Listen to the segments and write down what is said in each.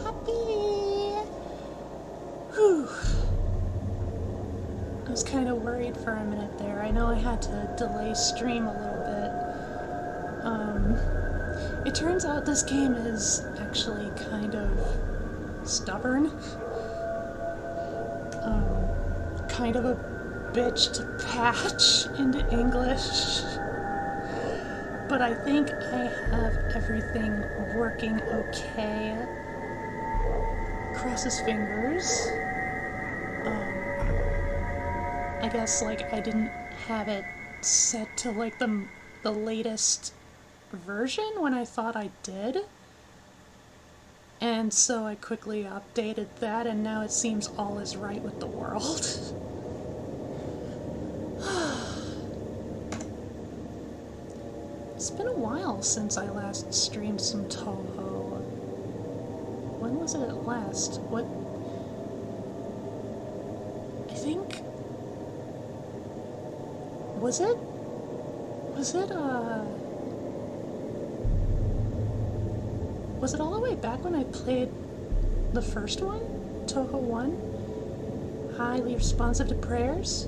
puppy! Whew. I was kind of worried for a minute there. I know I had to delay stream a little bit. It turns out this game is actually kind of stubborn. Kind of a bitch to patch into English. But I think I have everything working okay. Cross his fingers. I guess, like, I didn't have it set to, like, the latest version when I thought I did. And so I quickly updated that, and now it seems all is right with the world. It's been a while since I last streamed some Touhou. When was it at last? What? I think... Was it all the way back when I played the first one? Touhou 1? Highly responsive to prayers?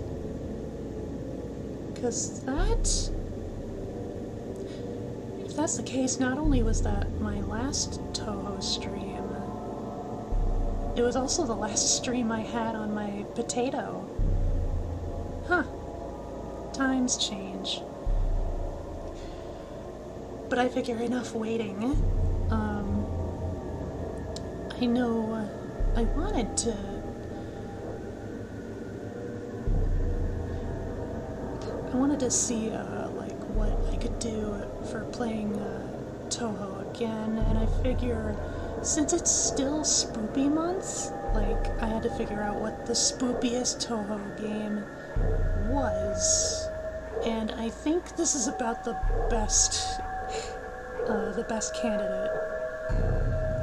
Because that... If that's the case, not only was that my last Touhou stream, it was also the last stream I had on my potato. Huh. Times change. But I figure enough waiting. I know I wanted to... I wanted to see, like, what I could do for playing Touhou again, and I figure, since it's still Spoopy month, like, I had to figure out what the spoopiest Touhou game was. And I think this is about the best candidate.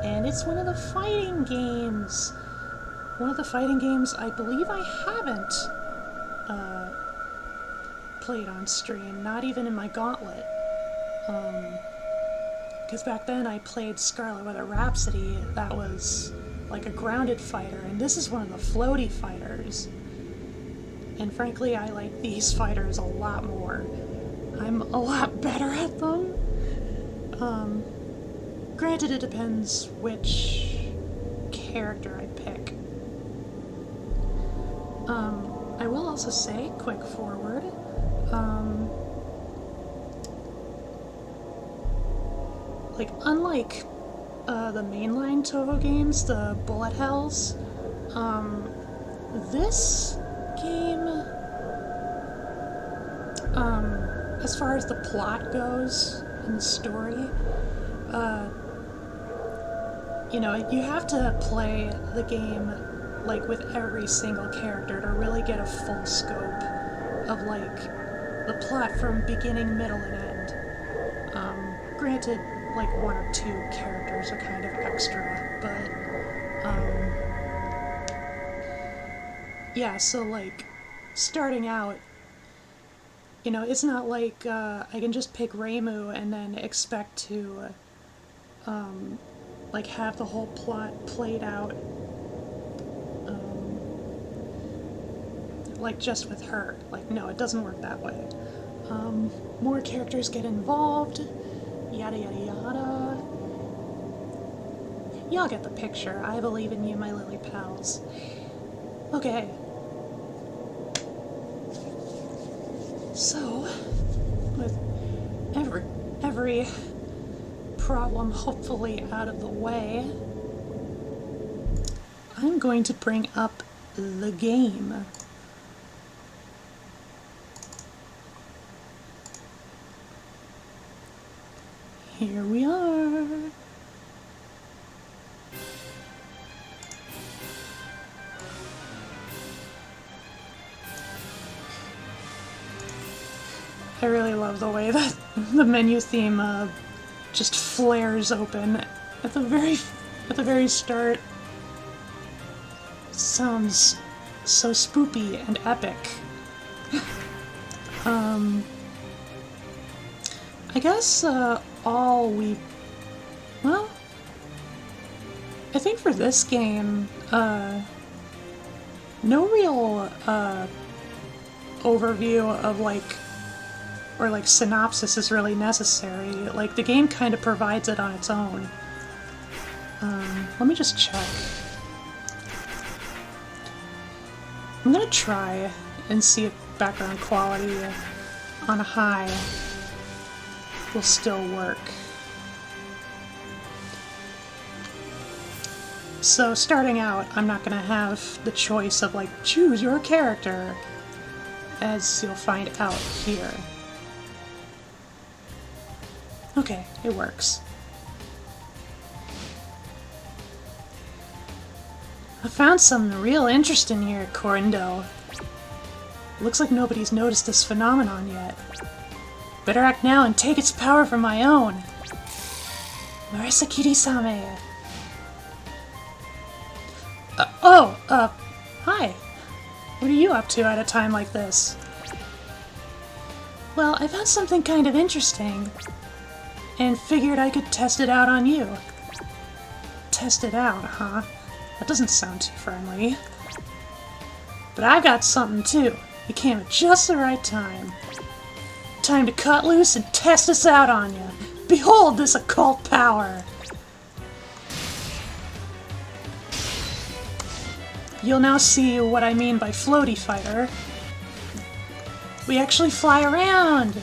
And it's one of the fighting games. One of the fighting games I believe I haven't played on stream, not even in my gauntlet. Because back then I played Scarlet Weather Rhapsody, that was like a grounded fighter, and this is one of the floaty fighters. And frankly, I like these fighters a lot more. I'm a lot better at them. Granted, it depends which character I pick. I will also say, quick forward, like, unlike the mainline Touhou games, the bullet hells, this game, as far as the plot goes and the story, you know, you have to play the game, like, with every single character to really get a full scope of, like, the plot from beginning, middle, and end. Granted, like, one or two characters are kind of extra, but, yeah, so, like, starting out, you know, it's not like, I can just pick Reimu and then expect to, like, have the whole plot played out, like, just with her. Like, no, it doesn't work that way. More characters get involved, yada yada yada. Y'all get the picture. I believe in you, my lily pals. Okay. So, with every problem hopefully out of the way, I'm going to bring up the game. Here we are. I really love the way that the menu theme just flares open at the very start. It sounds so spoopy and epic. I guess well, I think for this game, no real overview of or synopsis is really necessary. Like, the game kind of provides it on its own. Let me just check. I'm gonna try and see if background quality on a high will still work. So starting out, I'm not gonna have the choice of choose your character, as you'll find out here. Okay, it works. I found something real interesting here at Corindel. Looks like nobody's noticed this phenomenon yet. Better act now and take its power for my own. Marisa Kiri-same. Hi. What are you up to at a time like this? Well, I found something kind of interesting, and figured I could test it out on you. Test it out, huh? That doesn't sound too friendly. But I've got something too. You came at just the right time. Time to cut loose and test us out on you. Behold this occult power! You'll now see what I mean by floaty fighter. We actually fly around!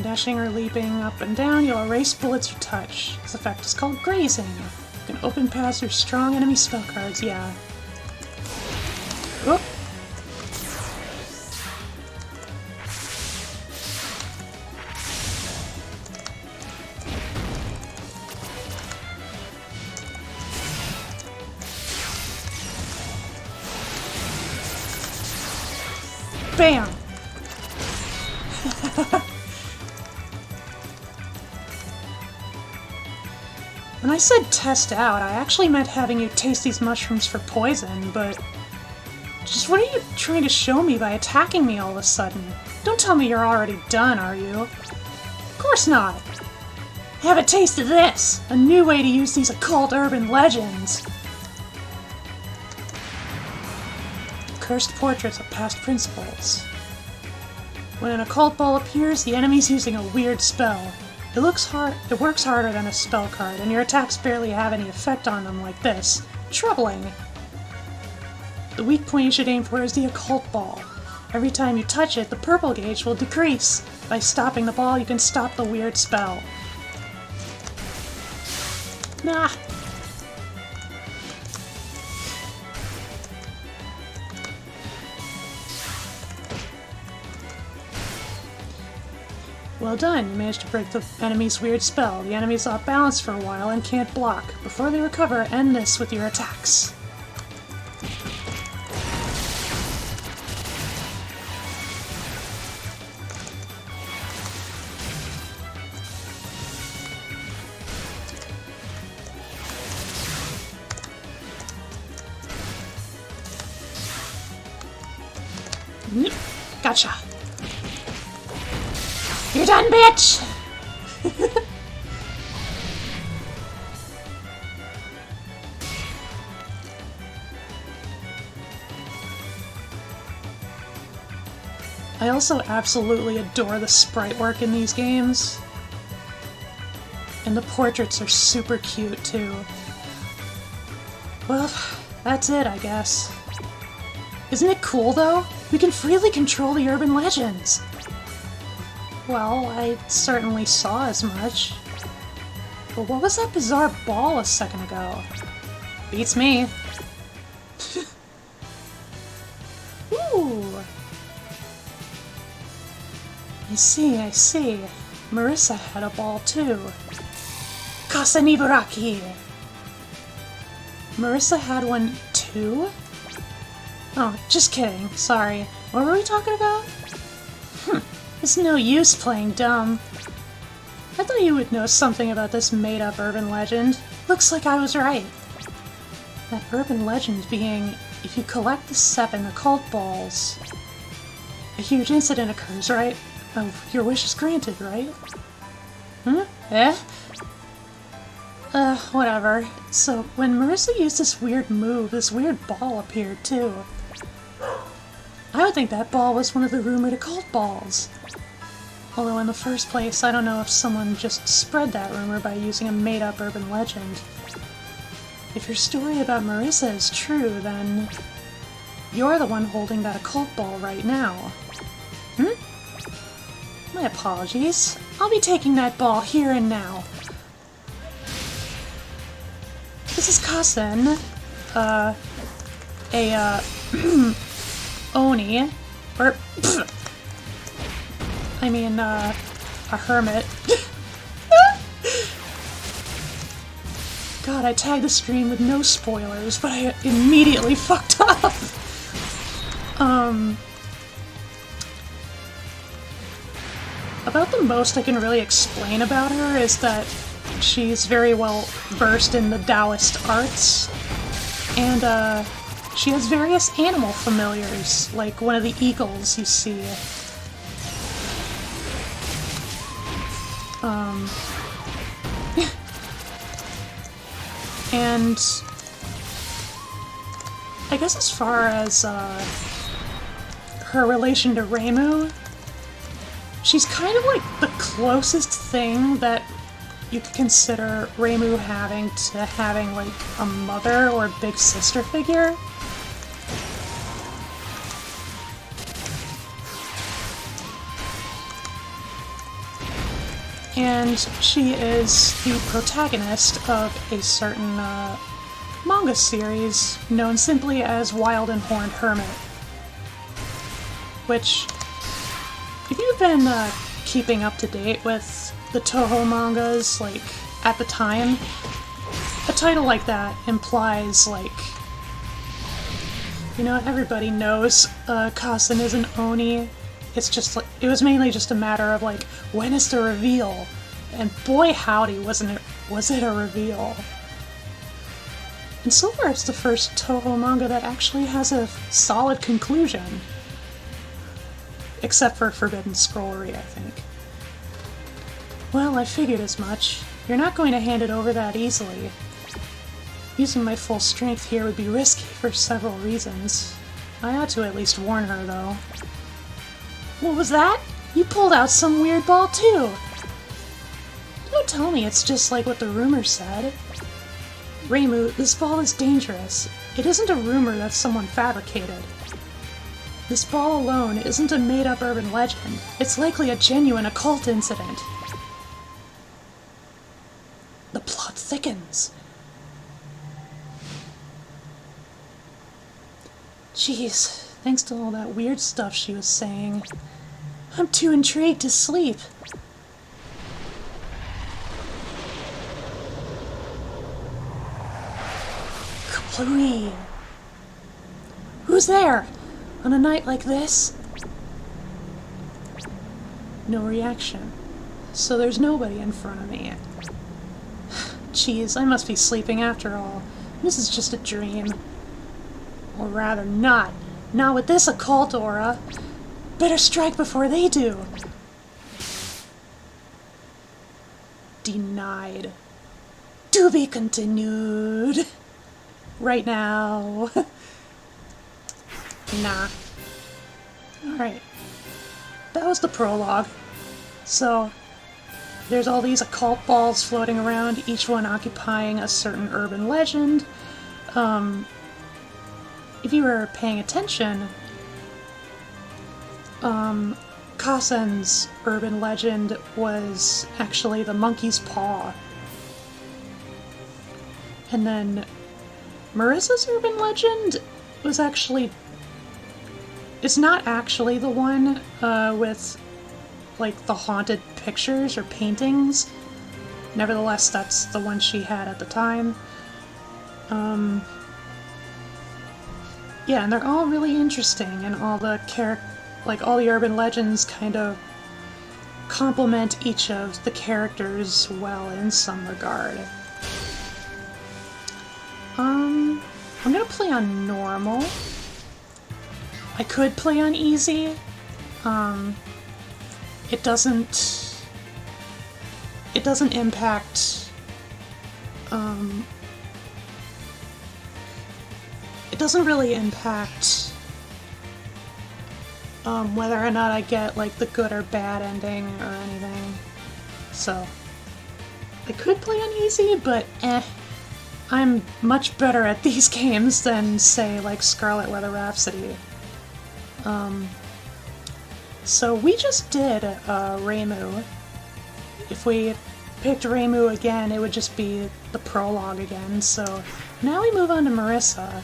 Dashing or leaping up and down, you'll erase bullets you touch. This effect is called grazing. You can open paths through strong enemy spell cards, yeah. Whoop. Bam! When I said test out, I actually meant having you taste these mushrooms for poison, but... Just what are you trying to show me by attacking me all of a sudden? Don't tell me you're already done, are you? Of course not! Have a taste of this! A new way to use these occult urban legends! Cursed portraits of past principles. When an occult ball appears, the enemy's using a weird spell. It works harder than a spell card, and your attacks barely have any effect on them like this. Troubling. The weak point you should aim for is the occult ball. Every time you touch it, the purple gauge will decrease. By stopping the ball, you can stop the weird spell. Nah. Well done, you managed to break the enemy's weird spell. The enemy's off balance for a while and can't block. Before they recover, end this with your attacks. Gotcha. You're done, bitch! I also absolutely adore the sprite work in these games. And the portraits are super cute, too. Well, that's it, I guess. Isn't it cool, though? We can freely control the urban legends! Well, I certainly saw as much. But what was that bizarre ball a second ago? Beats me. Ooh! I see. Marisa had a ball too. Kasanibaraki! Marisa had one too? Oh, just kidding. Sorry. What were we talking about? It's no use playing dumb. I thought you would know something about this made-up urban legend. Looks like I was right. That urban legend being, if you collect the 7 occult balls, a huge incident occurs, right? Oh, your wish is granted, right? Eh? Whatever. So, when Marissa used this weird move, this weird ball appeared, too. I would think that ball was one of the rumored occult balls. Although in the first place, I don't know if someone just spread that rumor by using a made-up urban legend. If your story about Marissa is true, then you're the one holding that occult ball right now. My apologies. I'll be taking that ball here and now. This is Kasen, Oni, or, I mean, a hermit. God, I tagged the stream with no spoilers, but I immediately fucked up! About the most I can really explain about her is that she's very well versed in the Taoist arts, and, she has various animal familiars, like one of the eagles you see. And I guess as far as her relation to Reimu, she's kind of like the closest thing that you could consider Reimu having to having like a mother or big sister figure. And she is the protagonist of a certain manga series known simply as Wild and Horned Hermit. Which, if you've been keeping up to date with the TOUHOU mangas, like, at the time, a title like that implies, like, you know, everybody knows Kasen is an Oni. It's just like, it was mainly just a matter of like, when is the reveal? And boy howdy, was it a reveal. And so far it's the first TOUHOU manga that actually has a solid conclusion. Except for Forbidden Scrollery, I think. Well, I figured as much. You're not going to hand it over that easily. Using my full strength here would be risky for several reasons. I ought to at least warn her, though. What was that? You pulled out some weird ball, too! Don't tell me it's just like what the rumor said. Reimu, this ball is dangerous. It isn't a rumor that someone fabricated. This ball alone isn't a made-up urban legend. It's likely a genuine occult incident. The plot thickens. Jeez, thanks to all that weird stuff she was saying, I'm too intrigued to sleep. Kaplooey! Who's there? On a night like this? No reaction. So there's nobody in front of me. Jeez, I must be sleeping after all. This is just a dream. Or rather, not. Not with this occult aura. Better strike before they do. Denied. To be continued. Right now. Nah. Alright. That was the prologue. So, there's all these occult balls floating around, each one occupying a certain urban legend. If you were paying attention, Kasen's urban legend was actually the monkey's paw. And then Marissa's urban legend was actually... It's not actually the one with, like, the haunted pictures or paintings. Nevertheless, that's the one she had at the time. Yeah, and they're all really interesting, and all the all the urban legends kind of complement each of the characters well in some regard. I'm gonna play on normal. I could play on easy. It doesn't impact, it doesn't really impact, whether or not I get, like, the good or bad ending or anything. So, I could play on easy, but I'm much better at these games than, say, like Scarlet Weather Rhapsody. So we just did Reimu. If we picked Reimu again, it would just be the prologue again. So now we move on to Marissa.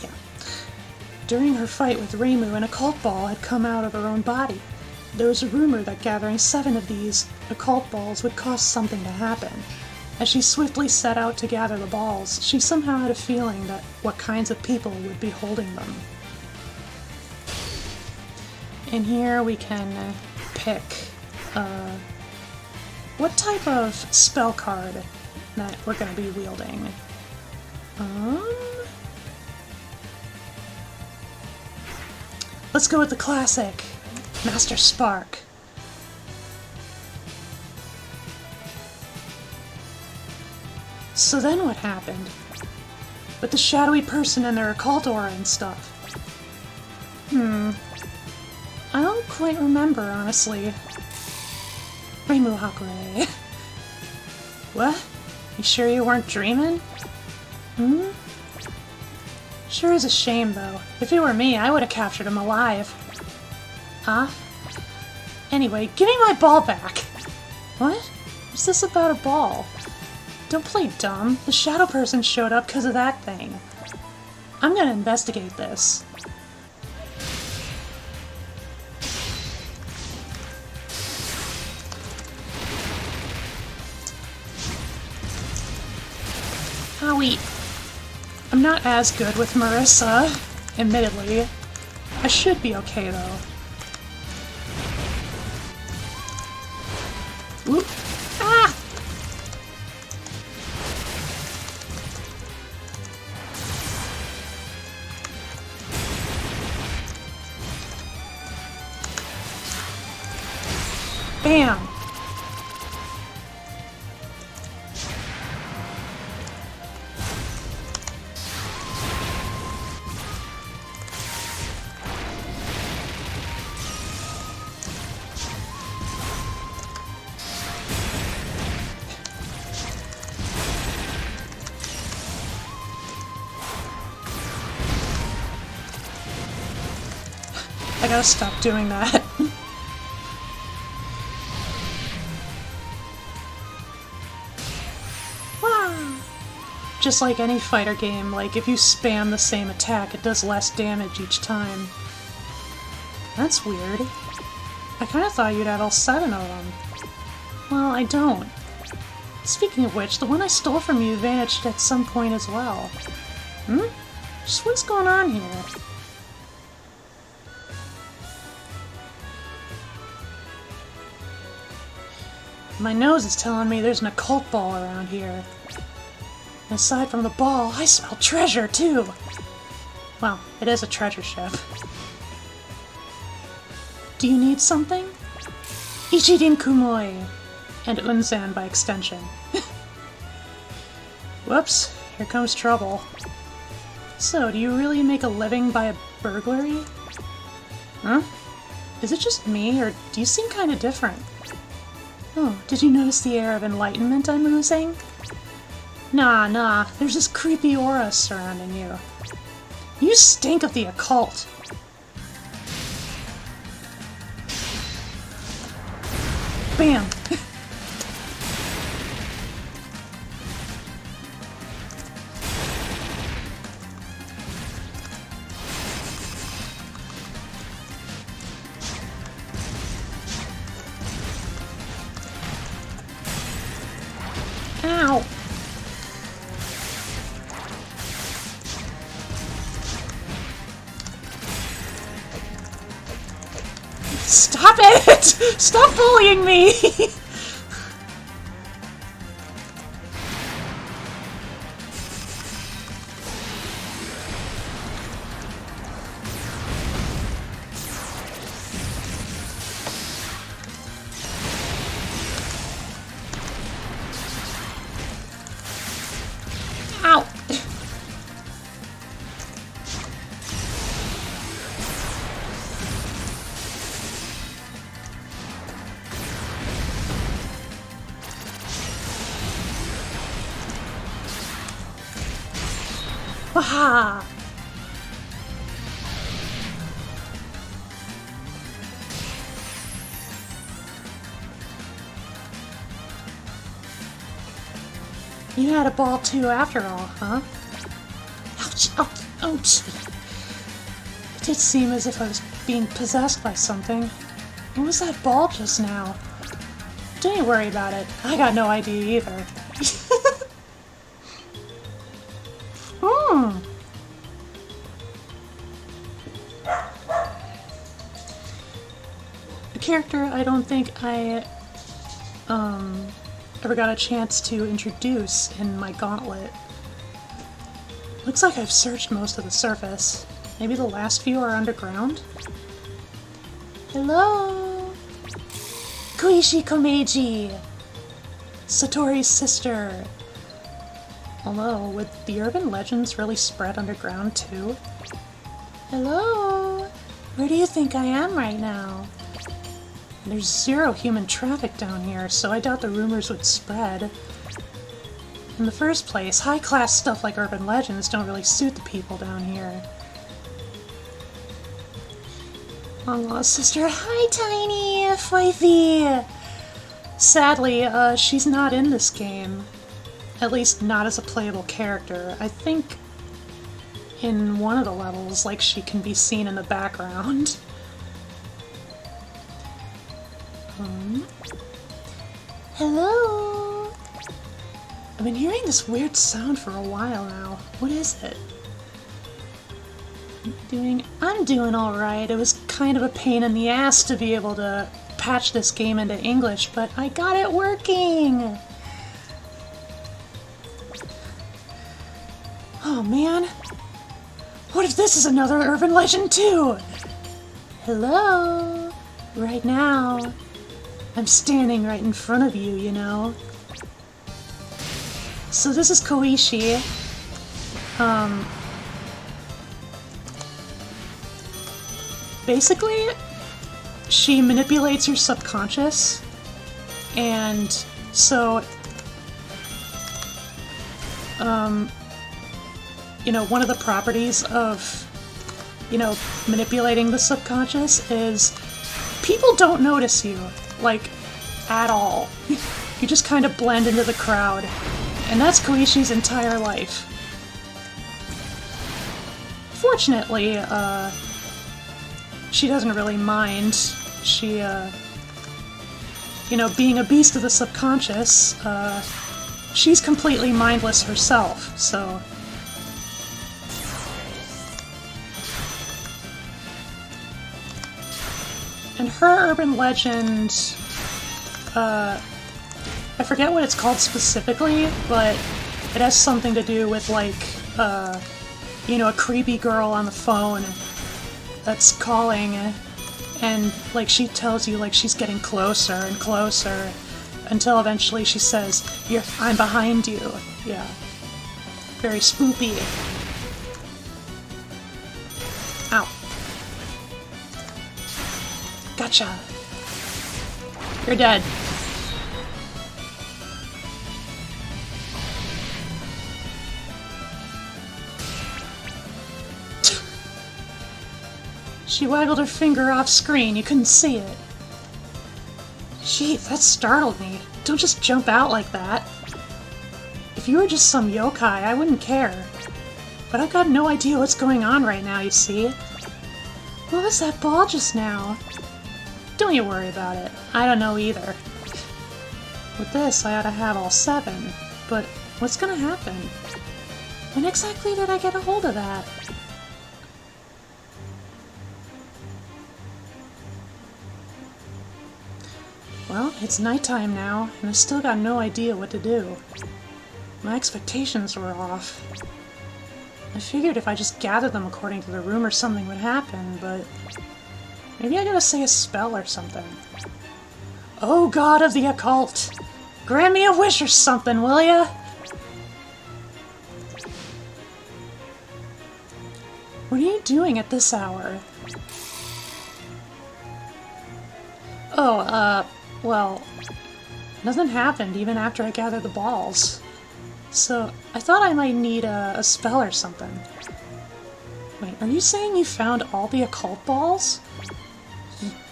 Yeah. During her fight with Reimu, an occult ball had come out of her own body. There was a rumor that gathering 7 of these occult balls would cause something to happen. As she swiftly set out to gather the balls, she somehow had a feeling that what kinds of people would be holding them. And here we can pick what type of spell card that we're going to be wielding. Let's go with the classic, Master Spark. So then what happened? With the shadowy person and their occult aura and stuff. I don't quite remember, honestly. Reimu Hakure. What? You sure you weren't dreaming? Sure is a shame, though. If it were me, I would have captured him alive. Huh? Anyway, give me my ball back! What? What's this about a ball? Don't play dumb. The shadow person showed up because of that thing. I'm gonna investigate this. Owie. I'm not as good with Marissa, admittedly. I should be okay, though. Oop. Ah! Bam! I gotta stop doing that. Just like any fighter game, like if you spam the same attack, it does less damage each time. That's weird. I kinda thought you'd have all 7 of them. Well, I don't. Speaking of which, the one I stole from you vanished at some point as well. Just what's going on here? My nose is telling me there's an occult ball around here. And aside from the ball, I smell treasure, too! Well, it is a treasure ship. Do you need something? Ichirin Kumoi! And Unzan by extension. Whoops, here comes trouble. So, do you really make a living by a burglary? Huh? Is it just me, or do you seem kinda different? Oh, did you notice the air of enlightenment I'm oozing? Nah, there's this creepy aura surrounding you. You stink of the occult! Bam! Ow! Stop it! Stop bullying me! Ow! Waha! You had a ball too after all, huh? Ouch! Ouch! Ouch! It did seem as if I was being possessed by something. What was that ball just now? Don't you worry about it. I got no idea either. A character I don't think I ever got a chance to introduce in my gauntlet. Looks like I've searched most of the surface. Maybe the last few are underground? Hello? Koishi Komeiji! Satori's sister. Although, would the urban legends really spread underground too? Hello? Where do you think I am right now? There's zero human traffic down here, so I doubt the rumors would spread. In the first place, high-class stuff like urban legends don't really suit the people down here. Long-lost sister, hi Tiny! Fifey! Sadly, she's not in this game. At least not as a playable character. I think in one of the levels, like, she can be seen in the background. Hello? I've been hearing this weird sound for a while now. What is it? I'm doing alright. It was kind of a pain in the ass to be able to patch this game into English, but I got it working! Oh man. What if this is another urban legend too? Hello? Right now. I'm standing right in front of you, you know? So this is Koishi. Basically, she manipulates your subconscious, and so, you know, one of the properties of, you know, manipulating the subconscious is people don't notice you, like, at all. You just kind of blend into the crowd. And that's Koishi's entire life. Fortunately, she doesn't really mind. She, you know, being a beast of the subconscious, she's completely mindless herself, so... And her urban legend, I forget what it's called specifically, but it has something to do with, like, you know, a creepy girl on the phone that's calling, and, like, she tells you, like, she's getting closer and closer, until eventually she says, I'm behind you. Yeah. Very spoopy. Ow. Gotcha. You're dead. She waggled her finger off screen. You couldn't see it. Gee, that startled me. Don't just jump out like that. If you were just some yokai, I wouldn't care. But I've got no idea what's going on right now, you see? What was that ball just now? Don't you worry about it. I don't know either. With this, I ought to have all 7. But what's gonna happen? When exactly did I get a hold of that? Well, it's nighttime now, and I've still got no idea what to do. My expectations were off. I figured if I just gathered them according to the rumor something would happen, but maybe I gotta say a spell or something. Oh god of the occult! Grant me a wish or something, will ya? What are you doing at this hour? Oh, well, nothing happened even after I gathered the balls. So, I thought I might need a spell or something. Wait, are you saying you found all the occult balls?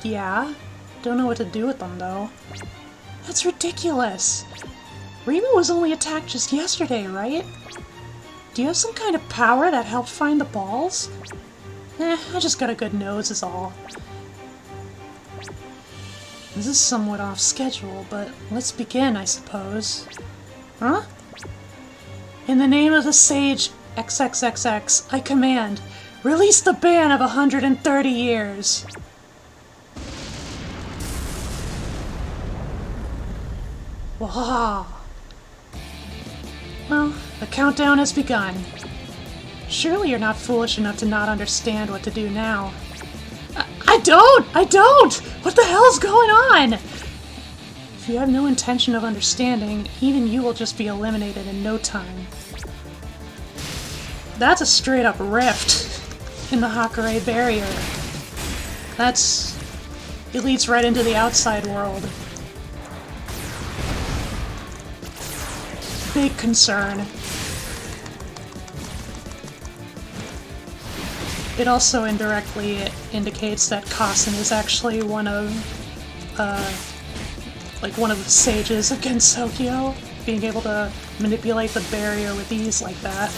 Yeah. Don't know what to do with them, though. That's ridiculous! Reba was only attacked just yesterday, right? Do you have some kind of power that helped find the balls? I just got a good nose is all. This is somewhat off schedule, but let's begin, I suppose. Huh? In the name of the sage XXXX, I command, release the ban of 130 years! Wow. Well, the countdown has begun. Surely you're not foolish enough to not understand what to do now. I don't! What the hell's going on? If you have no intention of understanding, even you will just be eliminated in no time. That's a straight-up rift in the Hakare barrier. It leads right into the outside world. Big concern. It also indirectly indicates that Kasen is actually one of the sages against Tokyo, being able to manipulate the barrier with ease like that.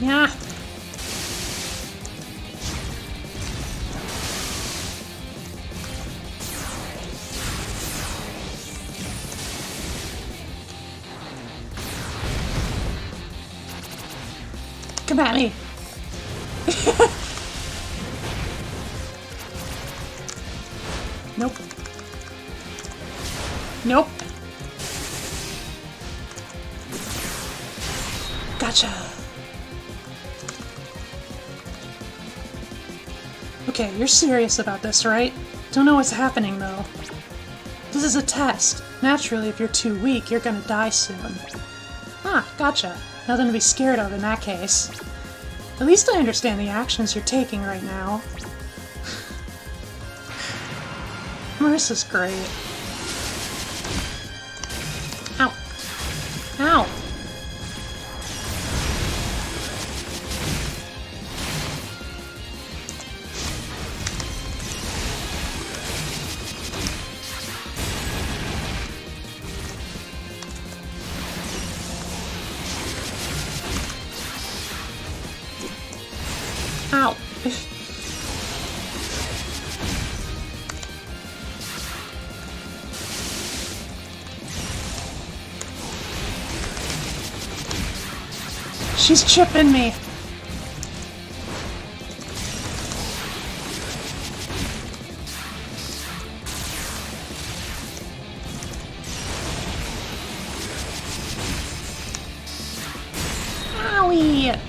Yeah. Come at me! Nope. Nope. Gotcha. Okay, you're serious about this, right? Don't know what's happening, though. This is a test. Naturally, if you're too weak, you're gonna die soon. Ah, gotcha. Nothing to be scared of in that case. At least I understand the actions you're taking right now. Marissa's great. Ow. Ow! Ow! She's chipping me! Owie!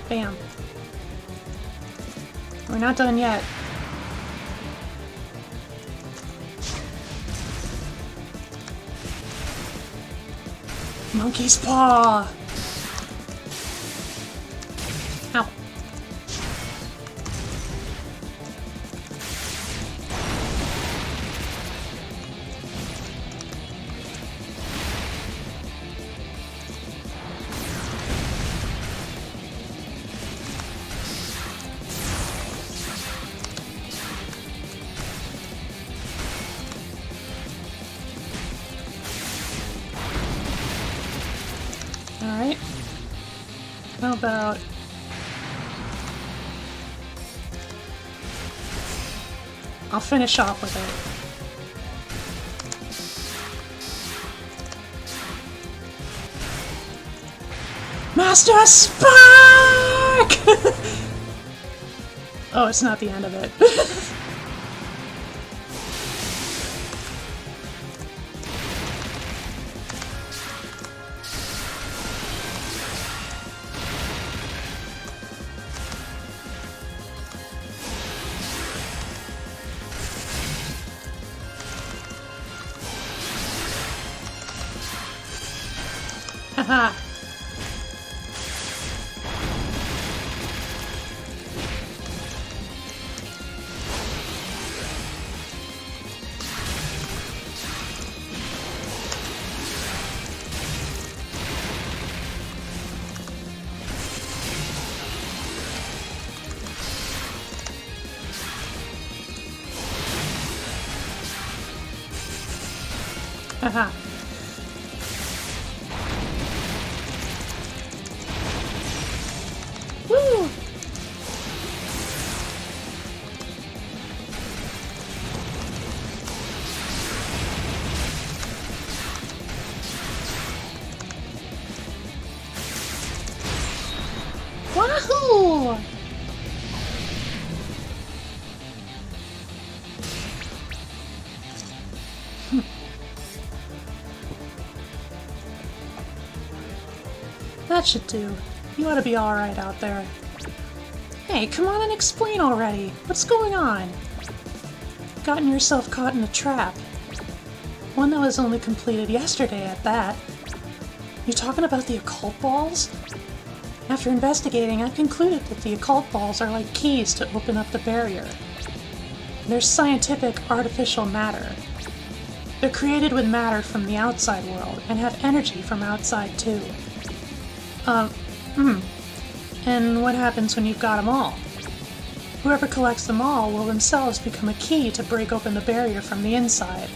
Bam. We're not done yet. Monkey's paw! Ow. Alright. How about... I'll finish off with Master Spark! Oh, it's not the end of it. Haha. Haha. Woo! Wahoo! That should do. You ought to be alright out there. Hey, come on and explain already. What's going on? Gotten yourself caught in a trap. One that was only completed yesterday at that. You talking about the occult balls? After investigating, I concluded that the occult balls are like keys to open up the barrier. They're scientific artificial matter. They're created with matter from the outside world and have energy from outside too. And what happens when you've got them all? Whoever collects them all will themselves become a key to break open the barrier from the inside.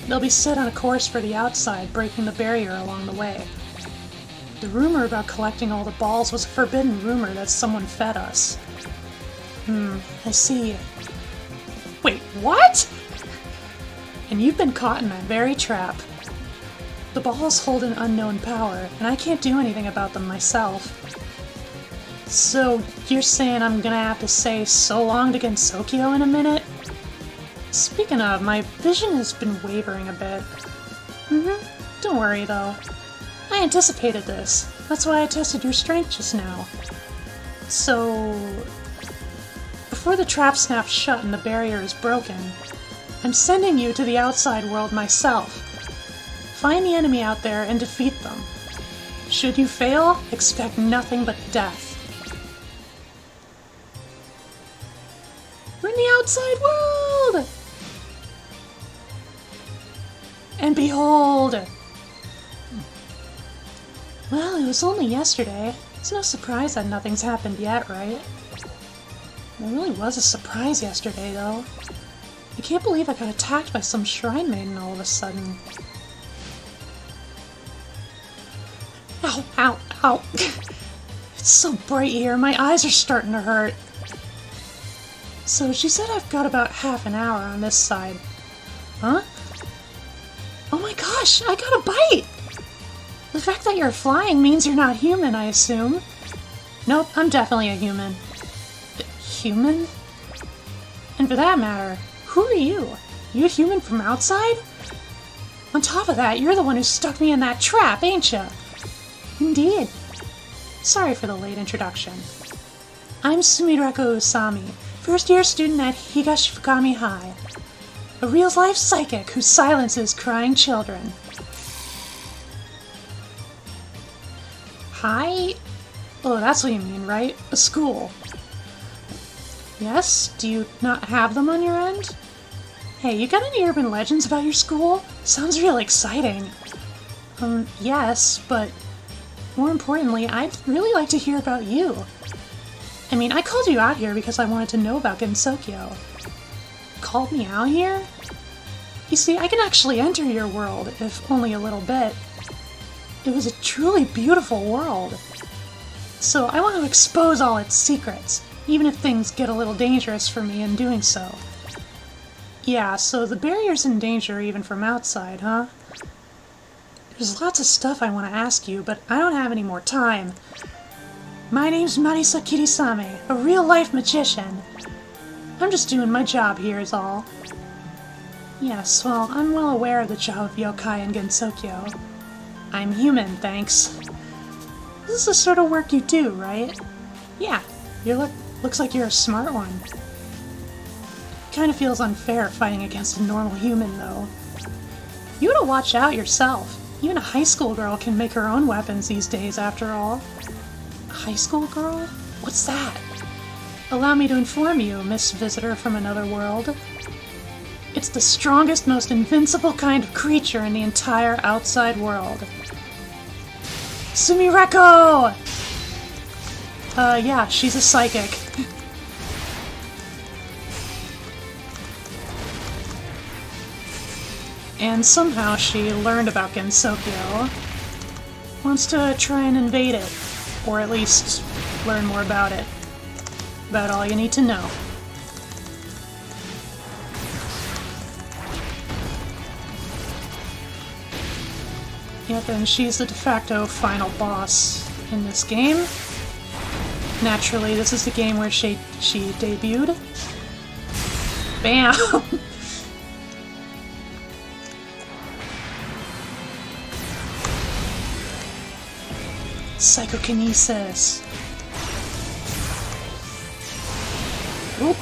They'll be set on a course for the outside, breaking the barrier along the way. The rumor about collecting all the balls was a forbidden rumor that someone fed us. I see. Wait, what? And you've been caught in that very trap. The balls hold an unknown power, and I can't do anything about them myself. So, you're saying I'm gonna have to say so long to Gensokyo in a minute? Speaking of, my vision has been wavering a bit. Don't worry though. I anticipated this. That's why I tested your strength just now. So, before the trap snaps shut and the barrier is broken, I'm sending you to the outside world myself. Find the enemy out there and defeat them. Should you fail, expect nothing but death. We're in the outside world! And behold! Well, it was only yesterday. It's no surprise that nothing's happened yet, right? It really was a surprise yesterday, though. I can't believe I got attacked by some shrine maiden all of a sudden. Ow, ow, ow. It's so bright here, my eyes are starting to hurt. So she said I've got about half an hour on this side. Huh? Oh my gosh, I got a bite! The fact that you're flying means you're not human, I assume. Nope, I'm definitely a human. Human? And for that matter, who are you? You a human from outside? On top of that, you're the one who stuck me in that trap, ain't ya? Indeed. Sorry for the late introduction. I'm Sumirako Usami, first-year student at Higashifukami High. A real-life psychic who silences crying children. Hi? Oh, that's what you mean, right? A school. Yes? Do you not have them on your end? Hey, you got any urban legends about your school? Sounds real exciting. Yes, but more importantly, I'd really like to hear about you. I mean, I called you out here because I wanted to know about Gensokyo. Called me out here? You see, I can actually enter your world, if only a little bit. It was a truly beautiful world. So I want to expose all its secrets, even if things get a little dangerous for me in doing so. Yeah, so the barrier's in danger even from outside, huh? There's lots of stuff I want to ask you, but I don't have any more time. My name's Marisa Kirisame, a real-life magician. I'm just doing my job here is all. Yes, well, I'm well aware of the job of yokai in Gensokyo. I'm human, thanks. This is the sort of work you do, right? Yeah, looks like you're a smart one. Kinda feels unfair fighting against a normal human, though. You ought to watch out yourself. Even a high school girl can make her own weapons these days, after all. A high school girl? What's that? Allow me to inform you, Miss Visitor from another world. It's the strongest, most invincible kind of creature in the entire outside world. Sumireko! Yeah, she's a psychic. And somehow she learned about Gensokyo. Wants to try and invade it. Or at least learn more about it. About all you need to know. Yep, and she's the de facto final boss in this game. Naturally, this is the game where she debuted. Bam! Psychokinesis. Oop.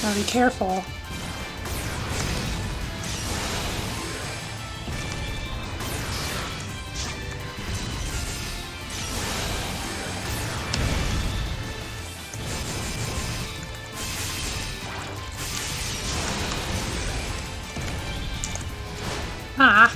Gotta be careful. Ah.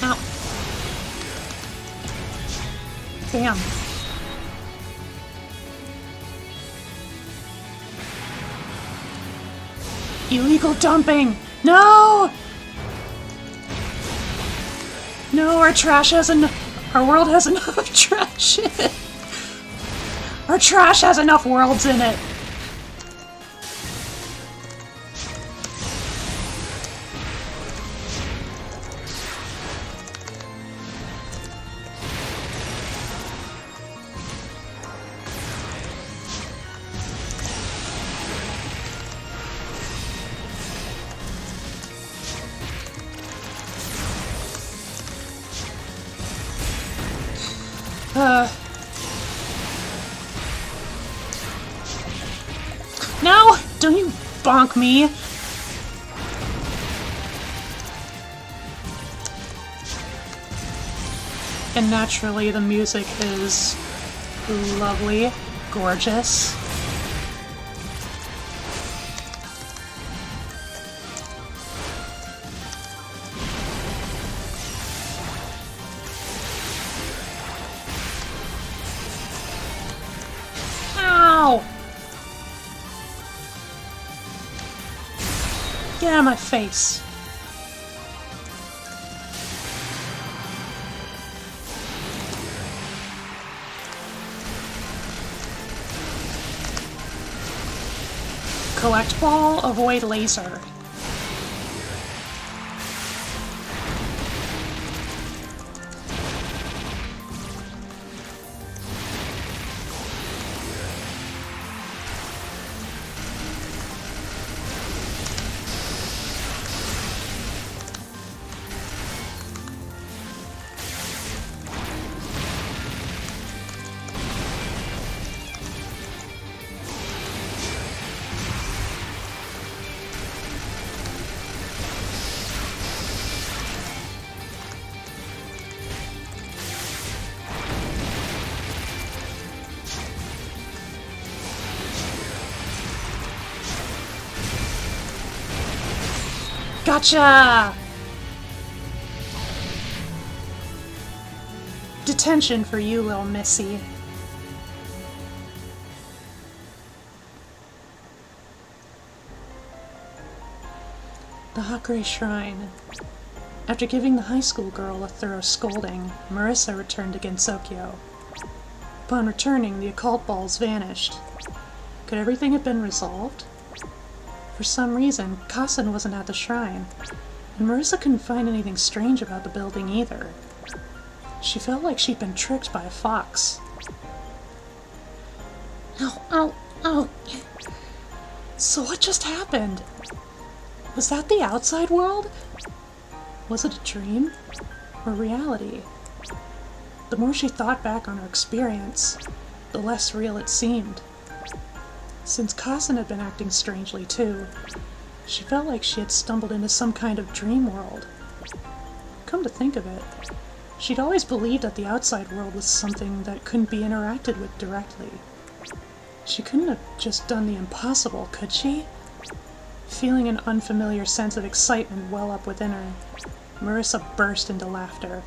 Ow. Bam. Illegal dumping! No! No, our trash has our world has enough trash in it. Our trash has enough worlds in it. No! Don't you bonk me! And naturally, the music is lovely, gorgeous. Get out of my face. Collect ball, avoid laser. Gotcha! Detention for you, little missy. The hot gray shrine. After giving the high school girl a thorough scolding, Marissa returned to Gensokyo. Upon returning, the occult balls vanished. Could everything have been resolved? For some reason, Kassen wasn't at the shrine, and Marissa couldn't find anything strange about the building either. She felt like she'd been tricked by a fox. Ow, ow, ow! So what just happened? Was that the outside world? Was it a dream? Or reality? The more she thought back on her experience, the less real it seemed. Since Kassen had been acting strangely too, she felt like she had stumbled into some kind of dream world. Come to think of it, she'd always believed that the outside world was something that couldn't be interacted with directly. She couldn't have just done the impossible, could she? Feeling an unfamiliar sense of excitement well up within her, Marissa burst into laughter.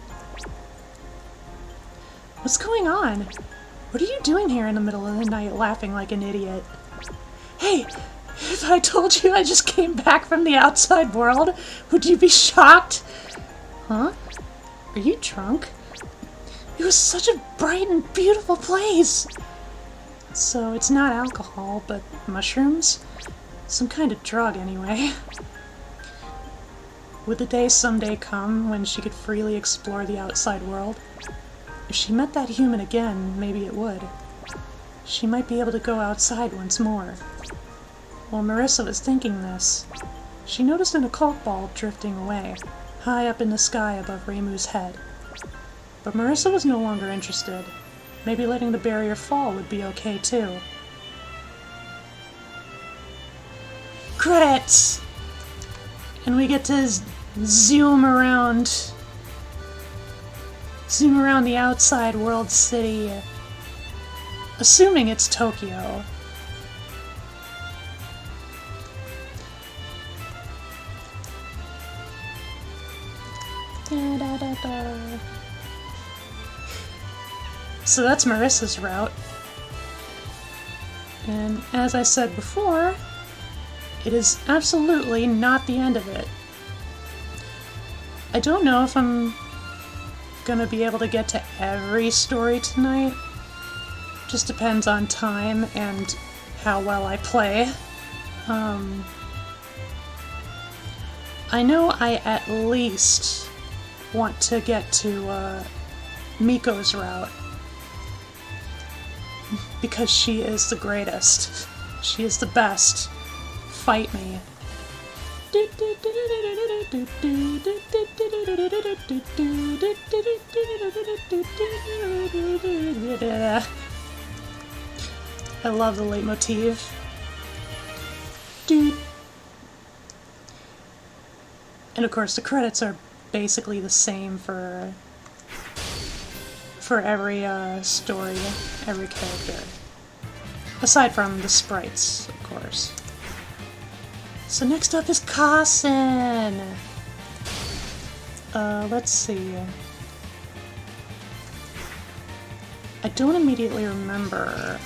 What's going on? What are you doing here in the middle of the night laughing like an idiot? Hey, if I told you I just came back from the outside world, would you be shocked? Huh? Are you drunk? It was such a bright and beautiful place! So it's not alcohol, but mushrooms? Some kind of drug, anyway. Would the day someday come when she could freely explore the outside world? If she met that human again, maybe it would. She might be able to go outside once more. While Marissa was thinking this, she noticed an occult ball drifting away, high up in the sky above Reimu's head. But Marissa was no longer interested. Maybe letting the barrier fall would be okay too. Credits! And we get to zoom around the outside world city, assuming it's Tokyo. Da, da, da, da. So that's Marissa's route. And as I said before, it is absolutely not the end of it. I don't know if I'm gonna be able to get to every story tonight. Just depends on time and how well I play. I know I at least want to get to Miko's route, because she is the greatest. She is the best. Fight me. I love the leitmotif. And of course the credits are basically the same for every story, every character. Aside from the sprites, of course. So next up is Kassen! Let's see. I don't immediately remember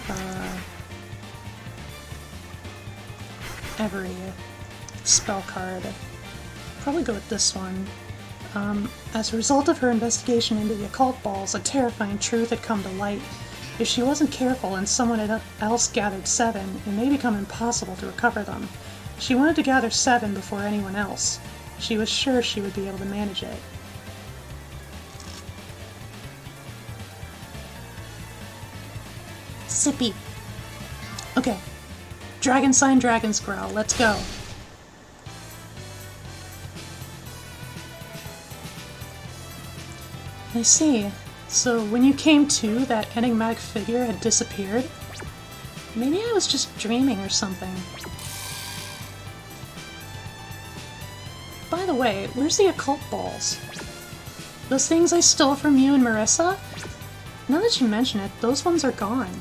every spell card. Probably go with this one. As a result of her investigation into the occult balls, a terrifying truth had come to light. If she wasn't careful and someone else gathered 7, it may become impossible to recover them. She wanted to gather 7 before anyone else. She was sure she would be able to manage it. Sippy. Okay. Dragon sign, dragon's growl. Let's go. I see. So when you came to, that enigmatic figure had disappeared? Maybe I was just dreaming or something. By the way, where's the occult balls? Those things I stole from you and Marissa? Now that you mention it, those ones are gone.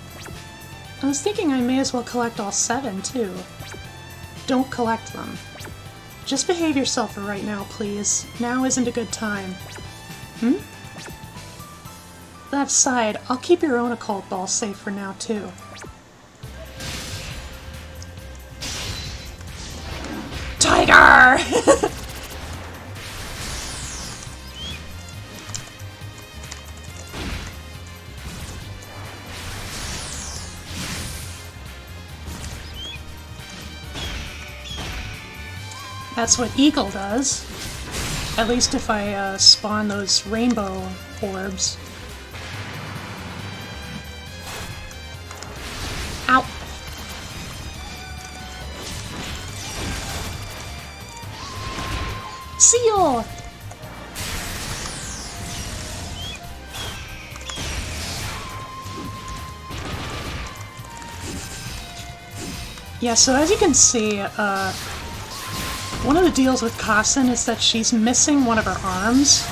I was thinking I may as well collect all 7, too. Don't collect them. Just behave yourself for right now, please. Now isn't a good time. That aside, I'll keep your own occult ball safe for now, too. Tiger! Yar! That's what Eagle does. At least if I spawn those rainbow orbs. Ow! Seal! Yeah, so as you can see, one of the deals with Kassen is that she's missing one of her arms,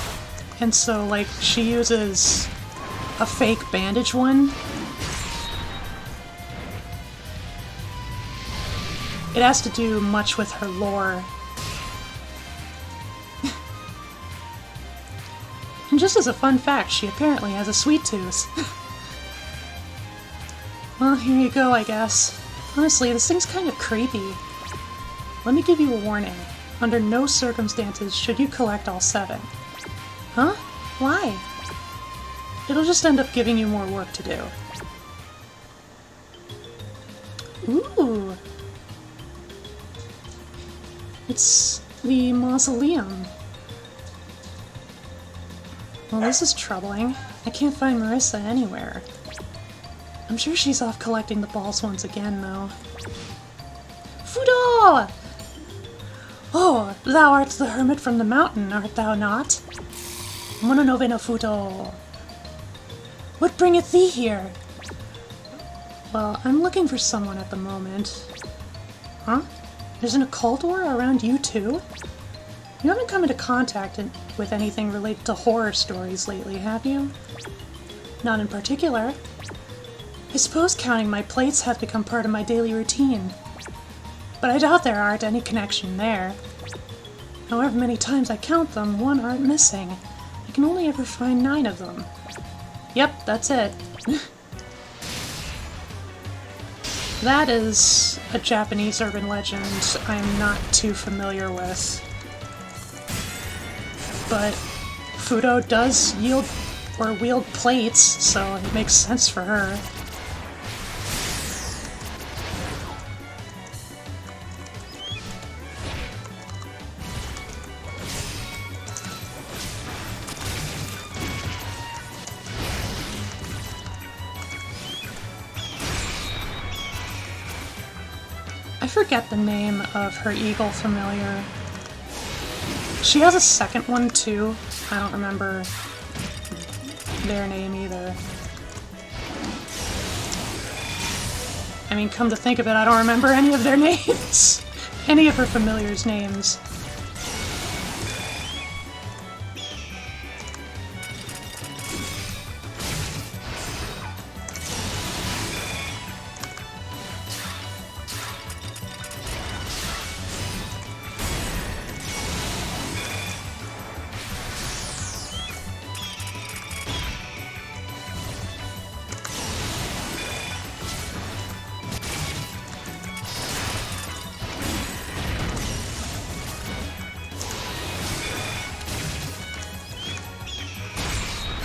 and so, like, she uses a fake bandage one. It has to do much with her lore. And just as a fun fact, she apparently has a sweet tooth. Well, here you go, I guess. Honestly, this thing's kind of creepy. Let me give you a warning. Under no circumstances should you collect all 7. Huh? Why? It'll just end up giving you more work to do. Ooh! It's the mausoleum. Well, this is troubling. I can't find Marissa anywhere. I'm sure she's off collecting the balls once again, though. Fudo! Oh, thou art the hermit from the mountain, art thou not? Mononovena Fudo. What bringeth thee here? Well, I'm looking for someone at the moment. Huh? There's an occult aura around you too? You haven't come into contact with anything related to horror stories lately, have you? Not in particular. I suppose counting my plates has become part of my daily routine. But I doubt there aren't any connection there. However many times I count them, 1 aren't missing. I can only ever find 9 of them. Yep, that's it. That is a Japanese urban legend I'm not too familiar with. But Fudo does yield or wield plates, so it makes sense for her. I forget the name of her eagle familiar. She has a second one too. I don't remember their name either. I mean, come to think of it, I don't remember any of their names. Any of her familiars' names.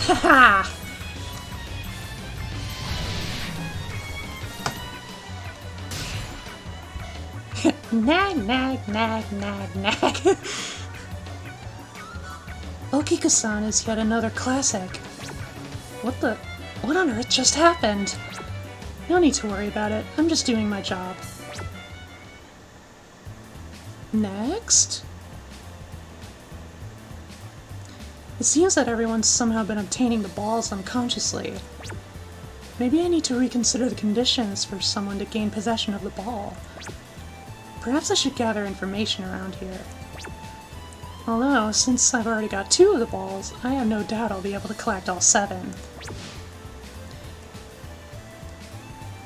Haha! Nag, nag, nag, nag, nag. Okiko-san is yet another classic. What on earth just happened? No need to worry about it. I'm just doing my job. Next? It seems that everyone's somehow been obtaining the balls unconsciously. Maybe I need to reconsider the conditions for someone to gain possession of the ball. Perhaps I should gather information around here. Although, since I've already got 2 of the balls, I have no doubt I'll be able to collect all 7.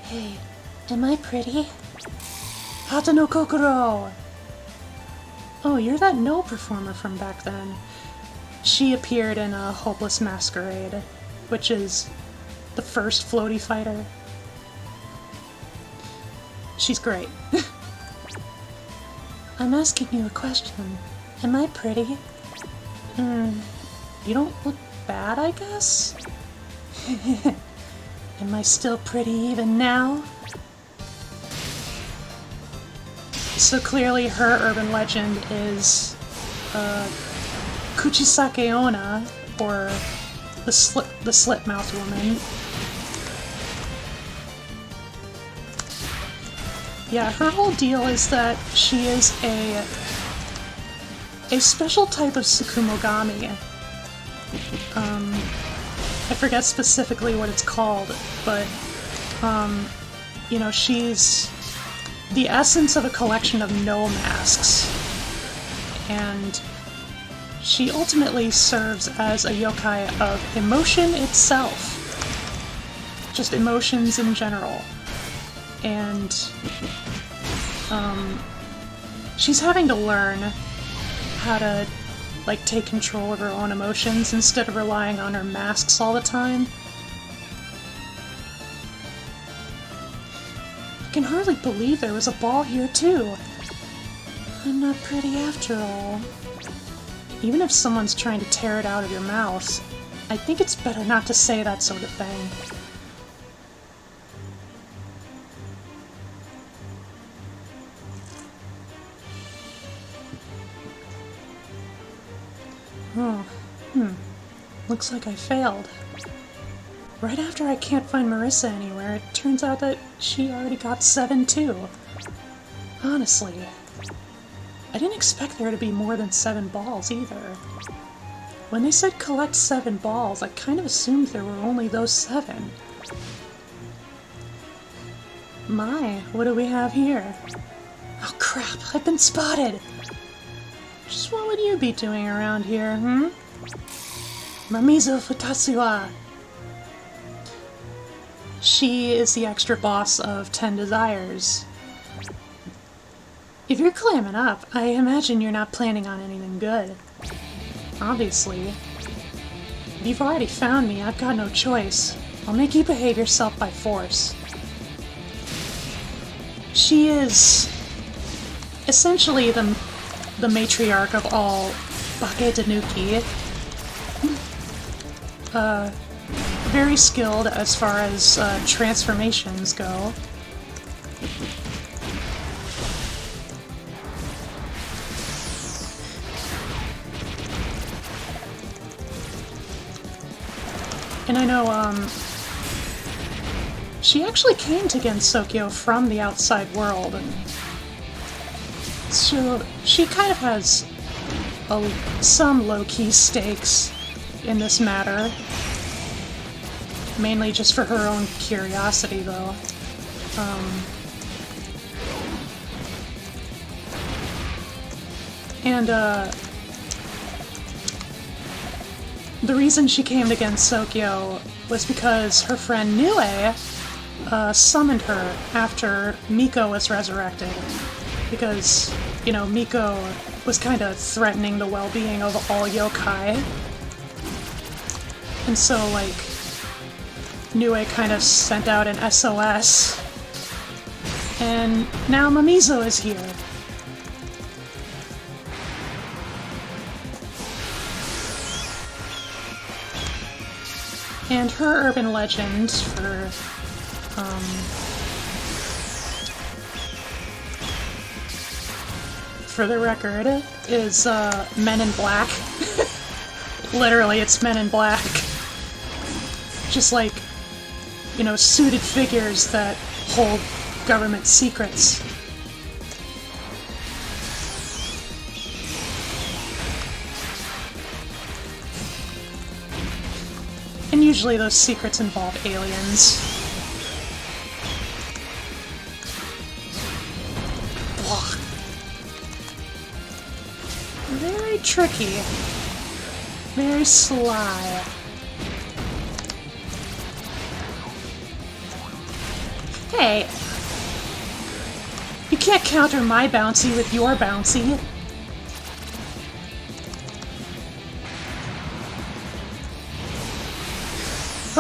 Hey, am I pretty? Hata no Kokoro! Oh, you're that No performer from back then. She appeared in a Hopeless Masquerade, which is the first floaty fighter. She's great. I'm asking you a question. Am I pretty? You don't look bad, I guess? Am I still pretty even now? So clearly her urban legend is Kuchisake Onna, or the slit-mouthed woman. Yeah, her whole deal is that she is a special type of Tsukumogami. I forget specifically what it's called, but, you know, she's the essence of a collection of no masks. And she ultimately serves as a yokai of emotion itself. Just emotions in general. And, she's having to learn how to, like, take control of her own emotions instead of relying on her masks all the time. I can hardly believe there was a ball here, too. I'm not pretty after all. Even if someone's trying to tear it out of your mouth, I think it's better not to say that sort of thing. Oh, looks like I failed. Right after I can't find Marissa anywhere, it turns out that she already got 7 too. Honestly, I didn't expect there to be more than 7 balls either. When they said collect 7 balls, I kind of assumed there were only those 7. My, what do we have here? Oh crap, I've been spotted! Just what would you be doing around here, Mamizo Futatsuwa. She is the extra boss of 10 Desires. If you're clamming up, I imagine you're not planning on anything good. Obviously. If you've already found me, I've got no choice. I'll make you behave yourself by force. She is essentially the matriarch of all Bake Tanuki. Very skilled as far as transformations go. And I know, she actually came to Gensokyo from the outside world, and so she kind of has some low-key stakes in this matter. Mainly just for her own curiosity, though. The reason she came to Gensokyo was because her friend Nue summoned her after Miko was resurrected. Because, you know, Miko was kind of threatening the well-being of all yokai. And so, like, Nue kind of sent out an SOS. And now Mamizo is here. And her urban legend for the record, is Men in Black. Literally, it's Men in Black. Just like, you know, suited figures that hold government secrets. And usually those secrets involve aliens. Blah. Very tricky. Very sly. Hey! You can't counter my bouncy with your bouncy.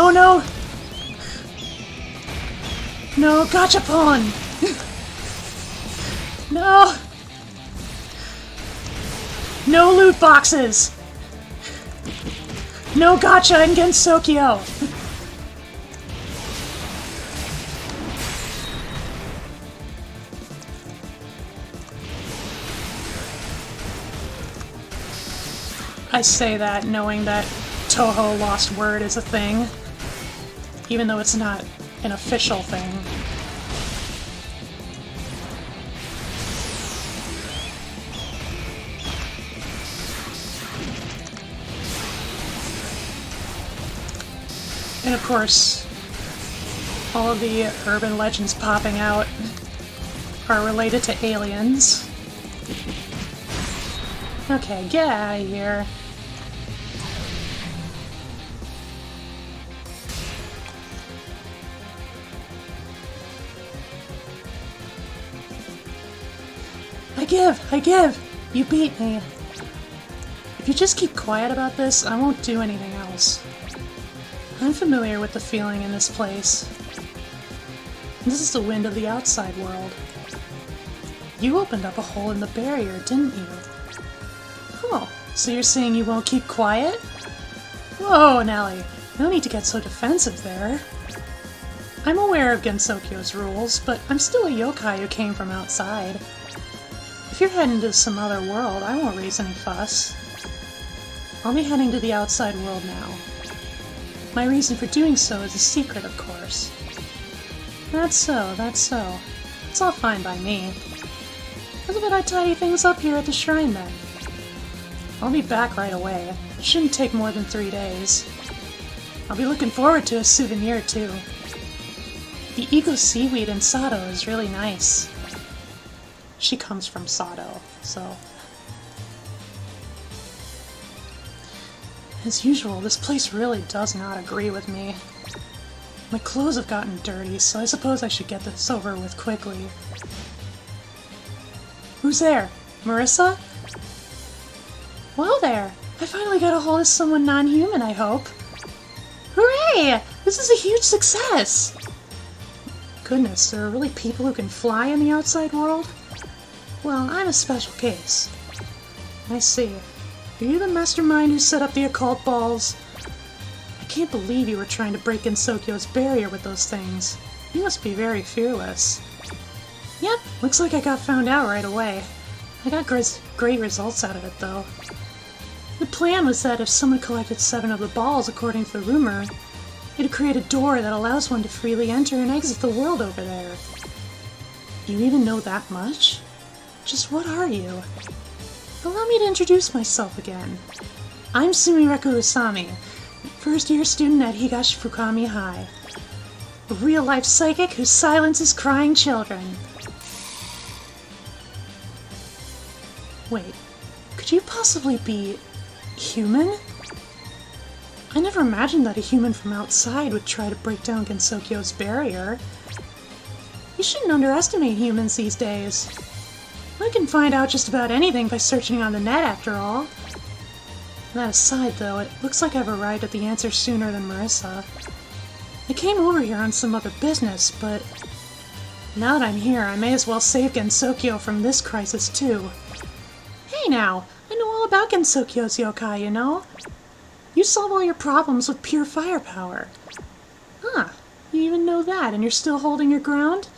Oh no! No, gachapon! No! No loot boxes! No gacha in Gensokyo! I say that knowing that Touhou Lost Word is a thing, even though it's not an official thing. And of course, all of the urban legends popping out are related to aliens. Okay, get out of here. I give! You beat me. If you just keep quiet about this, I won't do anything else. I'm familiar with the feeling in this place. This is the wind of the outside world. You opened up a hole in the barrier, didn't you? Oh, so you're saying you won't keep quiet? Whoa, Nelly, no need to get so defensive there. I'm aware of Gensokyo's rules, but I'm still a yokai who came from outside. If you're heading to some other world, I won't raise any fuss. I'll be heading to the outside world now. My reason for doing so is a secret, of course. That's so. It's all fine by me. How about I tidy things up here at the shrine then? I'll be back right away. It shouldn't take more than 3 days. I'll be looking forward to a souvenir, too. The eco seaweed in Sato is really nice. She comes from Sato, so... As usual, this place really does not agree with me. My clothes have gotten dirty, so I suppose I should get this over with quickly. Who's there? Marissa? Well there! I finally got a hold of someone non-human, I hope. Hooray! This is a huge success! Goodness, there are really people who can fly in the outside world? Well, I'm a special case. I see. Are you the mastermind who set up the occult balls? I can't believe you were trying to break in Sokyo's barrier with those things. You must be very fearless. Yep, looks like I got found out right away. I got great results out of it, though. The plan was that if someone collected 7 of the balls, according to the rumor, it'd create a door that allows one to freely enter and exit the world over there. You even know that much? Just what are you? Allow me to introduce myself again. I'm Sumireku Usami, first-year student at Higashifukami High. A real-life psychic who silences crying children. Wait, could you possibly be human? I never imagined that a human from outside would try to break down Gensokyo's barrier. You shouldn't underestimate humans these days. I can find out just about anything by searching on the net, after all. That aside, though, it looks like I've arrived at the answer sooner than Marissa. I came over here on some other business, but now that I'm here, I may as well save Gensokyo from this crisis, too. Hey now, I know all about Gensokyo's yokai, you know? You solve all your problems with pure firepower. Huh, you even know that, and you're still holding your ground?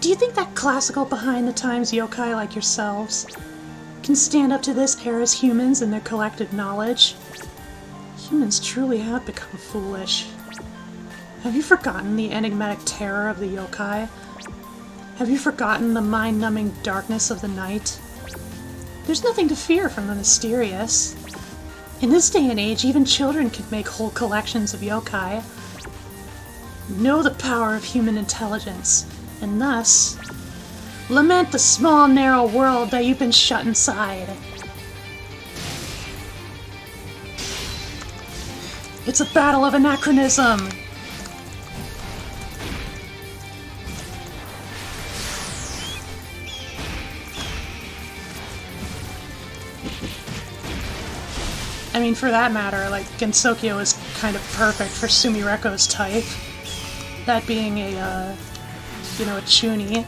Do you think that classical behind-the-times yokai like yourselves can stand up to this era's humans and their collective knowledge? Humans truly have become foolish. Have you forgotten the enigmatic terror of the yokai? Have you forgotten the mind-numbing darkness of the night? There's nothing to fear from the mysterious. In this day and age, even children can make whole collections of yokai. Know the power of human intelligence, and thus lament the small, narrow world that you've been shut inside. It's a battle of anachronism! I mean, for that matter, like, Gensokyo is kind of perfect for Sumireko's type. That being a, you know, a chuny.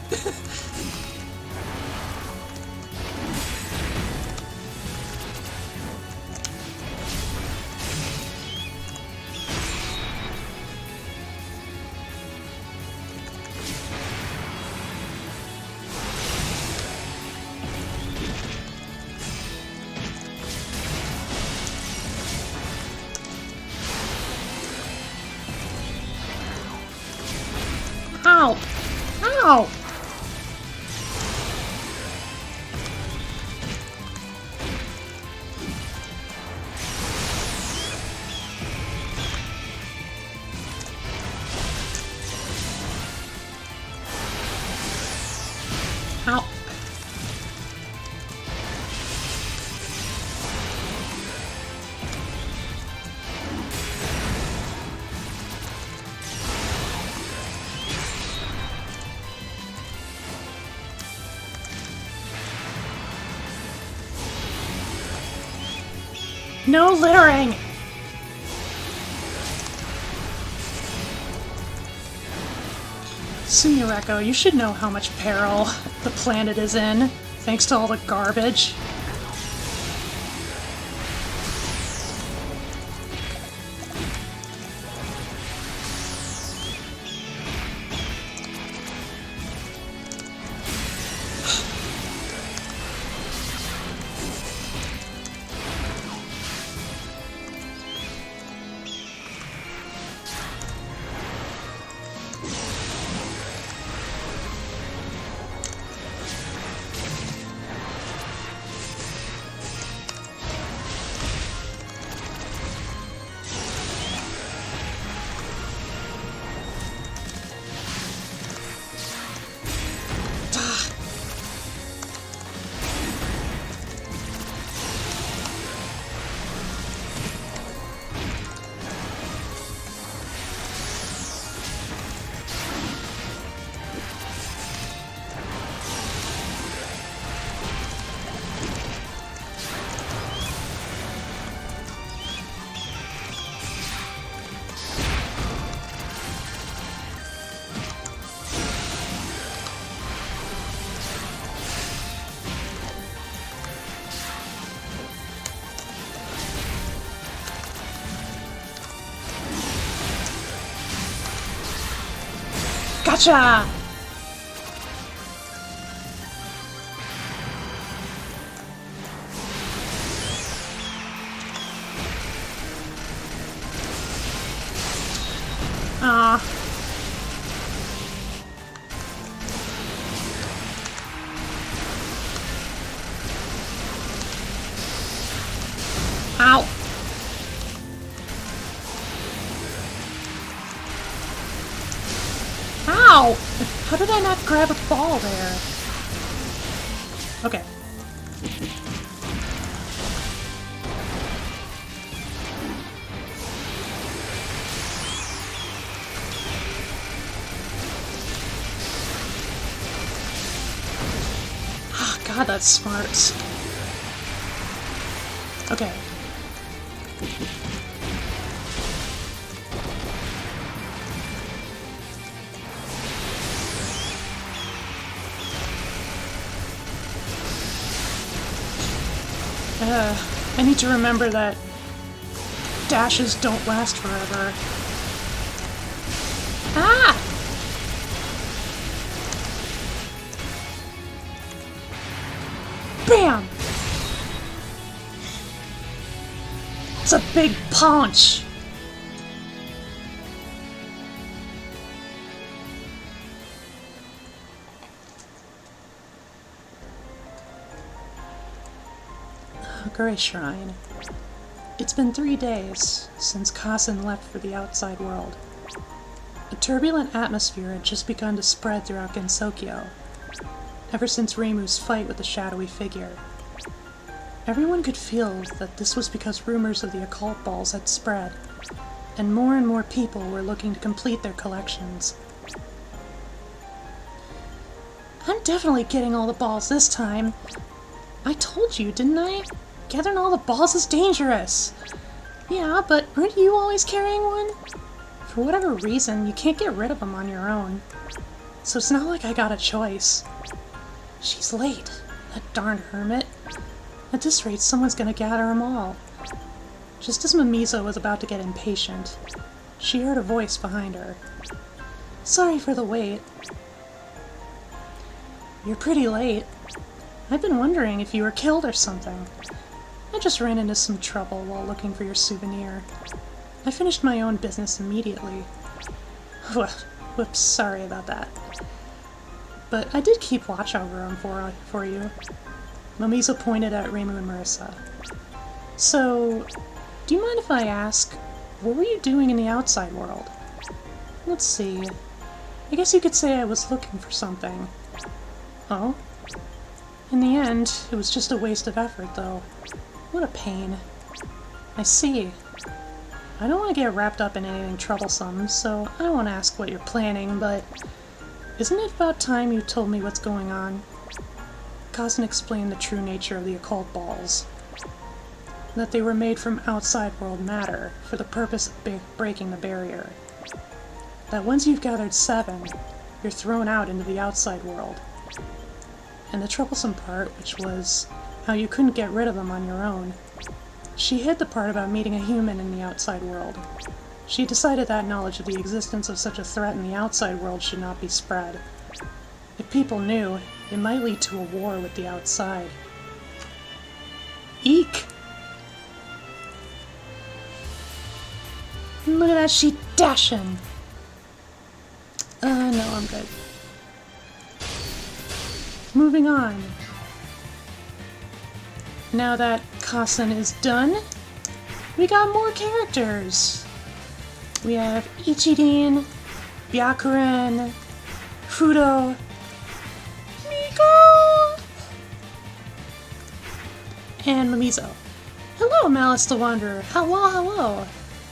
Ow! Ow! Ow. No littering! Sumireko, you should know how much peril the planet is in, thanks to all the garbage. Gotcha! Ah. Ow. Ow! How did I not grab a ball there? Okay. Ah, God, that's smart. Okay. I need to remember that dashes don't last forever. Ah! Bam! It's a big punch! Gray Shrine. It's been 3 days since Kasen left for the outside world. A turbulent atmosphere had just begun to spread throughout Gensokyo, ever since Reimu's fight with the shadowy figure. Everyone could feel that this was because rumors of the occult balls had spread, and more people were looking to complete their collections. I'm definitely getting all the balls this time. I told you, didn't I? Gathering all the balls is dangerous. Yeah, but aren't you always carrying one? For whatever reason, you can't get rid of them on your own. So it's not like I got a choice. She's late, that darn hermit. At this rate, someone's gonna gather them all. Just as Mimizo was about to get impatient, she heard a voice behind her. Sorry for the wait. You're pretty late. I've been wondering if you were killed or something. I just ran into some trouble while looking for your souvenir. I finished my own business immediately. Well, Whoops, sorry about that. But I did keep watch over them for you. Mamizo pointed at Reimu and Marissa. So, do you mind if I ask, what were you doing in the outside world? Let's see. I guess you could say I was looking for something. Oh? In the end, it was just a waste of effort, though. What a pain. I see. I don't want to get wrapped up in anything troublesome, so I won't ask what you're planning, but isn't it about time you told me what's going on? Kazan explained the true nature of the occult balls. That they were made from outside world matter for the purpose of breaking the barrier. That once you've gathered 7, you're thrown out into the outside world. And the troublesome part, which was how you couldn't get rid of them on your own. She hid the part about meeting a human in the outside world. She decided that knowledge of the existence of such a threat in the outside world should not be spread. If people knew, it might lead to a war with the outside. Eek! Look at that, she dashing! No, I'm good. Moving on. Now that Kazan is done, we got more characters! We have Ichirin, Byakuren, Fudo, Miko, and Mamizo. Hello, Malice the Wanderer. Hello, hello.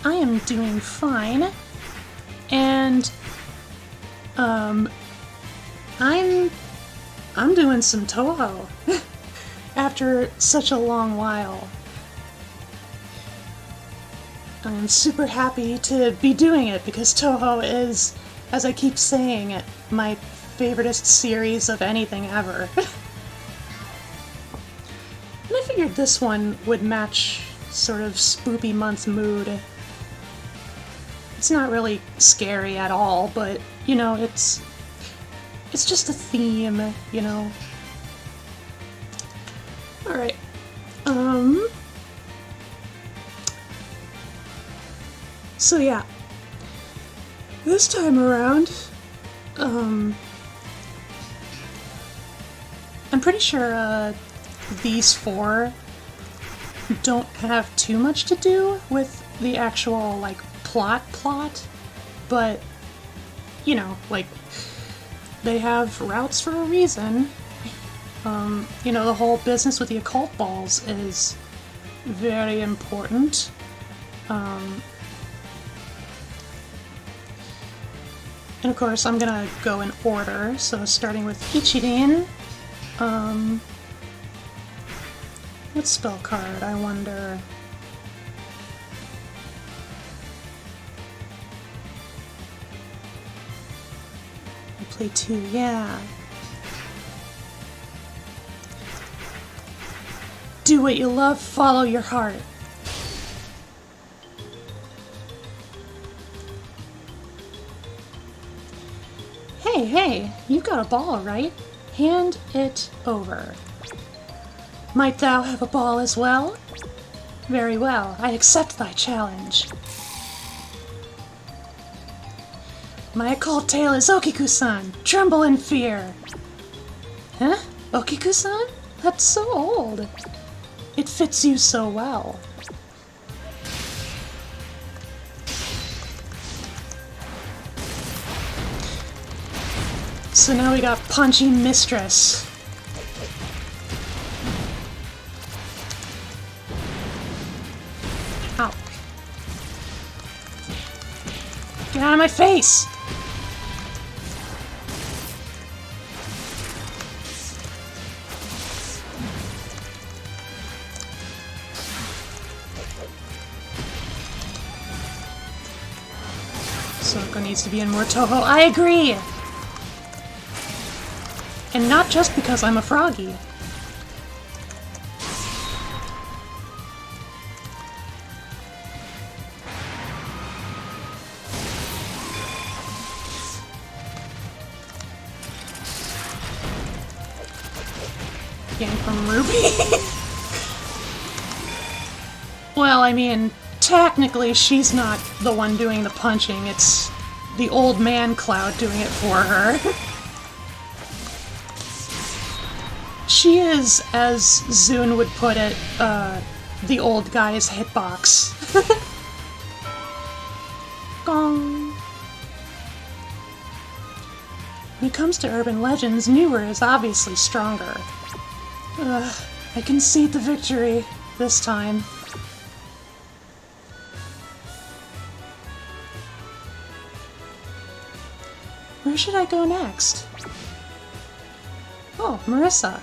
I am doing fine. And, I'm doing some Touhou. After such a long while. I'm super happy to be doing it because Touhou is, as I keep saying, my favoriteest series of anything ever. And I figured this one would match sort of spoopy month mood. It's not really scary at all, but, you know, it's just a theme, you know. Alright. So yeah. This time around, I'm pretty sure, these 4 don't have too much to do with the actual, like, plot, but, you know, like, they have routes for a reason. You know, the whole business with the occult balls is very important. And of course, I'm gonna go in order, so starting with Ichirin. What spell card, I wonder? I play 2, yeah. Do what you love, follow your heart. Hey, you've got a ball, right? Hand it over. Might thou have a ball as well? Very well, I accept thy challenge. My occult tale is Okiku-san. Tremble in fear. Huh? Okiku-san? That's so old. It fits you so well. So now we got Punchy Mistress. Ow. Get out of my face! Soko needs to be in more Touhou. I agree! And not just because I'm a Froggy. Getting from Ruby? Well, I mean, technically she's not the one doing the punching, it's the old man Cloud doing it for her. She is, as Zune would put it, the old guy's hitbox. Gong. When it comes to urban legends, newer is obviously stronger. I concede the victory this time. Where should I go next? Oh, Marissa.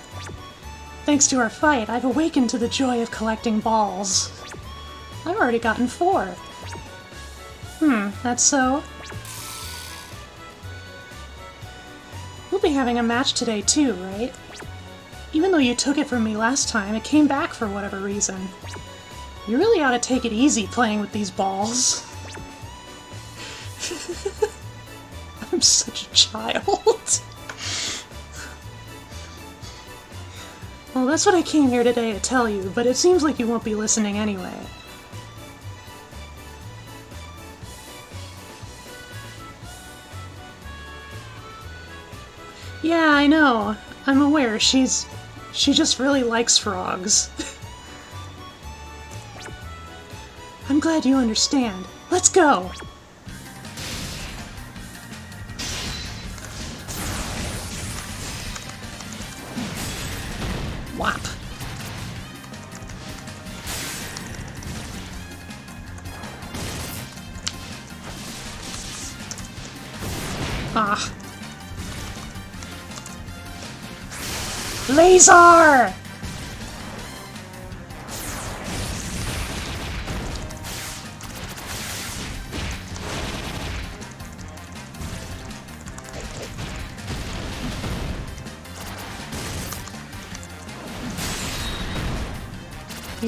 Thanks to our fight, I've awakened to the joy of collecting balls. I've already gotten 4. That's so. We'll be having a match today too, right? Even though you took it from me last time, it came back for whatever reason. You really ought to take it easy playing with these balls. I'm such a child. Well, that's what I came here today to tell you, but it seems like you won't be listening anyway. Yeah, I know. I'm aware. She just really likes frogs. I'm glad you understand. Let's go! Whop. Ah. Laser!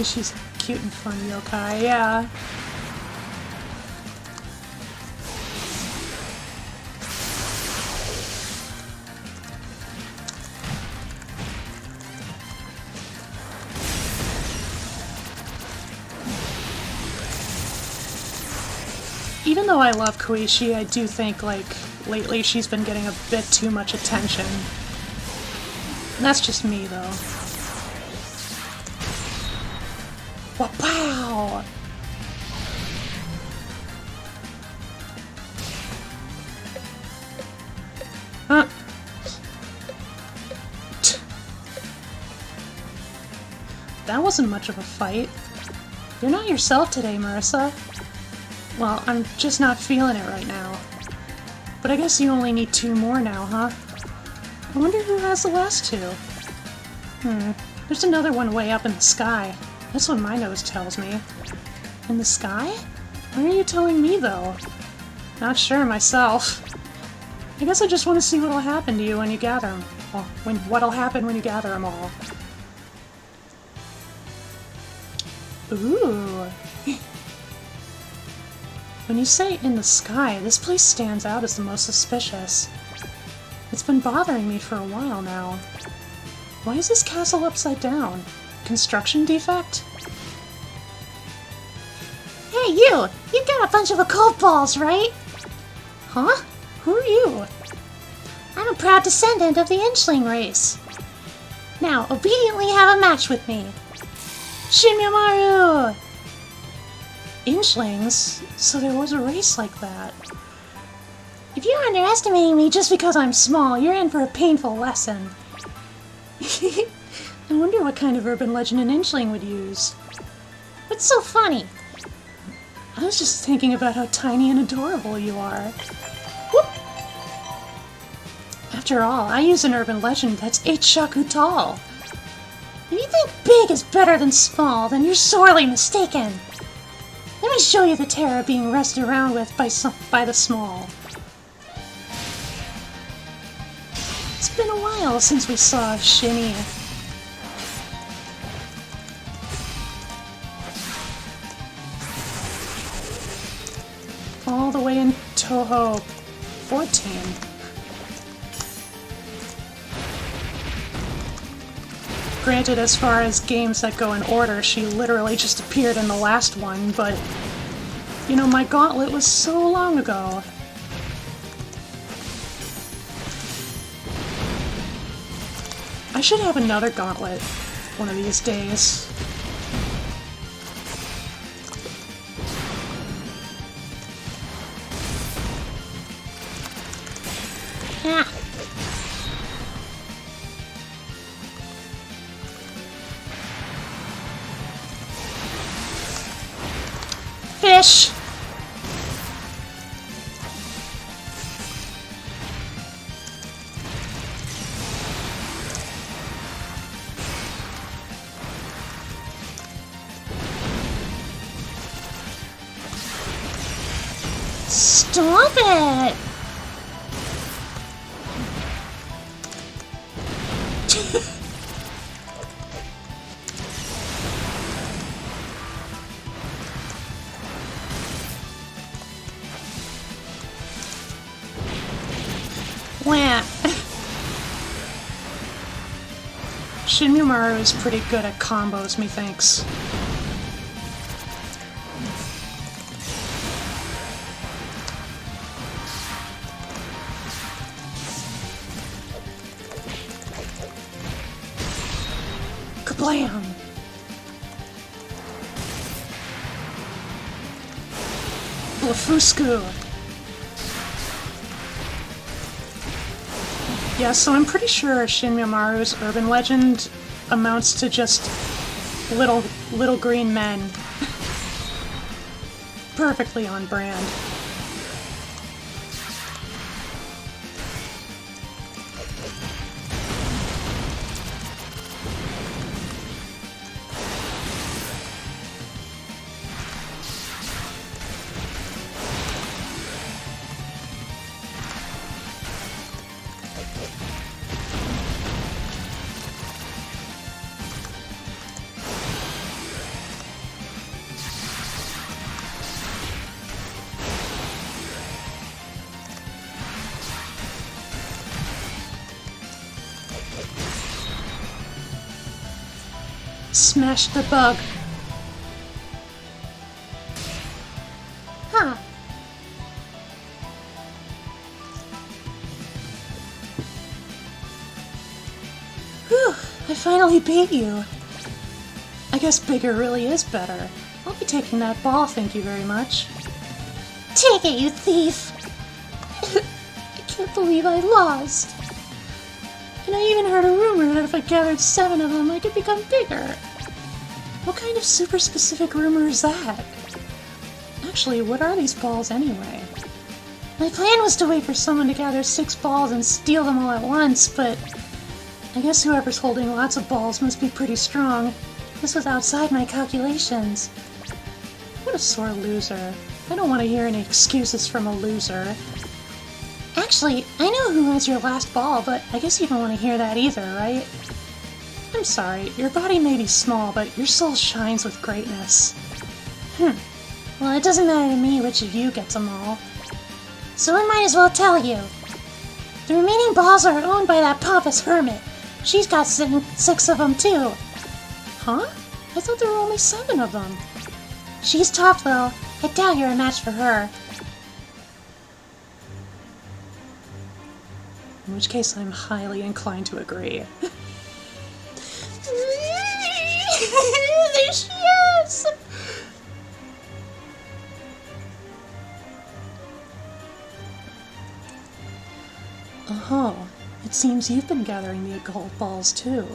She's cute and fun yokai, yeah. Even though I love Koichi, I do think, like, lately she's been getting a bit too much attention. And that's just me, though. Wow! Huh. That wasn't much of a fight. You're not yourself today, Marissa. Well, I'm just not feeling it right now. But I guess you only need 2 more now, huh? I wonder who has the last 2. There's another one way up in the sky. That's what my nose tells me. In the sky? Why are you telling me, though? Not sure myself. I guess I just want to see what'll happen to you when you gather them. Well, what'll happen when you gather them all. Ooh. When you say in the sky, this place stands out as the most suspicious. It's been bothering me for a while now. Why is this castle upside down? Construction defect? Hey, you! You got a bunch of occult balls, right? Huh? Who are you? I'm a proud descendant of the Inchling race. Now, obediently have a match with me. Shinmyomaru! Inchlings? So there was a race like that. If you're underestimating me just because I'm small, you're in for a painful lesson. I wonder what kind of urban legend an Inchling would use. What's so funny? I was just thinking about how tiny and adorable you are. Whoop. After all, I use an urban legend that's 8 shaku tall. If you think big is better than small, then you're sorely mistaken. Let me show you the terror being wrestled around with by the small. It's been a while since we saw Shinny. All the way in TOUHOU 14. Granted, as far as games that go in order, she literally just appeared in the last one, but, you know, my gauntlet was so long ago. I should have another gauntlet one of these days. Ah. Fish! Stop it! Wah! Shinmumaru is pretty good at combos, methinks. Kablam! Blafusku! Yeah, so I'm pretty sure Shinmumaru's urban legend amounts to just little green men. Perfectly on brand. Smash the bug. Huh. Whew, I finally beat you. I guess bigger really is better. I'll be taking that ball, thank you very much. Take it, you thief! I can't believe I lost. And I even heard a rumor that if I gathered 7 of them, I could become bigger. What kind of super specific rumor is that? Actually, what are these balls anyway? My plan was to wait for someone to gather 6 balls and steal them all at once, but I guess whoever's holding lots of balls must be pretty strong. This was outside my calculations. What a sore loser. I don't want to hear any excuses from a loser. Actually, I know who has your last ball, but I guess you don't want to hear that either, right? I'm sorry, your body may be small, but your soul shines with greatness. Well, it doesn't matter to me which of you gets them all. So I might as well tell you. The remaining balls are owned by that pompous hermit. She's got 6 of them too. Huh? I thought there were only 7 of them. She's tough though. I doubt you're a match for her. In which case I'm highly inclined to agree. There she is! Oh, it seems you've been gathering the occult balls too.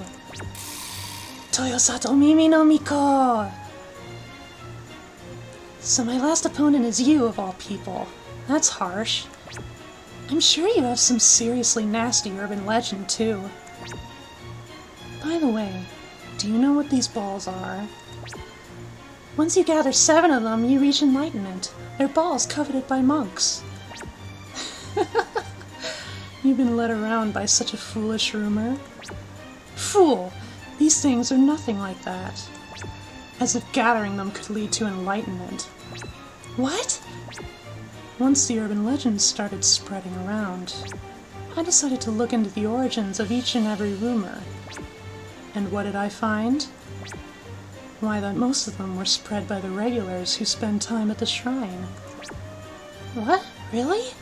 Toyosato Mimi no Miko! So my last opponent is you, of all people. That's harsh. I'm sure you have some seriously nasty urban legend too. By the way, do you know what these balls are? Once you gather 7 of them, you reach enlightenment. They're balls coveted by monks. You've been led around by such a foolish rumor. Fool! These things are nothing like that. As if gathering them could lead to enlightenment. What? Once the urban legends started spreading around, I decided to look into the origins of each and every rumor. And what did I find? Why, that most of them were spread by the regulars who spend time at the shrine. What? Really?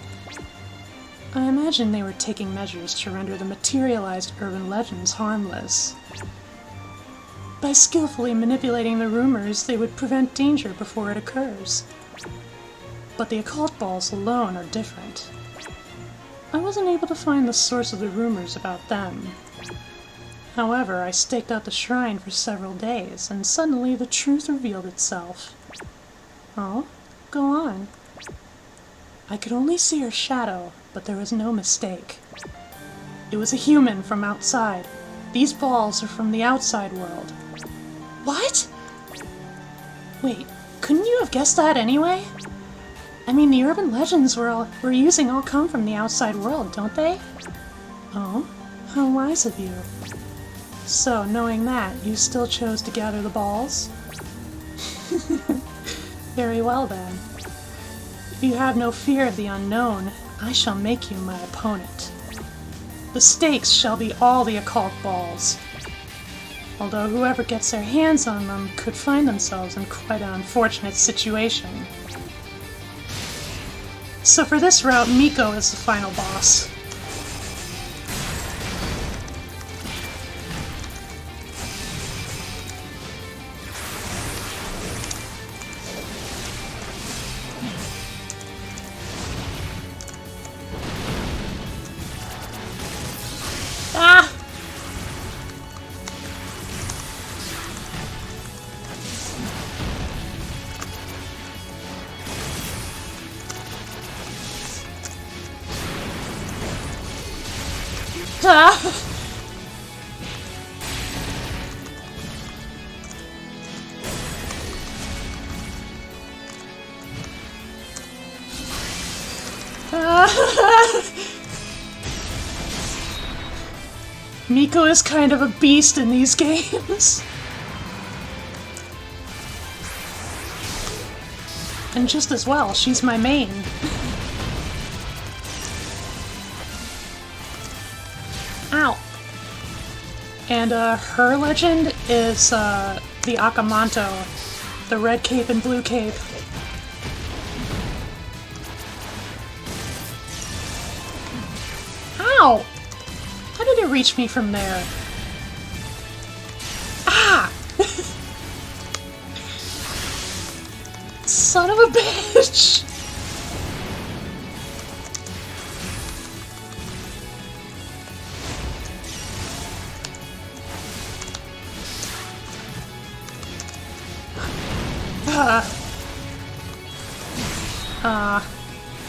I imagine they were taking measures to render the materialized urban legends harmless. By skillfully manipulating the rumors, they would prevent danger before it occurs. But the occult balls alone are different. I wasn't able to find the source of the rumors about them. However, I staked out the shrine for several days, and suddenly the truth revealed itself. Oh? Go on. I could only see her shadow, but there was no mistake. It was a human from outside. These balls are from the outside world. What? Wait, couldn't you have guessed that anyway? I mean, the urban legends we're using all come from the outside world, don't they? Oh? How wise of you. So, knowing that, you still chose to gather the balls? Very well then. If you have no fear of the unknown, I shall make you my opponent. The stakes shall be all the occult balls. Although whoever gets their hands on them could find themselves in quite an unfortunate situation. So for this route, Miko is the final boss. Ah! Ah! Miko is kind of a beast in these games. And just as well, she's my main. Ow. And her legend is the Akamanto, the red cape and blue cape. Ow! How did it reach me from there? Ah! Son of a bitch!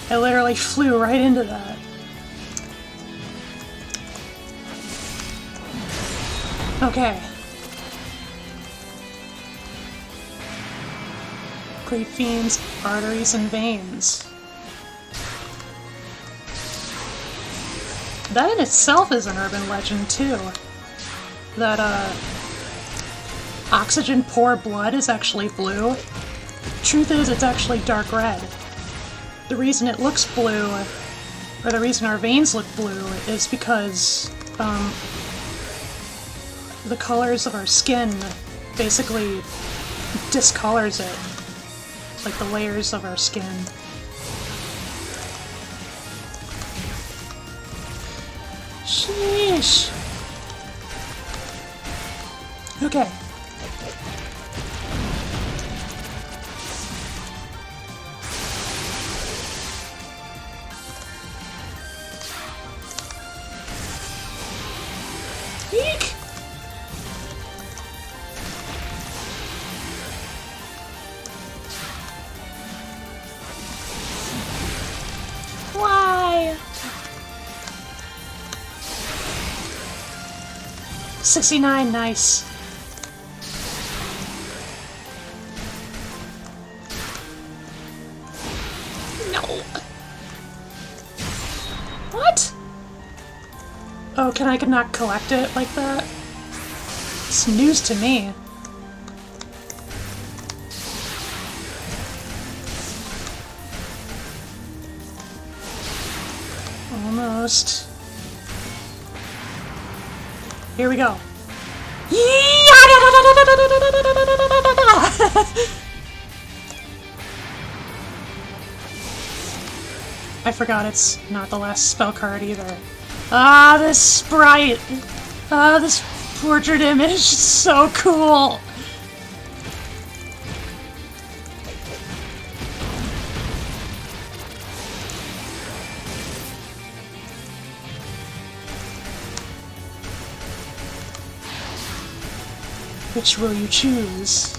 I literally flew right into that. Okay. Great fiends, arteries, and veins. That in itself is an urban legend, too. That, oxygen-poor blood is actually blue. Truth is, it's actually dark red. The reason it looks blue, or the reason our veins look blue, is because, the colors of our skin basically discolors it. Like the layers of our skin. Sheesh! Okay. Eek! Why? 69, nice. No. What? Oh, can I not collect it like that? It's news to me. Almost. Here we go. I forgot it's not the last spell card either. Ah, this sprite! Ah, this portrait image is so cool! Which will you choose?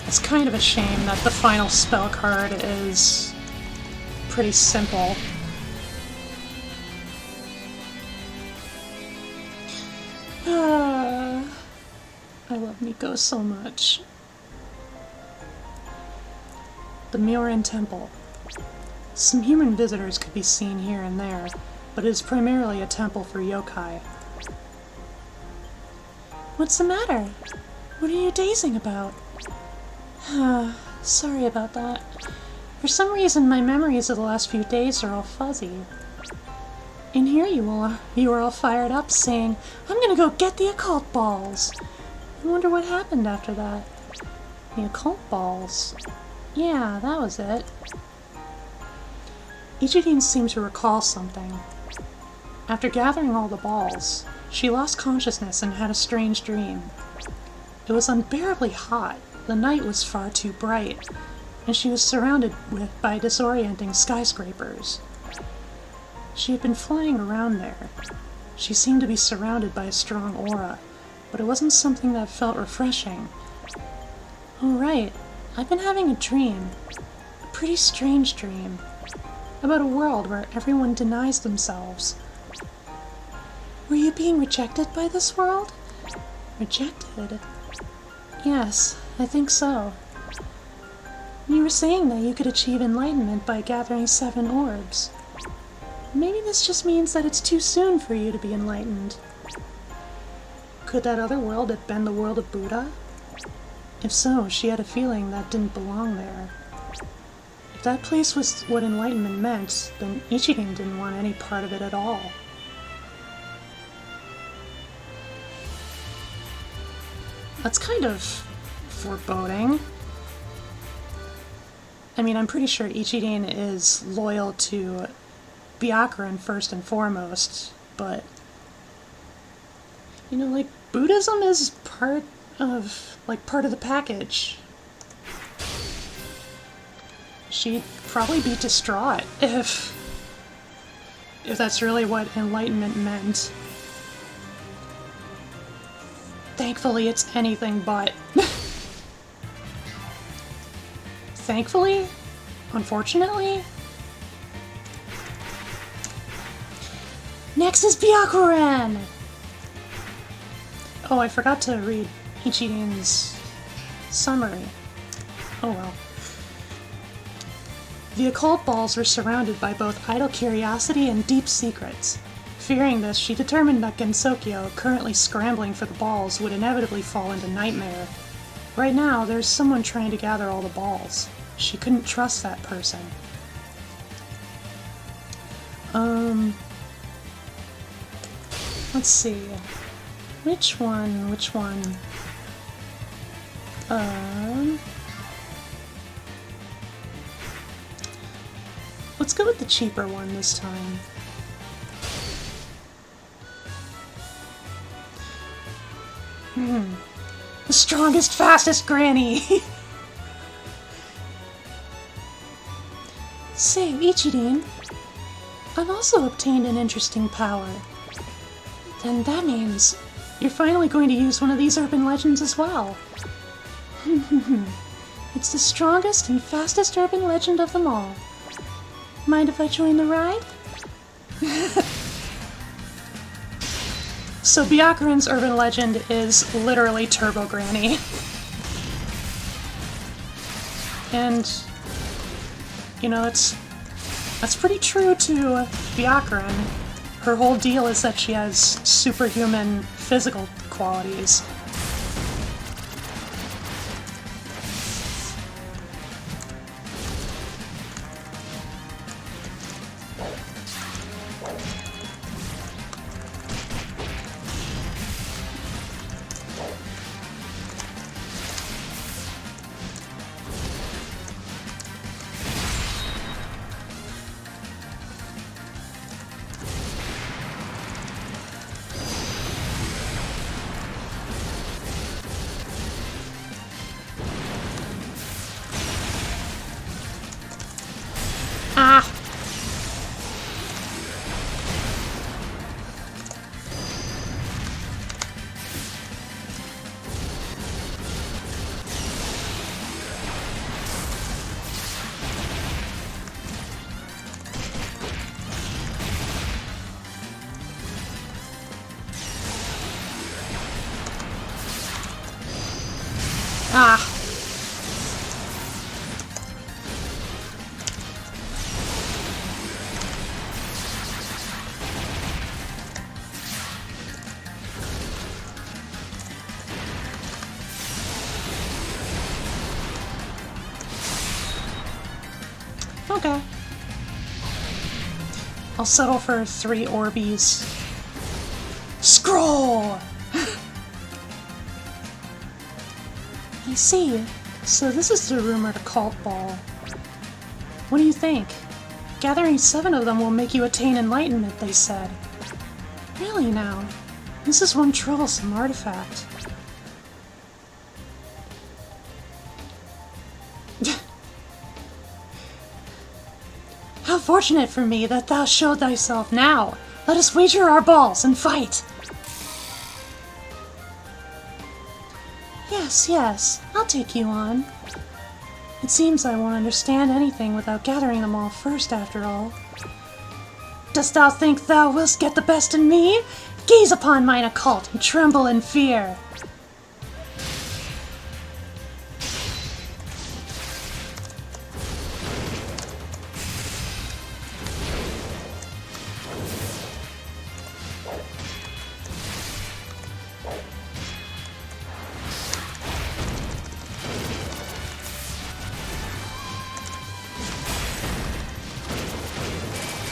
It's kind of a shame that the final spell card is pretty simple. I love Miko so much. The Mioran Temple. Some human visitors could be seen here and there, but it is primarily a temple for yokai. What's the matter? What are you dazing about? Sorry about that. For some reason, my memories of the last few days are all fuzzy. And here you are all fired up, saying, "I'm gonna go get the occult balls." I wonder what happened after that. The occult balls. Yeah, that was it. Ichidine seemed to recall something. After gathering all the balls, she lost consciousness and had a strange dream. It was unbearably hot, the night was far too bright, and she was surrounded by disorienting skyscrapers. She had been flying around there. She seemed to be surrounded by a strong aura, but it wasn't something that felt refreshing. Oh right, I've been having a dream. A pretty strange dream. About a world where everyone denies themselves. Were you being rejected by this world? Rejected? Yes, I think so. You were saying that you could achieve enlightenment by gathering 7 orbs. Maybe this just means that it's too soon for you to be enlightened. Could that other world have been the world of Buddha? If so, she had a feeling that didn't belong there. If that place was what enlightenment meant, then Ichidine didn't want any part of it at all. That's kind of foreboding. I mean, I'm pretty sure Ichidine is loyal to Byakuran first and foremost, but you know, like, Buddhism is part of the package. She'd probably be distraught if that's really what enlightenment meant. Thankfully, it's anything but. Thankfully? Unfortunately? Next is Byakuran! Oh, I forgot to read Ichidine's summary. Oh well. The occult balls were surrounded by both idle curiosity and deep secrets. Fearing this, she determined that Gensokyo, currently scrambling for the balls, would inevitably fall into nightmare. Right now, there's someone trying to gather all the balls. She couldn't trust that person. Let's see. Which one? Let's go with the cheaper one this time. The strongest, fastest granny! Say, Ichidine, I've also obtained an interesting power. Then that means you're finally going to use one of these urban legends as well. It's the strongest and fastest urban legend of them all. Mind if I join the ride? So Byakuran's urban legend is literally Turbo Granny. And, you know, that's pretty true to Byakuran. Her whole deal is that she has superhuman physical qualities. Ah! Ah! Okay. I'll settle for 3 Orbeez. Scroll! I see. So this is the rumored occult ball. What do you think? Gathering 7 of them will make you attain enlightenment, they said. Really now? This is one troublesome artifact. How fortunate for me that thou showed thyself now! Let us wager our balls and fight! Yes, yes, I'll take you on. It seems I won't understand anything without gathering them all first, after all. Dost thou think thou wilt get the best in me? Gaze upon mine occult and tremble in fear.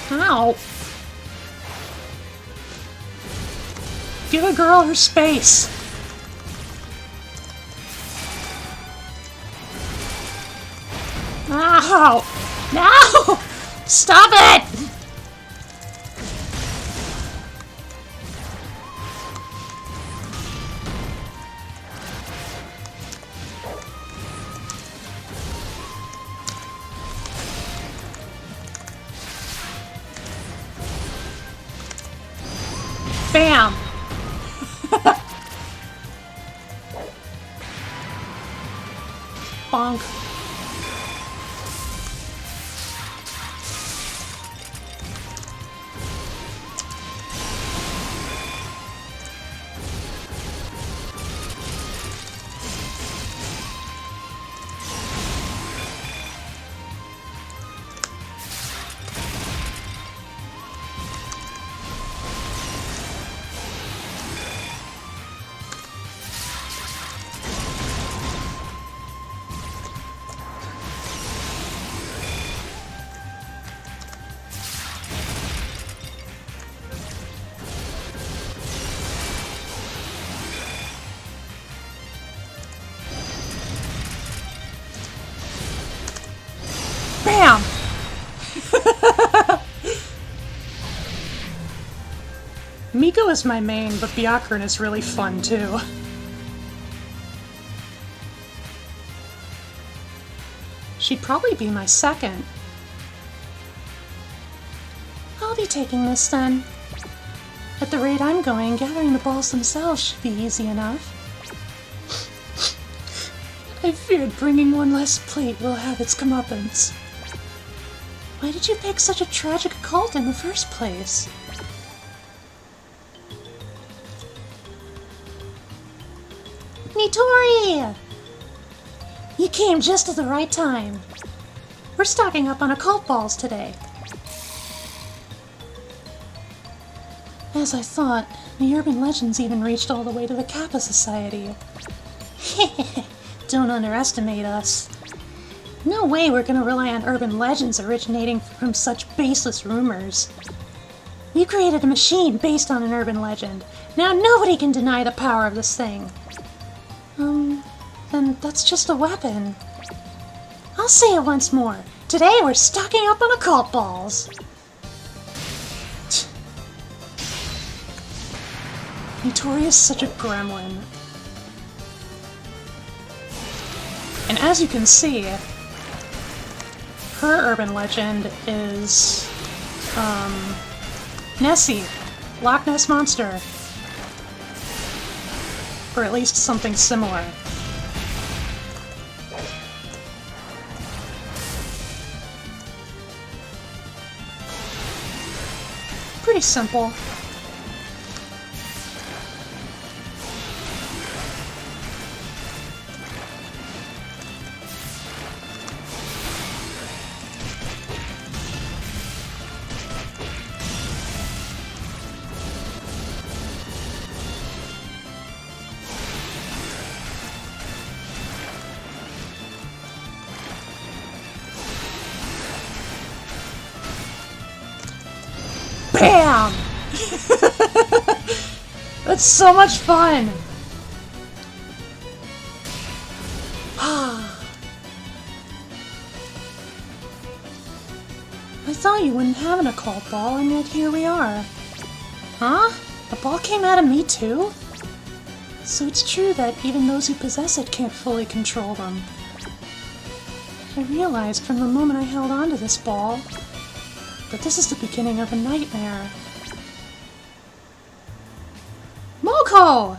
Ow! Give a girl her space! Ow! No! Stop it! Bam! Bonk. Bam! Miko is my main, but Byakuran is really fun too. She'd probably be my second. I'll be taking this then. At the rate I'm going, gathering the balls themselves should be easy enough. I feared bringing one less plate will have its comeuppance. Why did you pick such a tragic occult in the first place? Nitori! You came just at the right time. We're stocking up on occult balls today. As I thought, the urban legends even reached all the way to the Kappa Society. Don't underestimate us. No way we're gonna rely on urban legends originating from such baseless rumors. You created a machine based on an urban legend. Now nobody can deny the power of this thing. Then that's just a weapon. I'll say it once more. Today we're stocking up on occult balls. Nitori is such a gremlin. And as you can see, her urban legend is Nessie, Loch Ness Monster. Or at least something similar. Pretty simple. BAM! That's so much fun! I thought you wouldn't have an occult ball, and yet here we are. Huh? The ball came out of me too? So it's true that even those who possess it can't fully control them. I realized from the moment I held on to this ball that this is the beginning of a nightmare. Moko!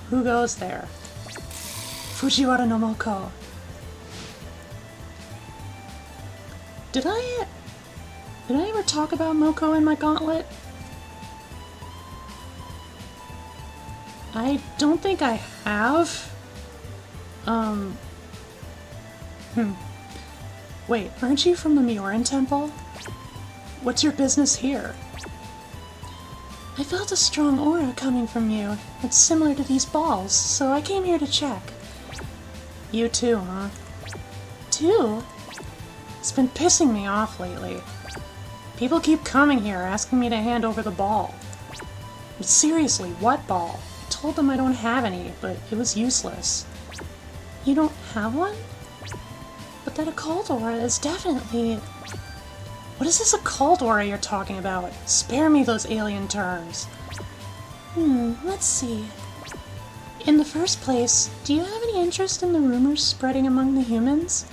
Who goes there? Fujiwara no Moko. Did I ever talk about Moko in my gauntlet? I don't think I have. Wait, aren't you from the Mioran Temple? What's your business here? I felt a strong aura coming from you. It's similar to these balls, so I came here to check. You too, huh? Too? It's been pissing me off lately. People keep coming here asking me to hand over the ball. But seriously, what ball? I told them I don't have any, but it was useless. You don't have one? But that occult aura is definitely... What is this occult aura you're talking about? Spare me those alien terms. Let's see. In the first place, do you have any interest in the rumors spreading among the humans?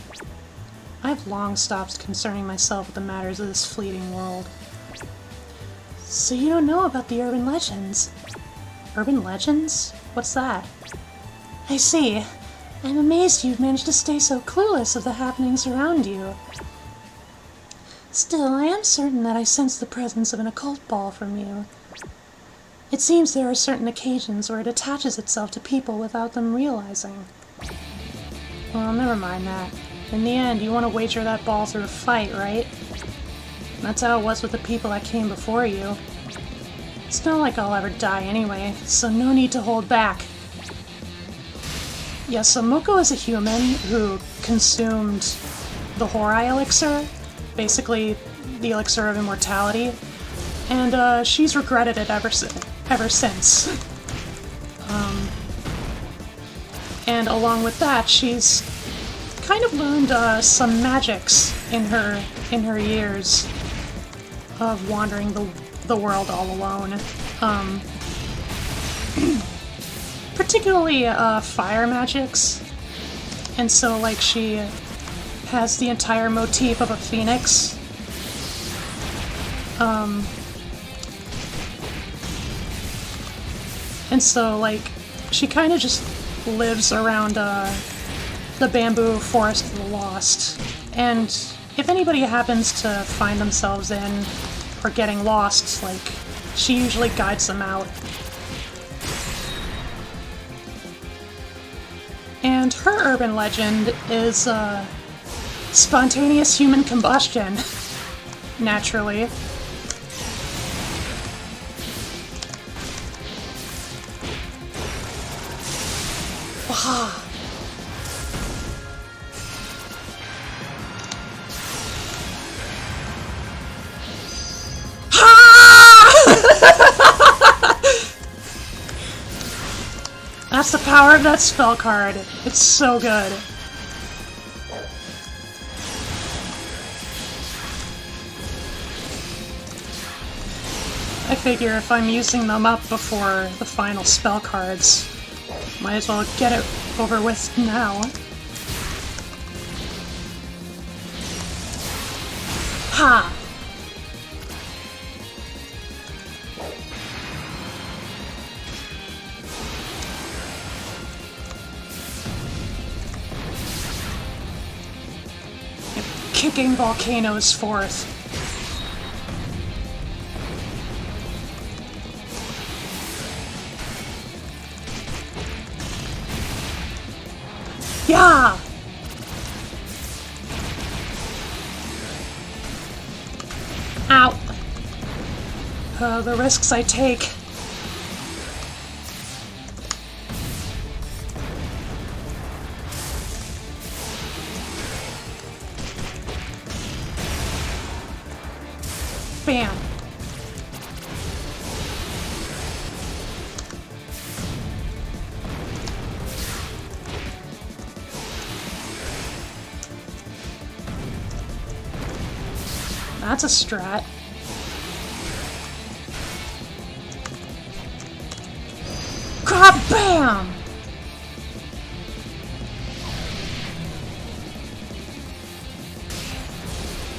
I've long stopped concerning myself with the matters of this fleeting world. So you don't know about the urban legends? Urban legends? What's that? I see. I'm amazed you've managed to stay so clueless of the happenings around you. Still, I am certain that I sense the presence of an occult ball from you. It seems there are certain occasions where it attaches itself to people without them realizing. Well, never mind that. In the end, you want to wager that ball through a fight, right? That's how it was with the people that came before you. It's not like I'll ever die anyway, so no need to hold back. Yeah, so Moko is a human who consumed the Horai elixir, basically the elixir of immortality, and she's regretted it ever since. And along with that, she's kind of learned some magics in her years of wandering the world all alone. Particularly fire magics, and so like she has the entire motif of a phoenix. And so like she kind of just lives around the bamboo forest of the lost, and if anybody happens to find themselves in or getting lost, like she usually guides them out. And her urban legend is spontaneous human combustion, naturally. Wow. That's the power of that spell card. It's so good. I figure if I'm using them up before the final spell cards, might as well get it over with now. Ha! Kicking volcanoes forth. Yeah! Ow! The risks I take. Bam! That's a strat. Bam!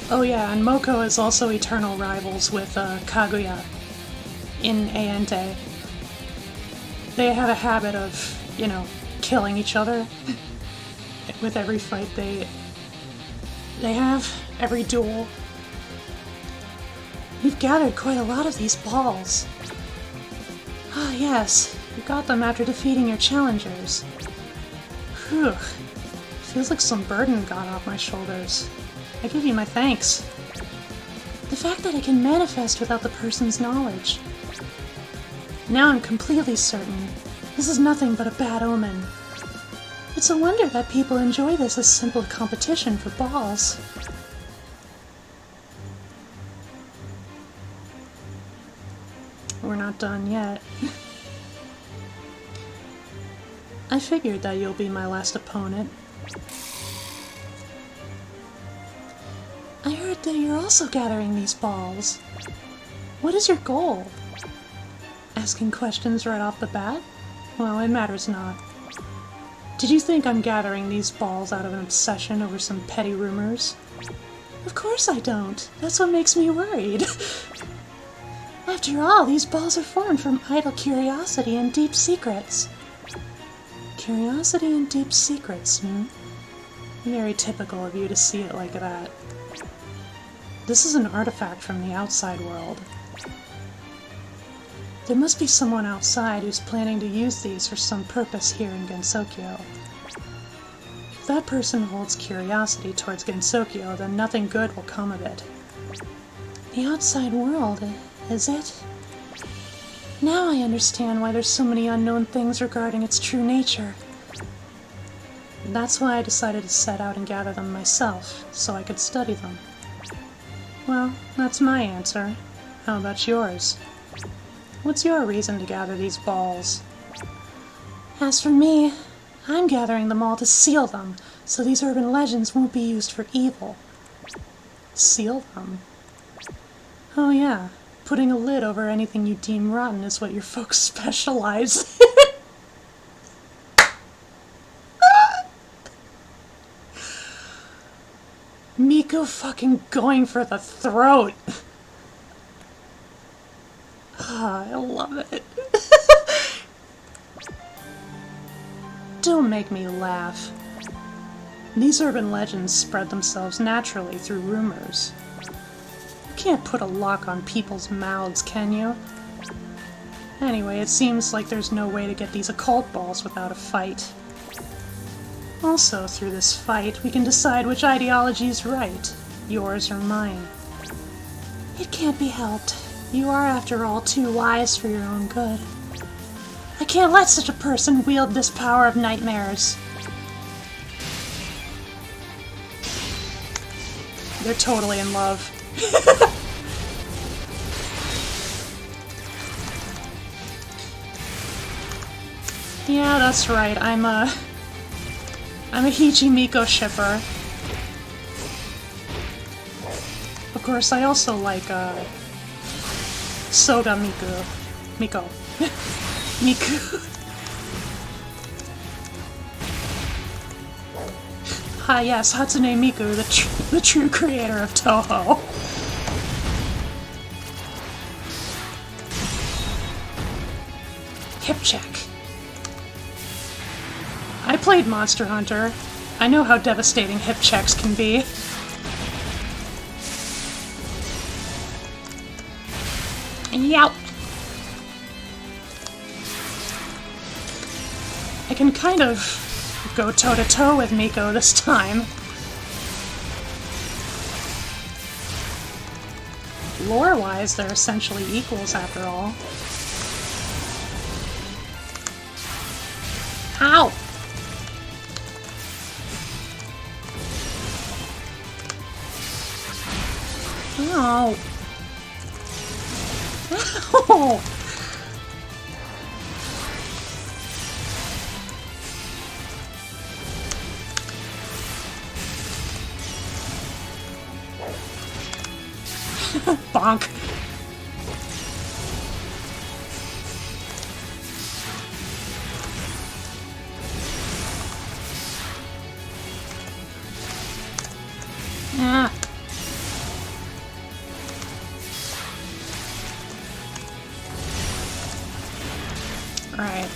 Oh yeah, and Moko is also eternal rivals with Kaguya in Aente. They have a habit of, you know, killing each other with every fight they have, every duel. We've gathered quite a lot of these balls. Ah yes, you got them after defeating your challengers. Whew. Feels like some burden got off my shoulders. I give you my thanks. The fact that I can manifest without the person's knowledge. Now I'm completely certain this is nothing but a bad omen. It's a wonder that people enjoy this as simple competition for balls. We're not done yet. I figured that you'll be my last opponent. I heard that you're also gathering these balls. What is your goal? Asking questions right off the bat? Well, it matters not. Did you think I'm gathering these balls out of an obsession over some petty rumors? Of course I don't. That's what makes me worried. After all, these balls are formed from idle curiosity and deep secrets. Curiosity and deep secrets, Very typical of you to see it like that. This is an artifact from the outside world. There must be someone outside who's planning to use these for some purpose here in Gensokyo. If that person holds curiosity towards Gensokyo, then nothing good will come of it. The outside world, is it? Now I understand why there's so many unknown things regarding its true nature. That's why I decided to set out and gather them myself, so I could study them. Well, that's my answer. How about yours? What's your reason to gather these balls? As for me, I'm gathering them all to seal them, so these urban legends won't be used for evil. Seal them? Oh yeah, putting a lid over anything you deem rotten is what your folks specialize in. Miko fucking going for the throat. Ah, I love it. Don't make me laugh. These urban legends spread themselves naturally through rumors. You can't put a lock on people's mouths, can you? Anyway, it seems like there's no way to get these occult balls without a fight. Also, through this fight, we can decide which ideology is right, yours or mine. It can't be helped. You are, after all, too wise for your own good. I can't let such a person wield this power of nightmares. They're totally in love. Yeah, that's right. I'm a Hichi-Miko shipper. Of course, I also like, Soga Miko. Miku. Ah yes, Hatsune Miku, the true creator of Touhou. Hip check. I played Monster Hunter. I know how devastating hip checks can be. Yow! I can kind of go toe-to-toe with Miko this time. Lore-wise, they're essentially equals after all. Ow! Oh! Ow! Bonk. Ah. Right.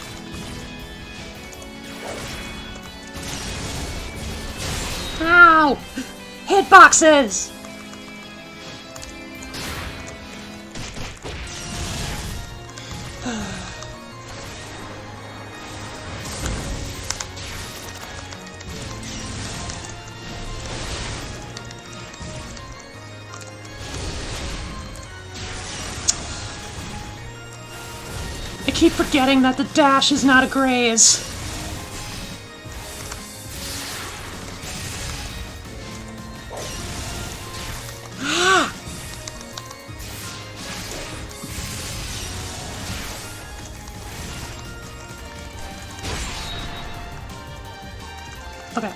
Ow! Hitboxes! I keep forgetting that the dash is not a graze. Ah! Okay.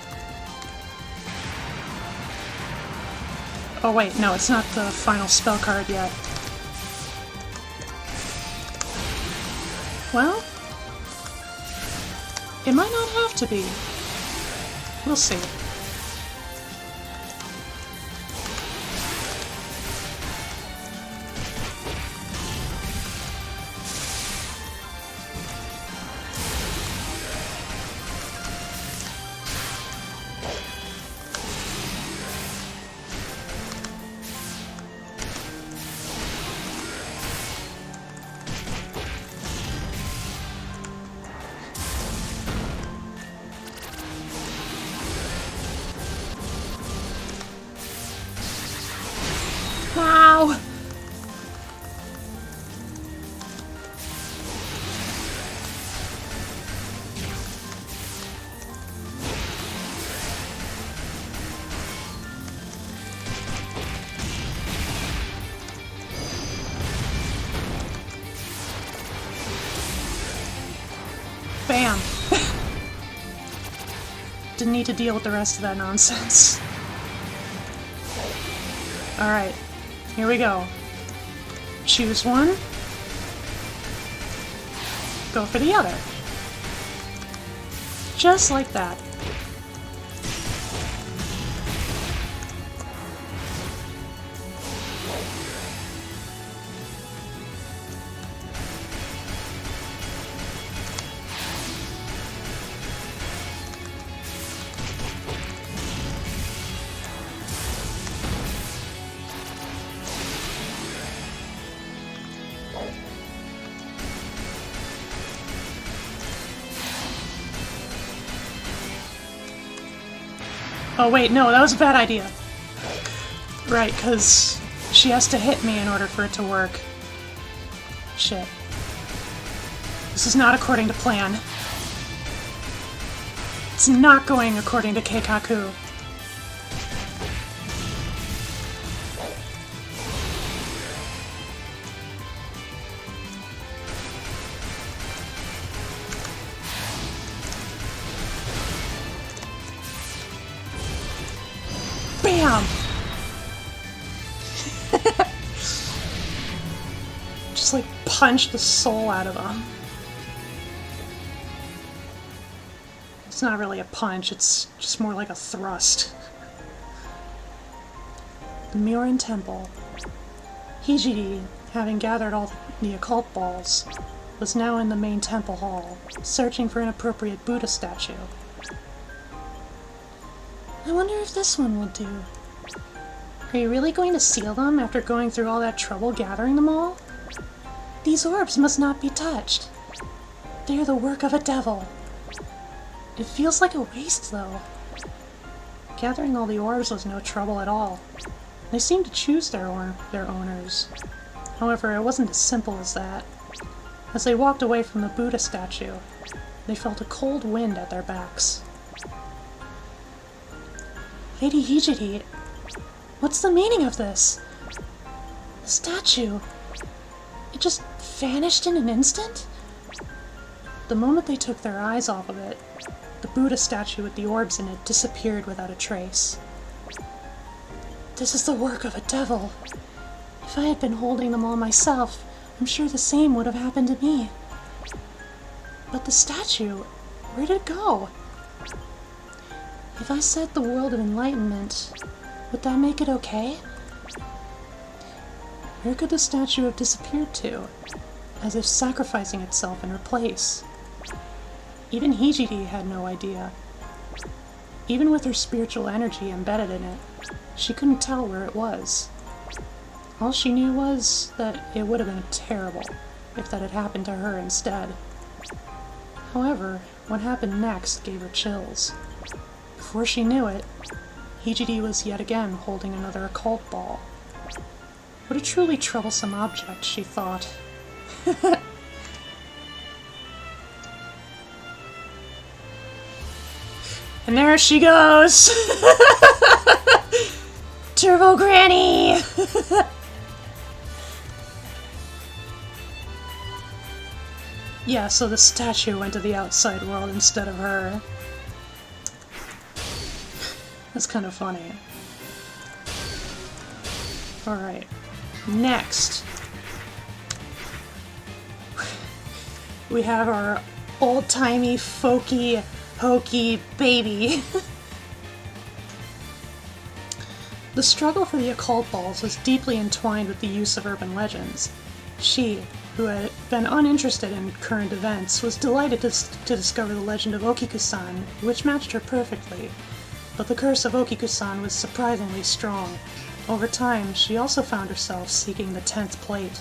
Oh wait, no, it's not the final spell card yet. Well, it might not have to be. We'll see. Wow! Bam! Didn't need to deal with the rest of that nonsense. Alright. Here we go. Choose one. Go for the other. Just like that. Oh wait, no, that was a bad idea. Right, because she has to hit me in order for it to work. Shit. This is not according to plan. It's not going according to Keikaku. Bam! Just like punch the soul out of them. It's not really a punch, it's just more like a thrust. The Murin Temple. Hijiri, having gathered all the occult balls, was now in the main temple hall, searching for an appropriate Buddha statue. I wonder if this one will do. Are you really going to seal them after going through all that trouble gathering them all? These orbs must not be touched. They are the work of a devil. It feels like a waste, though. Gathering all the orbs was no trouble at all. They seemed to choose their owners. However, it wasn't as simple as that. As they walked away from the Buddha statue, they felt a cold wind at their backs. Lady Hijiri, what's the meaning of this? The statue, it just vanished in an instant? The moment they took their eyes off of it, the Buddha statue with the orbs in it disappeared without a trace. This is the work of a devil. If I had been holding them all myself, I'm sure the same would have happened to me. But the statue, where did it go? If I said the world of enlightenment, would that make it okay? Where could the statue have disappeared to, as if sacrificing itself in her place? Even Hijiri had no idea. Even with her spiritual energy embedded in it, she couldn't tell where it was. All she knew was that it would have been terrible if that had happened to her instead. However, what happened next gave her chills. Before she knew it, Hijiri was yet again holding another occult ball. What a truly troublesome object, she thought. And there she goes! Turbo Granny! Yeah, so the statue went to the outside world instead of her. That's kind of funny. Alright, next. We have our old-timey, folky, hokey baby. The struggle for the occult balls was deeply entwined with the use of urban legends. She, who had been uninterested in current events, was delighted to discover the legend of Okiku-san, which matched her perfectly. But the curse of Okiku-san was surprisingly strong. Over time, she also found herself seeking the 10th plate.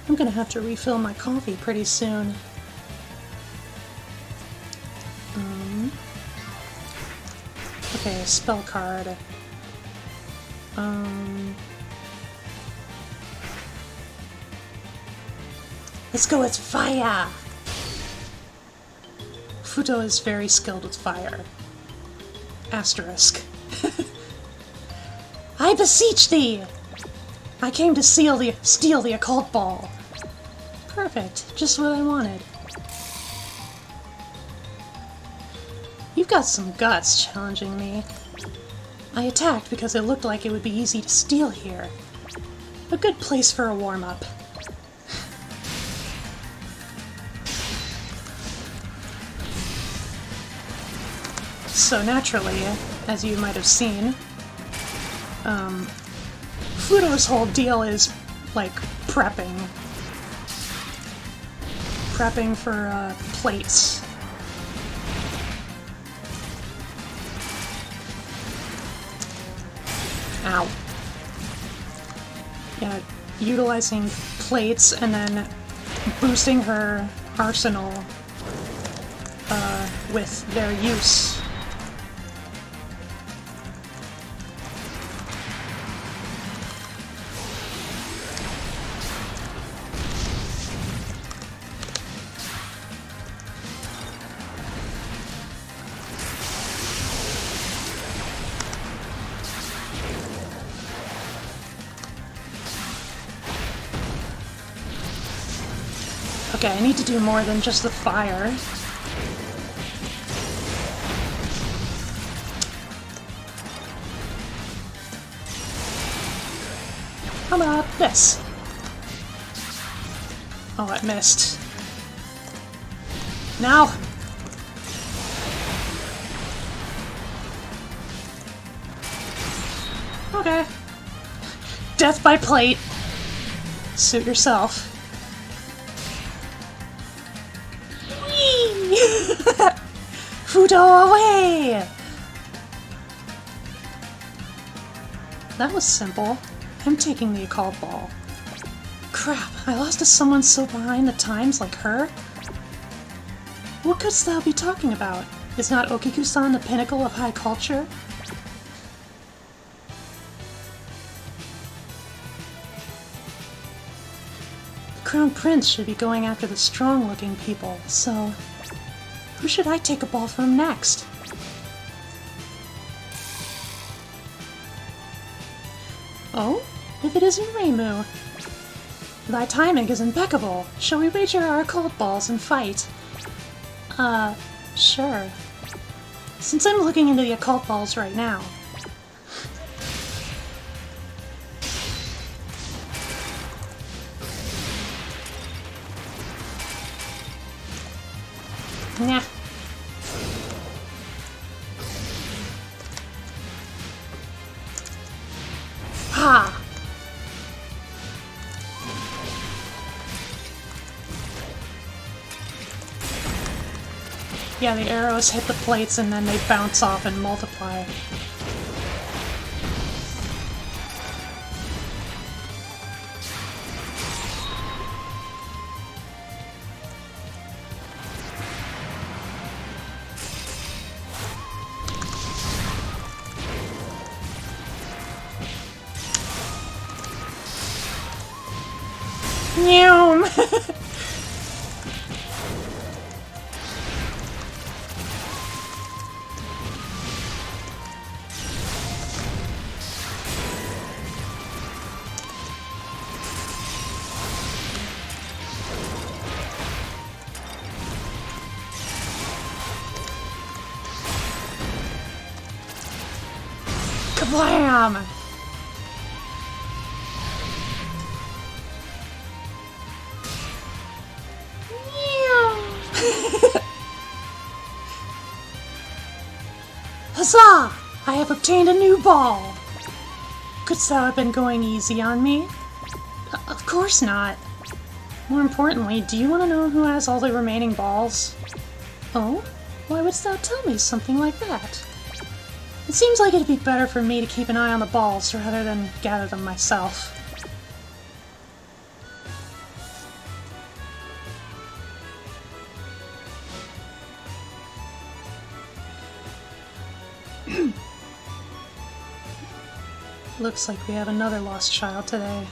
I'm gonna have to refill my coffee pretty soon. Okay, spell card. Let's go with fire! Futo is very skilled with fire. Asterisk. I beseech thee! I came to steal the occult ball. Perfect, just what I wanted. You've got some guts challenging me. I attacked because it looked like it would be easy to steal here. A good place for a warm-up. So naturally, as you might have seen, Futo's whole deal is, like, prepping. Prepping for, plates. Ow. Yeah, utilizing plates and then boosting her arsenal, with their use. Okay, I need to do more than just the fire. How about this? Oh, I missed. Now! Okay. Death by plate. Suit yourself. Whee! Fudo away! That was simple. I'm taking the occult ball. Crap, I lost to someone so behind the times like her? What couldst thou be talking about? Is not Okiku-san the pinnacle of high culture? The Crown Prince should be going after the strong-looking people, so... who should I take a ball from next? Oh? If it isn't Reimu. Thy timing is impeccable. Shall we wager our occult balls and fight? Sure. Since I'm looking into the occult balls right now. Nah. Ha! Yeah, the arrows hit the plates and then they bounce off and multiply. Noom! Kablam! Huzzah! I have obtained a new ball! Couldst thou have been going easy on me? Of course not. More importantly, do you want to know who has all the remaining balls? Oh? Why wouldst thou tell me something like that? It seems like it'd be better for me to keep an eye on the balls rather than gather them myself. Looks like we have another lost child today.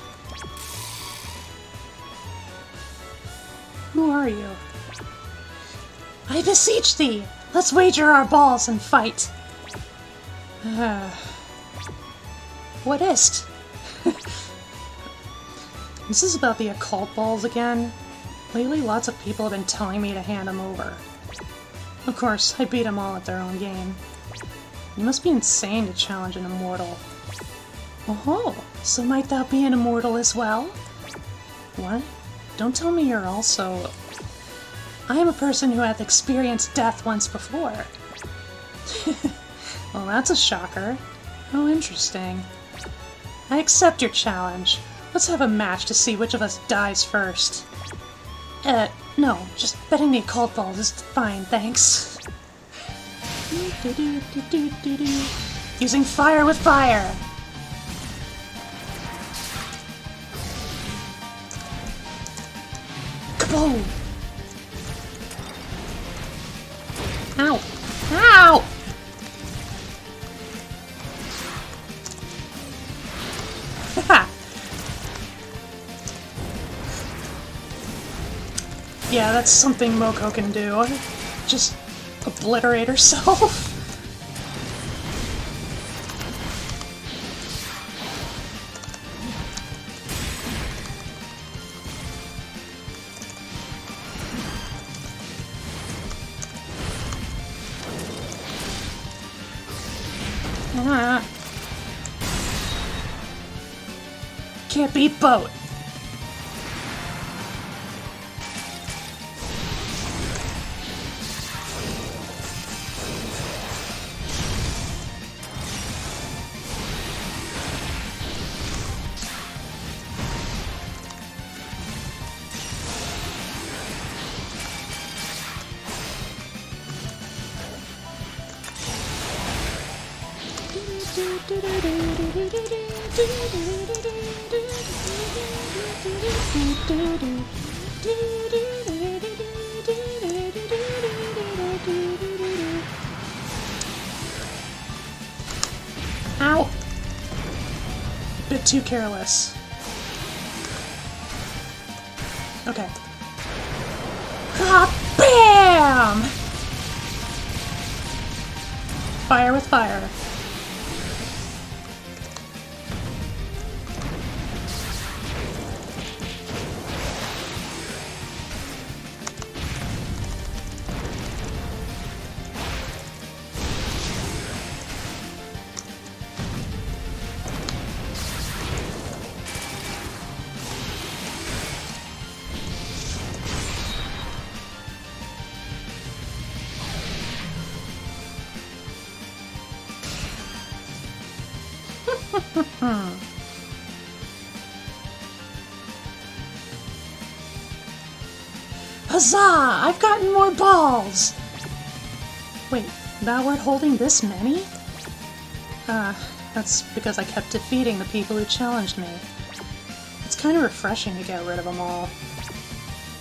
Who are you? I beseech thee! Let's wager our balls and fight! What is't? This is about the occult balls again. Lately, lots of people have been telling me to hand them over. Of course, I beat them all at their own game. You must be insane to challenge an immortal. Oh, so might thou be an immortal as well? What? Don't tell me you're also... I am a person who hath experienced death once before. Well, that's a shocker. How interesting. I accept your challenge. Let's have a match to see which of us dies first. No, just betting the occult balls is fine, thanks. Using fire with fire! Kaboom! Ow! Ow! Yeah, that's something Moko can do. Just obliterate herself. Can't beat boat. Ow! Bit too careless. Okay. Ah, bam! Fire with fire. Huzzah! I've gotten more balls! Wait, thou art holding this many? That's because I kept defeating the people who challenged me. It's kind of refreshing to get rid of them all.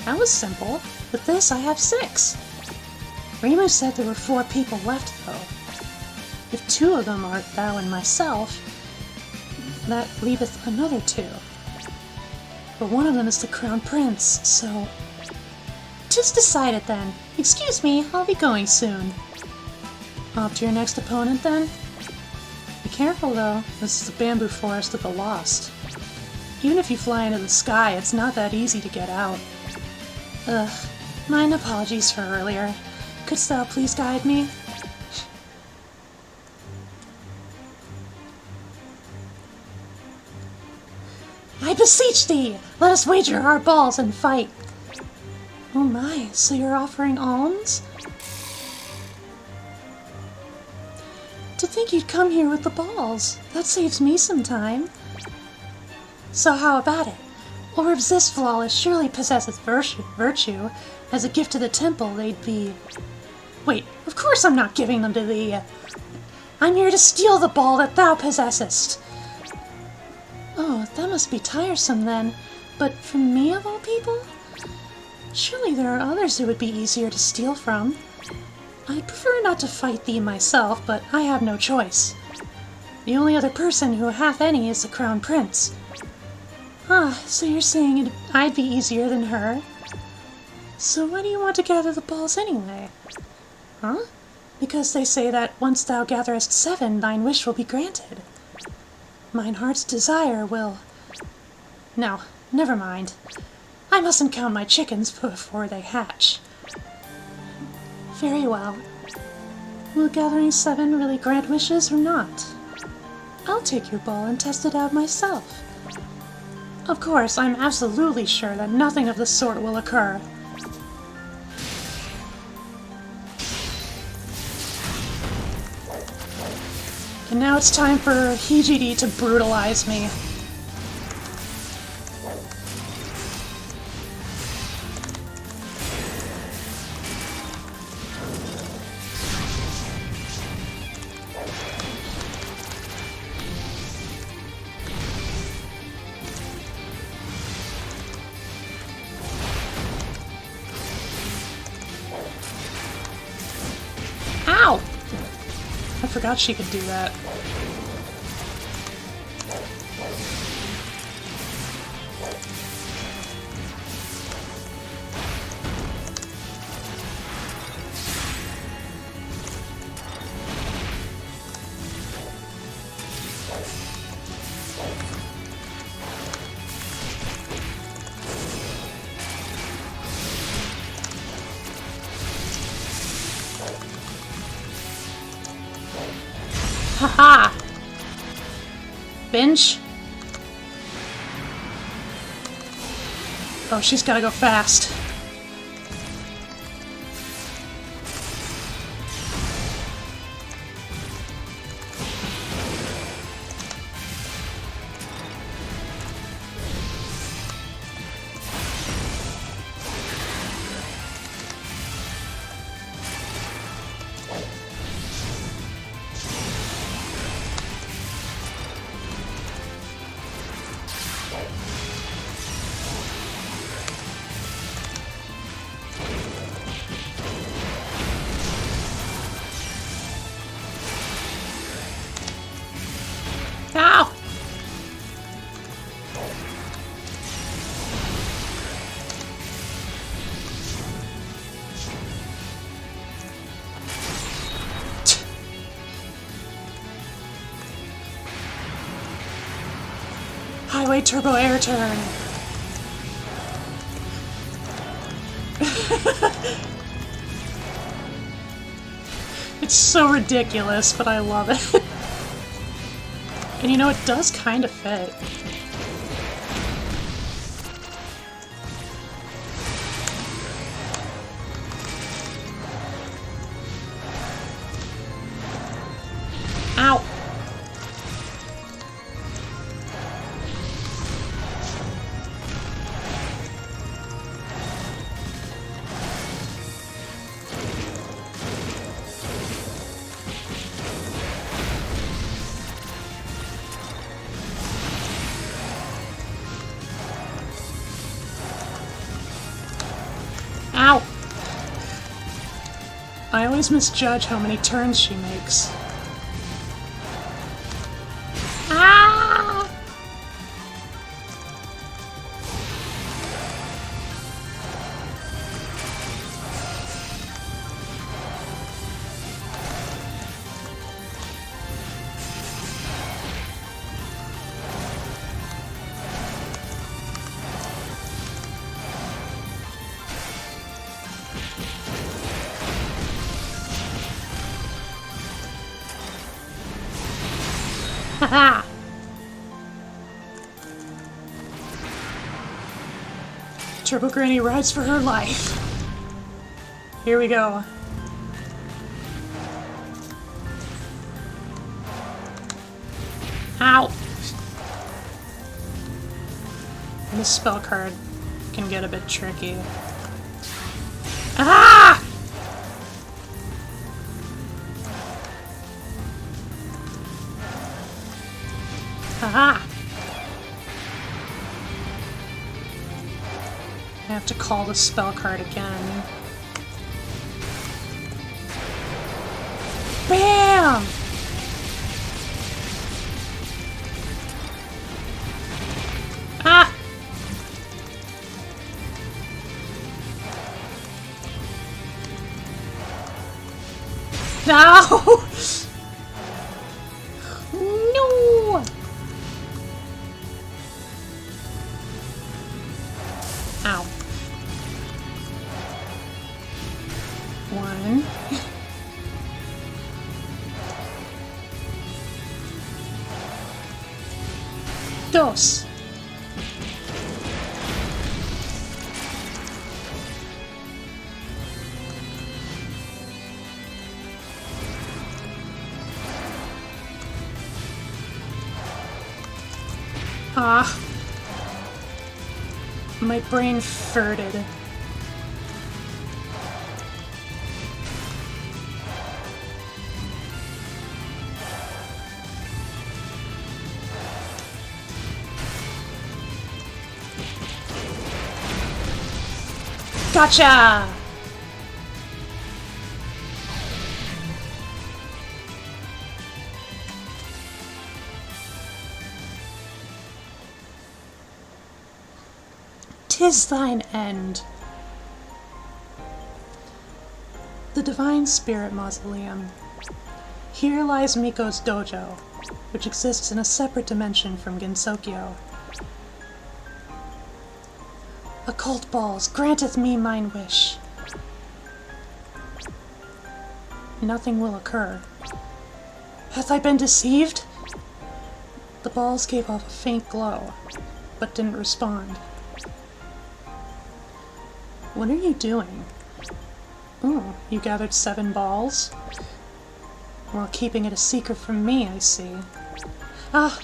That was simple. With this, I have 6. Reimu said there were 4 people left, though. If 2 of them are thou and myself, that leaveth another 2. But one of them is the Crown Prince, so... 'Tis decided then. Excuse me, I'll be going soon. Off to your next opponent, then? Be careful, though. This is the bamboo forest of the lost. Even if you fly into the sky, it's not that easy to get out. Ugh. Mine apologies for earlier. Couldst thou please guide me? I beseech thee! Let us wager our balls and fight! Oh my, so you're offering alms? To think you'd come here with the balls. That saves me some time. So how about it? Orbs this flawless surely possesseth virtue. As a gift to the temple, they'd be... Wait, of course I'm not giving them to thee. I'm here to steal the ball that thou possessest. Oh, that must be tiresome then. But from me of all people? Surely there are others who would be easier to steal from. I'd prefer not to fight thee myself, but I have no choice. The only other person who hath any is the Crown Prince. Ah, so you're saying I'd be easier than her? So why do you want to gather the balls anyway? Huh? Because they say that once thou gatherest 7, thine wish will be granted. Mine heart's desire will... No, never mind. I mustn't count my chickens before they hatch. Very well. Will gathering 7 really grant wishes or not? I'll take your ball and test it out myself. Of course, I'm absolutely sure that nothing of the sort will occur. And now it's time for Hijiri to brutalize me. Ow! I forgot she could do that. Haha! Binge? Oh, she's gotta go fast. highway turbo air turn. It's so ridiculous, but I love it. And you know, it does kind of fit. Ow! Ow! I always misjudge how many turns she makes. Ah! Haha! Turbo Granny rides for her life. Here we go. Ow! This spell card can get a bit tricky. Ah! Haha! I have to call the spell card again. BAM! Ah! No! No! Ow. One. Dos. Ah. My brain farted. Gotcha! Tis thine end. The Divine Spirit Mausoleum. Here lies Miko's dojo, which exists in a separate dimension from Gensokyo. Occult balls granteth me mine wish. Nothing will occur. Hath I been deceived? The balls gave off a faint glow, but didn't respond. What are you doing? Oh, you gathered 7 balls? While keeping it a secret from me, I see. Ah,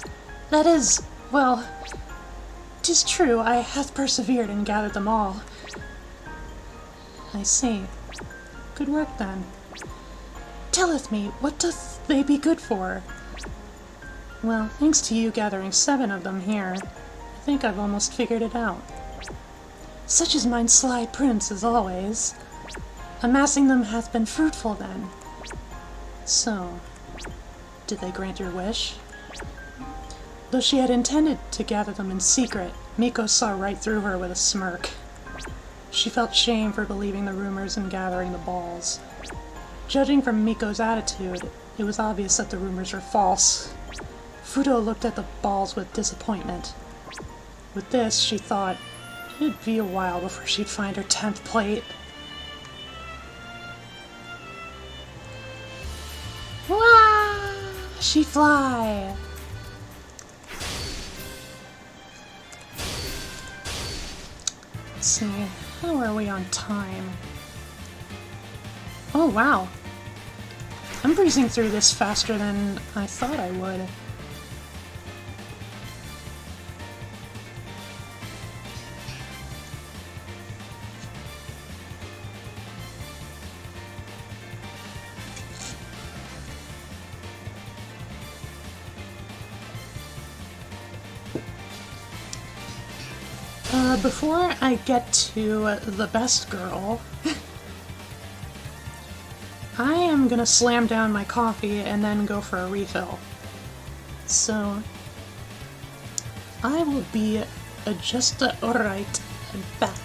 that is, well, 'tis true, I hath persevered and gathered them all. I see. Good work, then. Telleth me, what doth they be good for? Well, thanks to you gathering 7 of them here, I think I've almost figured it out. Such is mine sly prince, as always. Amassing them hath been fruitful, then. So, did they grant your wish? Though she had intended to gather them in secret, Miko saw right through her with a smirk. She felt shame for believing the rumors and gathering the balls. Judging from Miko's attitude, it was obvious that the rumors were false. Fudo looked at the balls with disappointment. with this, she thought it'd be a while before she'd find her 10th plate. Wah! She fly! Let's see, how are we on time? Oh wow! I'm breezing through this faster than I thought I would. Before I get to the best girl, I am gonna slam down my coffee and then go for a refill. So, I will be just right back.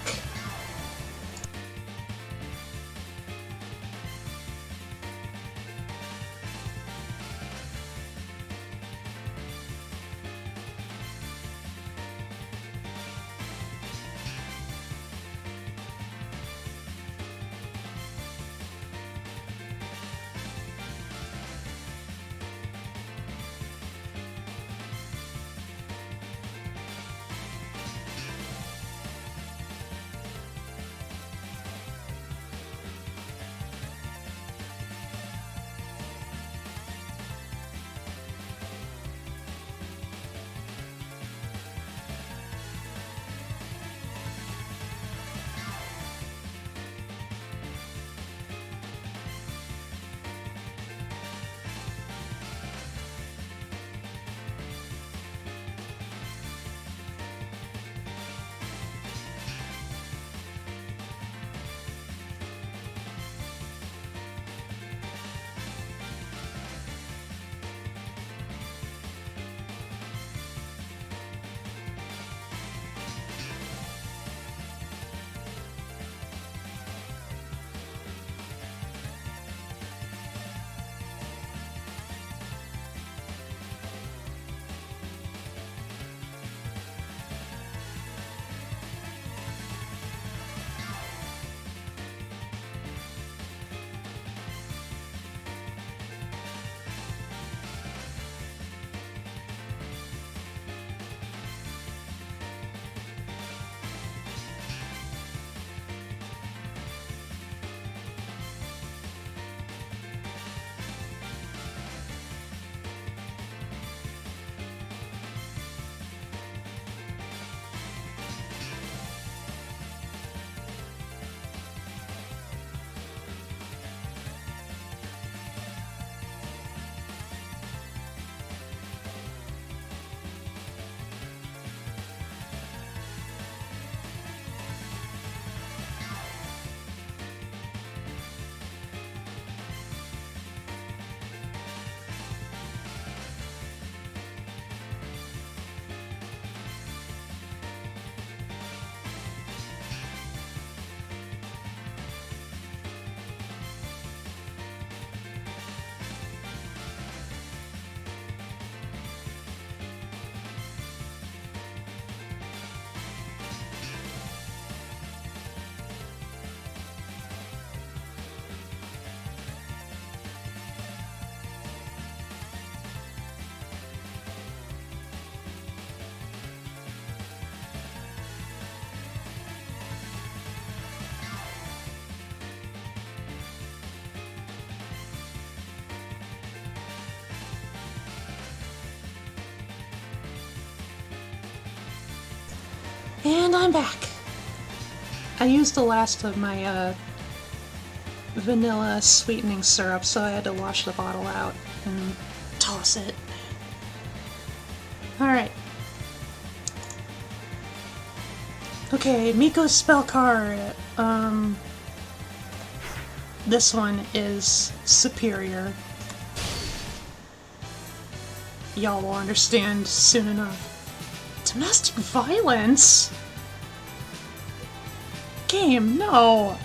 And I'm back. I used the last of my vanilla sweetening syrup, so I had to wash the bottle out and toss it. Alright. Okay, Miko's spell card. This one is superior. Y'all will understand soon enough. Domestic violence? Game, no!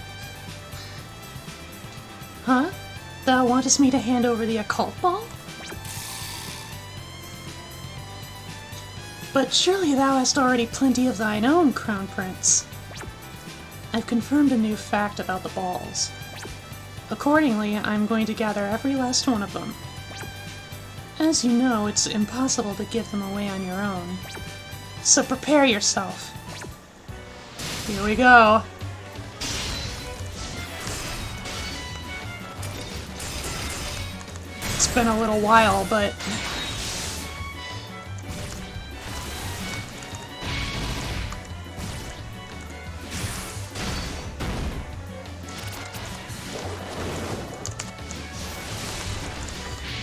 Huh? Thou wantest me to hand over the occult ball? But surely thou hast already plenty of thine own, Crown Prince. I've confirmed a new fact about the balls. Accordingly, I'm going to gather every last one of them. As you know, it's impossible to give them away on your own. So prepare yourself. Here we go. It's been a little while, but...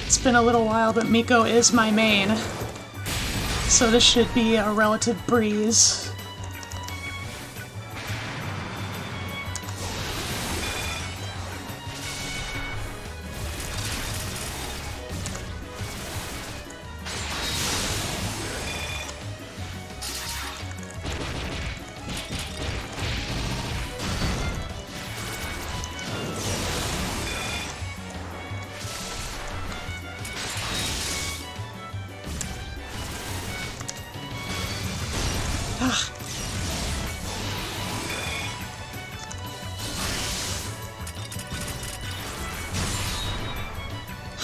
It's been a little while, but Miko is my main. So this should be a relative breeze.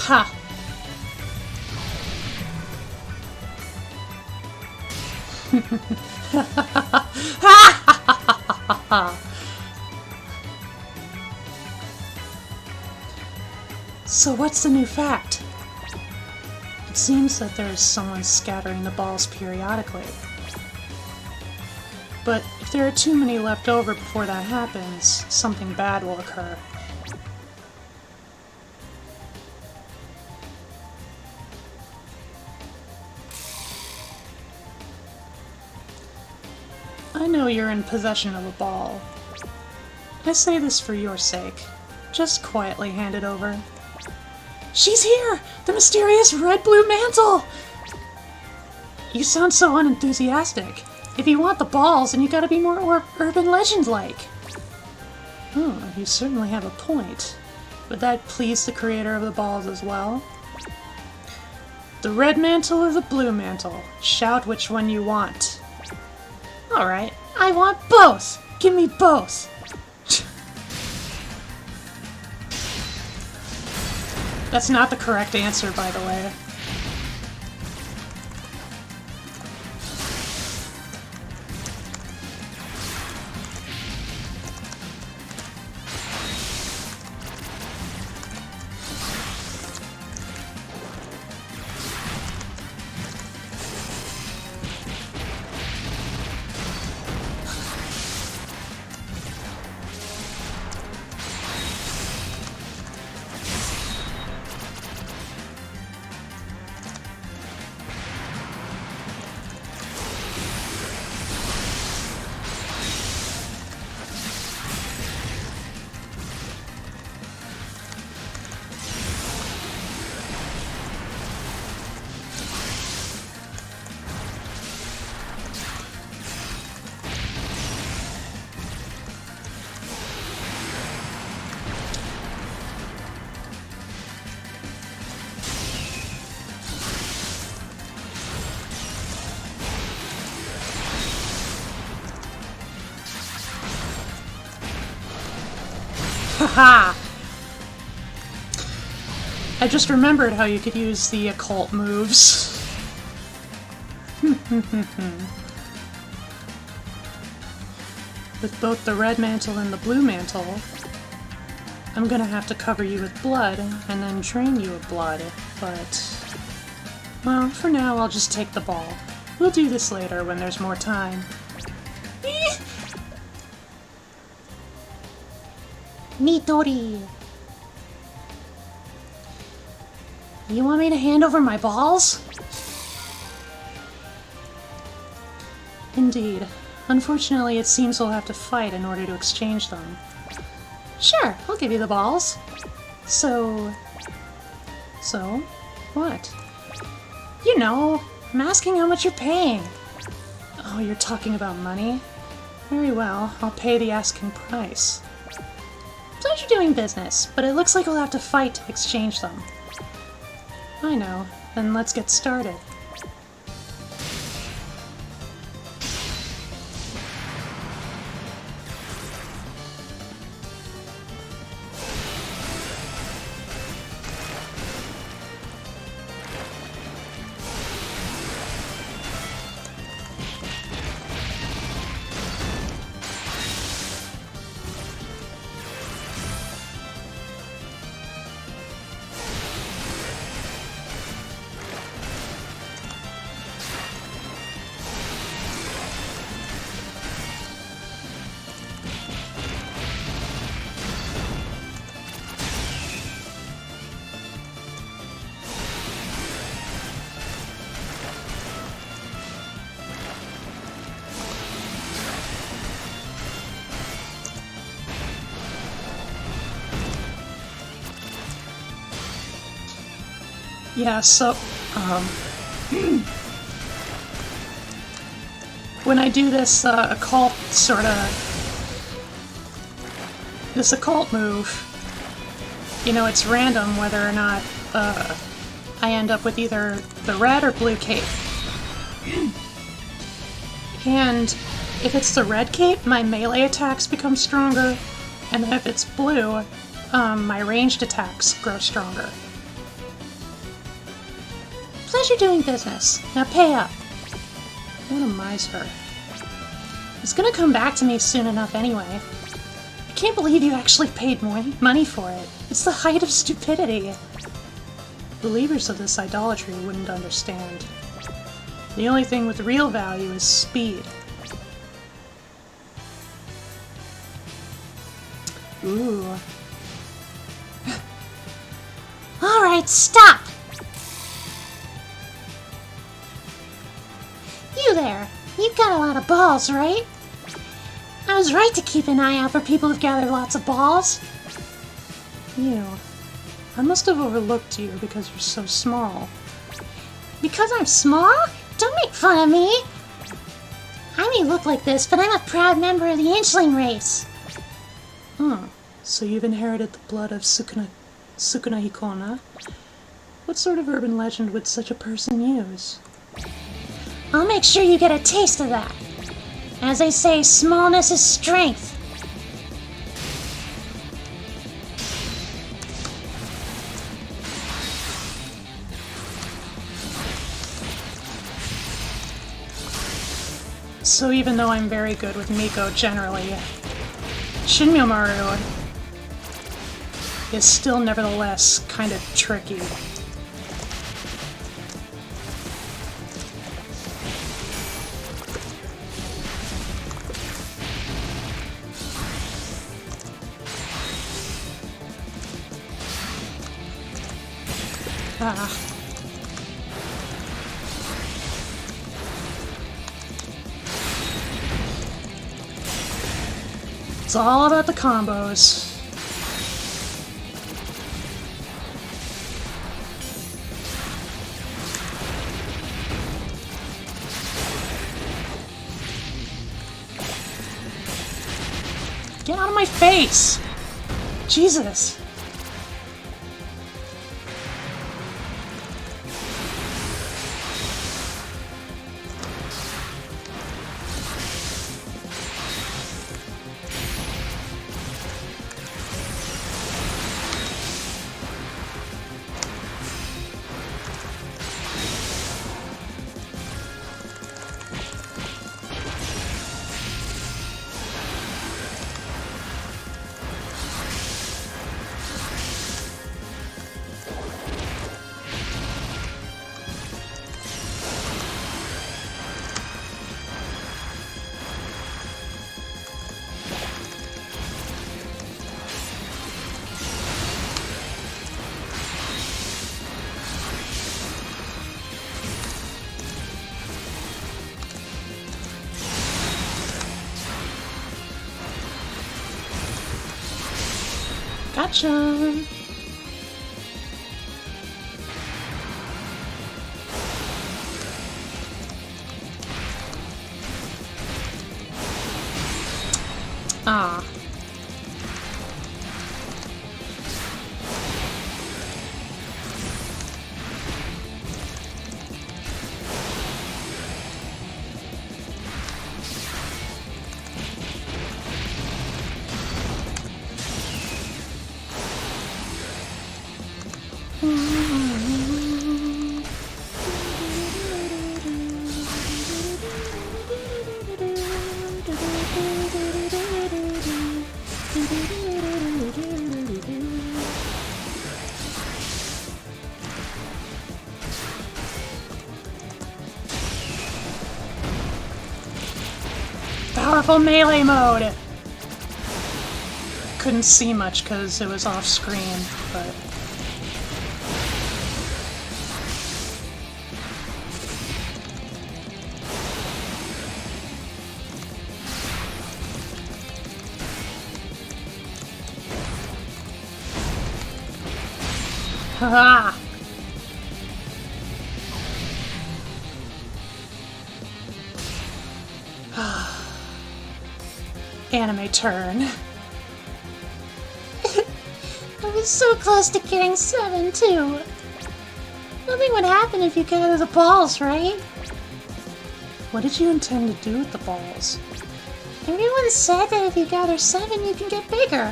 Ha! So what's the new fact? It seems that there's someone scattering the balls periodically. But if there are too many left over before that happens, something bad will occur. I know you're in possession of a ball. I say this for your sake. Just quietly hand it over. She's here! The mysterious red-blue mantle! You sound so unenthusiastic. If you want the balls, then you gotta be more urban legend-like. Oh, you certainly have a point. Would that please the creator of the balls as well? The red mantle or the blue mantle? Shout which one you want. Alright, I want both! Give me both! That's not the correct answer, by the way. Haha! I just remembered how you could use the occult moves. With both the red mantle and the blue mantle, I'm gonna have to cover you with blood and then drain you of blood, but... well, for now I'll just take the ball. We'll do this later when there's more time. Nitori! You want me to hand over my balls? Indeed. Unfortunately, it seems we'll have to fight in order to exchange them. Sure, I'll give you the balls. So... what? You know, I'm asking how much you're paying. Oh, you're talking about money? Very well, I'll pay the asking price. Pleasure doing business, but it looks like we'll have to fight to exchange them. I know. Then let's get started. Yeah, so, when I do this occult this occult move, you know, it's random whether or not I end up with either the red or blue cape. And if it's the red cape, my melee attacks become stronger, and if it's blue, my ranged attacks grow stronger. Pleasure doing business. Now pay up. What a miser. It's gonna come back to me soon enough anyway. I can't believe you actually paid money for it. It's the height of stupidity. Believers of this idolatry wouldn't understand. The only thing with real value is speed. Ooh. Alright, stop! You there, you've got a lot of balls, right? I was right to keep an eye out for people who've gathered lots of balls. You. I must have overlooked you because you're so small. Because I'm small? Don't make fun of me! I may look like this, but I'm a proud member of the Inchling race. So you've inherited the blood of Sukuna Hikona? What sort of urban legend would such a person use? I'll make sure you get a taste of that. As they say, smallness is strength. So even though I'm very good with Miko generally, Shinmyomaru is still nevertheless kind of tricky. It's all about the combos. Get out of my face! Jesus! Gotcha! Ah. Powerful melee mode! Couldn't see much because it was off screen, but... Haha! anime turn. I was so close to getting 7, too. Nothing would happen if you gather the balls, right? What did you intend to do with the balls? Everyone said that if you gather 7, you can get bigger.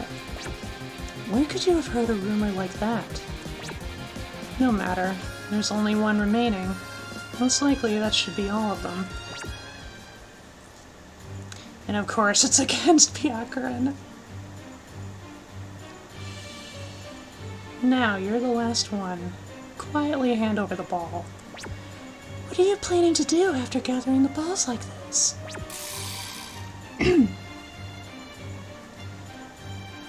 Where could you have heard a rumor like that? No matter. There's only one remaining. Most likely that should be all of them. And of course it's against Byakuren. Now you're the last one. Quietly hand over the ball. What are you planning to do after gathering the balls like this?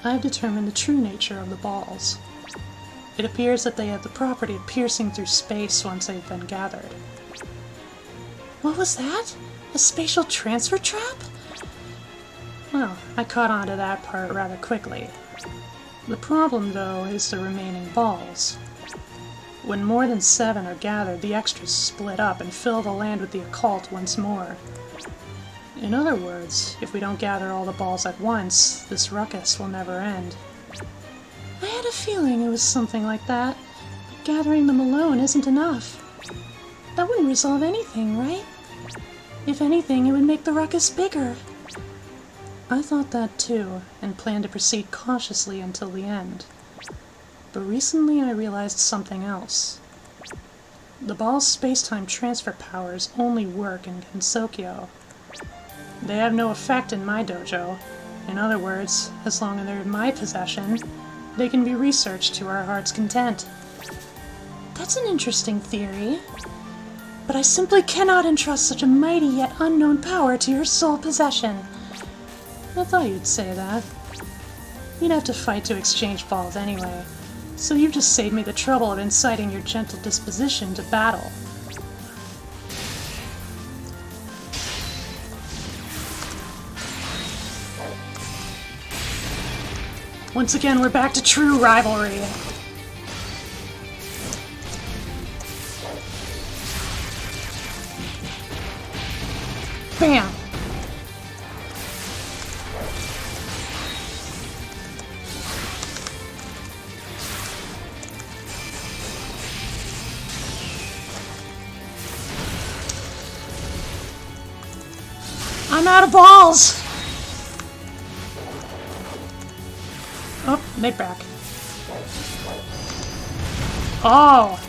I've determined the true nature of the balls. It appears that they have the property of piercing through space once they've been gathered. What was that? A spatial transfer trap? Well, I caught on to that part rather quickly. The problem, though, is the remaining balls. When more than 7 are gathered, the extras split up and fill the land with the occult once more. In other words, if we don't gather all the balls at once, this ruckus will never end. I had a feeling it was something like that. Gathering them alone isn't enough. That wouldn't resolve anything, right? If anything, it would make the ruckus bigger. I thought that too, and planned to proceed cautiously until the end. But recently I realized something else. The ball's space-time transfer powers only work in Gensokyo. They have no effect in my dojo. In other words, as long as they're in my possession, they can be researched to our heart's content. That's an interesting theory. But I simply cannot entrust such a mighty yet unknown power to your sole possession. I thought you'd say that. You'd have to fight to exchange balls anyway, so you've just saved me the trouble of inciting your gentle disposition to battle. Once again, we're back to true rivalry. Bam! I'm out of balls! Oh, they back. Oh!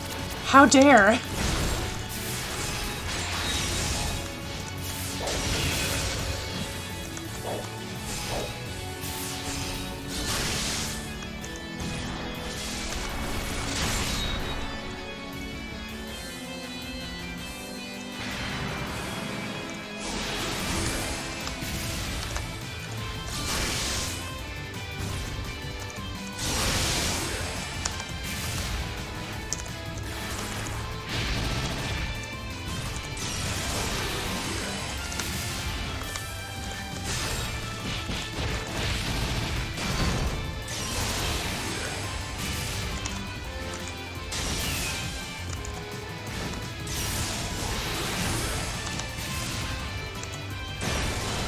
How dare!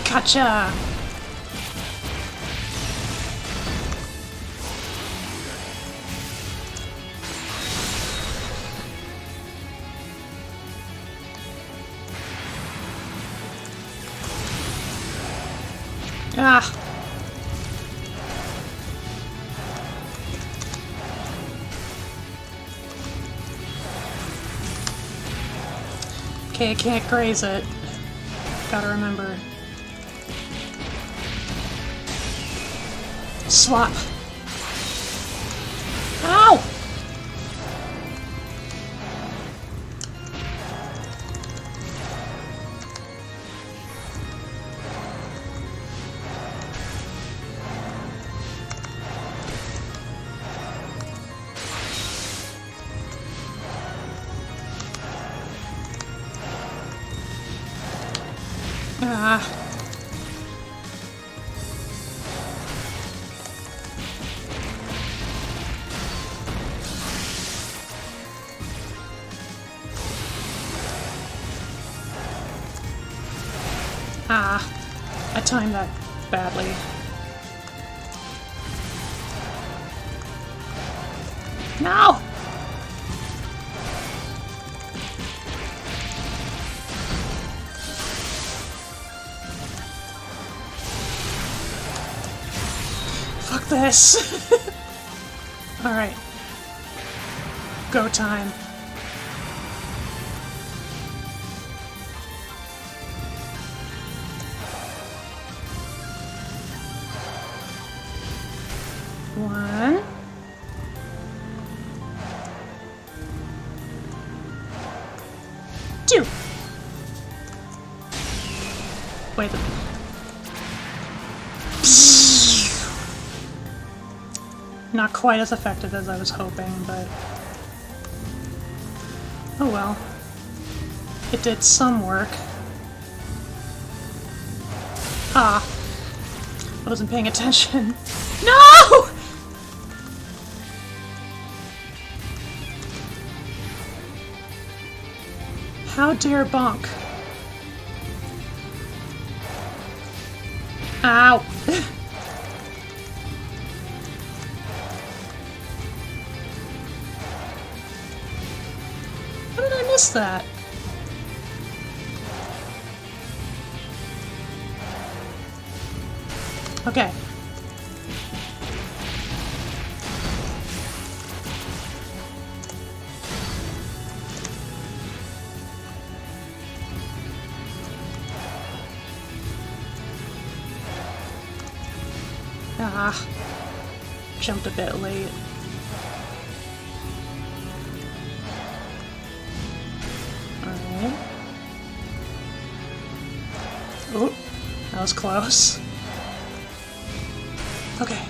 Gotcha! Ah! Okay, I can't graze it. Gotta remember. Swap. Ow! Ah. Ah, I timed that badly. No! Fuck this! Alright. Go time. One. Two. Wait. Not quite as effective as I was hoping, but... oh well. It did some work. Ah. I wasn't paying attention. No! How dare bonk? Ow! How did I miss that? Okay. Ah, jumped a bit late. Alright. Oh, that was close. Okay.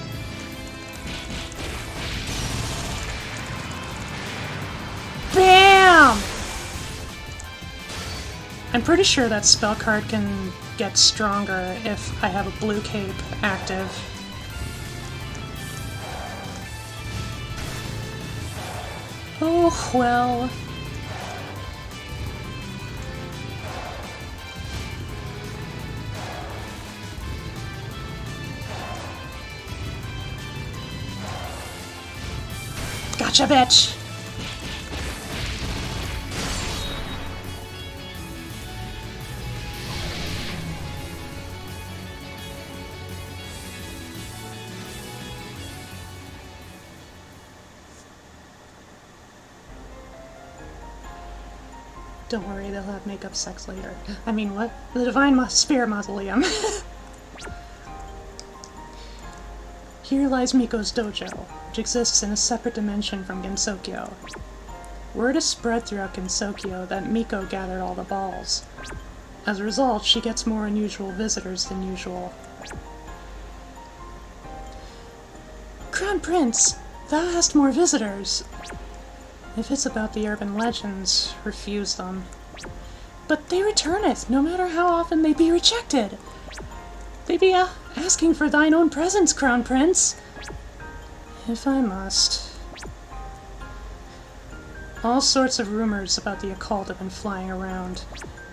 Bam! I'm pretty sure that spell card can get stronger if I have a blue cape active. Oh, well. Gotcha, bitch! Don't worry, they'll have makeup sex later. I mean, what? The Divine Spirit Mausoleum. Here lies Miko's dojo, which exists in a separate dimension from Gensokyo. Word is spread throughout Gensokyo that Miko gathered all the balls. As a result, she gets more unusual visitors than usual. Crown Prince, thou hast more visitors. If it's about the urban legends, refuse them. But they returneth, no matter how often they be rejected. They be asking for thine own presence, Crown Prince. If I must. All sorts of rumors about the occult have been flying around,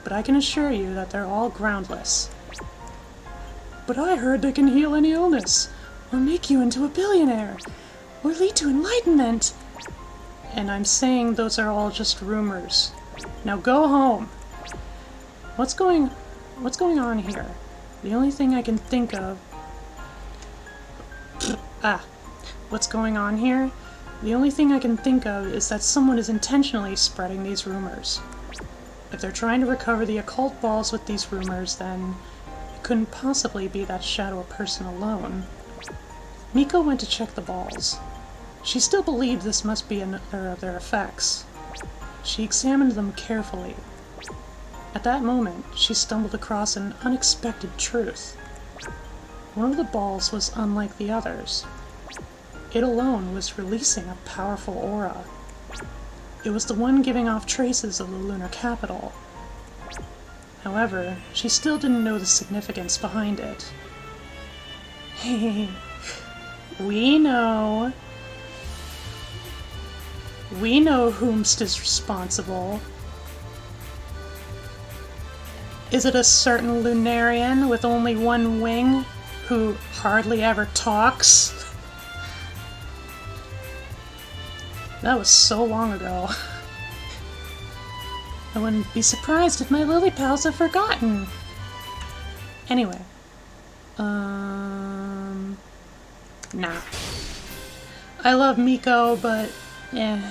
but I can assure you that they're all groundless. But I heard they can heal any illness, or make you into a billionaire, or lead to enlightenment. And I'm saying those are all just rumors. Now go home. What's going on here? The only thing I can think of... What's going on here? The only thing I can think of is that someone is intentionally spreading these rumors. If they're trying to recover the occult balls with these rumors, then it couldn't possibly be that shadow person alone. Miko went to check the balls. She still believed this must be another of their effects. She examined them carefully. At that moment, she stumbled across an unexpected truth. One of the balls was unlike the others. It alone was releasing a powerful aura. It was the one giving off traces of the lunar capital. However, she still didn't know the significance behind it. Hey, we know. We know whomst is responsible. Is it a certain Lunarian with only one wing, who hardly ever talks. That was so long ago. I wouldn't be surprised if my lily pals have forgotten. Anyway. Nah. I love Miko, but we're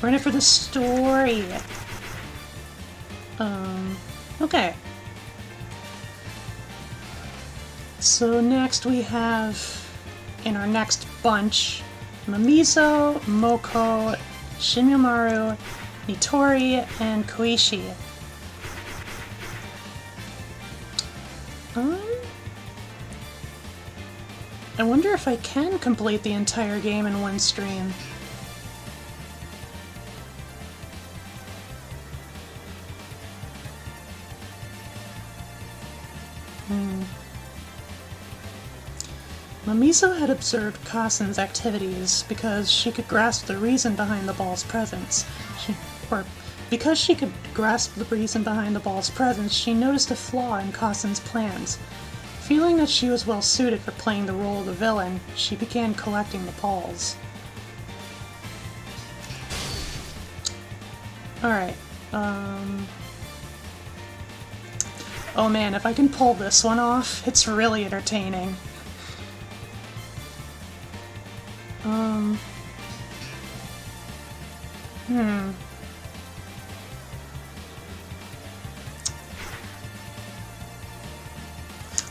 in it for the story. Okay. So next we have, in our next bunch, Mamizo, Moko, Shinyomaru, Nitori, and Koishi. I wonder if I can complete the entire game in one stream. Mamizo had observed Kasen's activities because she could grasp the reason behind the ball's presence. Because she could grasp the reason behind the ball's presence, she noticed a flaw in Kasen's plans. Feeling that she was well suited for playing the role of the villain, she began collecting the balls. Alright, oh man, if I can pull this one off, it's really entertaining.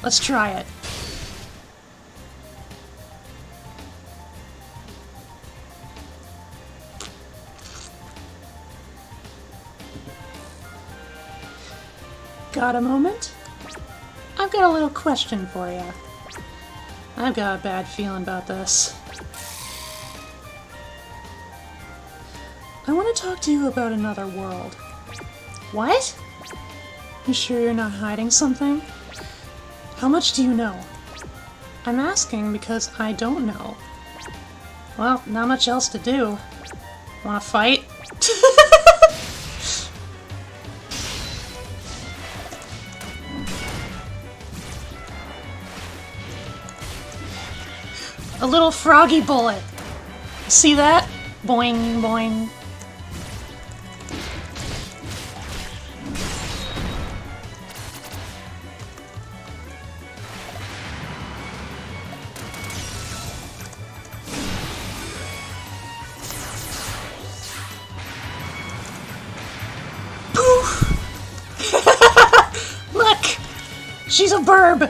Let's try it. Got a moment? I've got a little question for you. I've got a bad feeling about this. I want to talk to you about another world. What? You sure you're not hiding something? How much do you know? I'm asking because I don't know. Well, not much else to do. Wanna fight? A little froggy bullet. See that? Boing, boing. Look! She's a burb!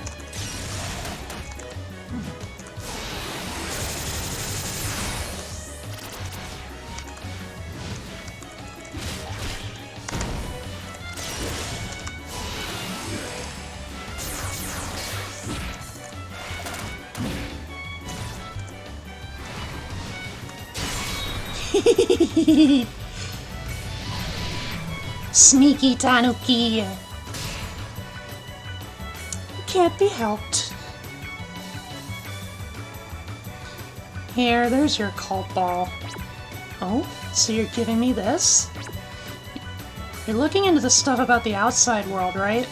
Sneaky Tanuki. Can't be helped. Here, there's your cult ball. Oh, so you're giving me this? You're looking into the stuff about the outside world, right?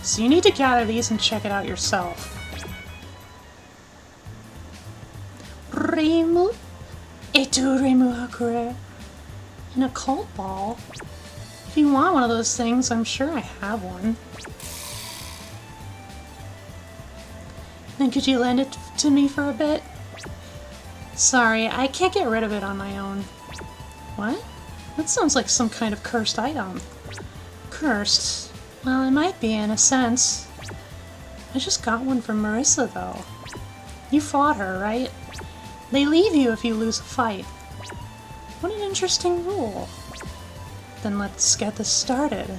So you need to gather these and check it out yourself. Reimu? Etu Reimu Hakure? An occult ball? If you want one of those things, I'm sure I have one. Then could you lend it to me for a bit? Sorry, I can't get rid of it on my own. What? That sounds like some kind of cursed item. Cursed? Well, it might be in a sense. I just got one from Marissa, though. You fought her, right? They leave you if you lose a fight. What an interesting rule. Then let's get this started.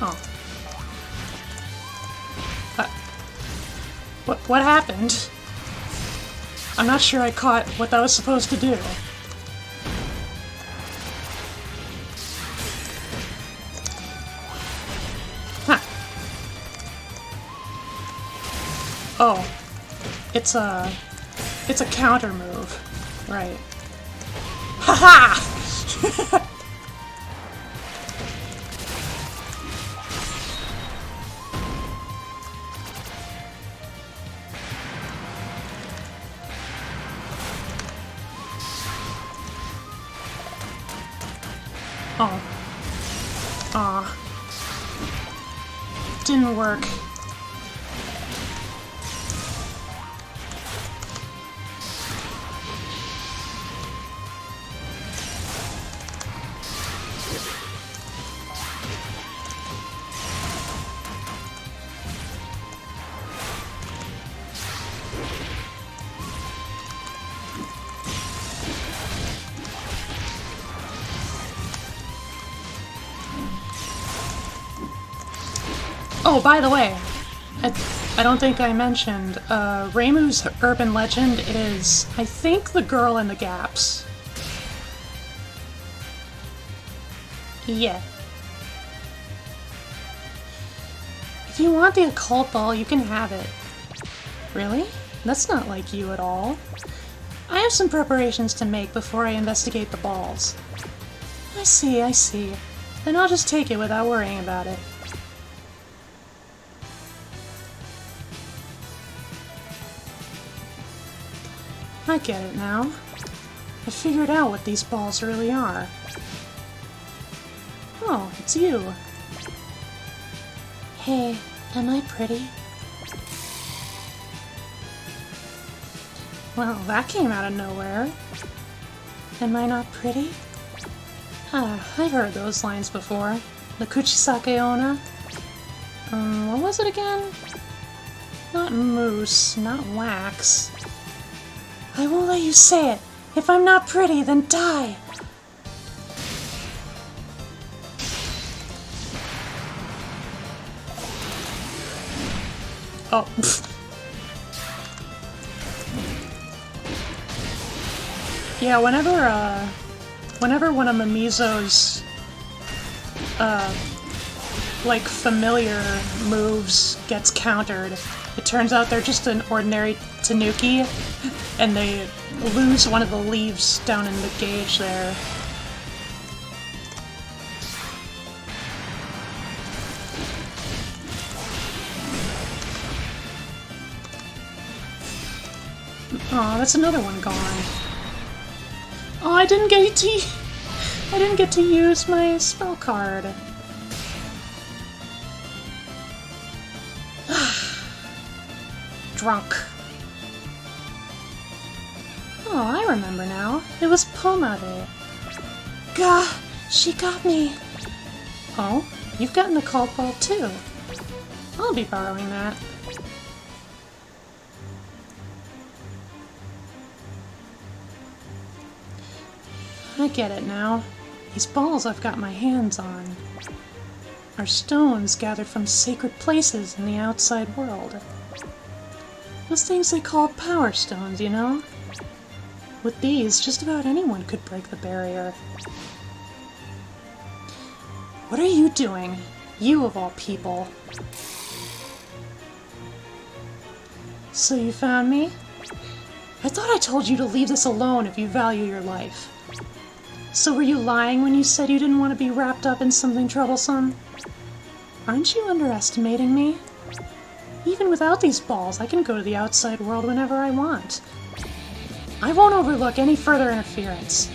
Oh. What happened? I'm not sure I caught what that was supposed to do. Oh, it's a counter move, right? Haha! Oh. Aw. Didn't work. Oh, by the way, I don't think I mentioned, Reimu's urban legend is, I think, the girl in the gaps. Yeah. If you want the occult ball, you can have it. Really? That's not like you at all. I have some preparations to make before I investigate the balls. I see, I see. Then I'll just take it without worrying about it. I get it now. I figured out what these balls really are. Oh, it's you. Hey, am I pretty? Well, that came out of nowhere. Am I not pretty? Ah, I've heard those lines before. The Kuchisake Onna. What was it again? Not mousse, not wax. I won't let you say it. If I'm not pretty, then die. Oh. Yeah, whenever one of Mimizo's, like, familiar moves gets countered, it turns out they're just an ordinary Tanuki, and they lose one of the leaves down in the gauge there. Oh, that's another one gone. Oh, I didn't get to use my spell card. Drunk. Oh, I remember now. It was Pomade. Gah! She got me! Oh, you've gotten the cult ball too. I'll be borrowing that. I get it now. These balls I've got my hands on are stones gathered from sacred places in the outside world. Those things they call power stones, you know? With these, just about anyone could break the barrier. What are you doing? You of all people. So you found me? I thought I told you to leave this alone if you value your life. So were you lying when you said you didn't want to be wrapped up in something troublesome? Aren't you underestimating me? Even without these balls, I can go to the outside world whenever I want. I won't overlook any further interference.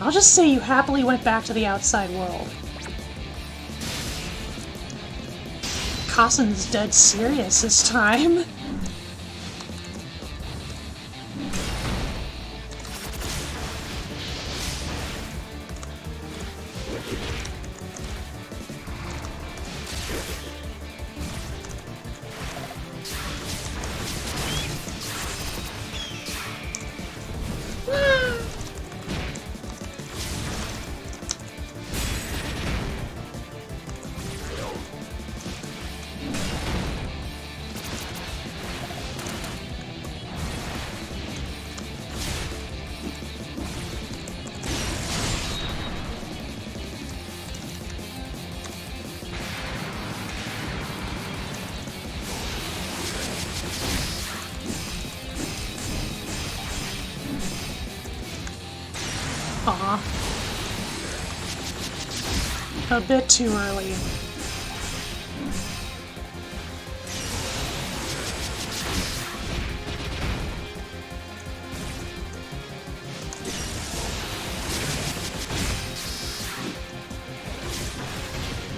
I'll just say you happily went back to the outside world. Kasen's dead serious this time. Aw. A bit too early.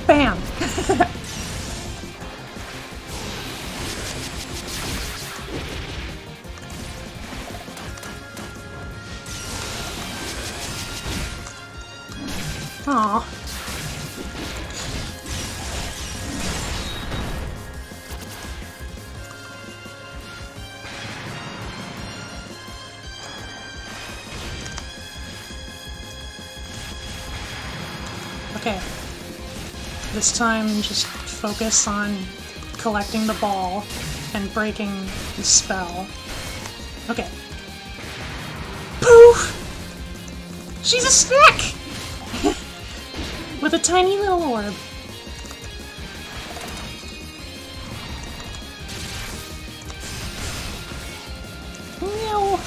Bam! Aw. Okay. This time, just focus on collecting the ball and breaking the spell. Okay. Poof! She's a stick! With a tiny little orb. No!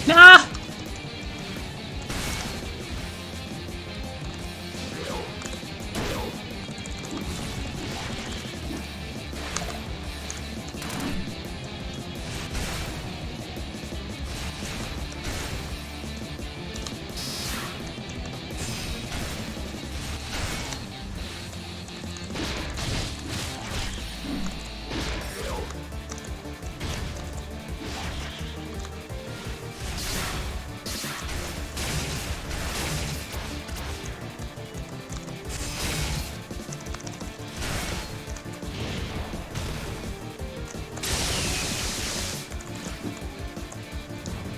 Nah!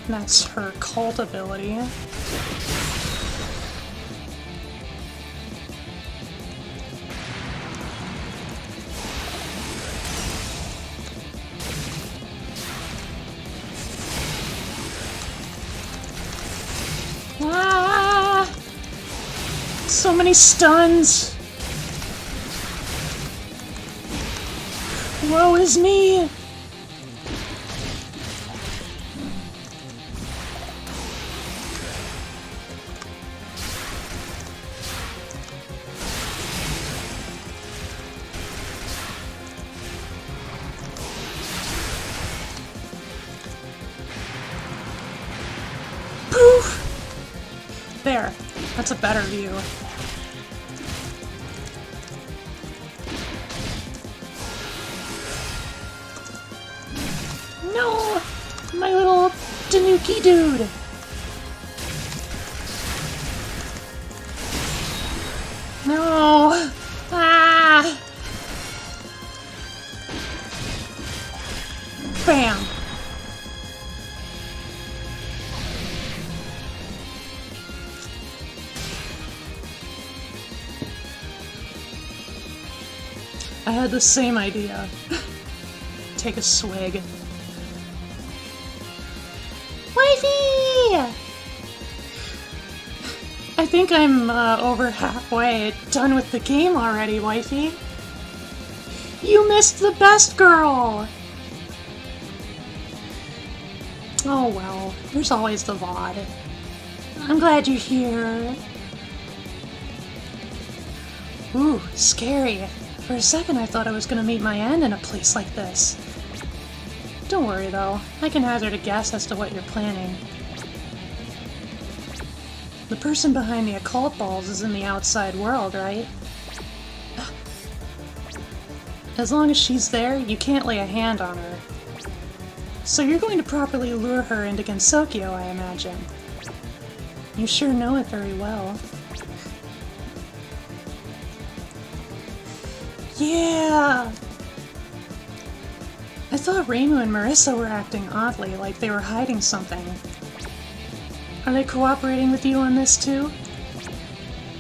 That's her cult ability. Ah! So many stuns! Woe is me! There. That's a better view. No! My little Tanuki dude! No! Ah! Bam! I had the same idea. Take a swig. Wifey! I think I'm over halfway done with the game already, wifey. You missed the best girl! Oh well, there's always the VOD. I'm glad you're here. Ooh, scary. For a second I thought I was gonna meet my end in a place like this. Don't worry though, I can hazard a guess as to what you're planning. The person behind the occult balls is in the outside world, right? As long as she's there, you can't lay a hand on her. So you're going to properly lure her into Gensokyo, I imagine. You sure know it very well. Yeah! I thought Reimu and Marissa were acting oddly, like they were hiding something. Are they cooperating with you on this too?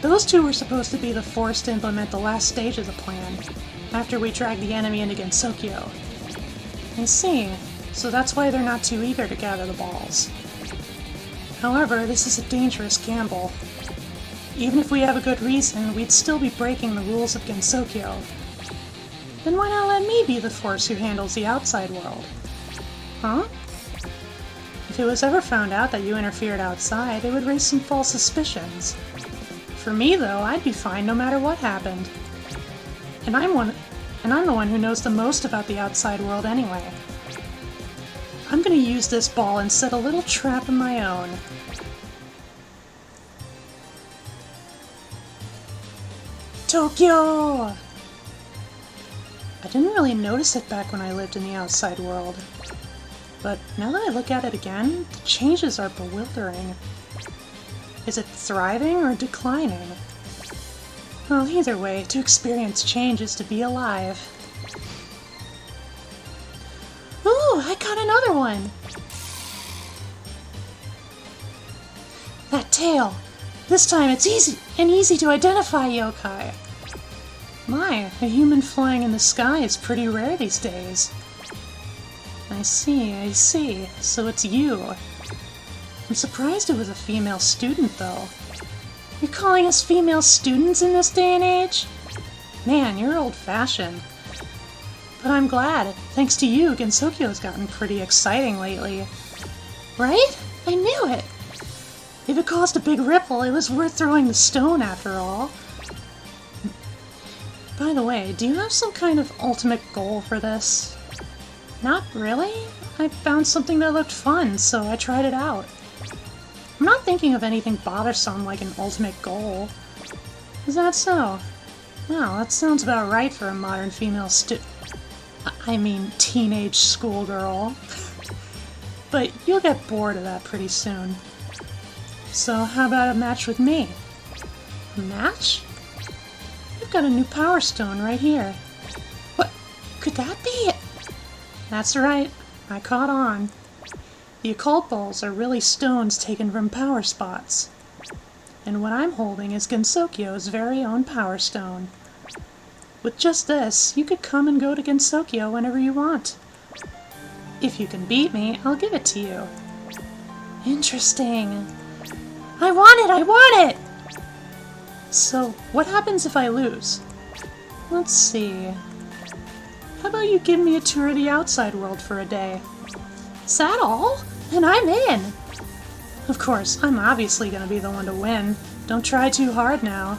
Those two were supposed to be the force to implement the last stage of the plan, after we dragged the enemy into Gensokyo. I see. So that's why they're not too eager to gather the balls. However, this is a dangerous gamble. Even if we have a good reason, we'd still be breaking the rules of Gensokyo. Then why not let me be the force who handles the outside world? Huh? If it was ever found out that you interfered outside, it would raise some false suspicions. For me, though, I'd be fine no matter what happened. And I'm the one who knows the most about the outside world anyway. I'm gonna use this ball and set a little trap of my own. Tokyo! I didn't really notice it back when I lived in the outside world. But now that I look at it again, the changes are bewildering. Is it thriving or declining? Well, either way, to experience change is to be alive. Ooh, I got another one! That tail! This time it's easy to identify yokai. My, a human flying in the sky is pretty rare these days. I see. So it's you. I'm surprised it was a female student, though. You're calling us female students in this day and age? Man, you're old-fashioned. But I'm glad. Thanks to you, Gensokyo's gotten pretty exciting lately. Right? I knew it! If it caused a big ripple, it was worth throwing the stone after all. By the way, do you have some kind of ultimate goal for this? Not really. I found something that looked fun, so I tried it out. I'm not thinking of anything bothersome like an ultimate goal. Is that so? Well, that sounds about right for a modern female teenage schoolgirl. But you'll get bored of that pretty soon. So how about a match with me? A match? I've got a new Power Stone right here. What? Could that be it? That's right. I caught on. The occult balls are really stones taken from power spots. And what I'm holding is Gensokyo's very own Power Stone. With just this, you could come and go to Gensokyo whenever you want. If you can beat me, I'll give it to you. Interesting. I want it! So, what happens if I lose? Let's see. How about you give me a tour of the outside world for a day? Is that all? Then I'm in! Of course, I'm obviously gonna be the one to win. Don't try too hard now.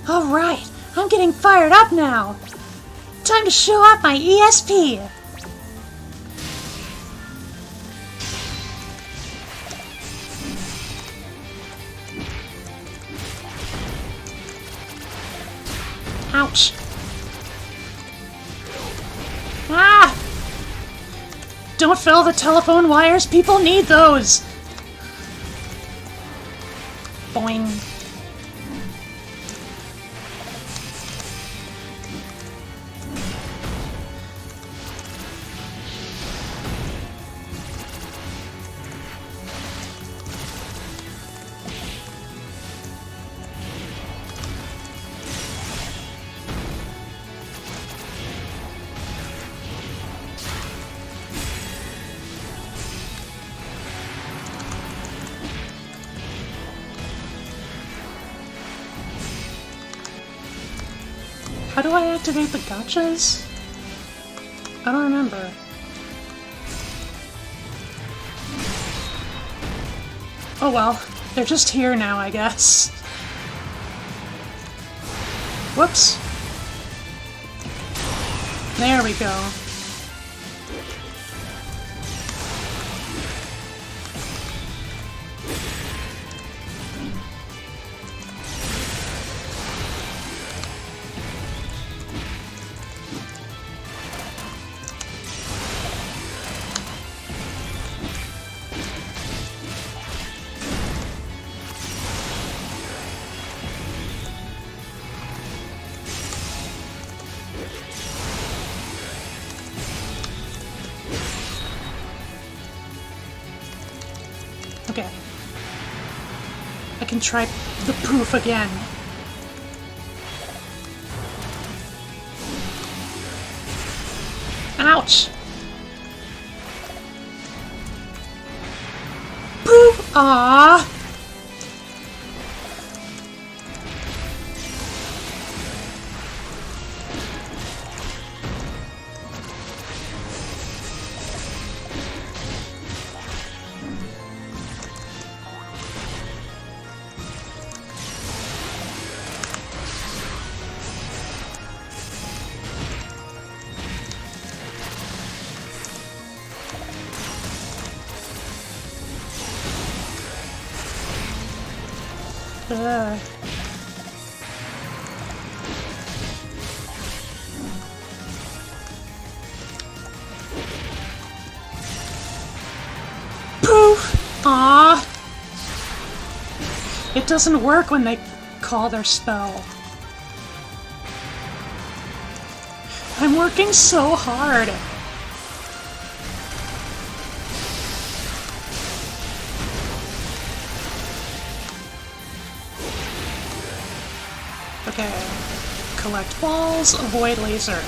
Alright, I'm getting fired up now! Time to show off my ESP! Ouch! Ah! Don't fell the telephone wires, people need those! Boing. How do I activate the gotchas? I don't remember. Oh well, they're just here now, I guess. Whoops. There we go. Okay. I can try the poof again. Ouch! Poof! Aww! Ugh. Poof! Aww! It doesn't work when they call their spell. I'm working so hard. Okay. Collect balls, avoid laser.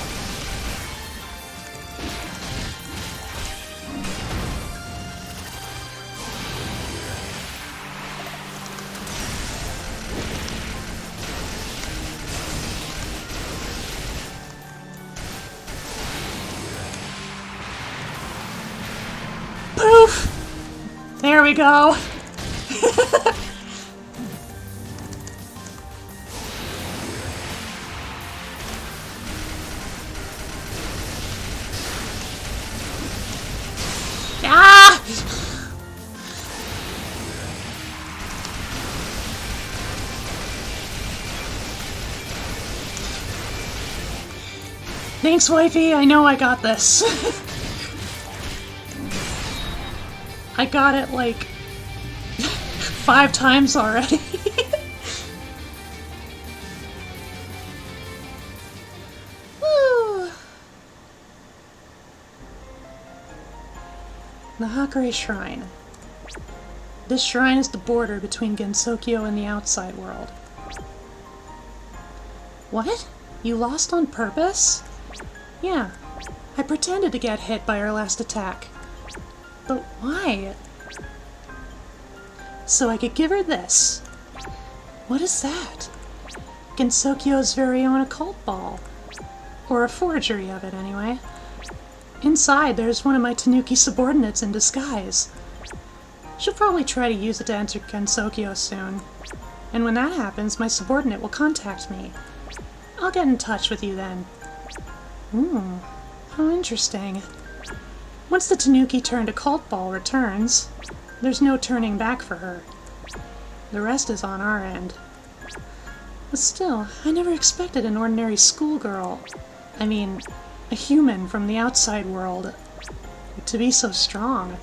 Poof! There we go. Ah! Thanks, wifey. I know I got this. I got it like 5 times already. Woo! The Hakare Shrine. This shrine is the border between Gensokyo and the outside world. What? You lost on purpose? Yeah. I pretended to get hit by her last attack. But why? So I could give her this. What is that? Gensokyo's very own occult ball. Or a forgery of it, anyway. Inside, there's one of my Tanuki subordinates in disguise. She'll probably try to use it to enter Gensokyo soon. And when that happens, my subordinate will contact me. I'll get in touch with you then. Ooh, how interesting. Once the Tanuki turned occult ball returns, there's no turning back for her. The rest is on our end. But still, I never expected an ordinary schoolgirl, I mean, a human from the outside world, to be so strong.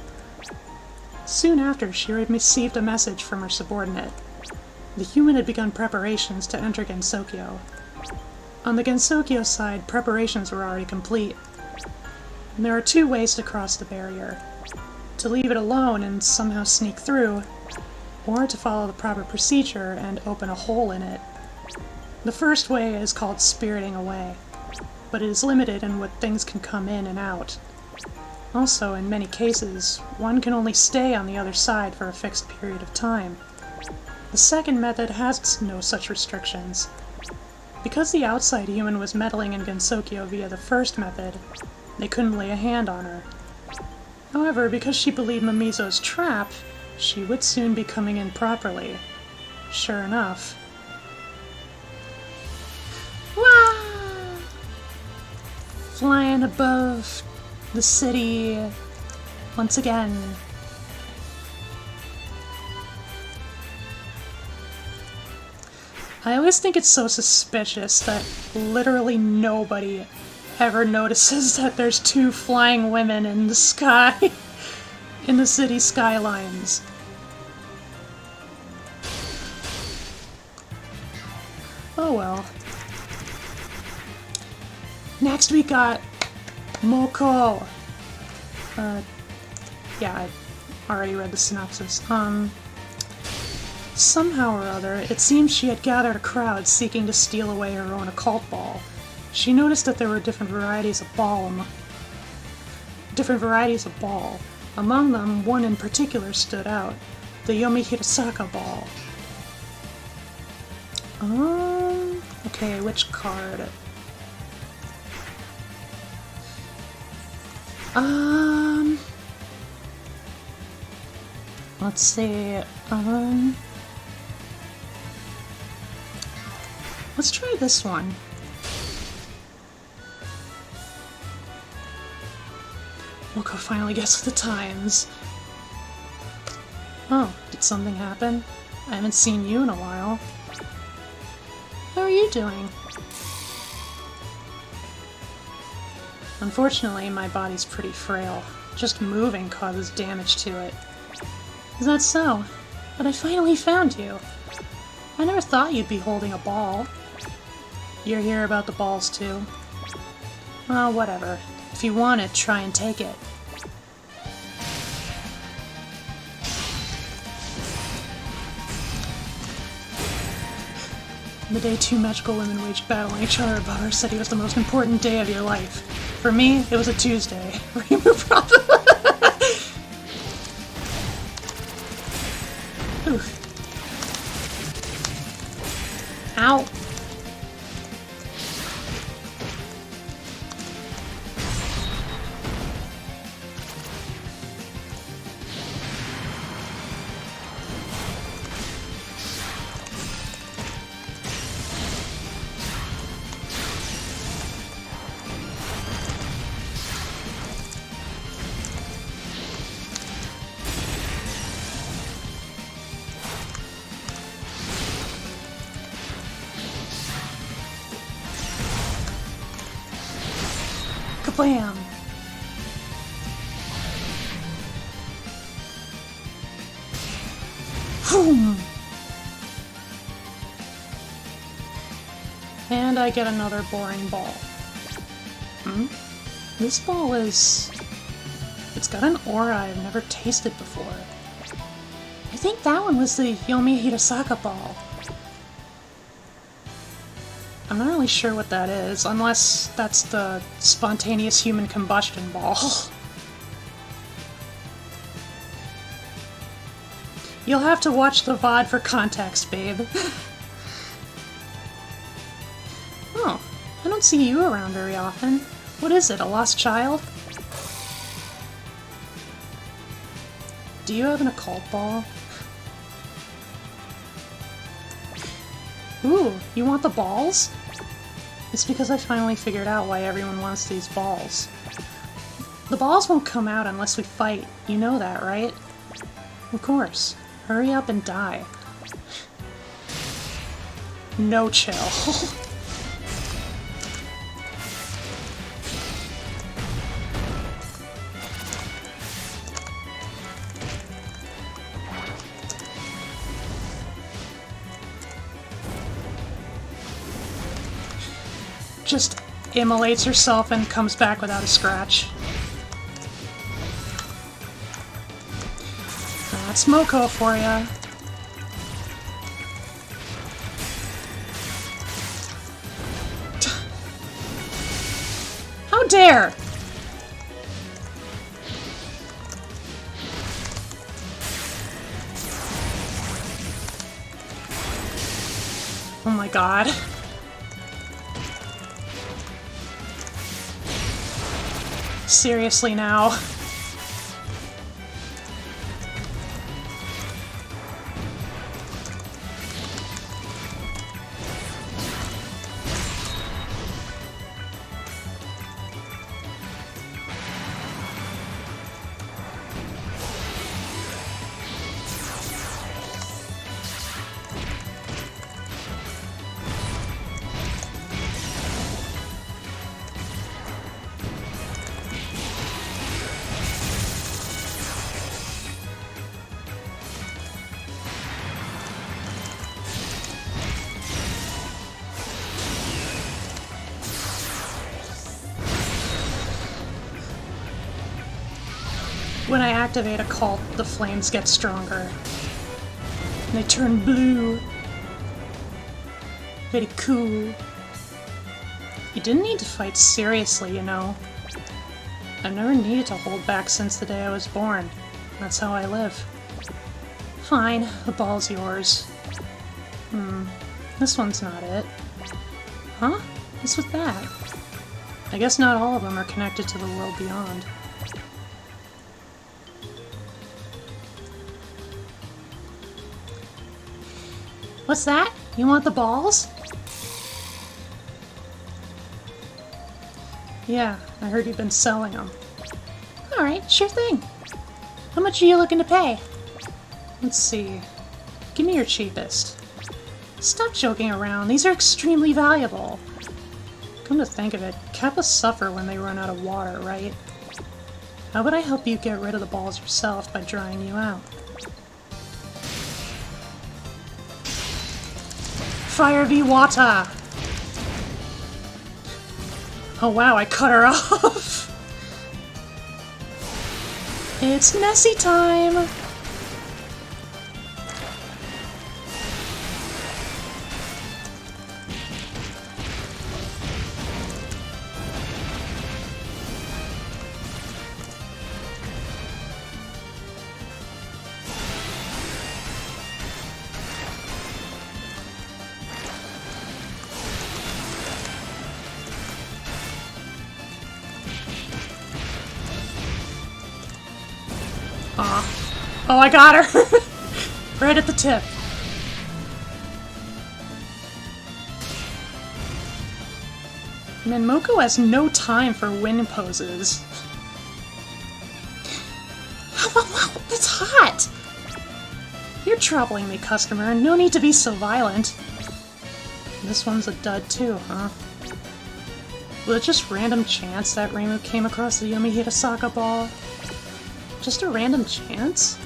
Soon after, she received a message from her subordinate. The human had begun preparations to enter Gensokyo. On the Gensokyo side, preparations were already complete. And there are 2 ways to cross the barrier. To leave it alone and somehow sneak through, or to follow the proper procedure and open a hole in it. The first way is called spiriting away, but it is limited in what things can come in and out. Also, in many cases, one can only stay on the other side for a fixed period of time. The second method has no such restrictions. Because the outside human was meddling in Gensokyo via the first method, they couldn't lay a hand on her. However, because she believed Mamizo's trap, she would soon be coming in properly. Sure enough. Wow! Flying above the city once again. I always think it's so suspicious that literally nobody ever notices that there's 2 flying women in the sky, in the city skylines. Oh well. Next we got Moko. Yeah, I already read the synopsis. Somehow or other, it seems she had gathered a crowd seeking to steal away her own occult ball. She noticed that there were different varieties of ball. Among them, one in particular stood out, the Yomihirasaka ball. Okay, which card? Let's see, let's try this one. Moko finally gets with the times. Oh, did something happen? I haven't seen you in a while. How are you doing? Unfortunately, my body's pretty frail. Just moving causes damage to it. Is that so? But I finally found you. I never thought you'd be holding a ball. You're here about the balls too? Well, whatever. If you want it, try and take it. The day two magical women waged battle on each other above her city was the most important day of your life. For me, it was a Tuesday. Remove problem. Ow. Kablam! Boom! And I get another boring ball. This ball is... It's got an aura I've never tasted before. I think that one was the Yomi Hirasaka ball. I'm not really sure what that is, unless that's the spontaneous human combustion ball. You'll have to watch the VOD for context, babe. Oh, I don't see you around very often. What is it, a lost child? Do you have an occult ball? Ooh, you want the balls? It's because I finally figured out why everyone wants these balls. The balls won't come out unless we fight. You know that, right? Of course. Hurry up and die. No chill. Just immolates herself and comes back without a scratch. That's Moko for ya. How dare! Oh my god. Seriously now. When I activate a cult, the flames get stronger. And they turn blue. Very cool. You didn't need to fight seriously, you know. I've never needed to hold back since the day I was born. That's how I live. Fine, the ball's yours. This one's not it. Huh? What's with that? I guess not all of them are connected to the world beyond. What's that? You want the balls? Yeah, I heard you've been selling them. Alright, sure thing. How much are you looking to pay? Let's see. Give me your cheapest. Stop joking around. These are extremely valuable. Come to think of it, Kappas suffer when they run out of water, right? How would I help you get rid of the balls yourself by drying you out? Fire v water! Oh wow, I cut her off! It's Nessie time! Oh, I got her! Right at the tip. Man, Moko has no time for wind poses. It's hot! You're troubling me, customer. No need to be so violent. This one's a dud too, huh? Was it just random chance that Reimu came across the Yumi Hitasaka ball? Just a random chance?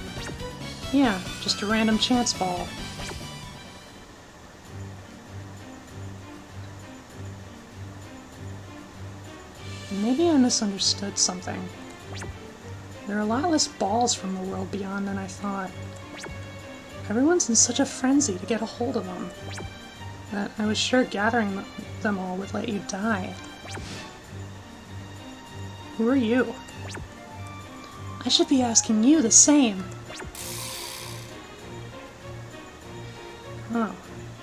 Yeah, just a random chance ball. Maybe I misunderstood something. There are a lot less balls from the world beyond than I thought. Everyone's in such a frenzy to get a hold of them that I was sure gathering them all would let you die. Who are you? I should be asking you the same. Oh,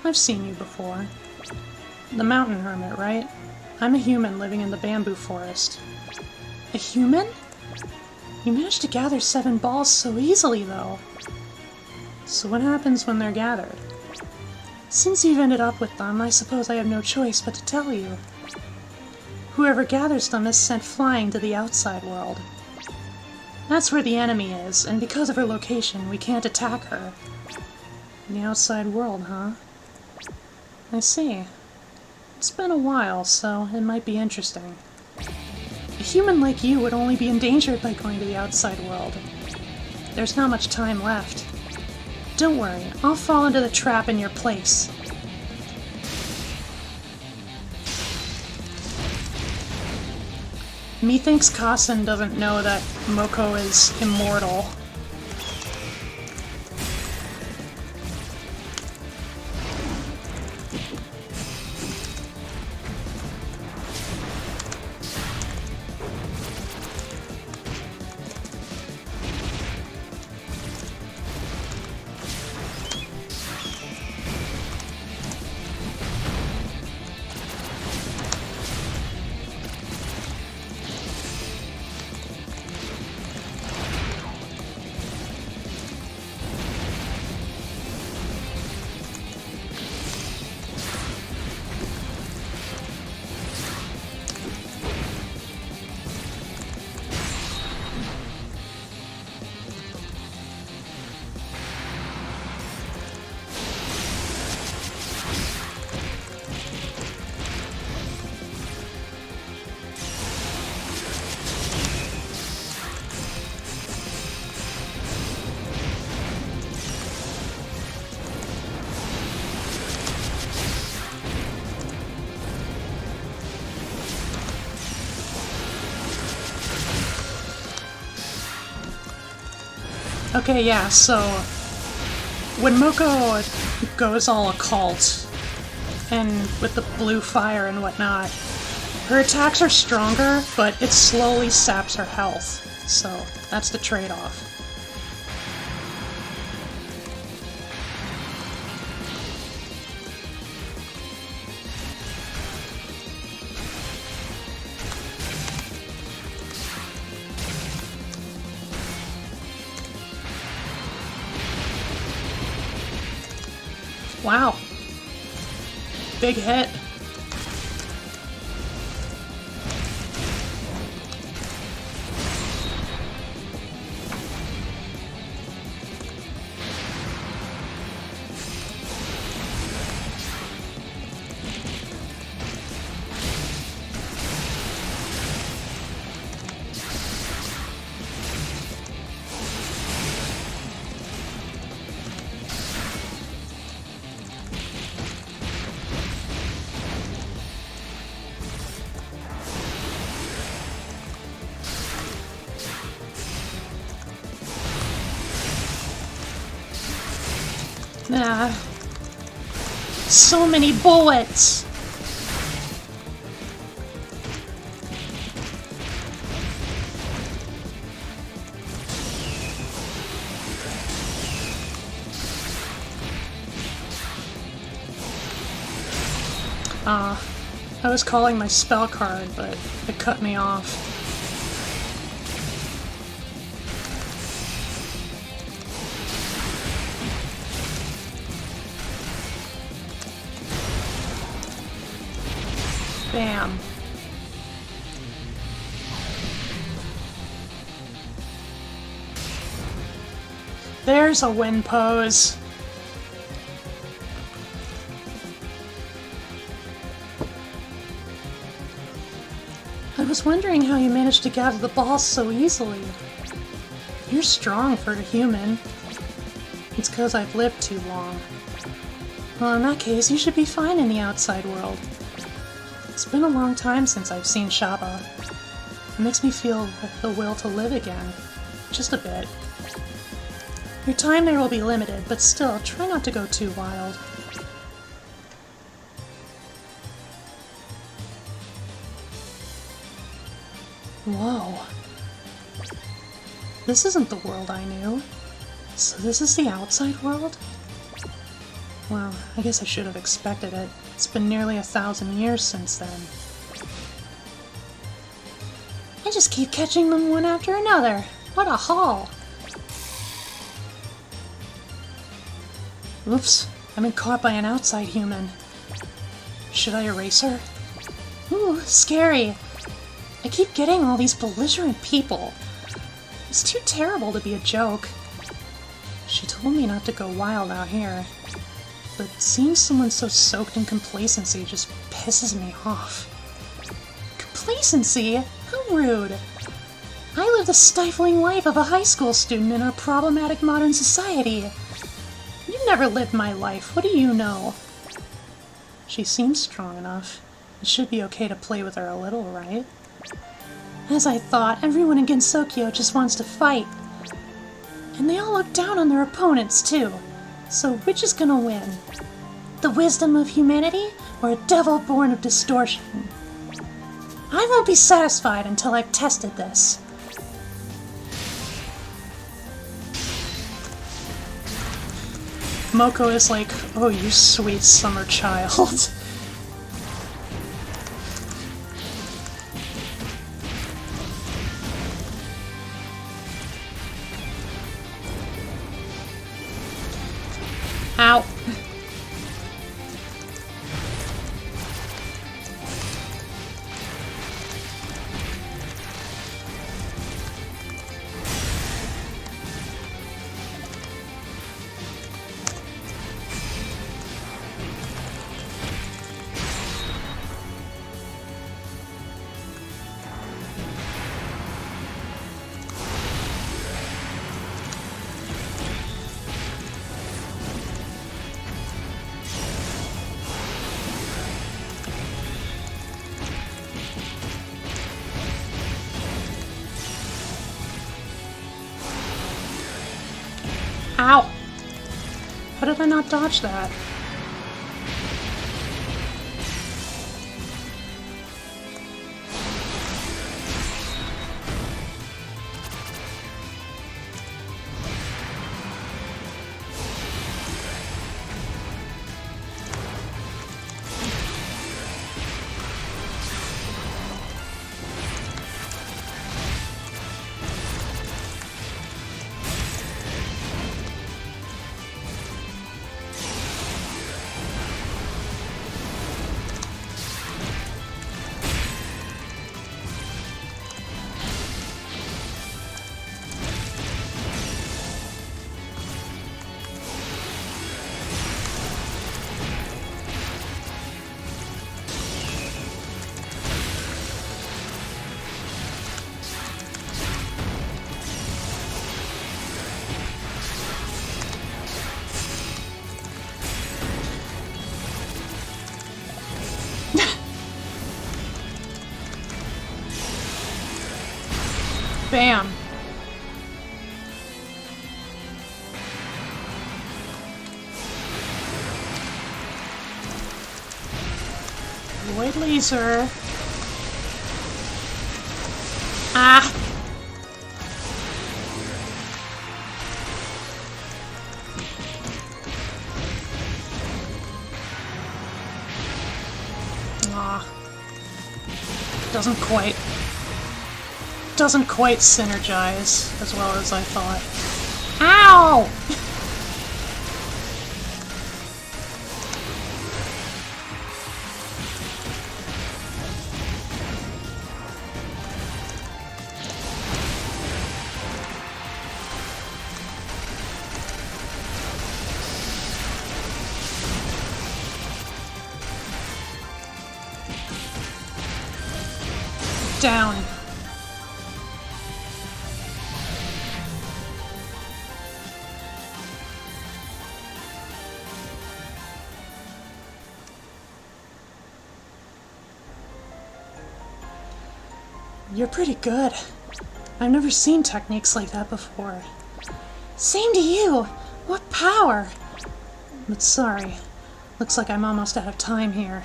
I've seen you before. The mountain hermit, right? I'm a human living in the bamboo forest. A human? You managed to gather 7 balls so easily, though. So what happens when they're gathered? Since you've ended up with them, I suppose I have no choice but to tell you. Whoever gathers them is sent flying to the outside world. That's where the enemy is, and because of her location, we can't attack her. The outside world, huh? I see. It's been a while, so it might be interesting. A human like you would only be endangered by going to the outside world. There's not much time left. Don't worry, I'll fall into the trap in your place. Methinks Kasen doesn't know that Moko is immortal. Okay, yeah, so when Moko goes all occult, and with the blue fire and whatnot, her attacks are stronger, but it slowly saps her health, so that's the trade-off. Wow. Big hit. Nah. So many bullets! I was calling my spell card, but it cut me off. Bam. There's a win pose. I was wondering how you managed to gather the balls so easily. You're strong for a human. It's 'cause I've lived too long. Well, in that case, you should be fine in the outside world. It's been a long time since I've seen Shaba. It makes me feel the will to live again. Just a bit. Your time there will be limited, but still, try not to go too wild. Whoa. This isn't the world I knew. So this is the outside world? Well, I guess I should have expected it. It's been nearly 1,000 years since then. I just keep catching them one after another. What a haul! Oops, I've been caught by an outside human. Should I erase her? Ooh, scary. I keep getting all these belligerent people. It's too terrible to be a joke. She told me not to go wild out here. But seeing someone so soaked in complacency just pisses me off. Complacency? How rude. I live the stifling life of a high school student in our problematic modern society. You've never lived my life. What do you know? She seems strong enough. It should be okay to play with her a little, right? As I thought, everyone in Gensokyo just wants to fight. And they all look down on their opponents, too. So which is gonna win? The wisdom of humanity, or a devil born of distortion? I won't be satisfied until I've tested this. Moko is like, oh, you sweet summer child. Ow. Ow! How did I not dodge that? Bam! Avoid laser. Ah! Aw. Doesn't quite synergize as well as I thought. Ow! Down. You're pretty good. I've never seen techniques like that before. Same to you! What power! But sorry. Looks like I'm almost out of time here.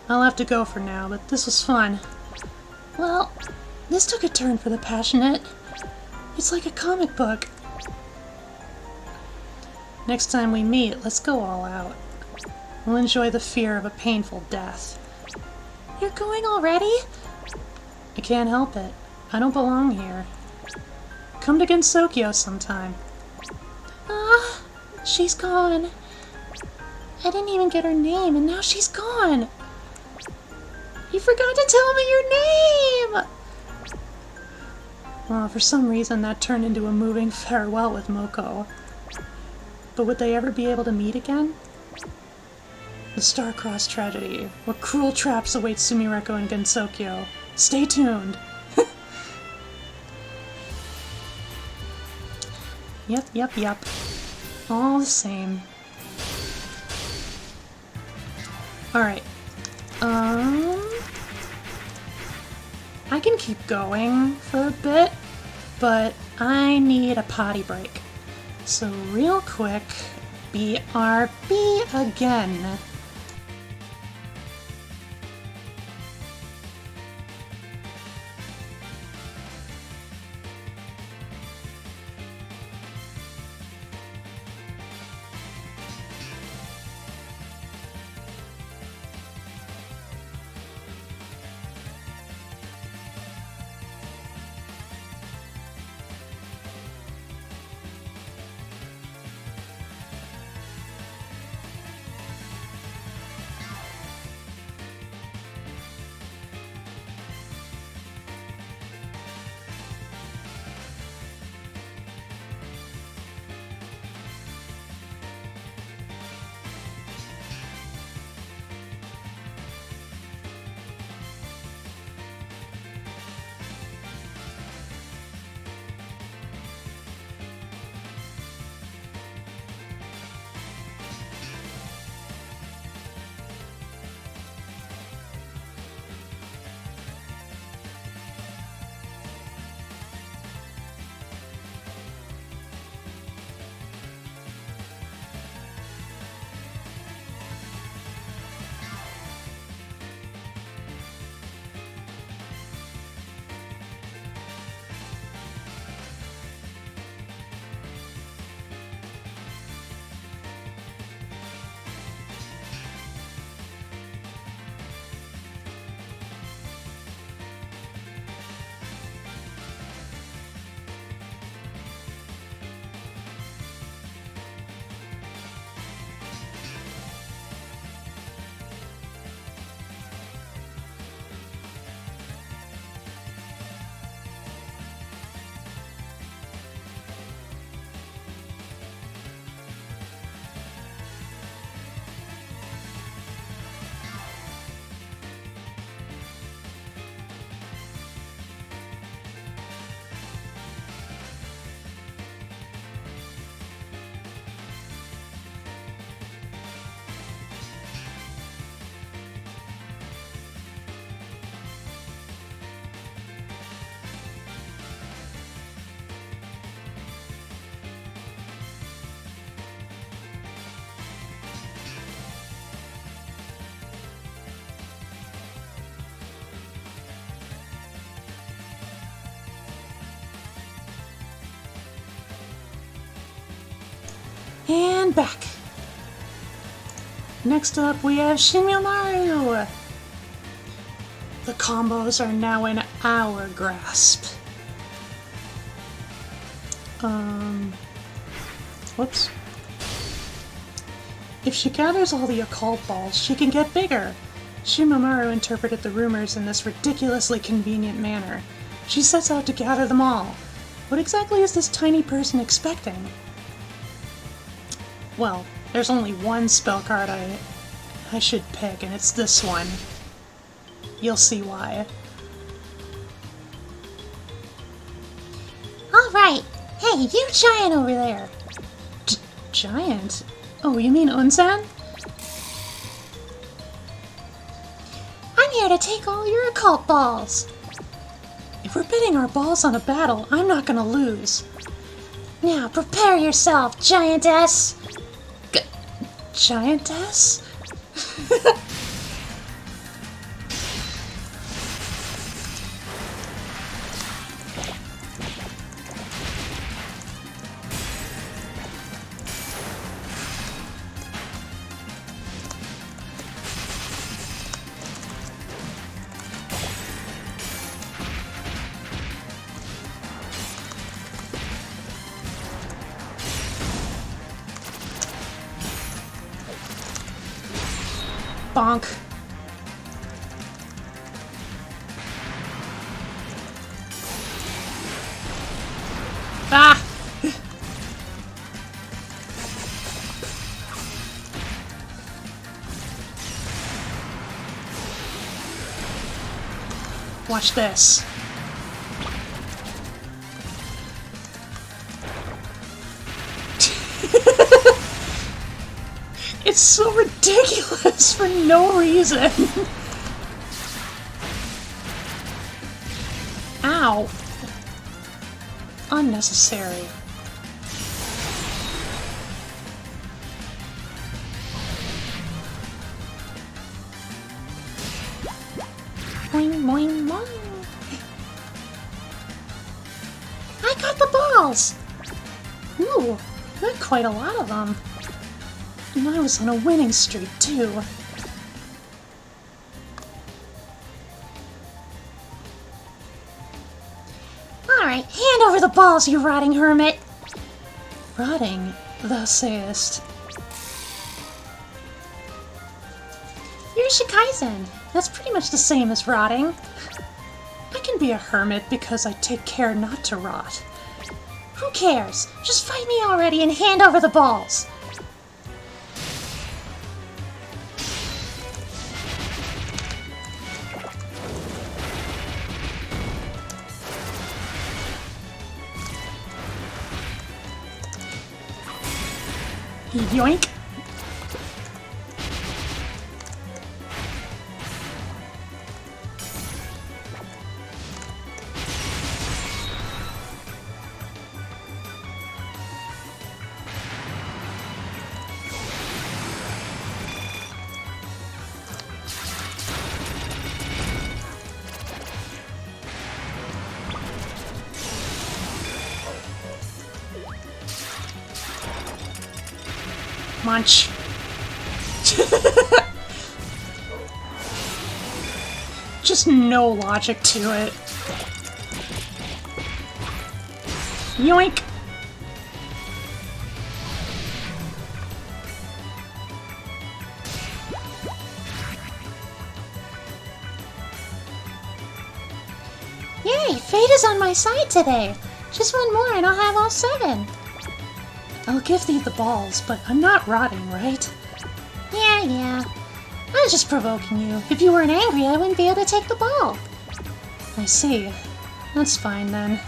I'll have to go for now, but this was fun. Well, this took a turn for the passionate. It's like a comic book. Next time we meet, let's go all out. We'll enjoy the fear of a painful death. You're going already? I can't help it. I don't belong here. Come to Gensokyo sometime. Ah, she's gone. I didn't even get her name, and now she's gone. You forgot to tell me your name! Well, for some reason that turned into a moving farewell with Moko. But would they ever be able to meet again? The Star-Crossed Tragedy. What cruel traps await Sumireko and Gensokyo? Stay tuned! Yep. All the same. Alright. I can keep going for a bit, but I need a potty break. So real quick, BRB again. And back. Next up, we have Mario. The combos are now in our grasp. Whoops. If she gathers all the occult balls, she can get bigger. Mario interpreted the rumors in this ridiculously convenient manner. She sets out to gather them all. What exactly is this tiny person expecting? Well, there's only one spell card I should pick, and it's this one. You'll see why. Alright, hey, you giant over there! Giant? Oh, you mean Unsan? I'm here to take all your occult balls! If we're betting our balls on a battle, I'm not gonna lose. Now prepare yourself, giantess! Giantess? Bonk. Ah! Watch this. It's so ridiculous for no reason. Ow. Unnecessary. Boing, boing, boing. I got the balls! Ooh, not quite a lot of them. And I was on a winning streak, too. Alright, hand over the balls, you rotting hermit! Rotting, thou sayest. You're Shikaizen. That's pretty much the same as rotting. I can be a hermit because I take care not to rot. Who cares? Just fight me already and hand over the balls! Yoink! Munch. Just no logic to it. Yoink! Yay, fate is on my side today! Just one more and I'll have all 7! I'll give thee the balls, but I'm not rotting, right? Yeah. I was just provoking you. If you weren't angry, I wouldn't be able to take the ball. I see. That's fine then.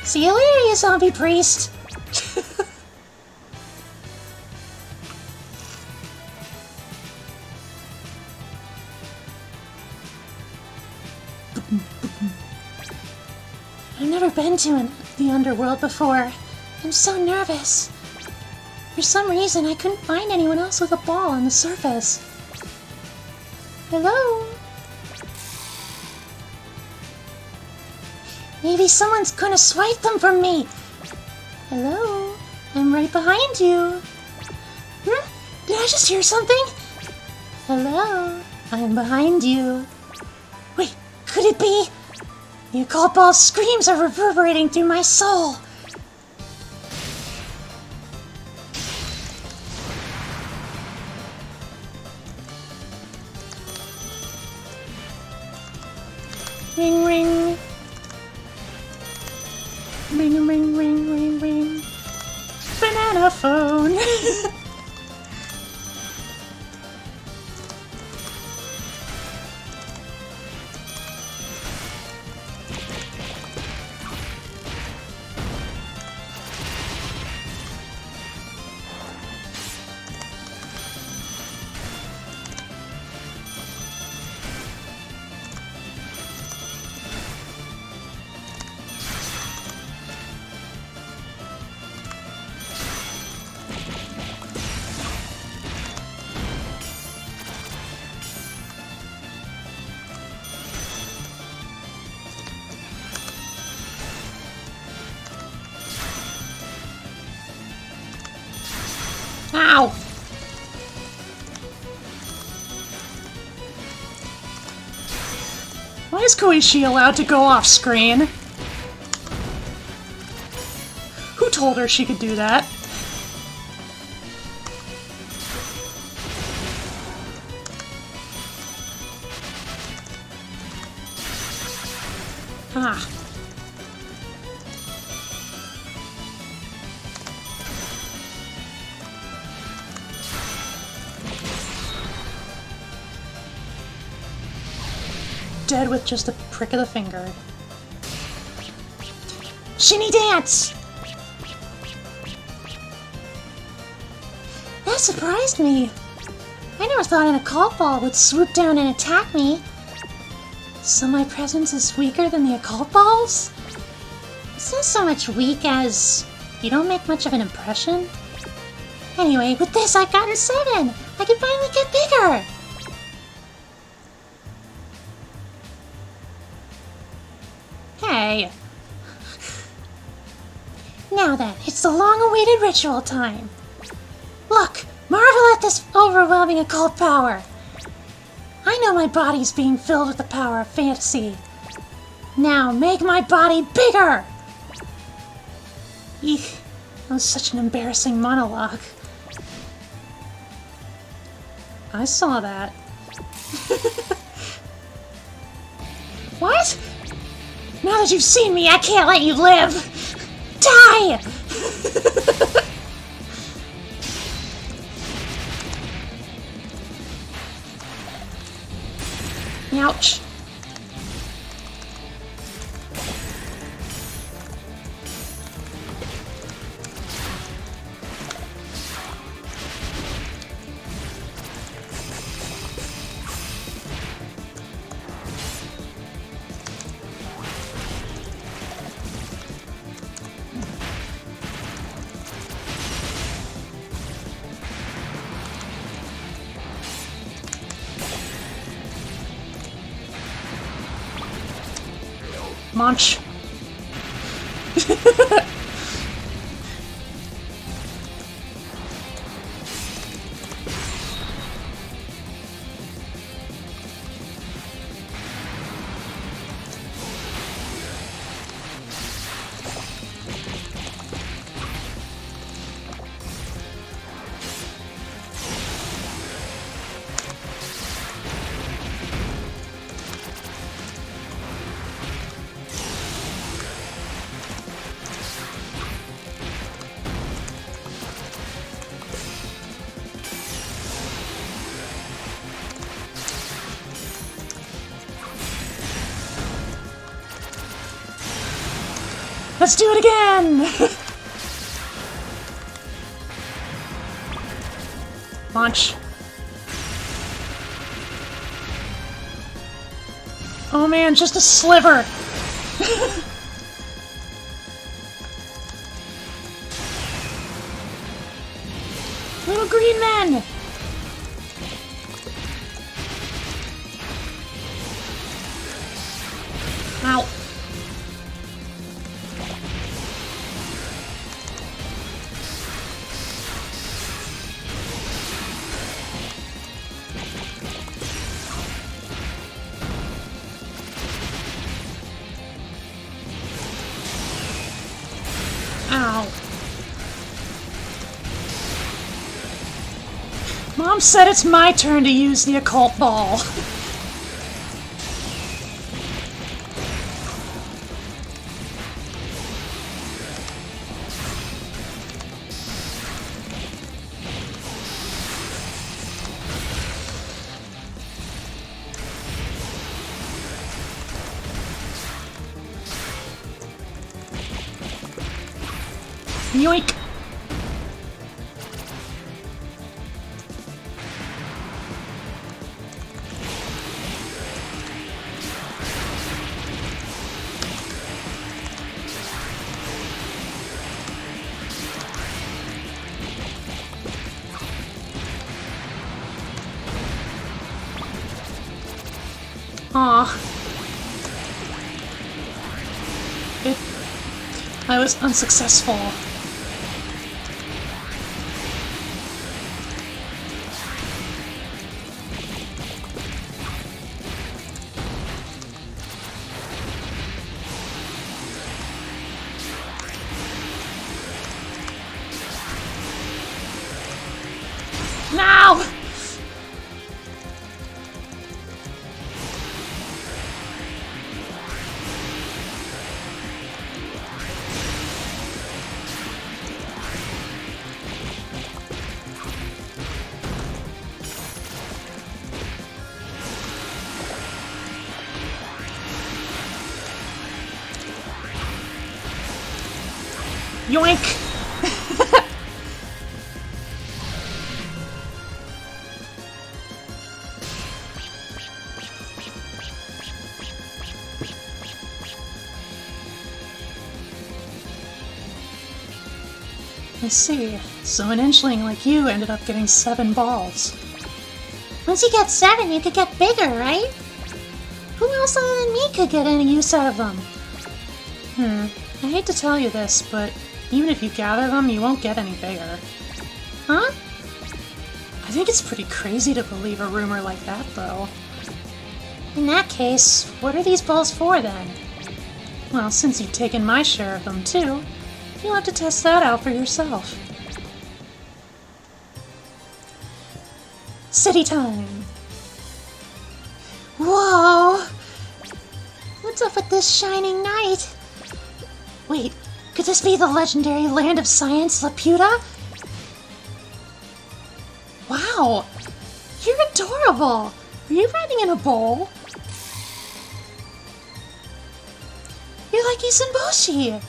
See you later, you zombie priest! I've never been to the underworld before. I'm so nervous. For some reason, I couldn't find anyone else with a ball on the surface. Hello? Maybe someone's gonna swipe them from me. Hello? I'm right behind you. Did I just hear something? Hello? I'm behind you. Wait, could it be? The occult ball's screams are reverberating through my soul. Ring, ring. Ring, ring, ring, ring, ring. Banana phone. Ow! Why is Koichi allowed to go off screen? Who told her she could do that? Ah. Dead with just a prick of the finger. Shinny dance! That surprised me. I never thought an occult ball would swoop down and attack me. So my presence is weaker than the occult balls? It's not so much weak as you don't make much of an impression. Anyway, with this I've gotten 7. I can finally get bigger. Hey. Now then, it's the long-awaited ritual time. Look, marvel at this overwhelming occult power. I know my body's being filled with the power of fantasy. Now make my body bigger! Eek, that was such an embarrassing monologue. I saw that. What? Now that you've seen me, I can't let you live! Die! Ouch. Munch. Let's do it again! Launch. Oh man, just a sliver! Little green men! Ow. Mom said it's my turn to use the occult ball. Yoink! Aw. I was unsuccessful. No! Yoink! I see. So an inchling like you ended up getting 7 balls. Once you get 7, you could get bigger, right? Who else other than me could get any use out of them? I hate to tell you this, but even if you gather them, you won't get any bigger. Huh? I think it's pretty crazy to believe a rumor like that, though. In that case, what are these balls for then? Well, since you've taken my share of them, too, you'll have to test that out for yourself. City time! Whoa! What's up with this shining night? Wait, could this be the legendary land of science, Laputa? Wow! You're adorable! Are you riding in a bowl? You're like Isenboshi!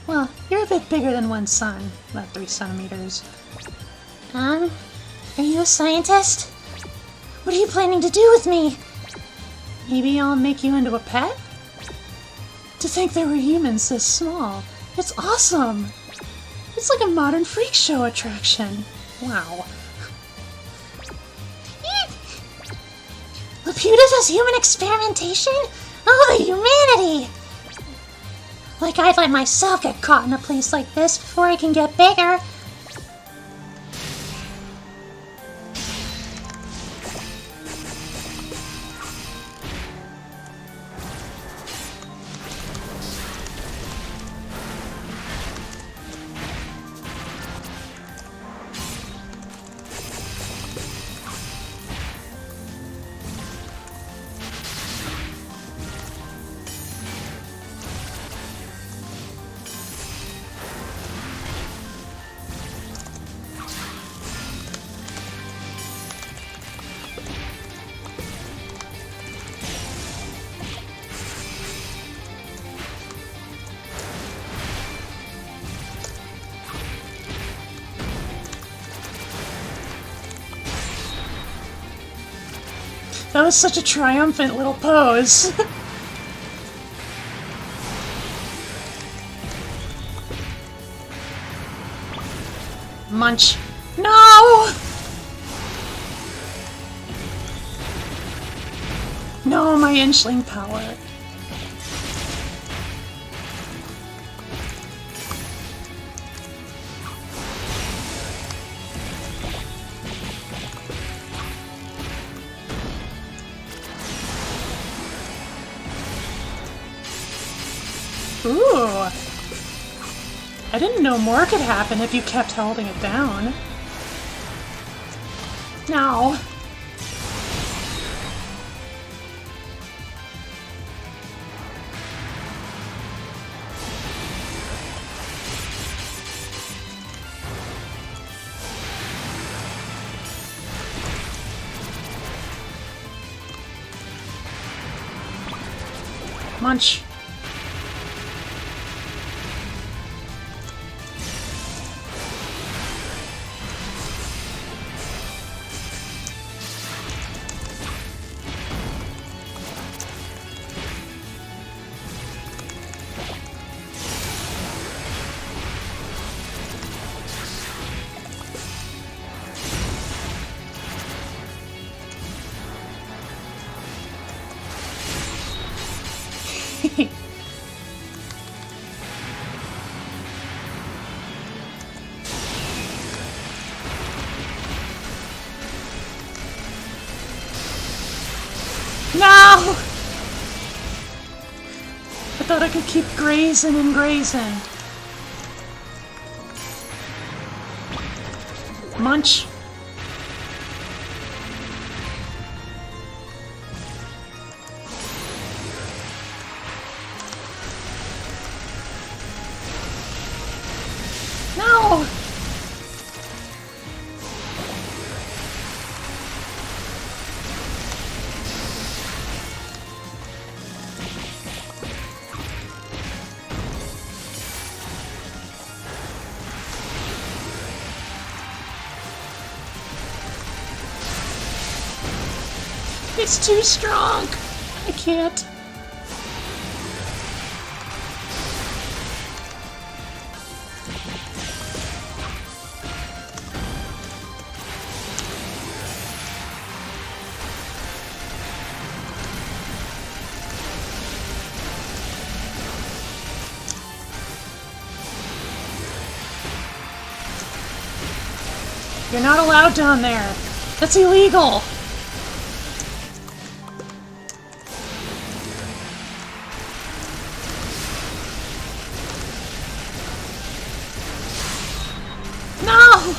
Well, you're a bit bigger than one sun, about 3 centimeters. Are you a scientist? What are you planning to do with me? Maybe I'll make you into a pet? To think there were humans this small. It's awesome! It's like a modern freak show attraction. Wow. Laputa does human experimentation? Oh, the humanity! Like I'd let myself get caught in a place like this before I can get bigger. That was such a triumphant little pose. Munch. No! No, my inchling power. Ooh. I didn't know more could happen if you kept holding it down. No. Munch. No! I thought I could keep grazing and grazing. Munch. No! It's too strong. I can't. You're not allowed down there. That's illegal. No!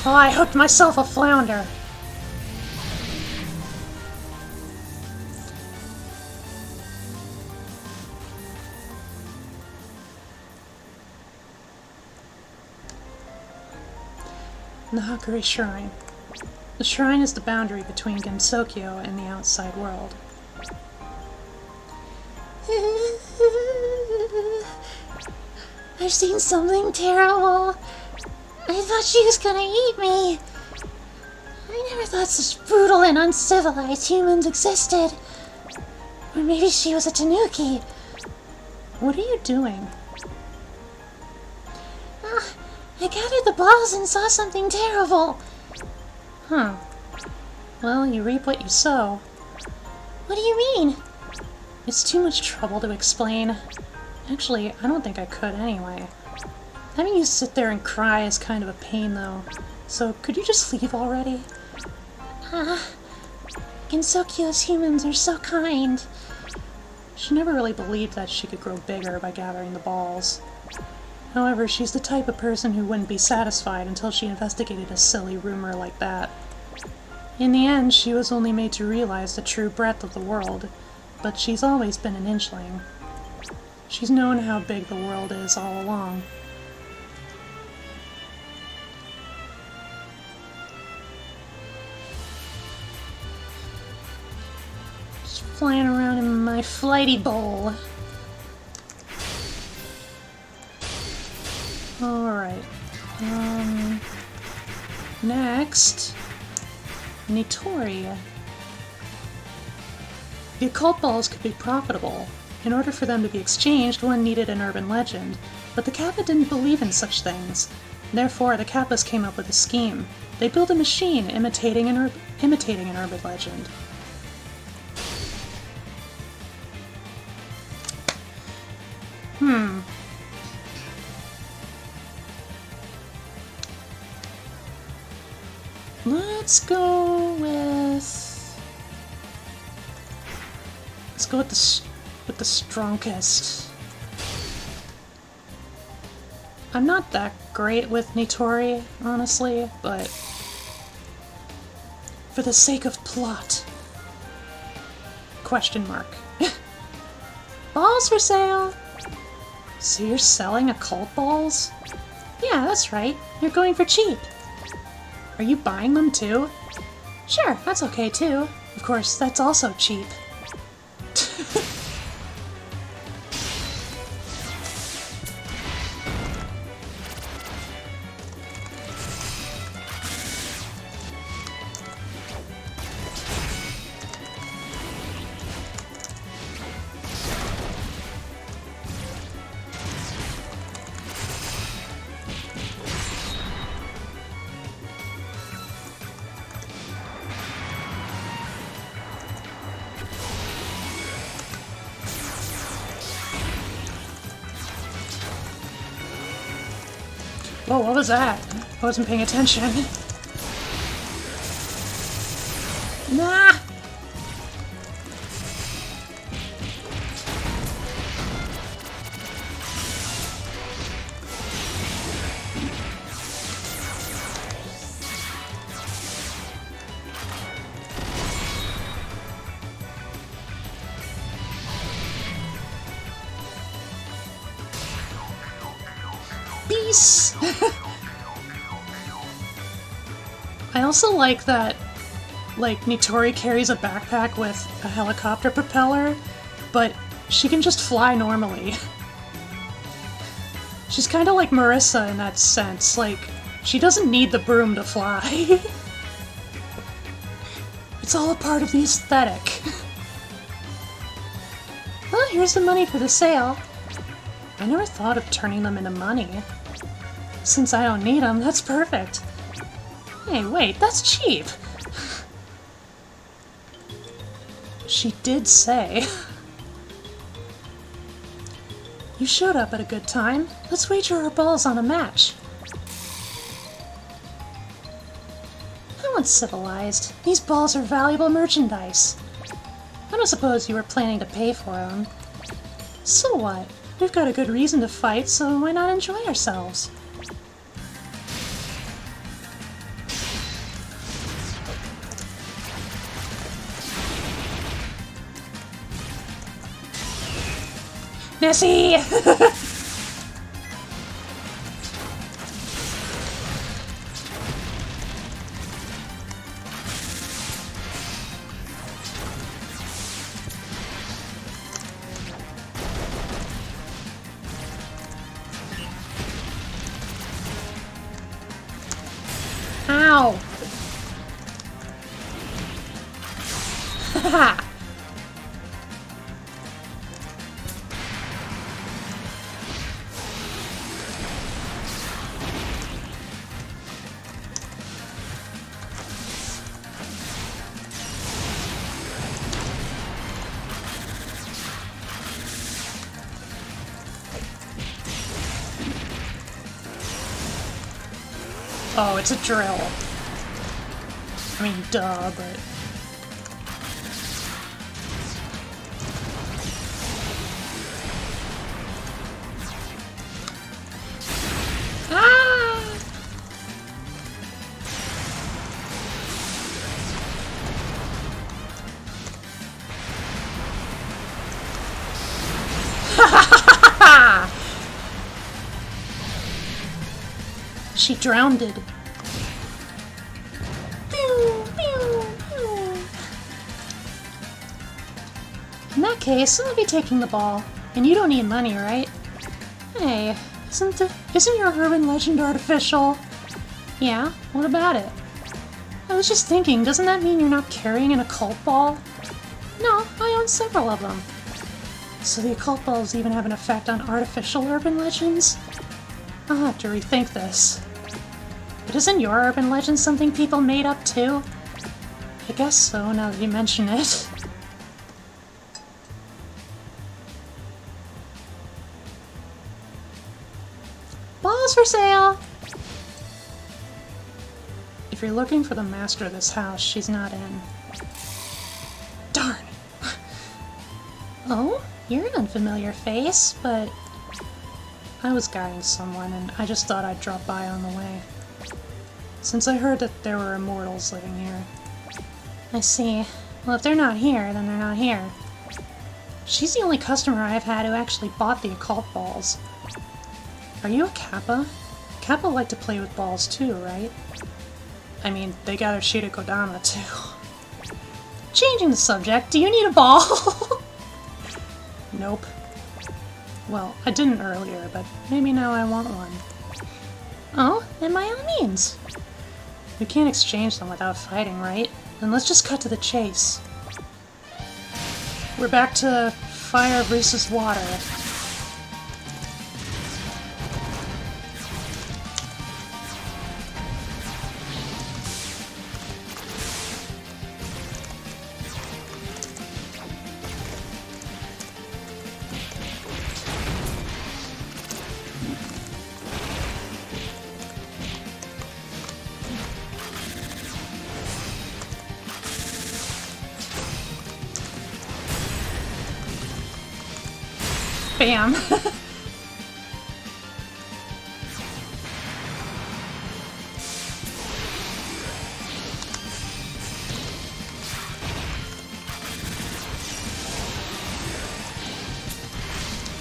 Oh, I hooked myself a flounder. The Hakuri Shrine. The shrine is the boundary between Gensokyo and the outside world. I've seen something terrible. I thought she was gonna eat me. I never thought such brutal and uncivilized humans existed. Or maybe she was a tanuki. What are you doing? I gathered the balls and saw something terrible. Huh. Well, you reap what you sow. What do you mean? It's too much trouble to explain. Actually, I don't think I could anyway. Having you sit there and cry is kind of a pain, though. So, could you just leave already? Gensokyo's humans are so kind. She never really believed that she could grow bigger by gathering the balls. However, she's the type of person who wouldn't be satisfied until she investigated a silly rumor like that. In the end, she was only made to realize the true breadth of the world, but she's always been an inchling. She's known how big the world is all along. Just flying around in my flighty bowl. Alright. Next, Nitori. The occult balls could be profitable. In order for them to be exchanged, one needed an urban legend, but the Kappa didn't believe in such things. Therefore, the Kappas came up with a scheme. They built a machine imitating an urban legend. Let's go with the strongest. I'm not that great with Nitori, honestly, but for the sake of plot. Question mark. Balls for sale! So you're selling occult balls? Yeah, that's right. You're going for cheap. Are you buying them too? Sure, that's okay too. Of course, that's also cheap. Whoa, what was that? I wasn't paying attention. Nah! Peace! I also like that, like, Nitori carries a backpack with a helicopter propeller, but she can just fly normally. She's kind of like Marissa in that sense, like, she doesn't need the broom to fly. It's all a part of the aesthetic. Well, here's the money for the sale. I never thought of turning them into money. Since I don't need them, that's perfect. Hey, wait, that's cheap! She did say. You showed up at a good time. Let's wager our balls on a match. That one's civilized. These balls are valuable merchandise. I don't suppose you were planning to pay for them. So what? We've got a good reason to fight, so why not enjoy ourselves? Nessie! Ow! Haha! Oh, it's a drill. I mean, duh, but... Ah! She drowned it. In that case, I'll be taking the ball. And you don't need money, right? Hey, isn't your urban legend artificial? Yeah, what about it? I was just thinking, doesn't that mean you're not carrying an occult ball? No, I own several of them. So the occult balls even have an effect on artificial urban legends? I'll have to rethink this. But isn't your urban legend something people made up too? I guess so, now that you mention it. Balls for sale! If you're looking for the master of this house, she's not in. Darn! Oh, you're an unfamiliar face, but I was guiding someone, and I just thought I'd drop by on the way. Since I heard that there were immortals living here. I see. Well, if they're not here, then they're not here. She's the only customer I've had who actually bought the occult balls. Are you a Kappa? Kappa like to play with balls too, right? I mean, they gather Shirakodama too. Changing the subject, do you need a ball? Nope. Well, I didn't earlier, but maybe now I want one. Oh, then by all means. We can't exchange them without fighting, right? Then let's just cut to the chase. We're back to fire versus water. Bam!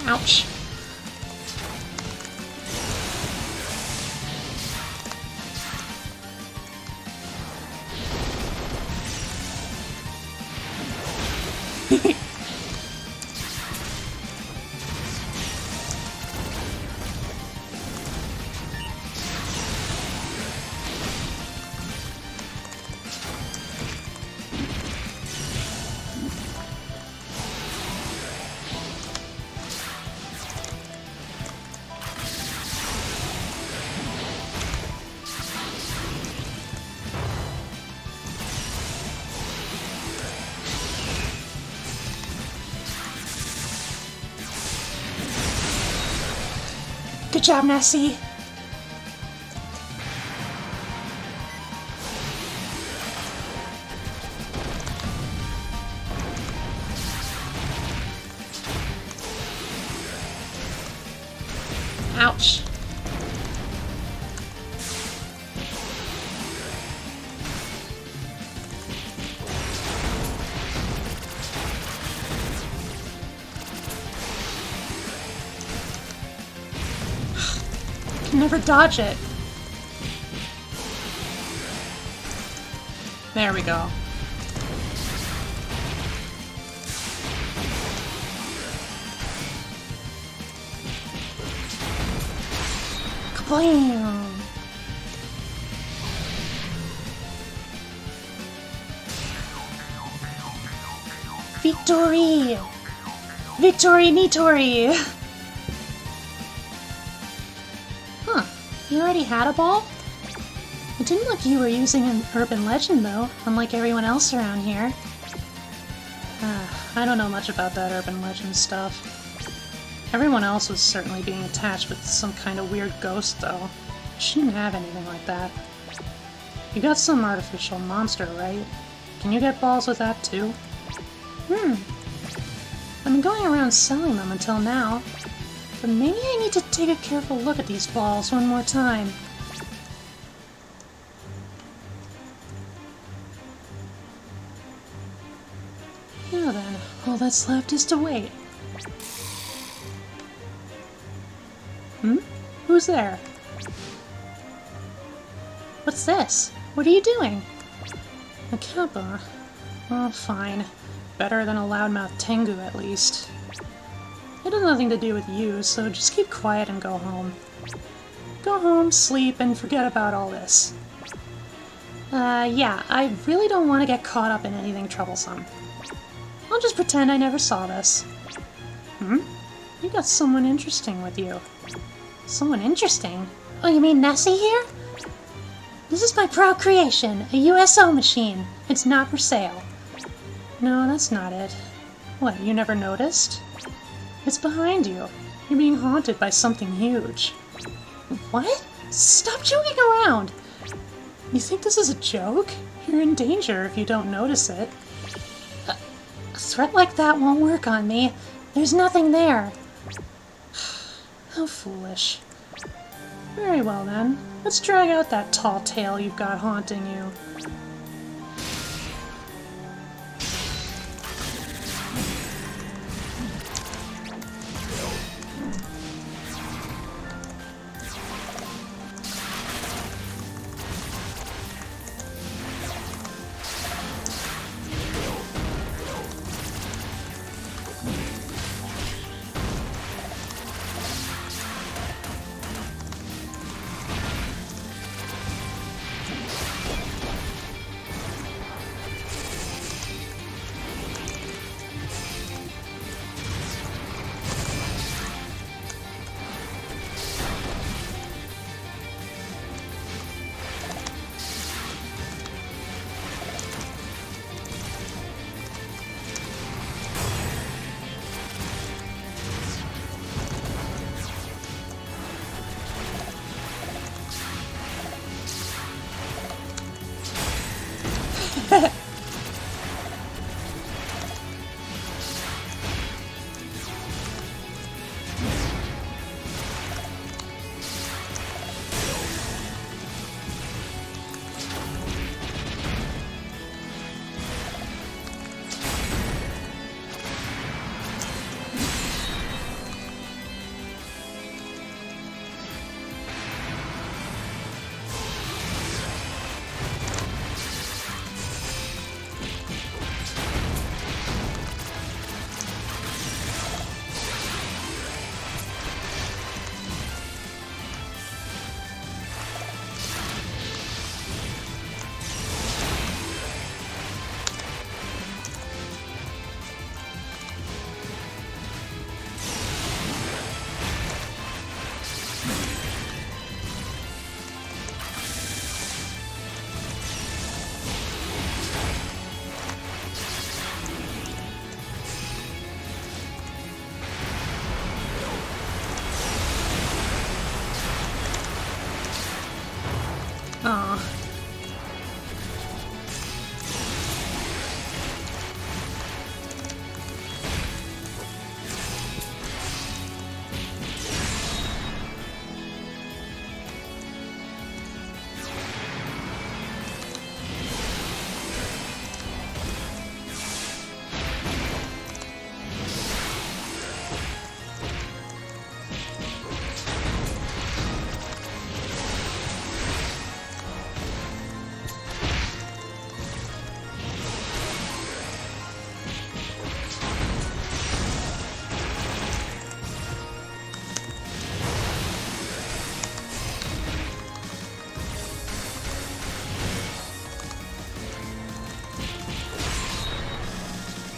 Ouch. Good job, Nessie. Ouch. Can never dodge it. There we go. Kablam! Victory! Victory Nitori! Huh, you already had a ball? It didn't look you were using an urban legend though, unlike everyone else around here. I don't know much about that urban legend stuff. Everyone else was certainly being attached with some kind of weird ghost though. She didn't have anything like that. You got some artificial monster, right? Can you get balls with that too? I've been going around selling them until now, but maybe I need to take a careful look at these balls one more time. Now then, all that's left is to wait. Who's there? What's this? What are you doing? A Kappa? Oh, fine. Better than a loudmouth Tengu, at least. It has nothing to do with you, so just keep quiet and go home. Go home, sleep, and forget about all this. Yeah, I really don't want to get caught up in anything troublesome. I'll just pretend I never saw this. You got someone interesting with you. Someone interesting? Oh, you mean Nessie here? This is my proud creation, a USO machine. It's not for sale. No, that's not it. What, you never noticed? It's behind you. You're being haunted by something huge. What? Stop joking around! You think this is a joke? You're in danger if you don't notice it. A threat like that won't work on me. There's nothing there. How foolish. Very well then. Let's drag out that tall tale you've got haunting you. Aw.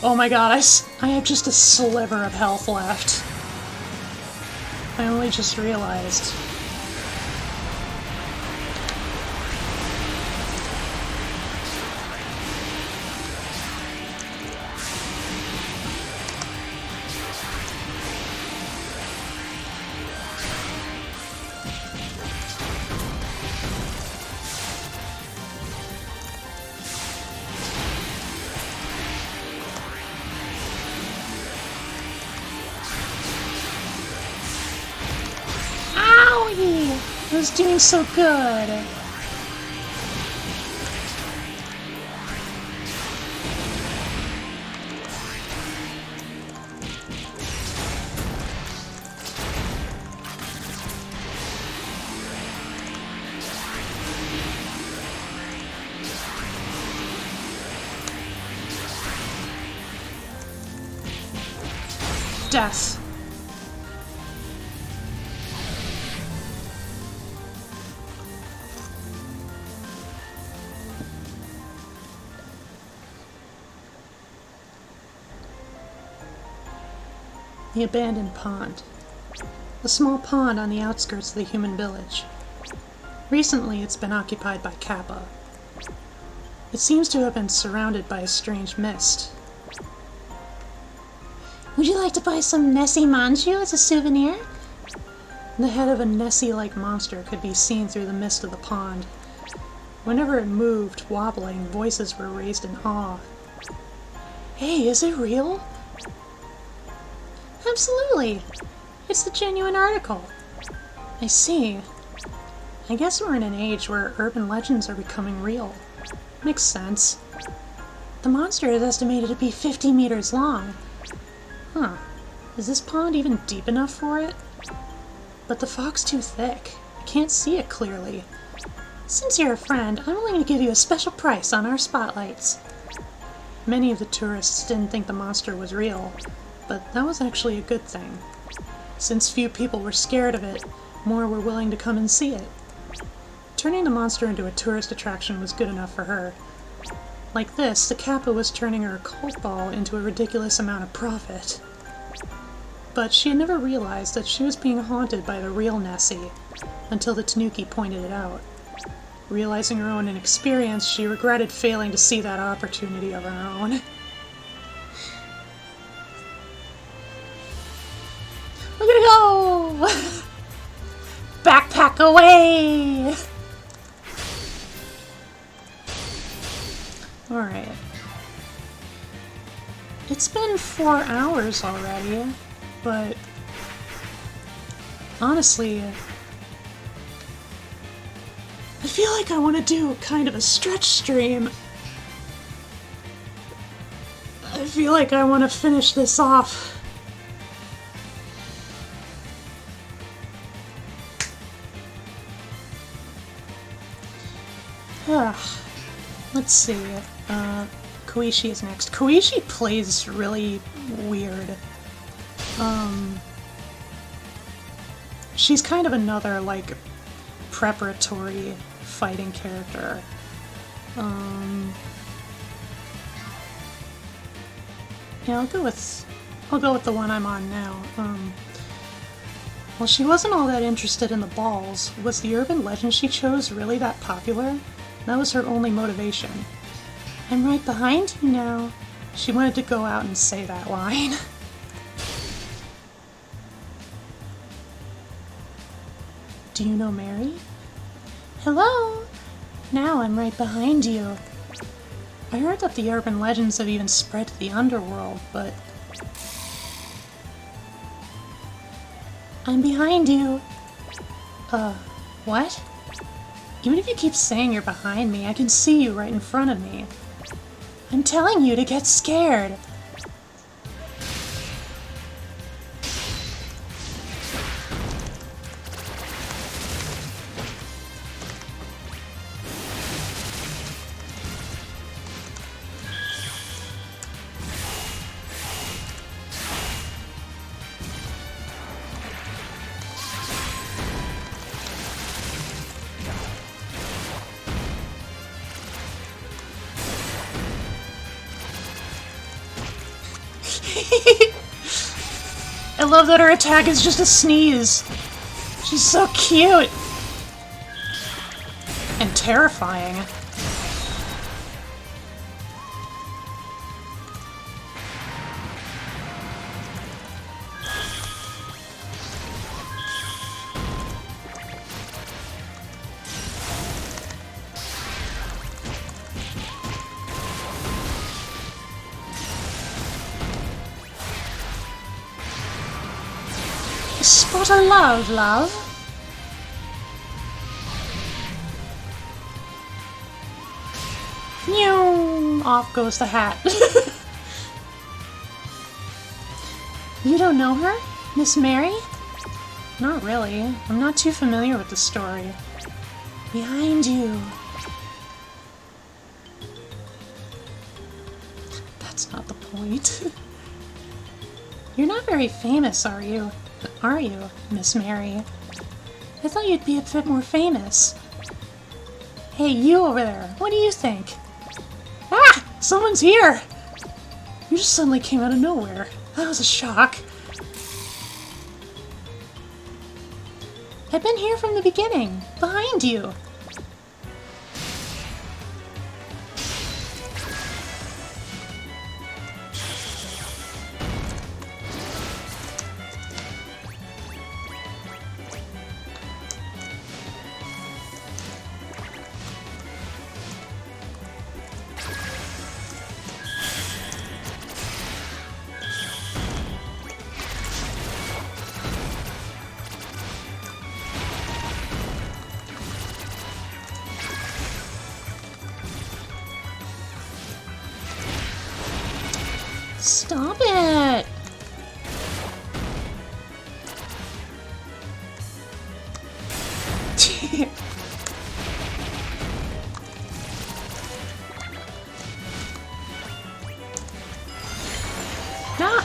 Oh my god, I have just a sliver of health left. I only just realized. I was doing so good. Death. The abandoned pond. A small pond on the outskirts of the human village. Recently, it's been occupied by Kappa. It seems to have been surrounded by a strange mist. Would you like to buy some Nessie Manju as a souvenir? The head of a Nessie-like monster could be seen through the mist of the pond. Whenever it moved, wobbling, voices were raised in awe. Hey, is it real? Absolutely. It's the genuine article. I see. I guess we're in an age where urban legends are becoming real. Makes sense. The monster is estimated to be 50 meters long. Huh. Is this pond even deep enough for it? But the fog's too thick. I can't see it clearly. Since you're a friend, I'm willing to give you a special price on our spotlights. Many of the tourists didn't think the monster was real, but that was actually a good thing. Since few people were scared of it, more were willing to come and see it. Turning the monster into a tourist attraction was good enough for her. Like this, the Kappa was turning her occult ball into a ridiculous amount of profit. But she had never realized that she was being haunted by the real Nessie, until the Tanuki pointed it out. Realizing her own inexperience, she regretted failing to see that opportunity of her own. Look at it go! Backpack away! Alright. It's been 4 hours already, but honestly, I feel like I want to do kind of a stretch stream. I feel like I want to finish this off. Let's see. Koichi is next. Koichi plays really weird. She's kind of another, like, preparatory fighting character. Yeah, I'll go with the one I'm on now. Well, she wasn't all that interested in the balls. Was the urban legend she chose really that popular? That was her only motivation. I'm right behind you now. She wanted to go out and say that line. Do you know Mary? Hello! Now I'm right behind you. I heard that the urban legends have even spread to the underworld, but... I'm behind you. What? Even if you keep saying you're behind me, I can see you right in front of me. I'm telling you to get scared. I love that her attack is just a sneeze. She's so cute. And terrifying. Spot of love. Meow! Off goes the hat. You don't know her? Miss Mary? Not really. I'm not too familiar with the story. Behind you. That's not the point. You're not very famous, are you? Are you, Miss Mary? I thought you'd be a bit more famous. Hey, you over there, what do you think? Ah! Someone's here! You just suddenly came out of nowhere. That was a shock. I've been here from the beginning, behind you. Stop it! Ah!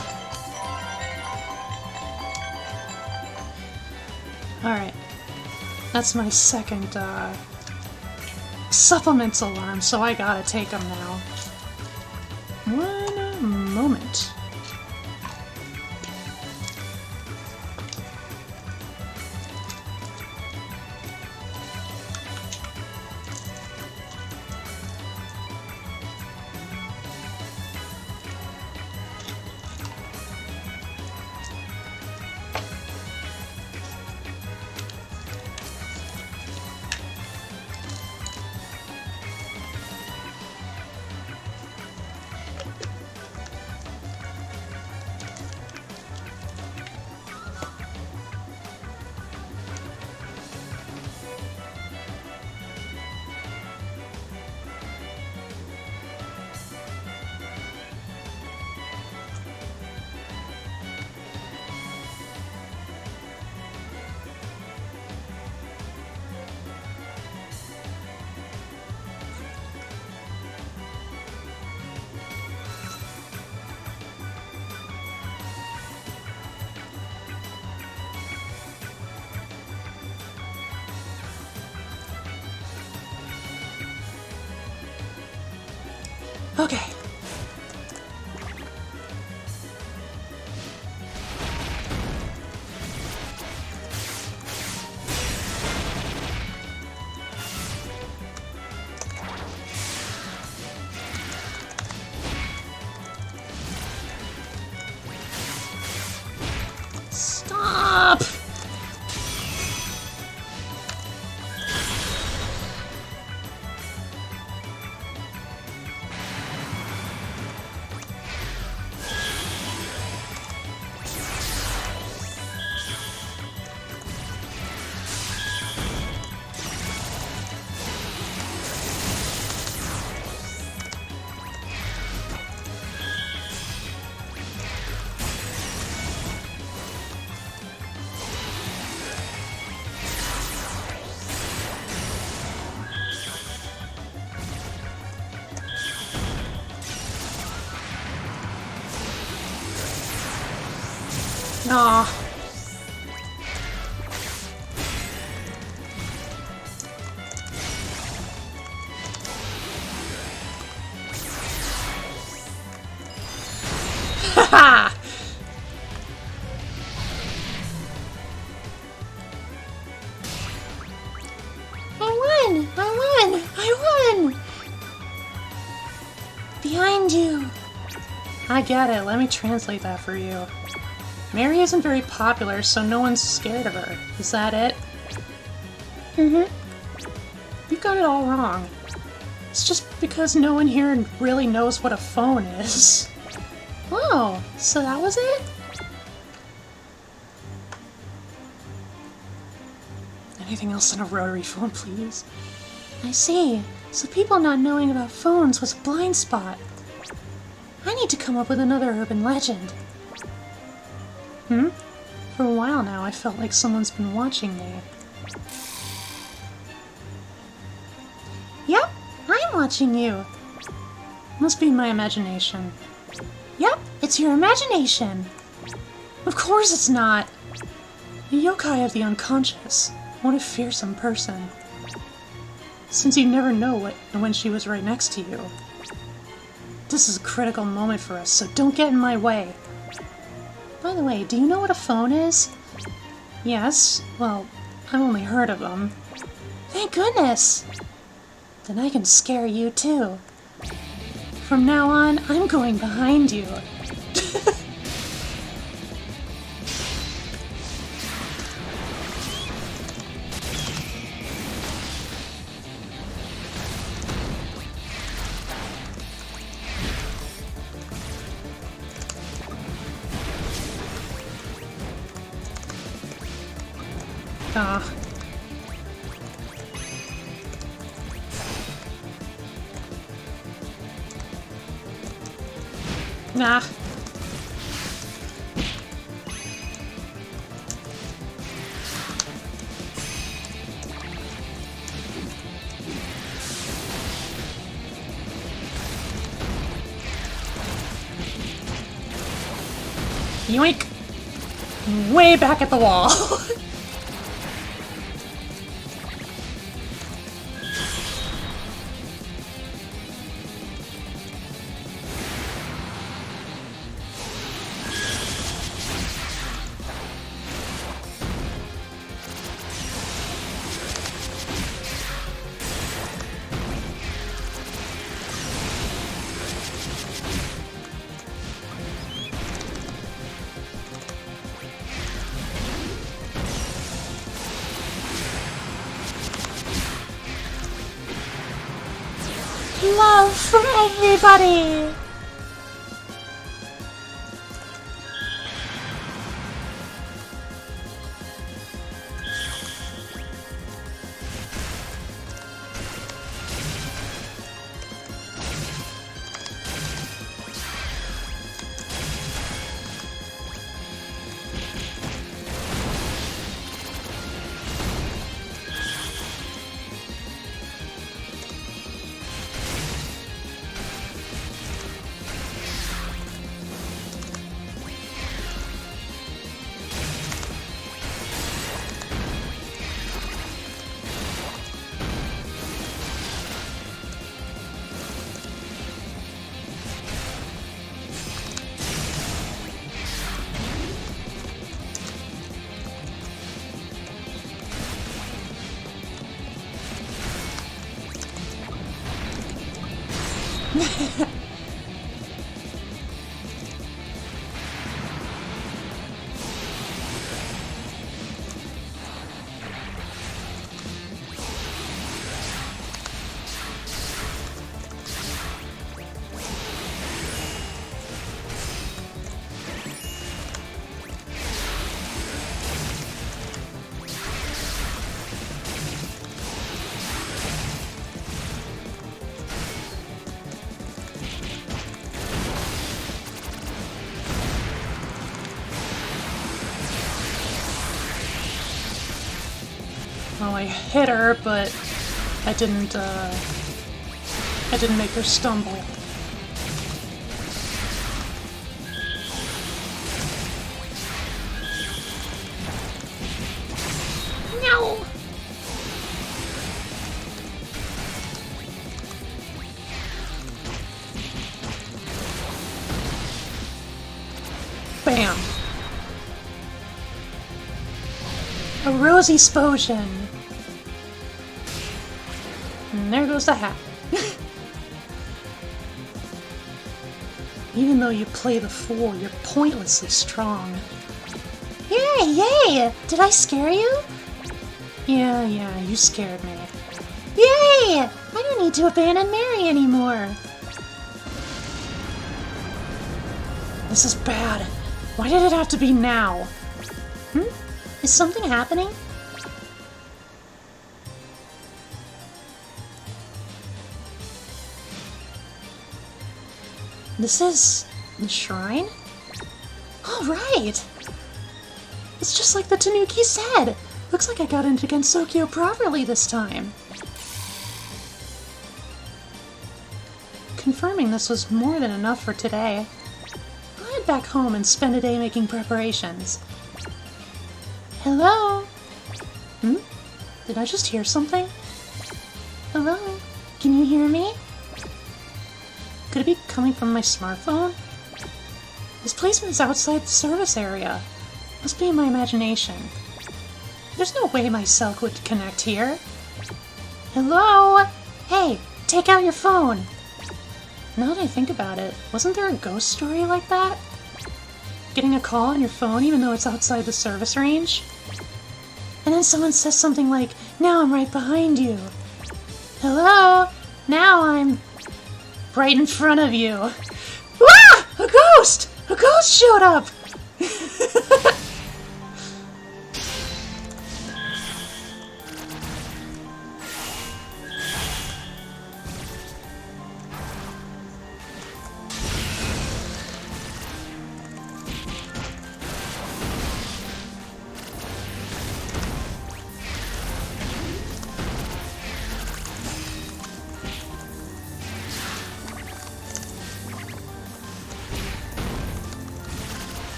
Alright. That's my second, supplements alarm, so I gotta take them now. One moment. Okay. Stop! Aw. Haha! I won! I won! I won! Behind you! I get it. Let me translate that for you. Mary isn't very popular, so no one's scared of her. Is that it? Mm-hmm. You got it all wrong. It's just because no one here really knows what a phone is. Oh, so that was it? Anything else than a rotary phone, please? I see. So people not knowing about phones was a blind spot. I need to come up with another urban legend. For a while now, I felt like someone's been watching me. Yep, I'm watching you. Must be my imagination. Yep, it's your imagination. Of course it's not! A yokai of the unconscious. What a fearsome person. Since you never know when she was right next to you. This is a critical moment for us, so don't get in my way. By the way, do you know what a phone is? Yes. Well, I've only heard of them. Thank goodness! Then I can scare you too. From now on, I'm going behind you. Ah. Nah. Yoink! Way back at the wall. Love from everybody! Well, I hit her, but I didn't make her stumble. No! Bam! A rosy explosion. And there goes the hat. Even though you play the fool, you're pointlessly strong. Yay, yay! Did I scare you? Yeah, you scared me. Yay! I don't need to abandon Mary anymore. This is bad. Why did it have to be now? Is something happening? This is the shrine? All right. It's just like the Tanuki said. Looks like I got into Gensokyo properly this time. Confirming this was more than enough for today. I'll head back home and spend a day making preparations. Hello? Did I just hear something? Hello? Can you hear me? Could it be coming from my smartphone? This placement is outside the service area. Must be in my imagination. There's no way my cell could connect here. Hello? Hey, take out your phone! Now that I think about it, wasn't there a ghost story like that? Getting a call on your phone even though it's outside the service range? And then someone says something like, now I'm right behind you. Hello? Now I'm right in front of you. Ah! A ghost! A ghost showed up!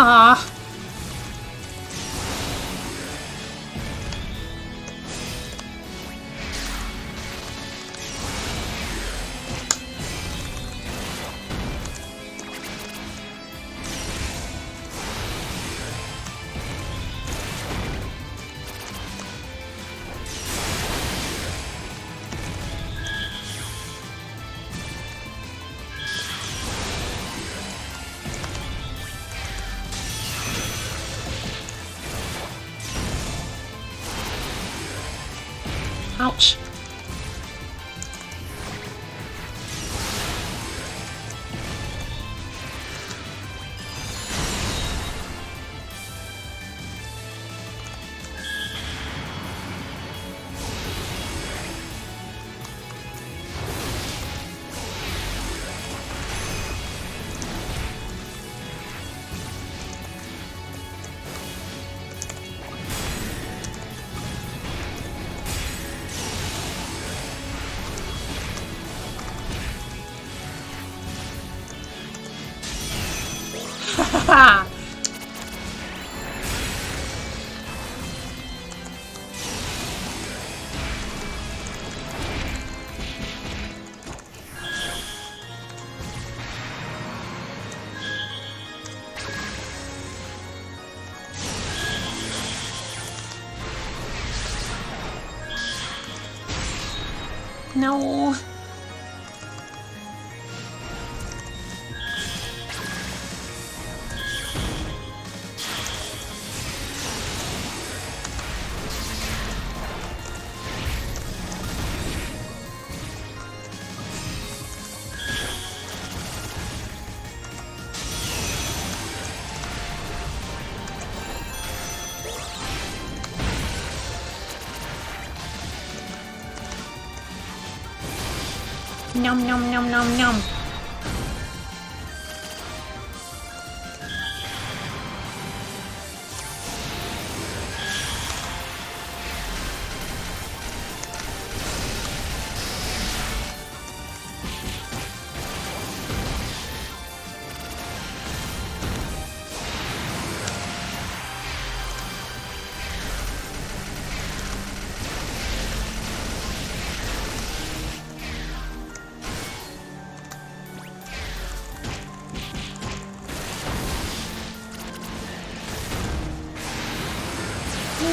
Ah. Ouch. Ha! No. Nom nom nom nom nom.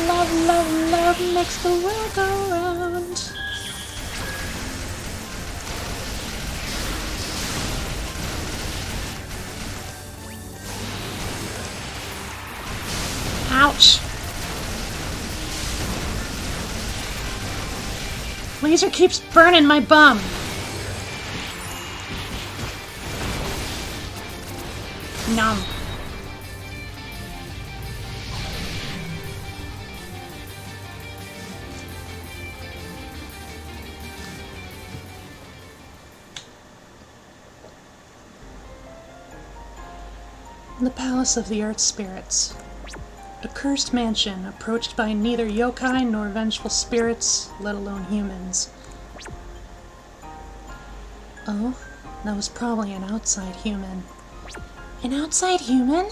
Love, love, love makes the world go round. Ouch. Laser keeps burning my bum. Numb. The Palace of the Earth Spirits. A cursed mansion approached by neither yokai nor vengeful spirits, let alone humans. Oh, that was probably an outside human. An outside human?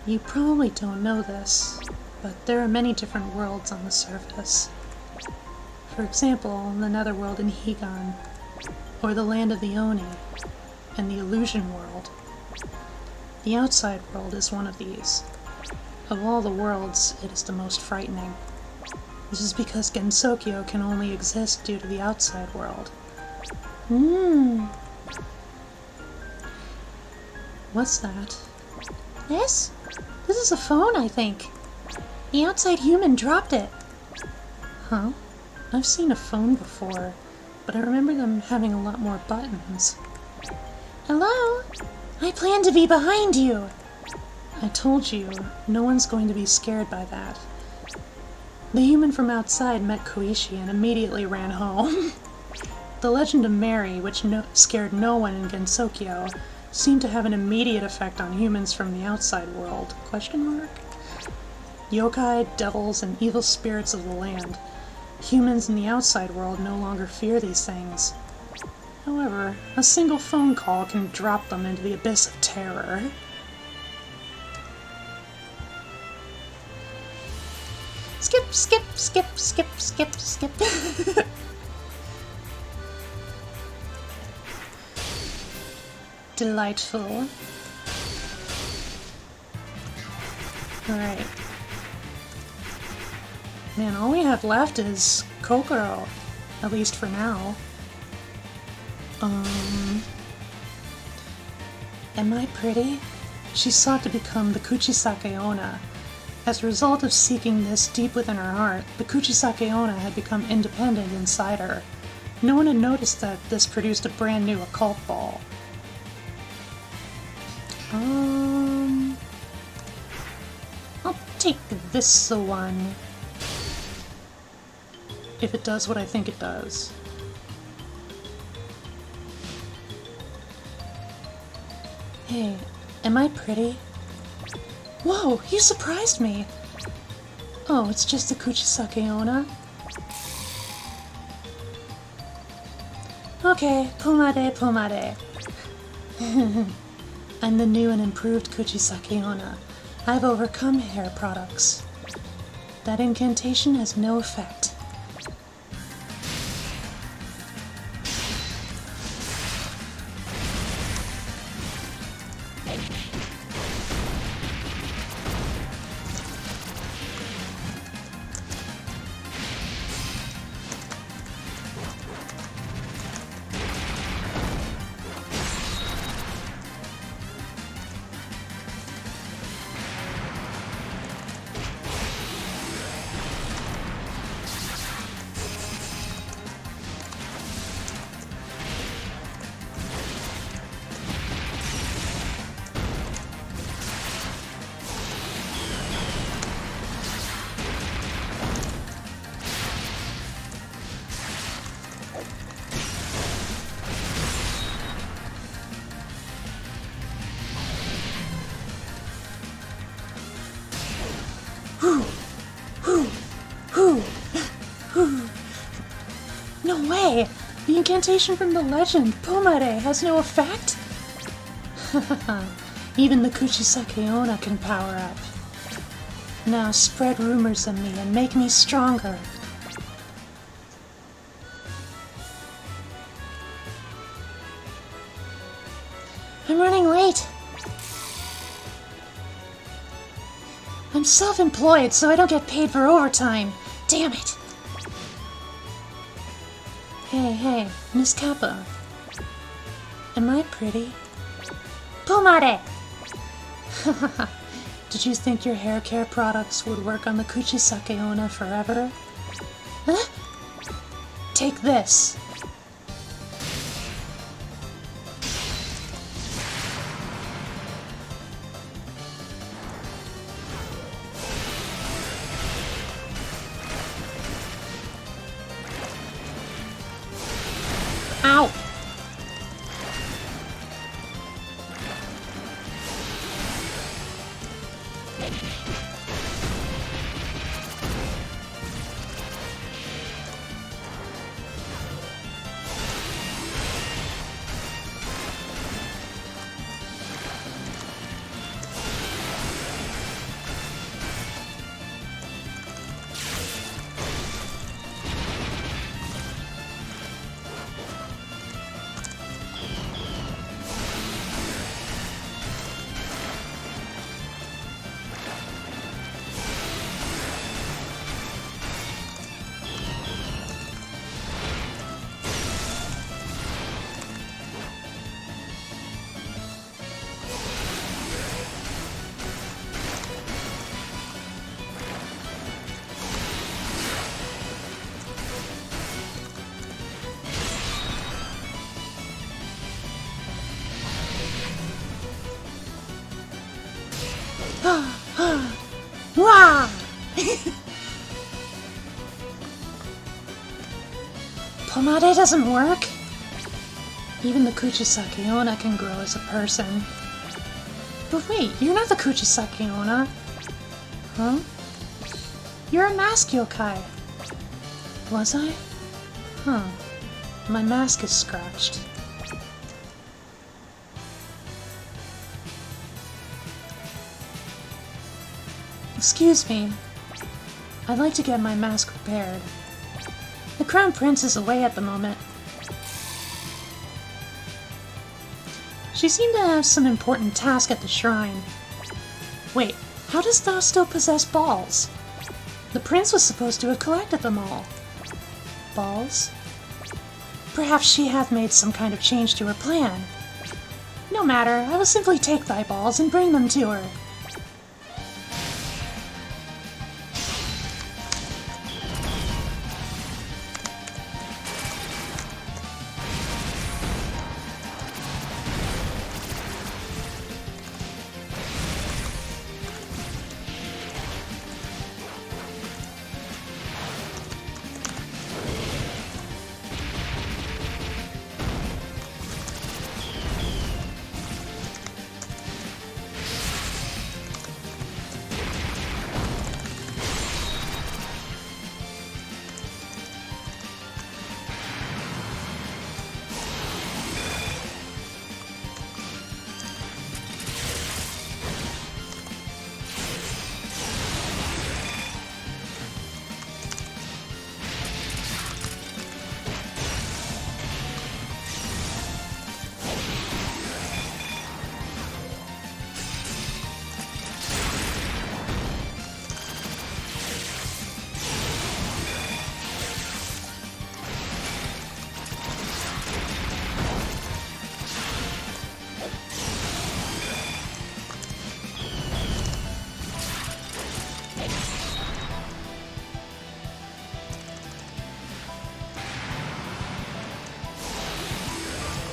You probably don't know this, but there are many different worlds on the surface. For example, the Netherworld in Higan, or the Land of the Oni, and the Illusion World. The outside world is one of these. Of all the worlds, it is the most frightening. This is because Gensokyo can only exist due to the outside world. What's that? This? This is a phone, I think. The outside human dropped it. Huh? I've seen a phone before, but I remember them having a lot more buttons. Hello? I plan to be behind you! I told you, no one's going to be scared by that. The human from outside met Koichi and immediately ran home. The legend of Mary, which scared no one in Gensokyo, seemed to have an immediate effect on humans from the outside world. Question mark? Yokai, devils, and evil spirits of the land. Humans in the outside world no longer fear these things. However, a single phone call can drop them into the abyss of terror. skip, skip, skip, skip, skip, skip. Delightful. Alright. Man, all we have left is Kokoro. At least for now. Am I pretty? She sought to become the Kuchisake Onna. As a result of seeking this deep within her heart, the Kuchisake Onna had become independent inside her. No one had noticed that this produced a brand new occult ball. I'll take this one. If it does what I think it does. Hey, am I pretty? Whoa, you surprised me! Oh, it's just the Kuchisake Onna? Okay, Pumade, Pumade. I'm the new and improved Kuchisake Onna. I've overcome hair products. That incantation has no effect. No way! The incantation from the legend, Pumade, has no effect? Even the Kuchisake Onna can power up. Now spread rumors of me and make me stronger. I'm running late. I'm self-employed, so I don't get paid for overtime. Damn it. Hey, Miss Kappa. Am I pretty? Pumade! Did you think your hair care products would work on the Kuchisake Onna forever? Huh? Take this. Ow! Wow! Pomade doesn't work? Even the Kuchisake Onna can grow as a person. But wait, you're not the Kuchisake Onna. Huh? You're a mask yokai. Was I? Huh. My mask is scratched. Excuse me. I'd like to get my mask prepared. The Crown Prince is away at the moment. She seemed to have some important task at the shrine. Wait, how does thou still possess balls? The prince was supposed to have collected them all. Balls? Perhaps she hath made some kind of change to her plan. No matter, I will simply take thy balls and bring them to her.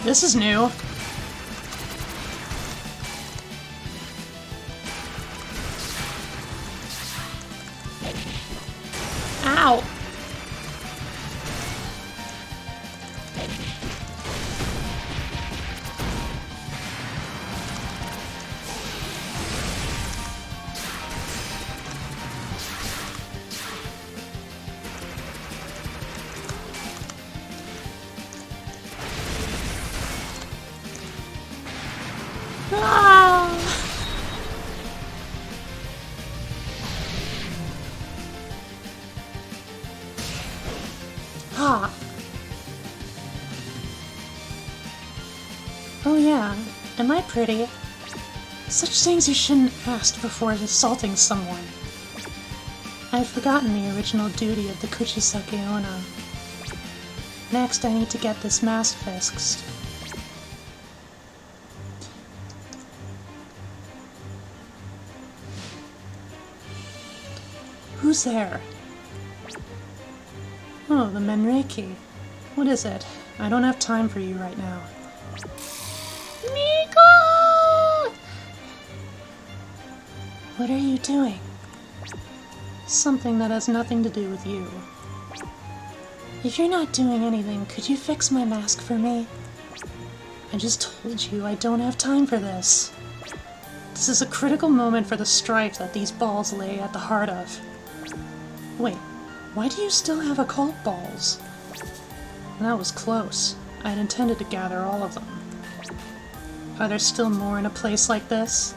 This is new. Ow! Ah. Oh yeah, am I pretty? Such things you shouldn't ask before assaulting someone. I had forgotten the original duty of the Kuchisake Onna. Next, I need to get this mask fixed. Who's there? Oh, the Menreiki. What is it? I don't have time for you right now. Miko! What are you doing? Something that has nothing to do with you. If you're not doing anything, could you fix my mask for me? I just told you I don't have time for this. This is a critical moment for the strife that these balls lay at the heart of. Wait, why do you still have occult balls? That was close. I had intended to gather all of them. Are there still more in a place like this?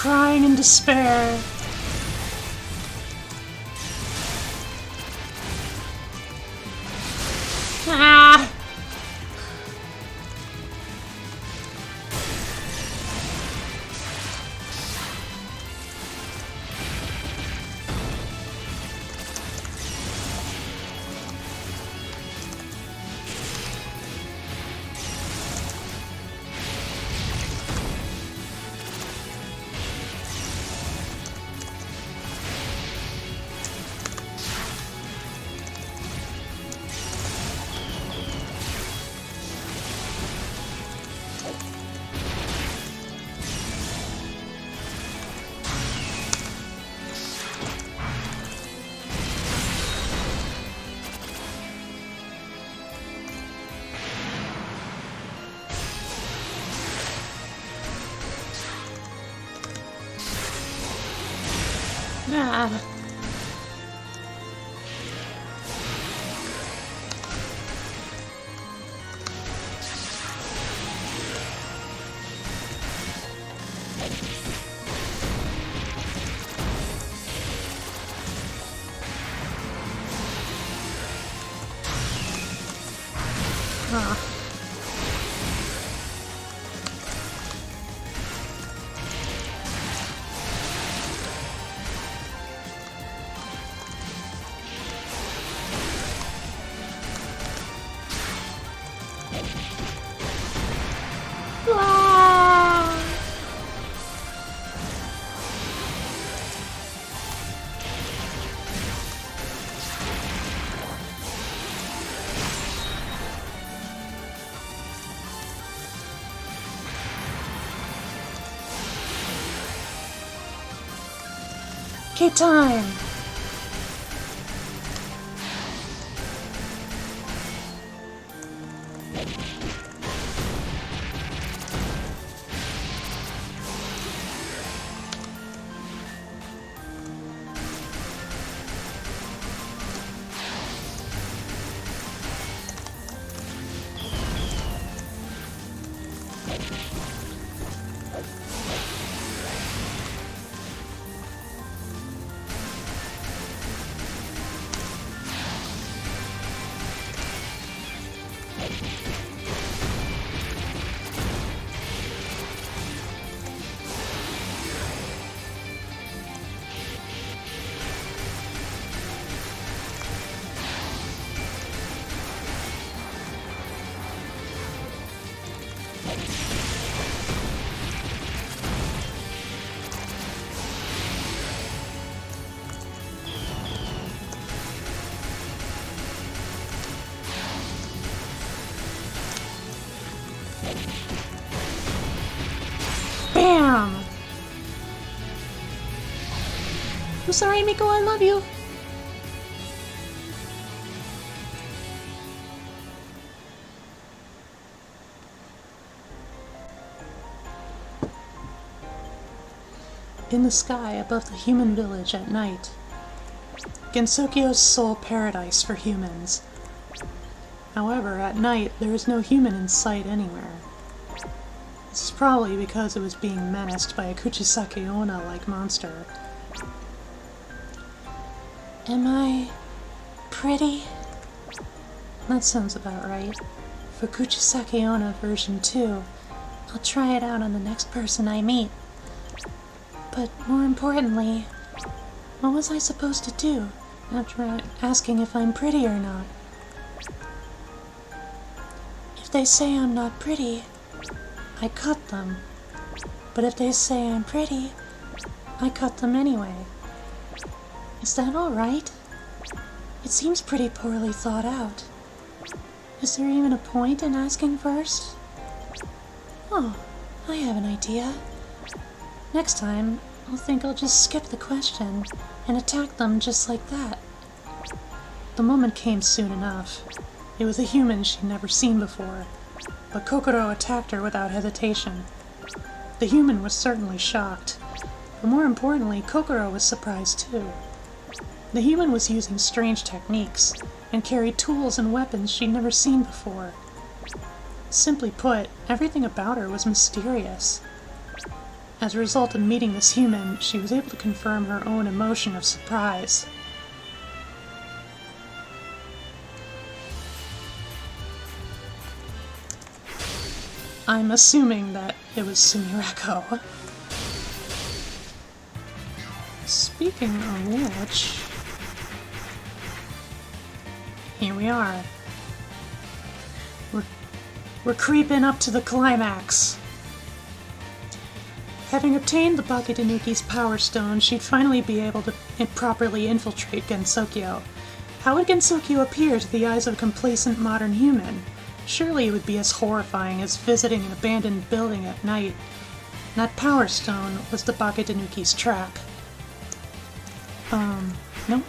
crying in despair. Ah! Ah. Ah. Ah. Okay, time. Bam! I'm sorry, Miko, I love you. In the sky above the human village at night, Gensokyo's sole paradise for humans. However, at night there is no human in sight anywhere. This is probably because it was being menaced by a Kuchisake Onna-like monster. Am I pretty? That sounds about right. For Kuchisake Onna version 2, I'll try it out on the next person I meet. But more importantly, what was I supposed to do after asking if I'm pretty or not? If they say I'm not pretty, I cut them. But if they say I'm pretty, I cut them anyway. Is that alright? It seems pretty poorly thought out. Is there even a point in asking first? Oh, I have an idea. Next time, I'll just skip the question and attack them just like that. The moment came soon enough. It was a human she'd never seen before, but Kokoro attacked her without hesitation. The human was certainly shocked, but more importantly, Kokoro was surprised too. The human was using strange techniques and carried tools and weapons she'd never seen before. Simply put, everything about her was mysterious. As a result of meeting this human, she was able to confirm her own emotion of surprise. I'm assuming that it was Sumireko. Speaking of which, here we are. We're creeping up to the climax. Having obtained the Bakitanuki's Power Stone, she'd finally be able to properly infiltrate Gensokyo. How would Gensokyo appear to the eyes of a complacent modern human? Surely it would be as horrifying as visiting an abandoned building at night. That Power Stone was the Bakitanuki's trap. Nope.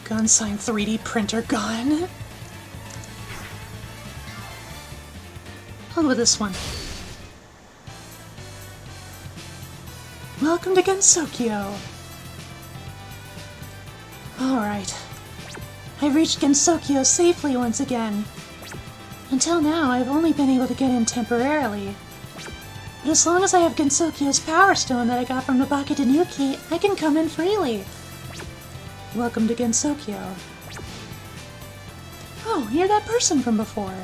Gun sign 3D printer gun. I'll go with this one. Welcome to Gensokyo. Alright. I've reached Gensokyo safely once again. Until now, I've only been able to get in temporarily. But as long as I have Gensokyo's Power Stone that I got from the Bakitanuki, I can come in freely. Welcome to Gensokyo. Oh, you're that person from before.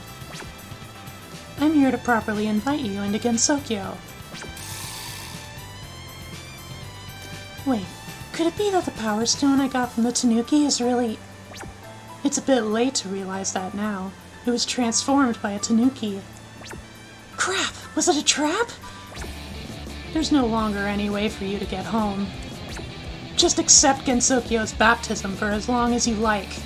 I'm here to properly invite you into Gensokyo. Wait, could it be that the Power Stone I got from the Tanuki is really... It's a bit late to realize that now. It was transformed by a Tanuki. Crap! Was it a trap? There's no longer any way for you to get home. Just accept Gensokyo's baptism for as long as you like.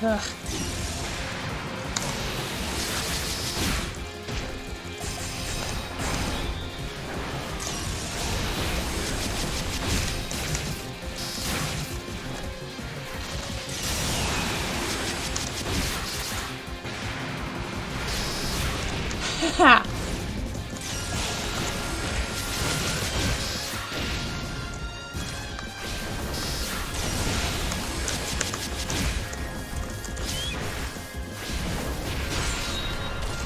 Ugh. Haha.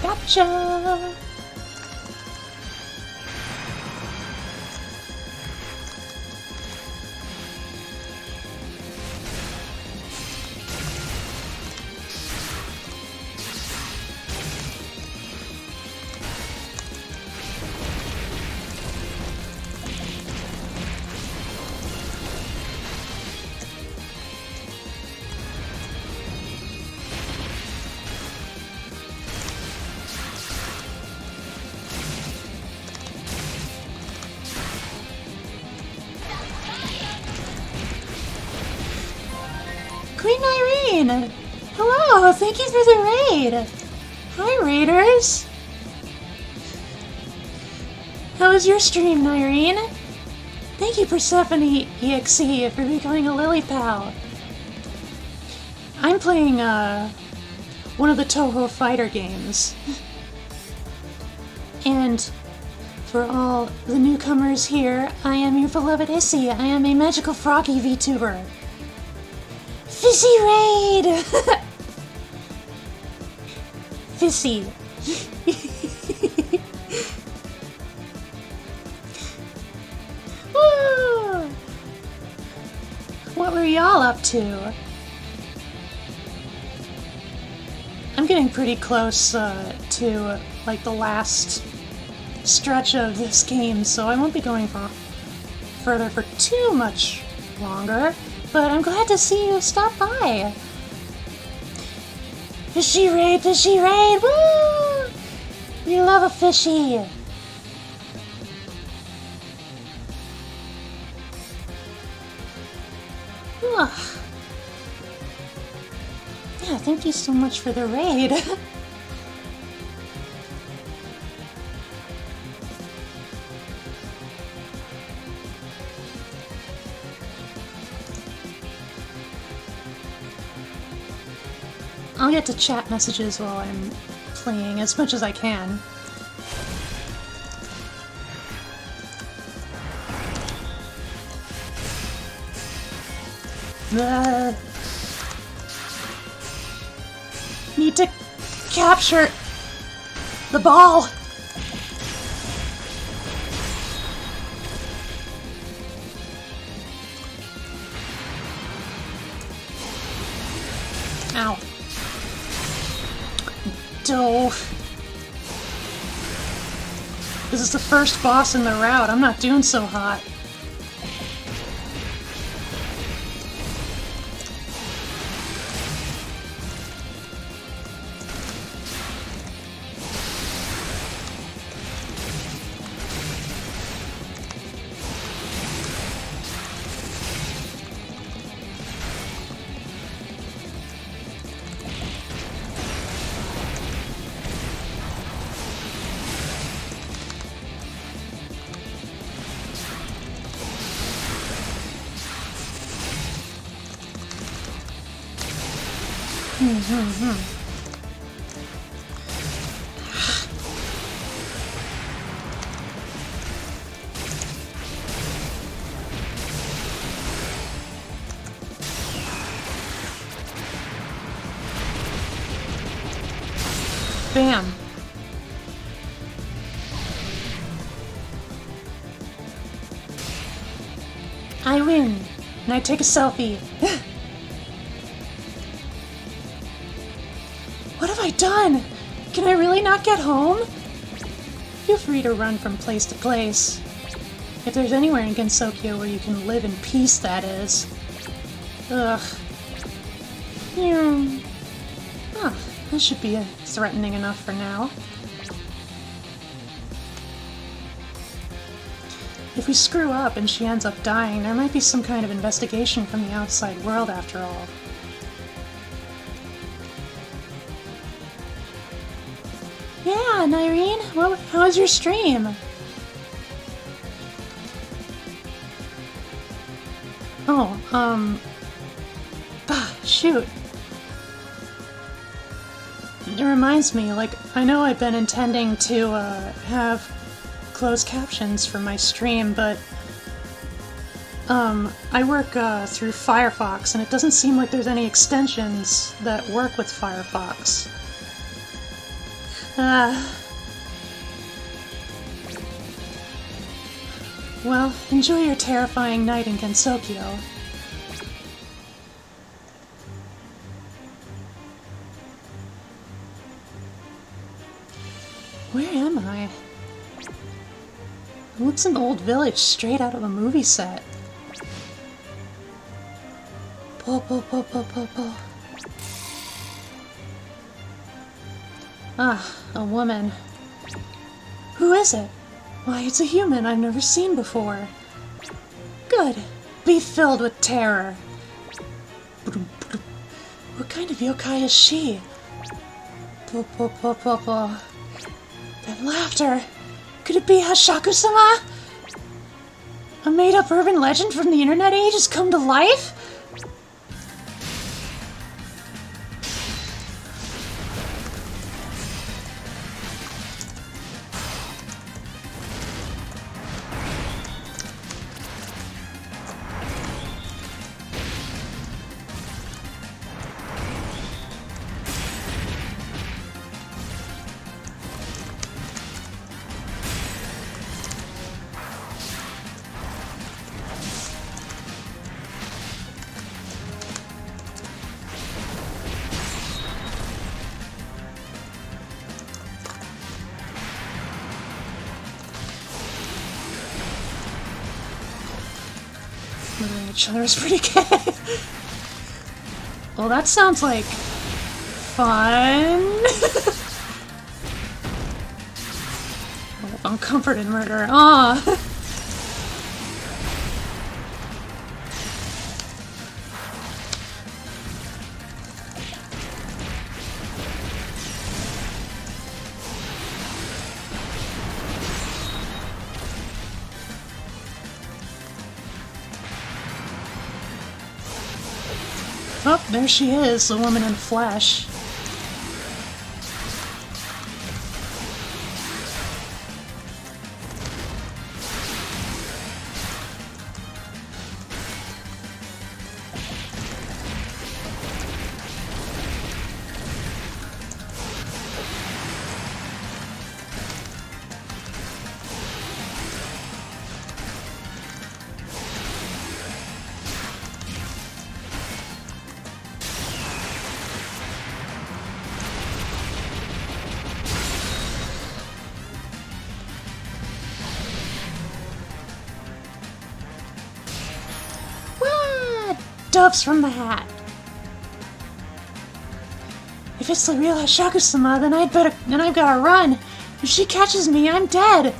Gotcha! Queen Irene! Hello, thank you for the raid! Hi, raiders! How was your stream, Irene? Thank you, Persephone EXE, for becoming a Lily Pal. I'm playing, one of the TOUHOU fighter games. And for all the newcomers here, I am your beloved Issy. I am a magical Froggy VTuber. Fizzy raid! Fizzy. Woo! What were y'all up to? I'm getting pretty close to like the last stretch of this game, so I won't be going further for too much longer. But I'm glad to see you stop by. Fishy raid, woo! You love a fishy. Ugh. Yeah, thank you so much for the raid. I'll get to chat messages while I'm playing as much as I can. Need to capture the ball. Ow. Dove. This is the first boss in the route. I'm not doing so hot. Bam. I win, and I take a selfie. What have I done? Can I really not get home? Feel free to run from place to place. If there's anywhere in Gensokyo where you can live in peace, that is. Ugh. Yeah. Huh, this should be threatening enough for now. If we screw up and she ends up dying, there might be some kind of investigation from the outside world after all. Yeah, Nyrene, how was your stream? Oh, shoot. It reminds me, like, I know I've been intending to, have closed captions for my stream, but, I work, through Firefox, and it doesn't seem like there's any extensions that work with Firefox. Well, enjoy your terrifying night in Gensokyo. Where am I? It looks an old village straight out of a movie set. Ah, a woman. Who is it? Why, it's a human I've never seen before. Good. Be filled with terror. What kind of yokai is she? That laughter. Could it be Hashaku-sama? A made-up urban legend from the internet age has come to life? murdering each other is pretty gay. Well, that sounds like fun. Oh, uncomforted murder. Aw. Oh, there she is, the woman in the flesh. Doves from the hat. If it's the real Hashaku-sama, then I've gotta run. If she catches me, I'm dead.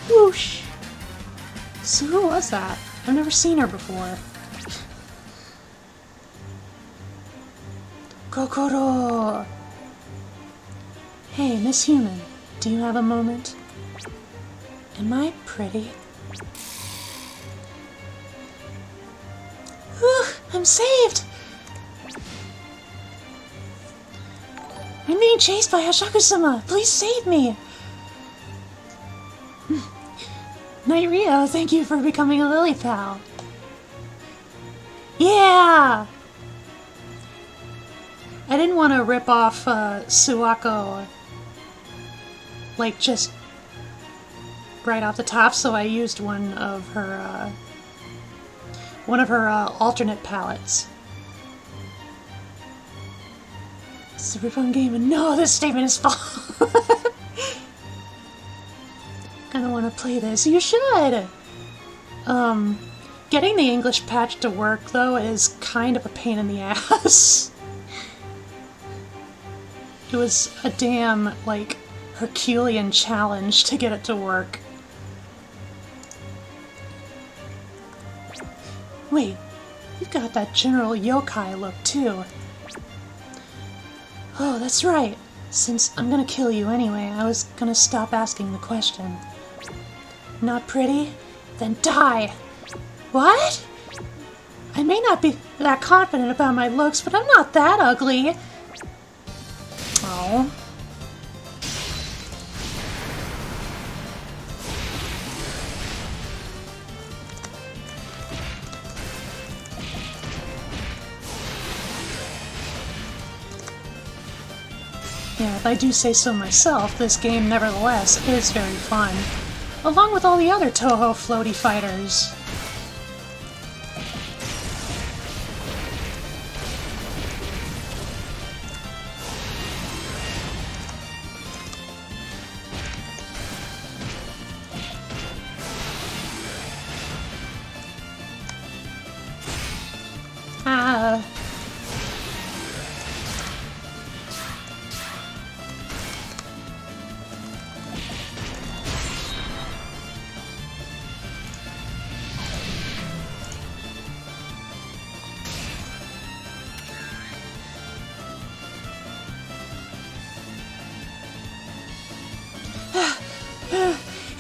Whoosh. So who was that? I've never seen her before. Kokoro. Hey, Miss Human, do you have a moment? Am I pretty? I'm saved! I'm being chased by Hashaku-sama! Please save me! Night Rio, thank you for becoming a Lily Pal. Yeah! I didn't want to rip off Suwako, like, just right off the top, so I used one of her alternate palettes. Super fun game, and no, this statement is false. I don't want to play this. You should. Getting the English patch to work though is kind of a pain in the ass. It was a damn, like, Herculean challenge to get it to work. Wait, you've got that general yokai look too. Oh, that's right. Since I'm gonna kill you anyway, I was gonna stop asking the question. Not pretty? Then die! What? I may not be that confident about my looks, but I'm not that ugly. Oh. Yeah, if I do say so myself, this game nevertheless is very fun, along with all the other Touhou floaty fighters.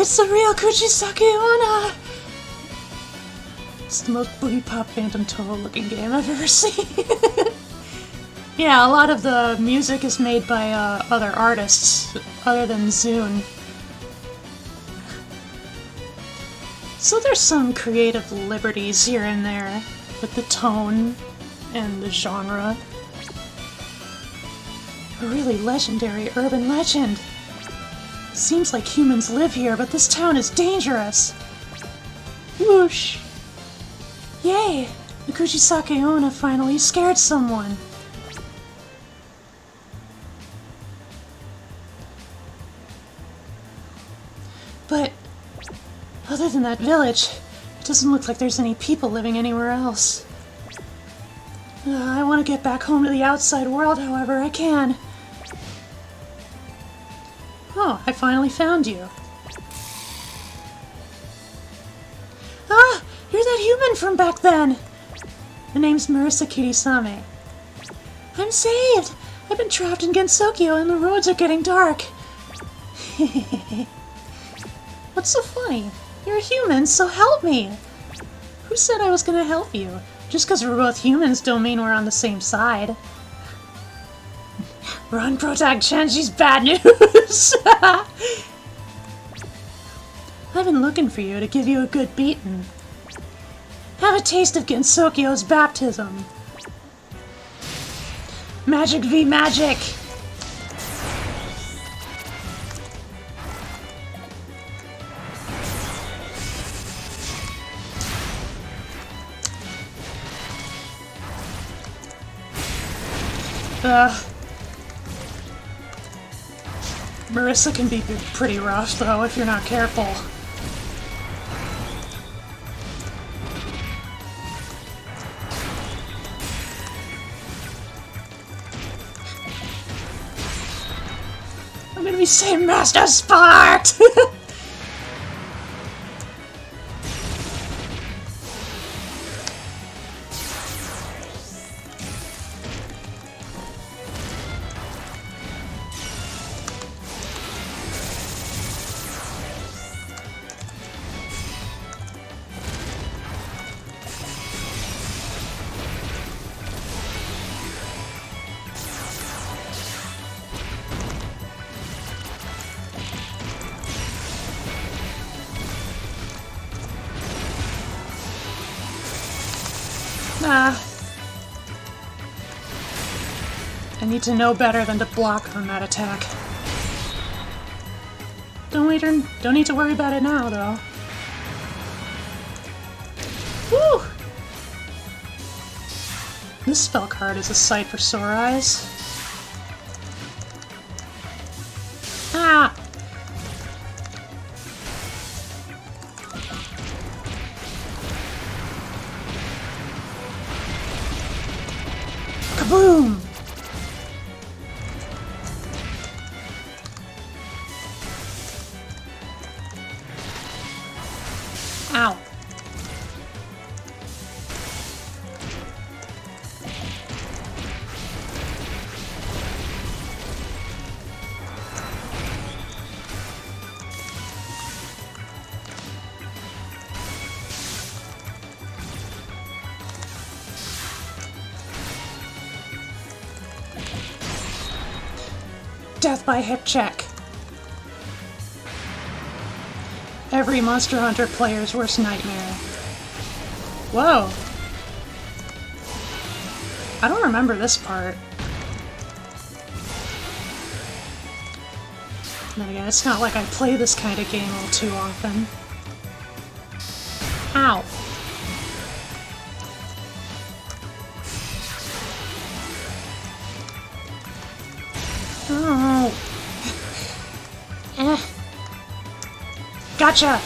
It's the real Kuchisake Onna! It's the most booty pop Phantom Touhou looking game I've ever seen. Yeah, a lot of the music is made by other artists other than Zune. So there's some creative liberties here and there with the tone and the genre. A really legendary urban legend. Seems like humans live here, but this town is dangerous. Whoosh! Yay! The Kuchisake Onna finally scared someone. But other than that village, it Doesn't look like there's any people living anywhere else. I want to get back home to the outside world however I can. Oh, I finally found you. Ah! You're that human from back then! The name's Marisa Kirisame. I'm saved! I've been trapped in Gensokyo and the roads are getting dark. What's so funny? You're a human, so help me! Who said I was gonna help you? Just because we're both humans don't mean we're on the same side. Run, Protag Chenji's bad news! I've been looking for you to give you a good beating. Have a taste of Gensokyo's baptism. Magic v magic! Marisa can be pretty rough, though, if you're not careful. I'm gonna be saying Master Spark! I need to know better than to block on that attack. Don't need to worry about it now, though. Woo! This spell card is a sight for sore eyes. Ah! Kaboom! Ow. Death by hip check. Every Monster Hunter player's worst nightmare. Whoa. I don't remember this part. Then again, it's not like I play this kind of game all too often. Ow. Oh. Gotcha!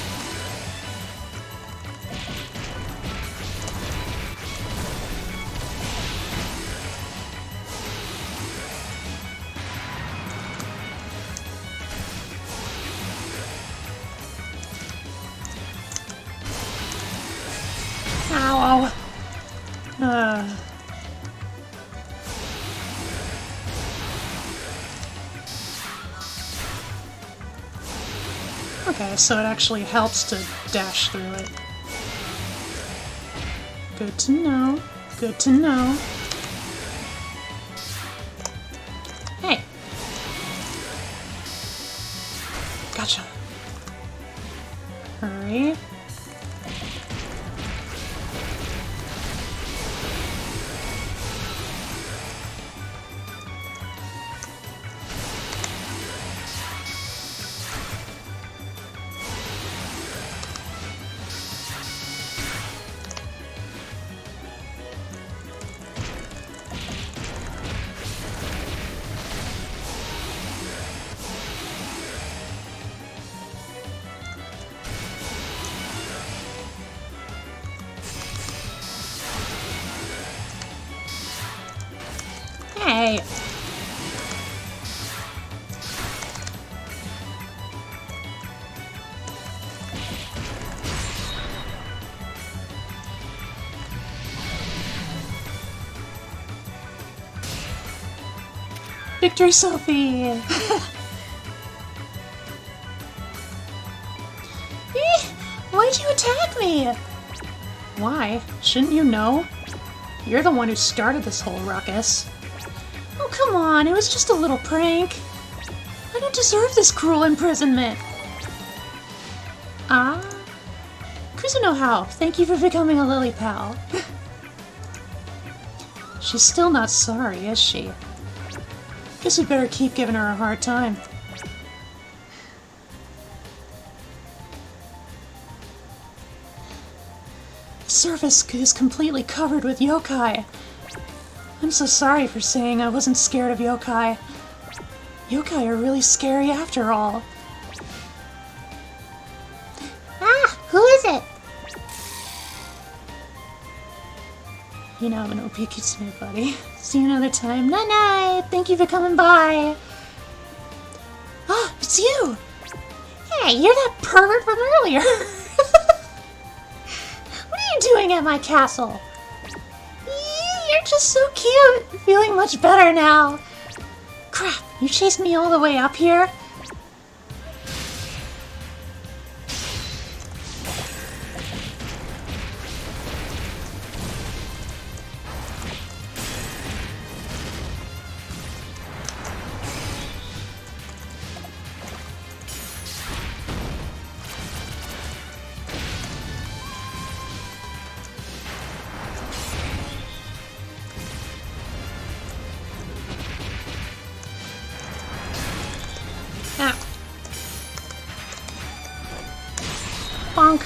Ow! Okay, so it actually helps to dash through it. Good to know. Good to know. Hey! Gotcha. Hurry. die! Victory, Sophie! Why'd you attack me? Why? Shouldn't you know? You're the one who started this whole ruckus. Oh, come on, it was just a little prank. I don't deserve this cruel imprisonment. Ah? TOUHOU, thank you for becoming a lily pal. She's still not sorry, is she? Guess we better keep giving her a hard time. The surface is completely covered with yokai. I'm so sorry for saying I wasn't scared of yokai. Yokai are really scary after all. Ah, who is it? You know, no Kitsune, buddy. See you another time. Night-night! Thank you for coming by. Ah, it's you! Hey, you're that pervert from earlier! What are you doing at my castle? You're just so cute! Feeling much better now. Crap, you chased me all the way up here? Ah. Bonk.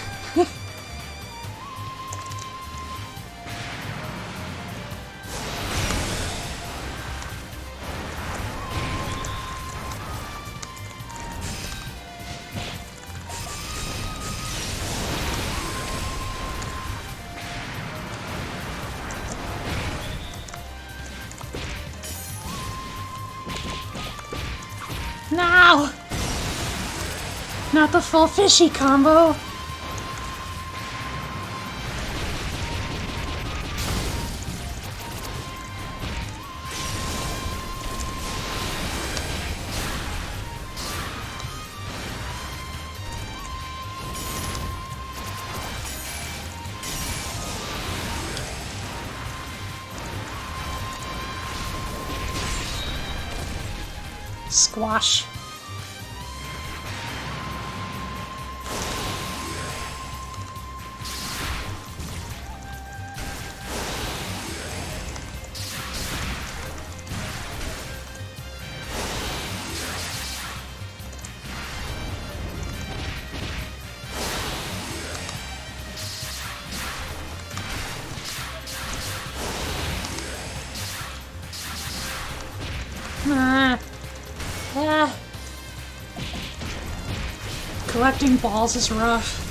No! Not the full fishy combo. Squash. Collecting balls is rough.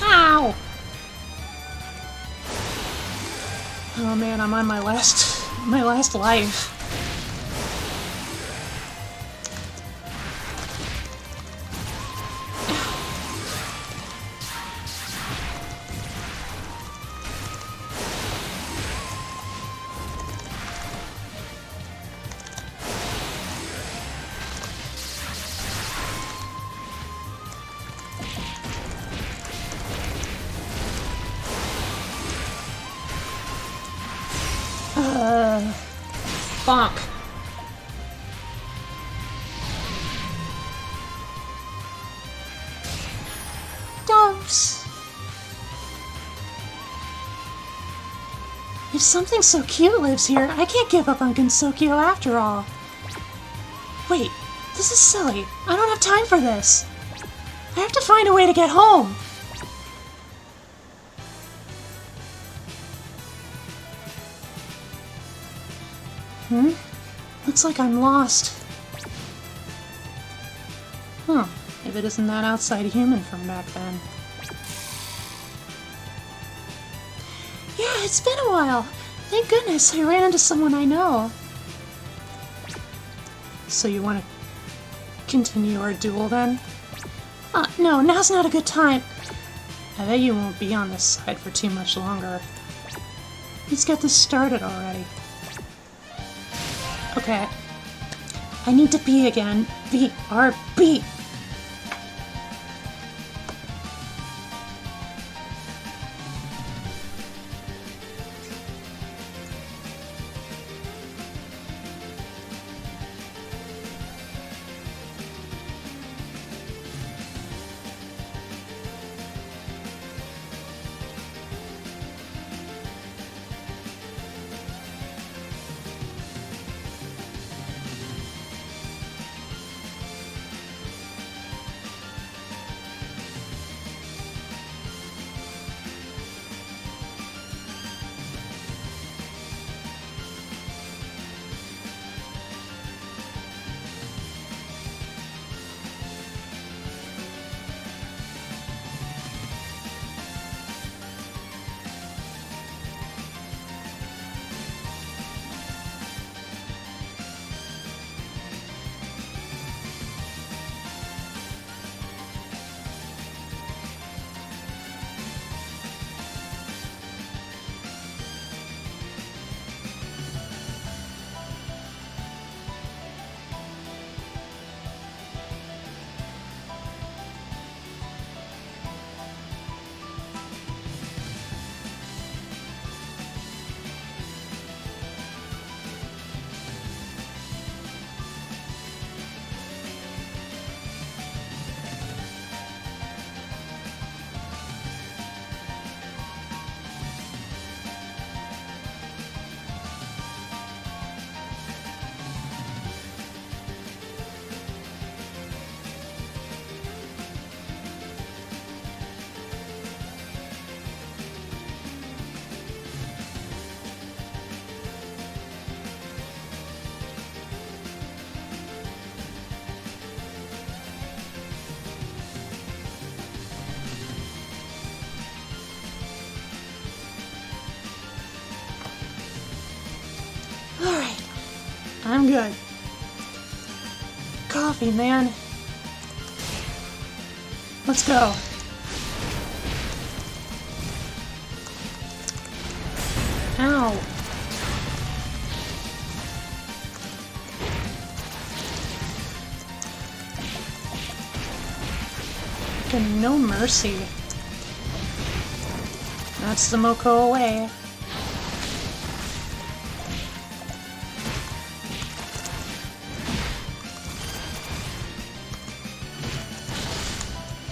Ow! Oh man, I'm on my last life. Bonk. Dumps. If something so cute lives here, I can't give up on Gensokyo after all. Wait, this is silly. I don't have time for this. I have to find a way to get home. Hmm? Looks like I'm lost. Huh. If it isn't that outside human from back then. Yeah, it's been a while. Thank goodness I ran into someone I know. So you want to continue our duel then? No, now's not a good time. I bet you won't be on this side for too much longer. Let's get this started already. Okay. I need to B again. B. Alright. I'm good. Coffee, man. Let's go. Ow. Fucking no mercy. That's the Moko away.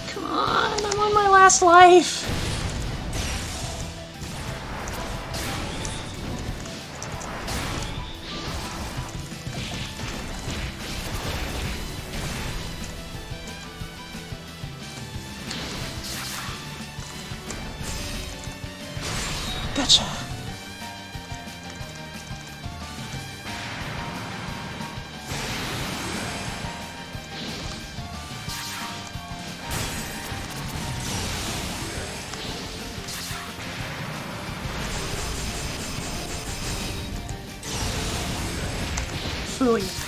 Come on, I'm on my last life. Gotcha. Phooey.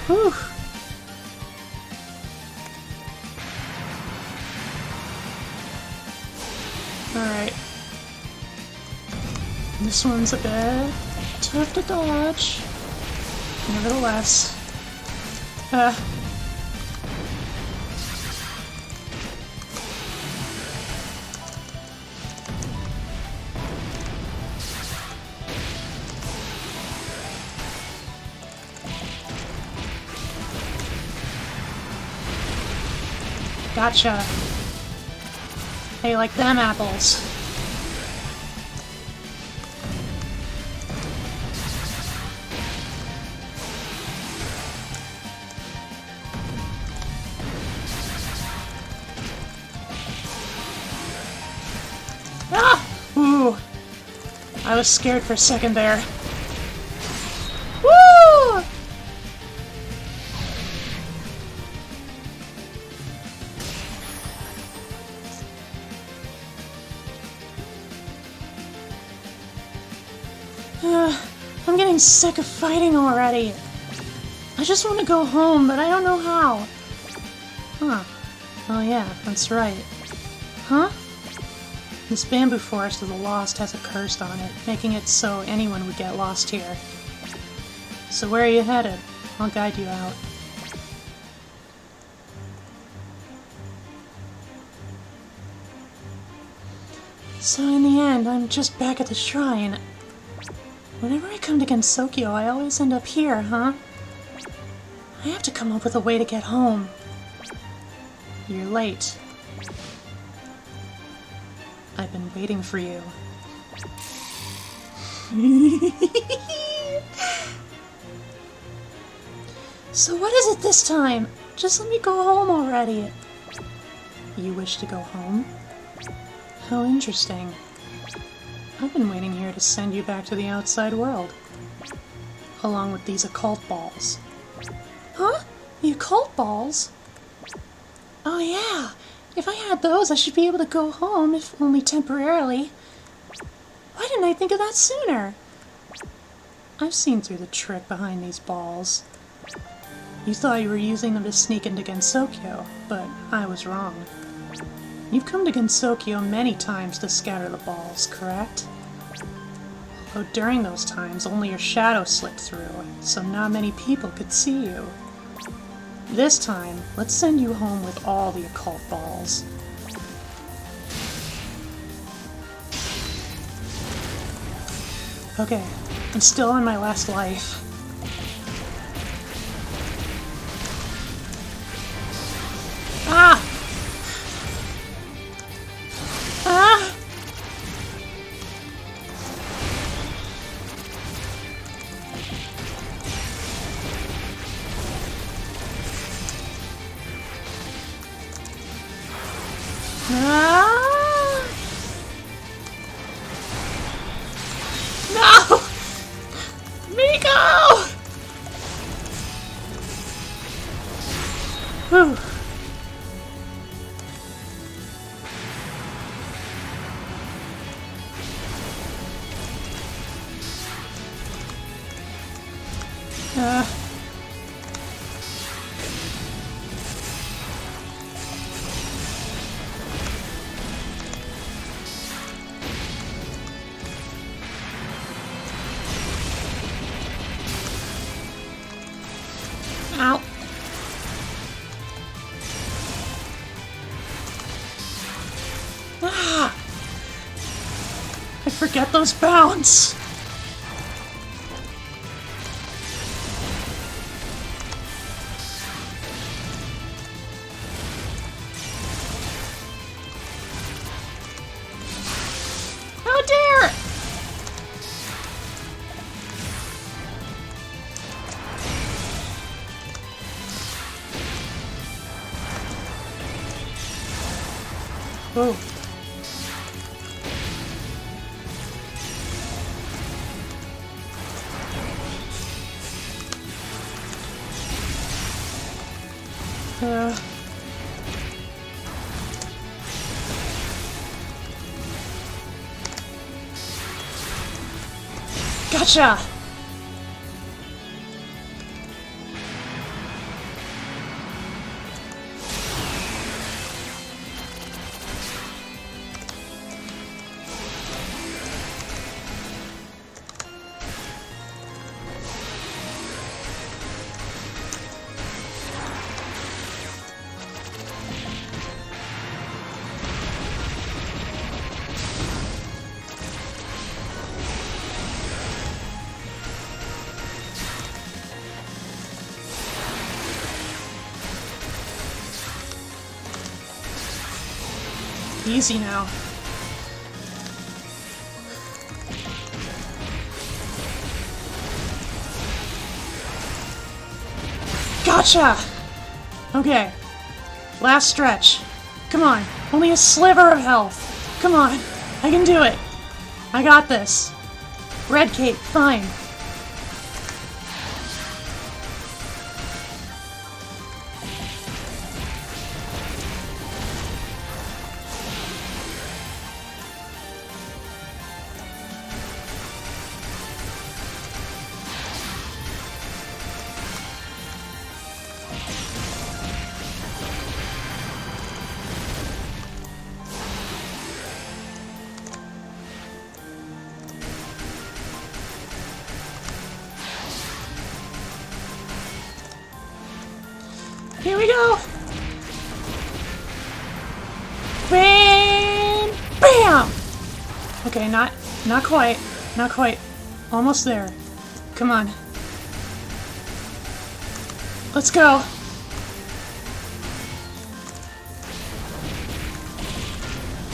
Whew. Alright. This one's a bit tough to dodge. Nevertheless. Gotcha. How you like them apples? Ah! Ooh. I was scared for a second there. Woo! I'm getting sick of fighting already. I just want to go home, but I don't know how. Huh. Oh yeah, that's right. Huh? This bamboo forest of the lost has a curse on it, making it so anyone would get lost here. So where are you headed? I'll guide you out. So in the end, I'm just back at the shrine. Whenever I come to Gensokyo, I always end up here, huh? I have to come up with a way to get home. You're late. I've been waiting for you. So what is it this time? Just let me go home already. You wish to go home? How interesting. I've been waiting here to send you back to the outside world. Along with these occult balls. Huh? The occult balls? Oh yeah! If I had those, I should be able to go home, if only temporarily. Why didn't I think of that sooner? I've seen through the trick behind these balls. You thought you were using them to sneak into Gensokyo, but I was wrong. You've come to Gensokyo many times to scatter the balls, correct? Although during those times, only your shadow slipped through, so not many people could see you. This time, let's send you home with all the occult balls. Okay, I'm still on my last life. Ah! Ah! Ah! No! Miko! Whew. Ow. Ah! I forget those bounds. How dare! Oh. Gotcha! Easy now. Gotcha! Okay. Last stretch. Come on. Only a sliver of health. Come on. I can do it. I got this. Red cape, fine. Here we go! Bam! Bam! Okay, not quite. Not quite. Almost there. Come on. Let's go!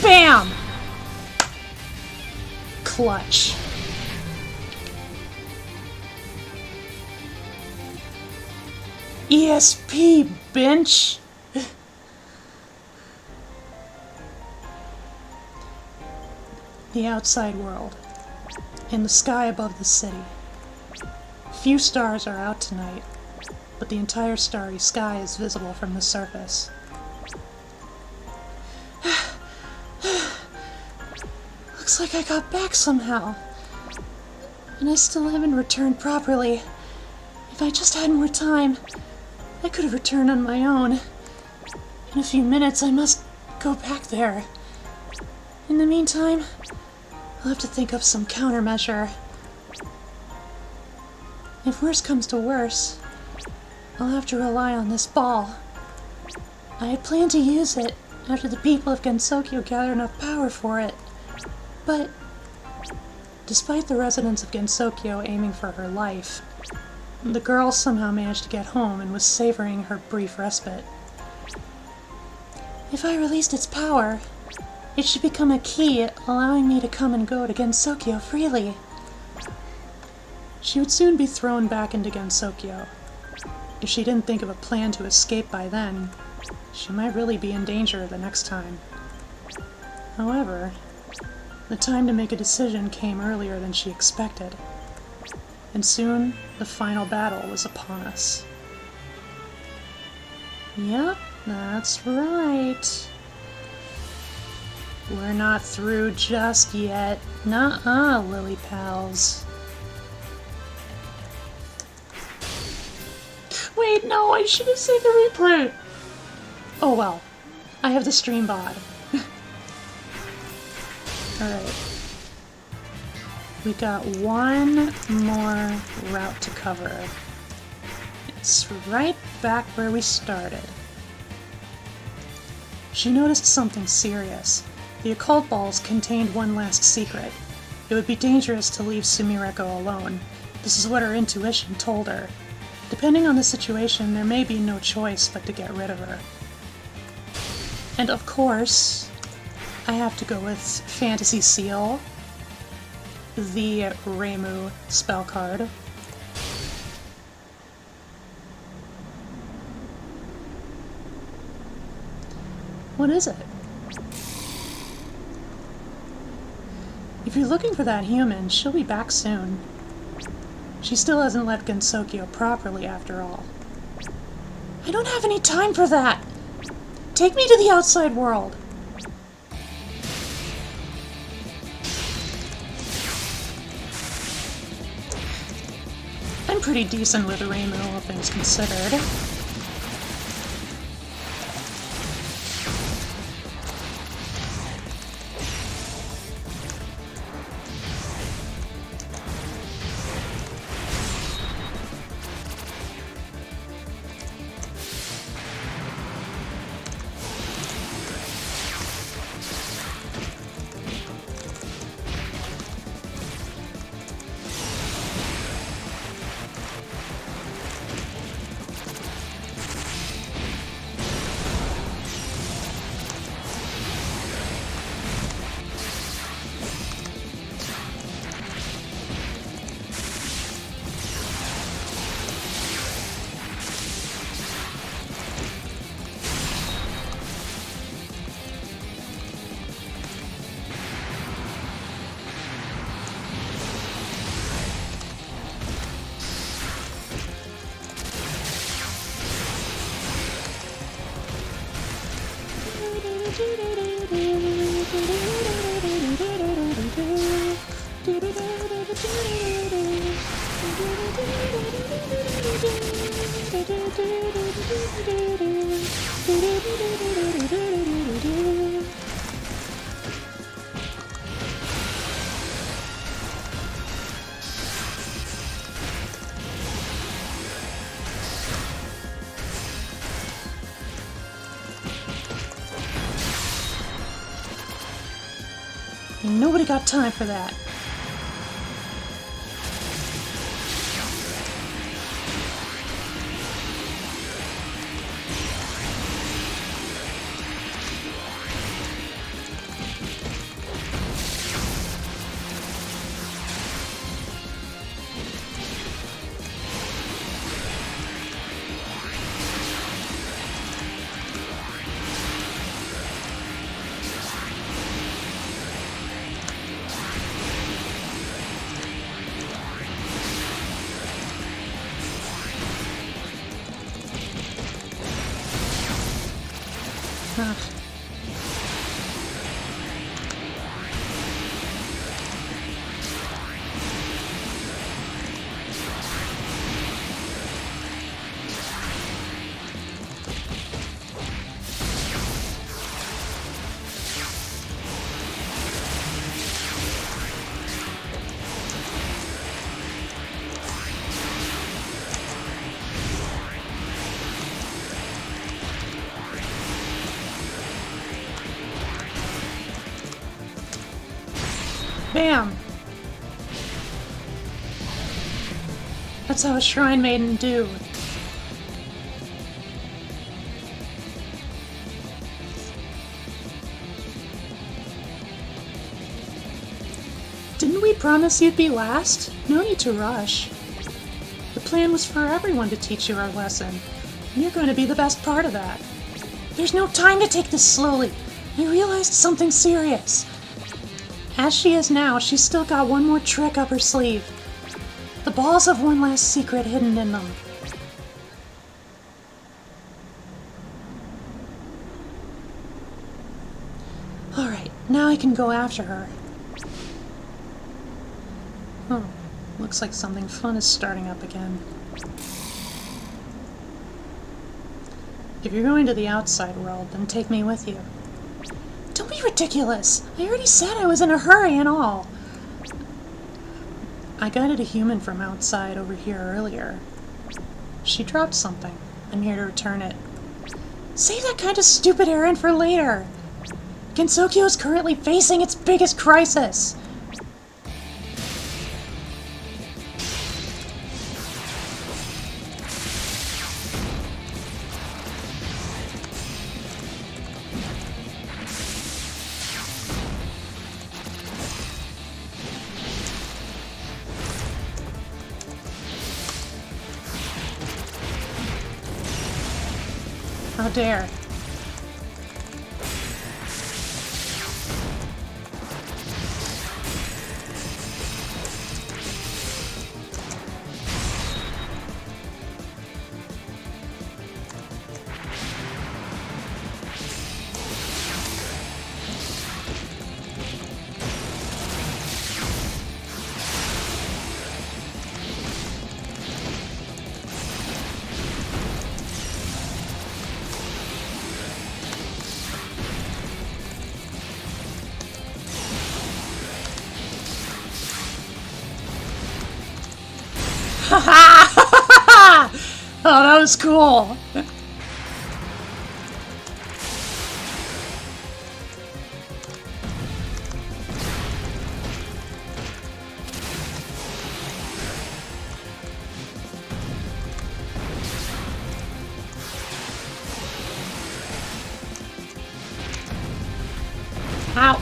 Bam! Clutch. ESP, bench! The outside world. In the sky above the city. Few stars are out tonight, but the entire starry sky is visible from the surface. Looks like I got back somehow. And I still haven't returned properly. If I just had more time, I could have returned on my own. In a few minutes, I must go back there. In the meantime, I'll have to think of some countermeasure. If worse comes to worse, I'll have to rely on this ball. I had planned to use it after the people of Gensokyo gather enough power for it. But, despite the residents of Gensokyo aiming for her life, the girl somehow managed to get home and was savoring her brief respite. If I released its power, it should become a key allowing me to come and go to Gensokyo freely. She would soon be thrown back into Gensokyo. If she didn't think of a plan to escape by then, she might really be in danger the next time. However, the time to make a decision came earlier than she expected. And soon, the final battle was upon us. Yep, that's right. We're not through just yet. Nuh-uh, Lily pals. Wait, no, I should have saved the replay. Oh well, I have the stream VOD. Alright. We got one more route to cover. It's right back where we started. She noticed something serious. The occult balls contained one last secret. It would be dangerous to leave Sumireko alone. This is what her intuition told her. Depending on the situation, there may be no choice but to get rid of her. And of course, I have to go with Fantasy Seal, the Reimu spell card. What is it? If you're looking for that human, she'll be back soon. She still hasn't left Gensokyo properly, after all. I don't have any time for that! Take me to the outside world! I'm pretty decent with Reimu, all things considered. Nobody got time for that. Huh. Bam! That's how a Shrine Maiden do. Didn't we promise you'd be last? No need to rush. The plan was for everyone to teach you our lesson, and you're going to be the best part of that. There's no time to take this slowly. I realized something serious. As she is now, she's still got one more trick up her sleeve. The balls have one last secret hidden in them. Alright, now I can go after her. Oh, looks like something fun is starting up again. If you're going to the outside world, then take me with you. Don't be ridiculous! I already said I was in a hurry and all. I guided a human from outside over here earlier. She dropped something. I'm here to return it. Save that kind of stupid errand for later! Gensokyo is currently facing its biggest crisis! How dare. Oh, that was cool. Ow.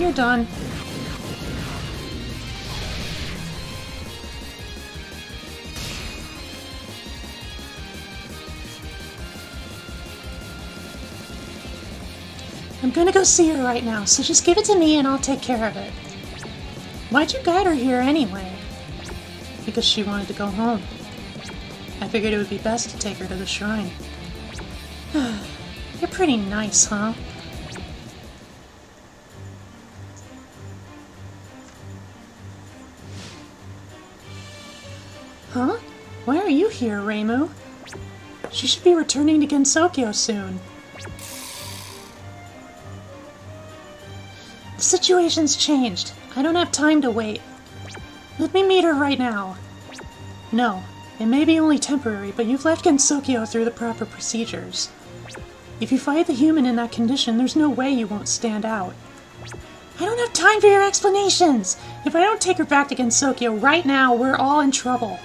You're done. I'm gonna go see her right now, so just give it to me and I'll take care of it. Why'd you guide her here anyway? Because she wanted to go home. I figured it would be best to take her to the shrine. You're pretty nice, huh? Huh? Why are you here, Reimu? She should be returning to Gensokyo soon. The situation's changed. I don't have time to wait. Let me meet her right now. No, it may be only temporary, but you've left Gensokyo through the proper procedures. If you fight the human in that condition, there's no way you won't stand out. I don't have time for your explanations! If I don't take her back to Gensokyo right now, we're all in trouble.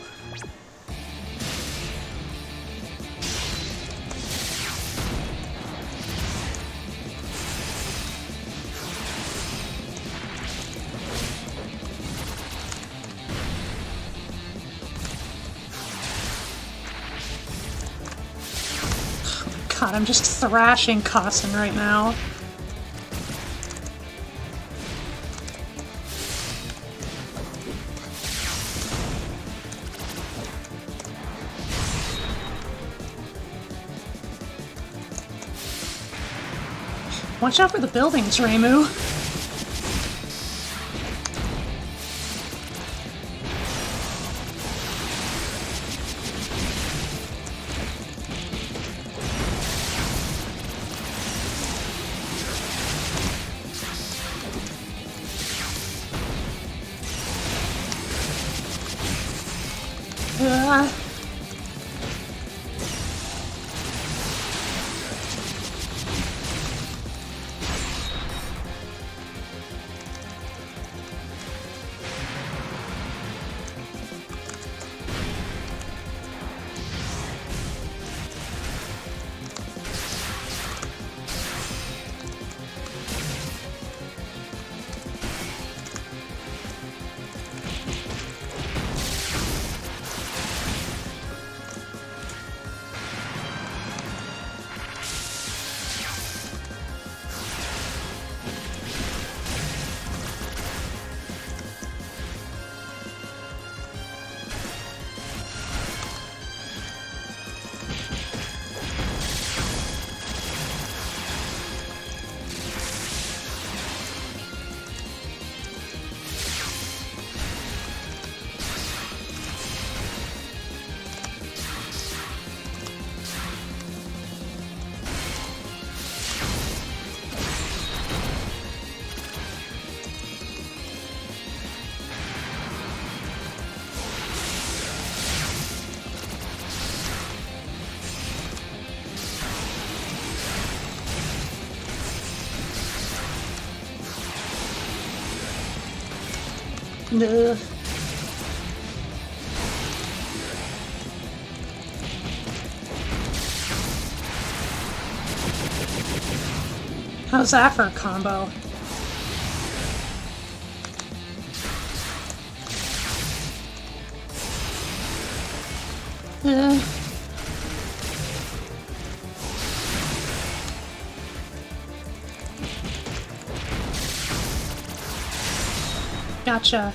God, I'm just thrashing Kassen right now. Watch out for the buildings, Reimu. Ugh. How's that for a combo? Gotcha.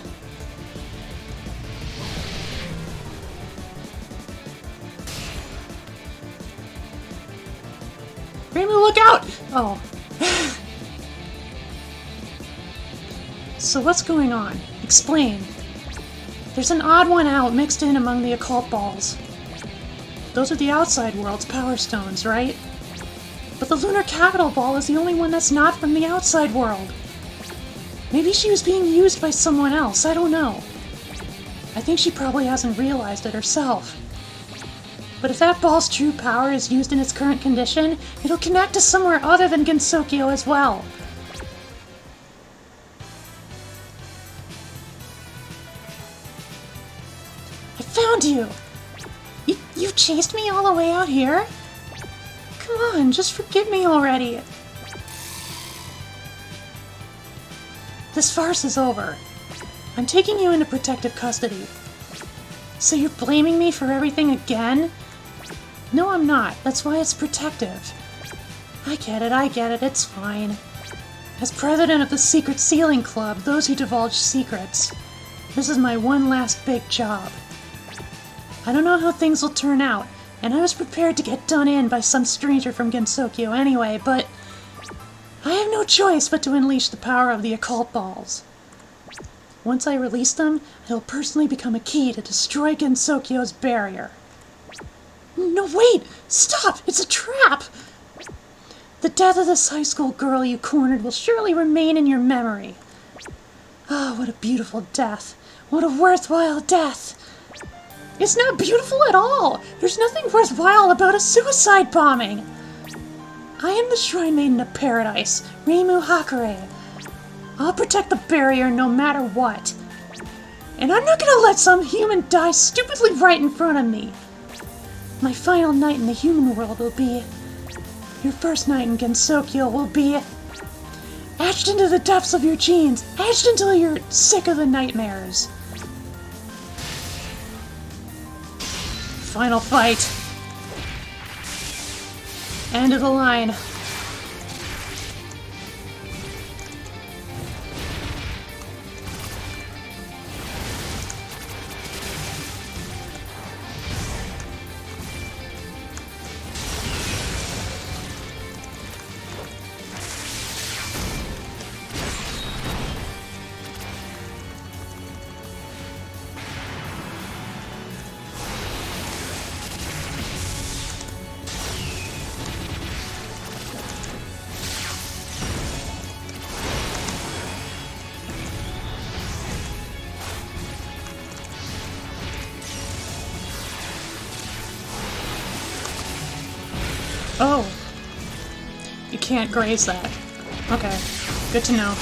Reimu, look out! Oh. So what's going on? Explain. There's an odd one out mixed in among the occult balls. Those are the outside world's power stones, right? But the lunar capital ball is the only one that's not from the outside world. Maybe she was being used by someone else, I don't know. I think she probably hasn't realized it herself. But if that ball's true power is used in its current condition, it'll connect to somewhere other than Gensokyo as well. I found you! You chased me all the way out here? Come on, just forgive me already. This farce is over. I'm taking you into protective custody. So you're blaming me for everything again? No, I'm not. That's why it's protective. I get it, it's fine. As president of the Secret Sealing Club, those who divulge secrets, this is my one last big job. I don't know how things will turn out, and I was prepared to get done in by some stranger from Gensokyo anyway, but I have no choice but to unleash the power of the occult balls. Once I release them, I will personally become a key to destroy Gensokyo's barrier. No, wait! Stop! It's a trap! The death of this high school girl you cornered will surely remain in your memory. Ah, what a beautiful death. What a worthwhile death. It's not beautiful at all. There's nothing worthwhile about a suicide bombing. I am the Shrine Maiden of Paradise, Reimu Hakure. I'll protect the barrier no matter what. And I'm not gonna let some human die stupidly right in front of me. My final night in the human world will be... Your first night in Gensokyo will be... etched into the depths of your genes, etched until you're sick of the nightmares. Final fight. End of the line. Oh. You can't graze that. Okay. Good to know.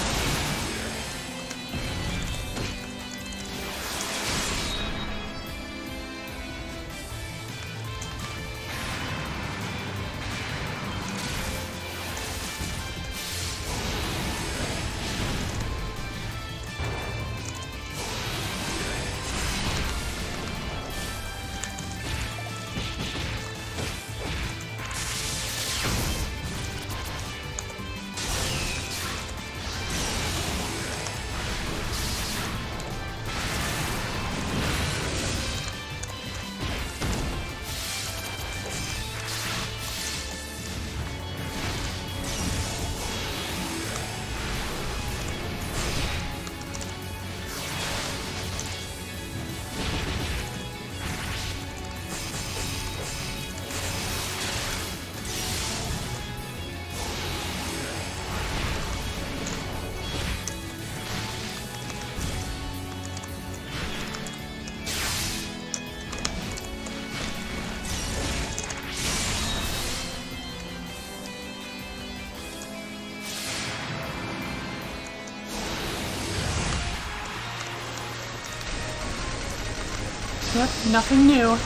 Yep, nothing new.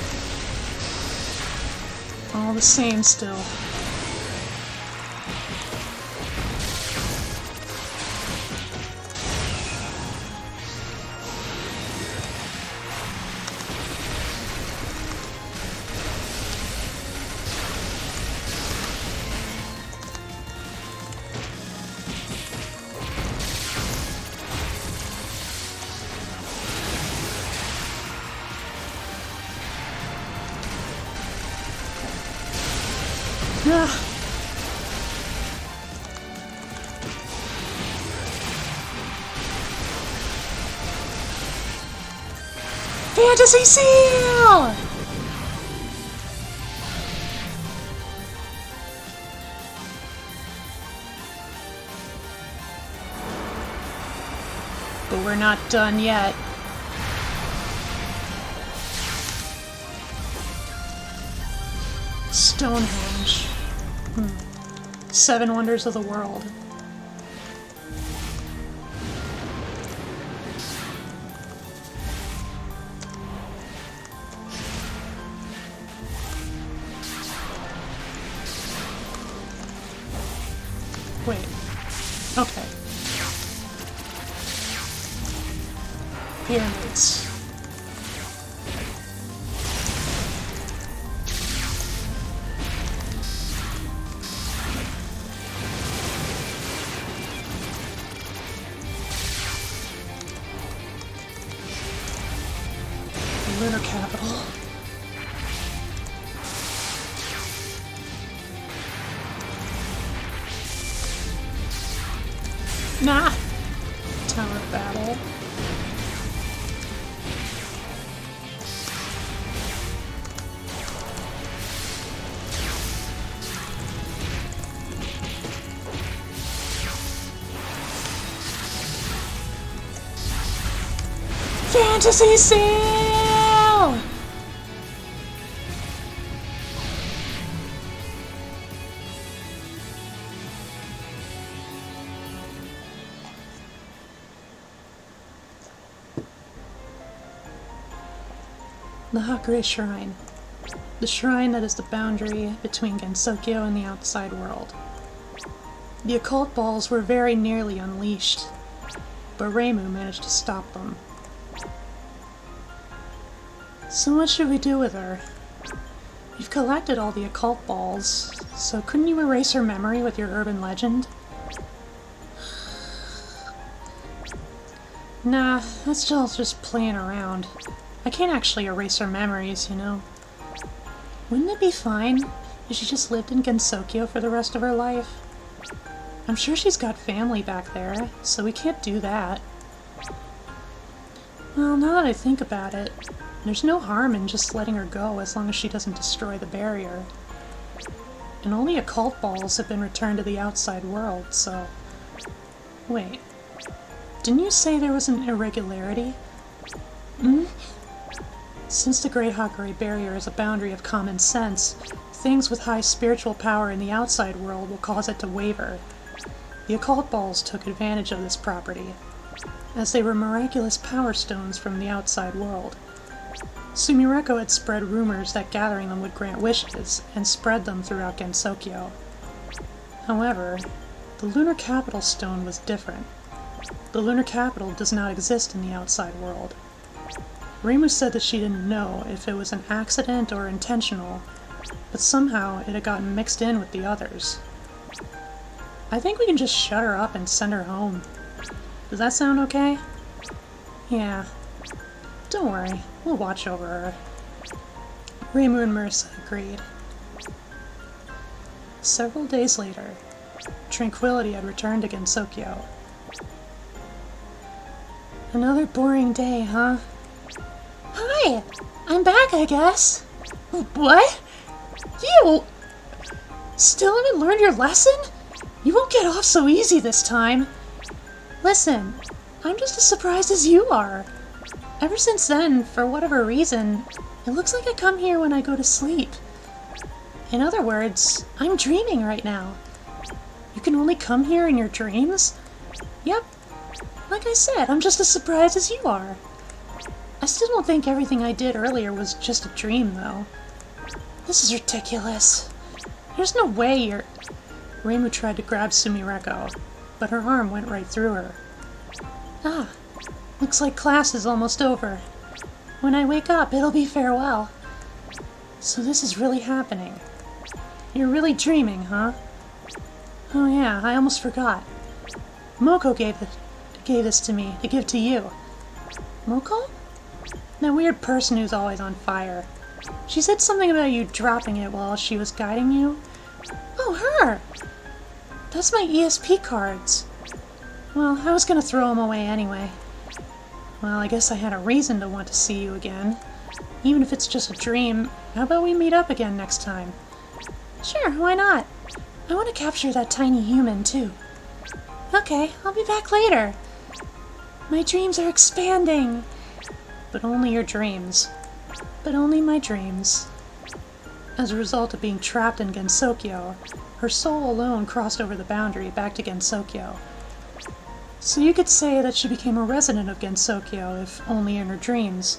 All the same still. Fantasy Seal! But we're not done yet. Stonehenge. 7 Wonders of the World. Wait. Okay. Here, mates. Lunar capital. Nah! Tower battle. Fantasy Seal! The Hakurei Shrine. The shrine that is the boundary between Gensokyo and the outside world. The occult balls were very nearly unleashed, but Reimu managed to stop them. So what should we do with her? You've collected all the occult balls, so couldn't you erase her memory with your urban legend? Nah, that's just playing around. I can't actually erase her memories, you know. Wouldn't it be fine if she just lived in Gensokyo for the rest of her life? I'm sure she's got family back there, so we can't do that. Well, now that I think about it, there's no harm in just letting her go as long as she doesn't destroy the barrier. And all the occult balls have been returned to the outside world, so... Wait. Didn't you say there was an irregularity? Hmm? Since the Great Hakurei Barrier is a boundary of common sense, things with high spiritual power in the outside world will cause it to waver. The occult balls took advantage of this property, as they were miraculous power stones from the outside world. Sumireko had spread rumors that gathering them would grant wishes, and spread them throughout Gensokyo. However, the Lunar Capital Stone was different. The Lunar Capital does not exist in the outside world. Reimu said that she didn't know if it was an accident or intentional, but somehow it had gotten mixed in with the others. I think we can just shut her up and send her home. Does that sound okay? Yeah. Don't worry, we'll watch over her. Reimu and Marissa agreed. Several days later, tranquility had returned to Gensokyo. Another boring day, huh? Hi! I'm back, I guess. What? You still haven't learned your lesson? You won't get off so easy this time. Listen, I'm just as surprised as you are. Ever since then, for whatever reason, it looks like I come here when I go to sleep. In other words, I'm dreaming right now. You can only come here in your dreams? Yep. Like I said, I'm just as surprised as you are. I still don't think everything I did earlier was just a dream, though. This is ridiculous. There's no way you're... Reimu tried to grab Sumireko, but her arm went right through her. Ah, looks like class is almost over. When I wake up, it'll be farewell. So this is really happening. You're really dreaming, huh? Oh yeah, I almost forgot. Moko gave this to me to give to you. Moko? That weird person who's always on fire. She said something about you dropping it while she was guiding you. Oh, her! That's my ESP cards. Well, I was gonna throw them away anyway. Well, I guess I had a reason to want to see you again. Even if it's just a dream, how about we meet up again next time? Sure, why not? I want to capture that tiny human, too. Okay, I'll be back later. My dreams are expanding. But only your dreams. But only my dreams. As a result of being trapped in Gensokyo, her soul alone crossed over the boundary back to Gensokyo. So you could say that she became a resident of Gensokyo, if only in her dreams.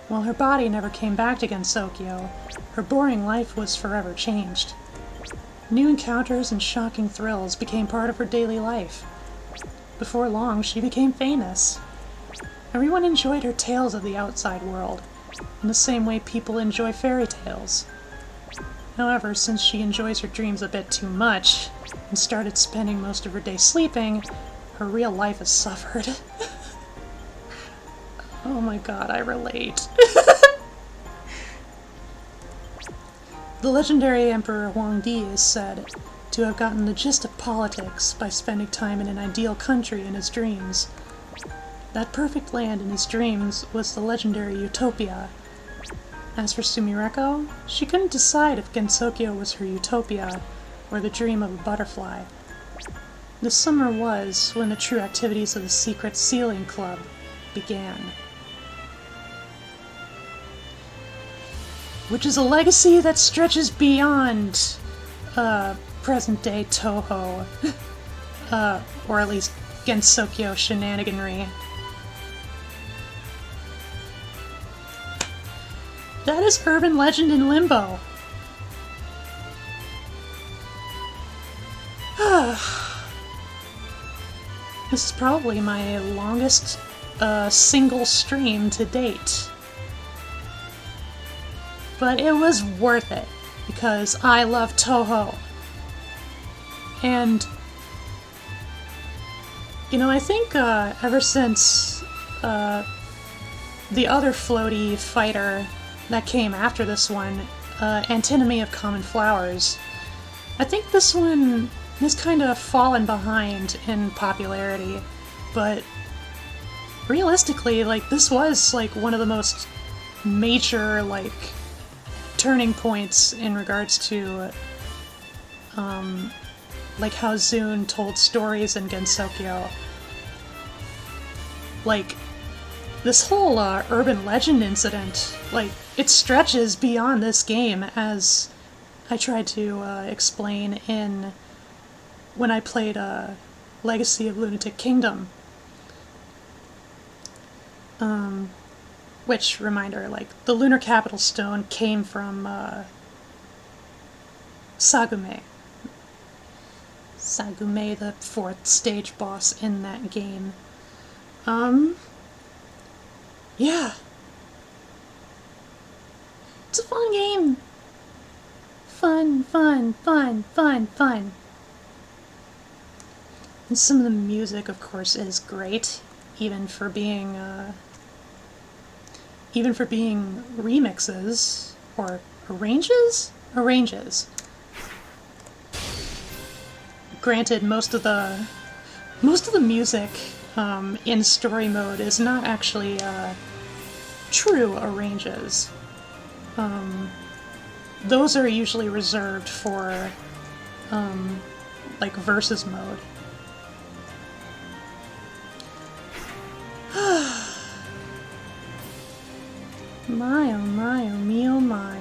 While her body never came back to Gensokyo, her boring life was forever changed. New encounters and shocking thrills became part of her daily life. Before long, she became famous. Everyone enjoyed her tales of the outside world, in the same way people enjoy fairy tales. However, since she enjoys her dreams a bit too much, and started spending most of her day sleeping, her real life has suffered. Oh my god, I relate. The legendary Emperor Huangdi is said to have gotten the gist of politics by spending time in an ideal country in his dreams. That perfect land in his dreams was the legendary Utopia. As for Sumireko, she couldn't decide if Gensokyo was her utopia or the dream of a butterfly. The summer was when the true activities of the secret sealing club began. Which is a legacy that stretches beyond present-day Touhou, or at least Gensokyo shenaniganry. That is urban legend in Limbo. This is probably my longest single stream to date. But it was worth it, because I love Touhou. And, you know, I think ever since the other floaty fighter that came after this one, Antinomy of Common Flowers, I think this one has kind of fallen behind in popularity, but realistically, like, this was, like, one of the most major, like, turning points in regards to, like, how Zune told stories in Gensokyo. Like, this whole urban legend incident, like, it stretches beyond this game, as I tried to explain in when I played Legacy of Lunatic Kingdom. Which, reminder, like, the Lunar Capital Stone came from Sagume. Sagume, the 4th stage boss in that game. Yeah. It's a fun game. Fun, fun, fun, fun, fun. And some of the music, of course, is great, even for being remixes, or arranges? Arranges. Granted, most of the music in story mode is not actually true arranges. Those are usually reserved for like versus mode. My oh my oh me oh my.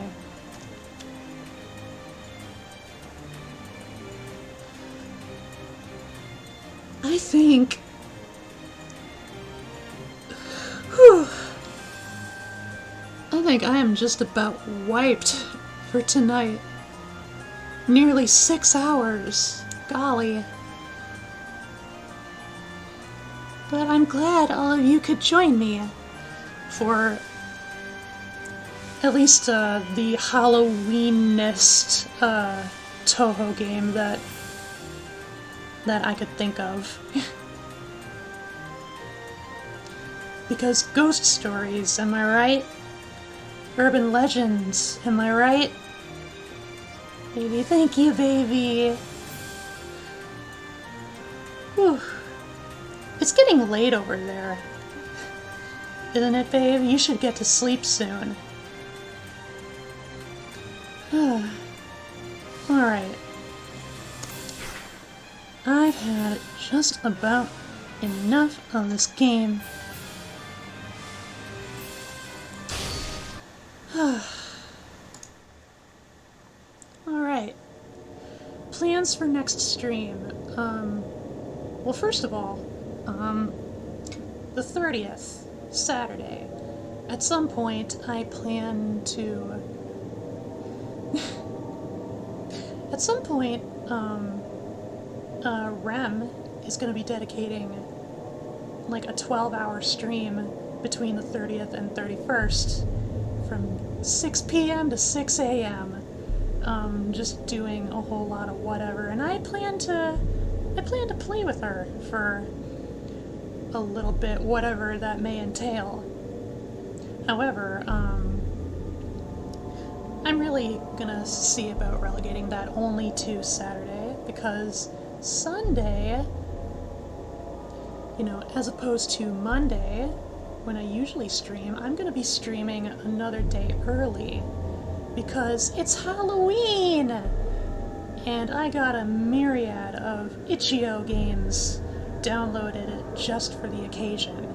I think I am just about wiped for tonight. Nearly 6 hours. Golly. But I'm glad all of you could join me for at least the Halloween-nest Touhou game that I could think of. Because ghost stories, am I right? Urban legends, am I right? Baby, thank you, baby. Whew. It's getting late over there. Isn't it, babe? You should get to sleep soon. Alright. I've had just about enough of this game. Alright. Plans for next stream. Well, first of all, the 30th, Saturday. At some point, I plan to... At some point, Rem is going to be dedicating like a 12-hour stream between the 30th and 31st from 6 p.m. to 6 a.m. Just doing a whole lot of whatever, and I plan to play with her for a little bit, whatever that may entail. However, I'm really gonna see about relegating that only to Saturday, because Sunday, you know, as opposed to Monday, when I usually stream, I'm gonna be streaming another day early, because it's Halloween! And I got a myriad of itch.io games downloaded just for the occasion.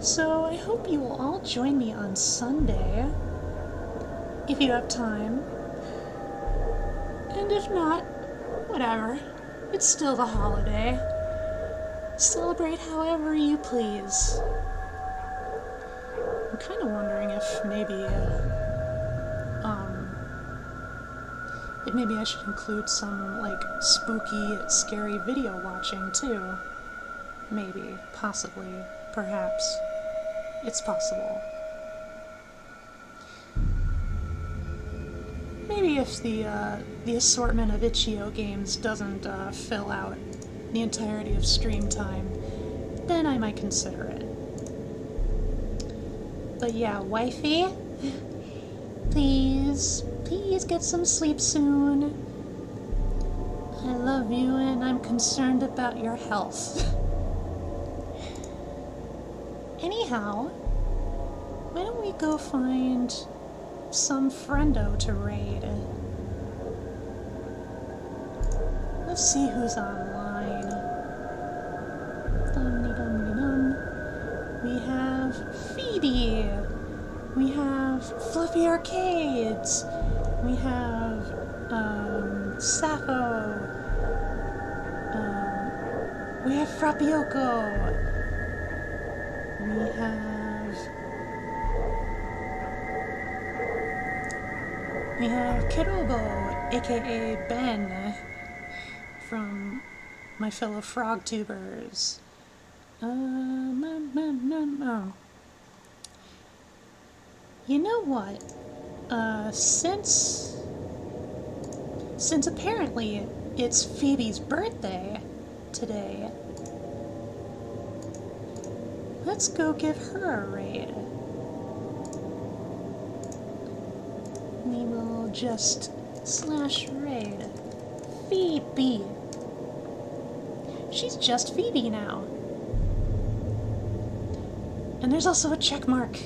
So I hope you will all join me on Sunday, if you have time. And if not, whatever. It's still the holiday. Celebrate however you please. I'm kind of wondering if maybe I should include some, like, spooky, scary video watching, too. Maybe. Possibly. Perhaps. It's possible. Maybe if the assortment of itch.io games doesn't fill out the entirety of stream time, then I might consider it. But yeah, wifey, please get some sleep soon. I love you and I'm concerned about your health. Anyhow, why don't we go find some friendo to raid? Let's see who's online. Dum-de-dum-de-dum. We have Phoebe. We have Fluffy Arcades. We have Sappho. We have Frappioco. We have Kirobo, aka Ben, from my fellow frog tubers. You know what? Since apparently it's Phoebe's birthday today, let's go give her a raid. We will just /raid Phoebe. She's just Phoebe now. And there's also a check mark.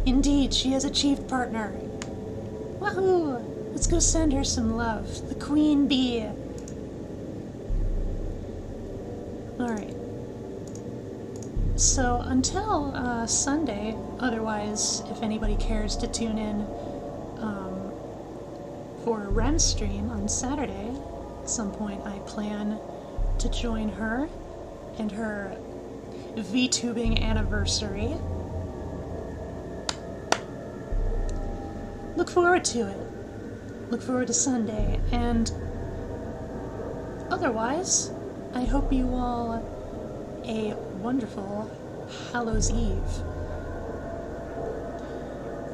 Indeed, she has achieved partner. Wahoo! Let's go send her some love. The queen bee. Alright. So until Sunday, otherwise, if anybody cares to tune in for a REM stream on Saturday, at some point I plan to join her and her VTubing anniversary. Look forward to it. Look forward to Sunday, and otherwise, I hope you all a wonderful Hallows Eve.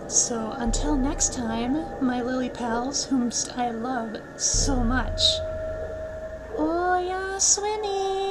So until next time, my lily pals, whom I love so much, oh yeah, swimming!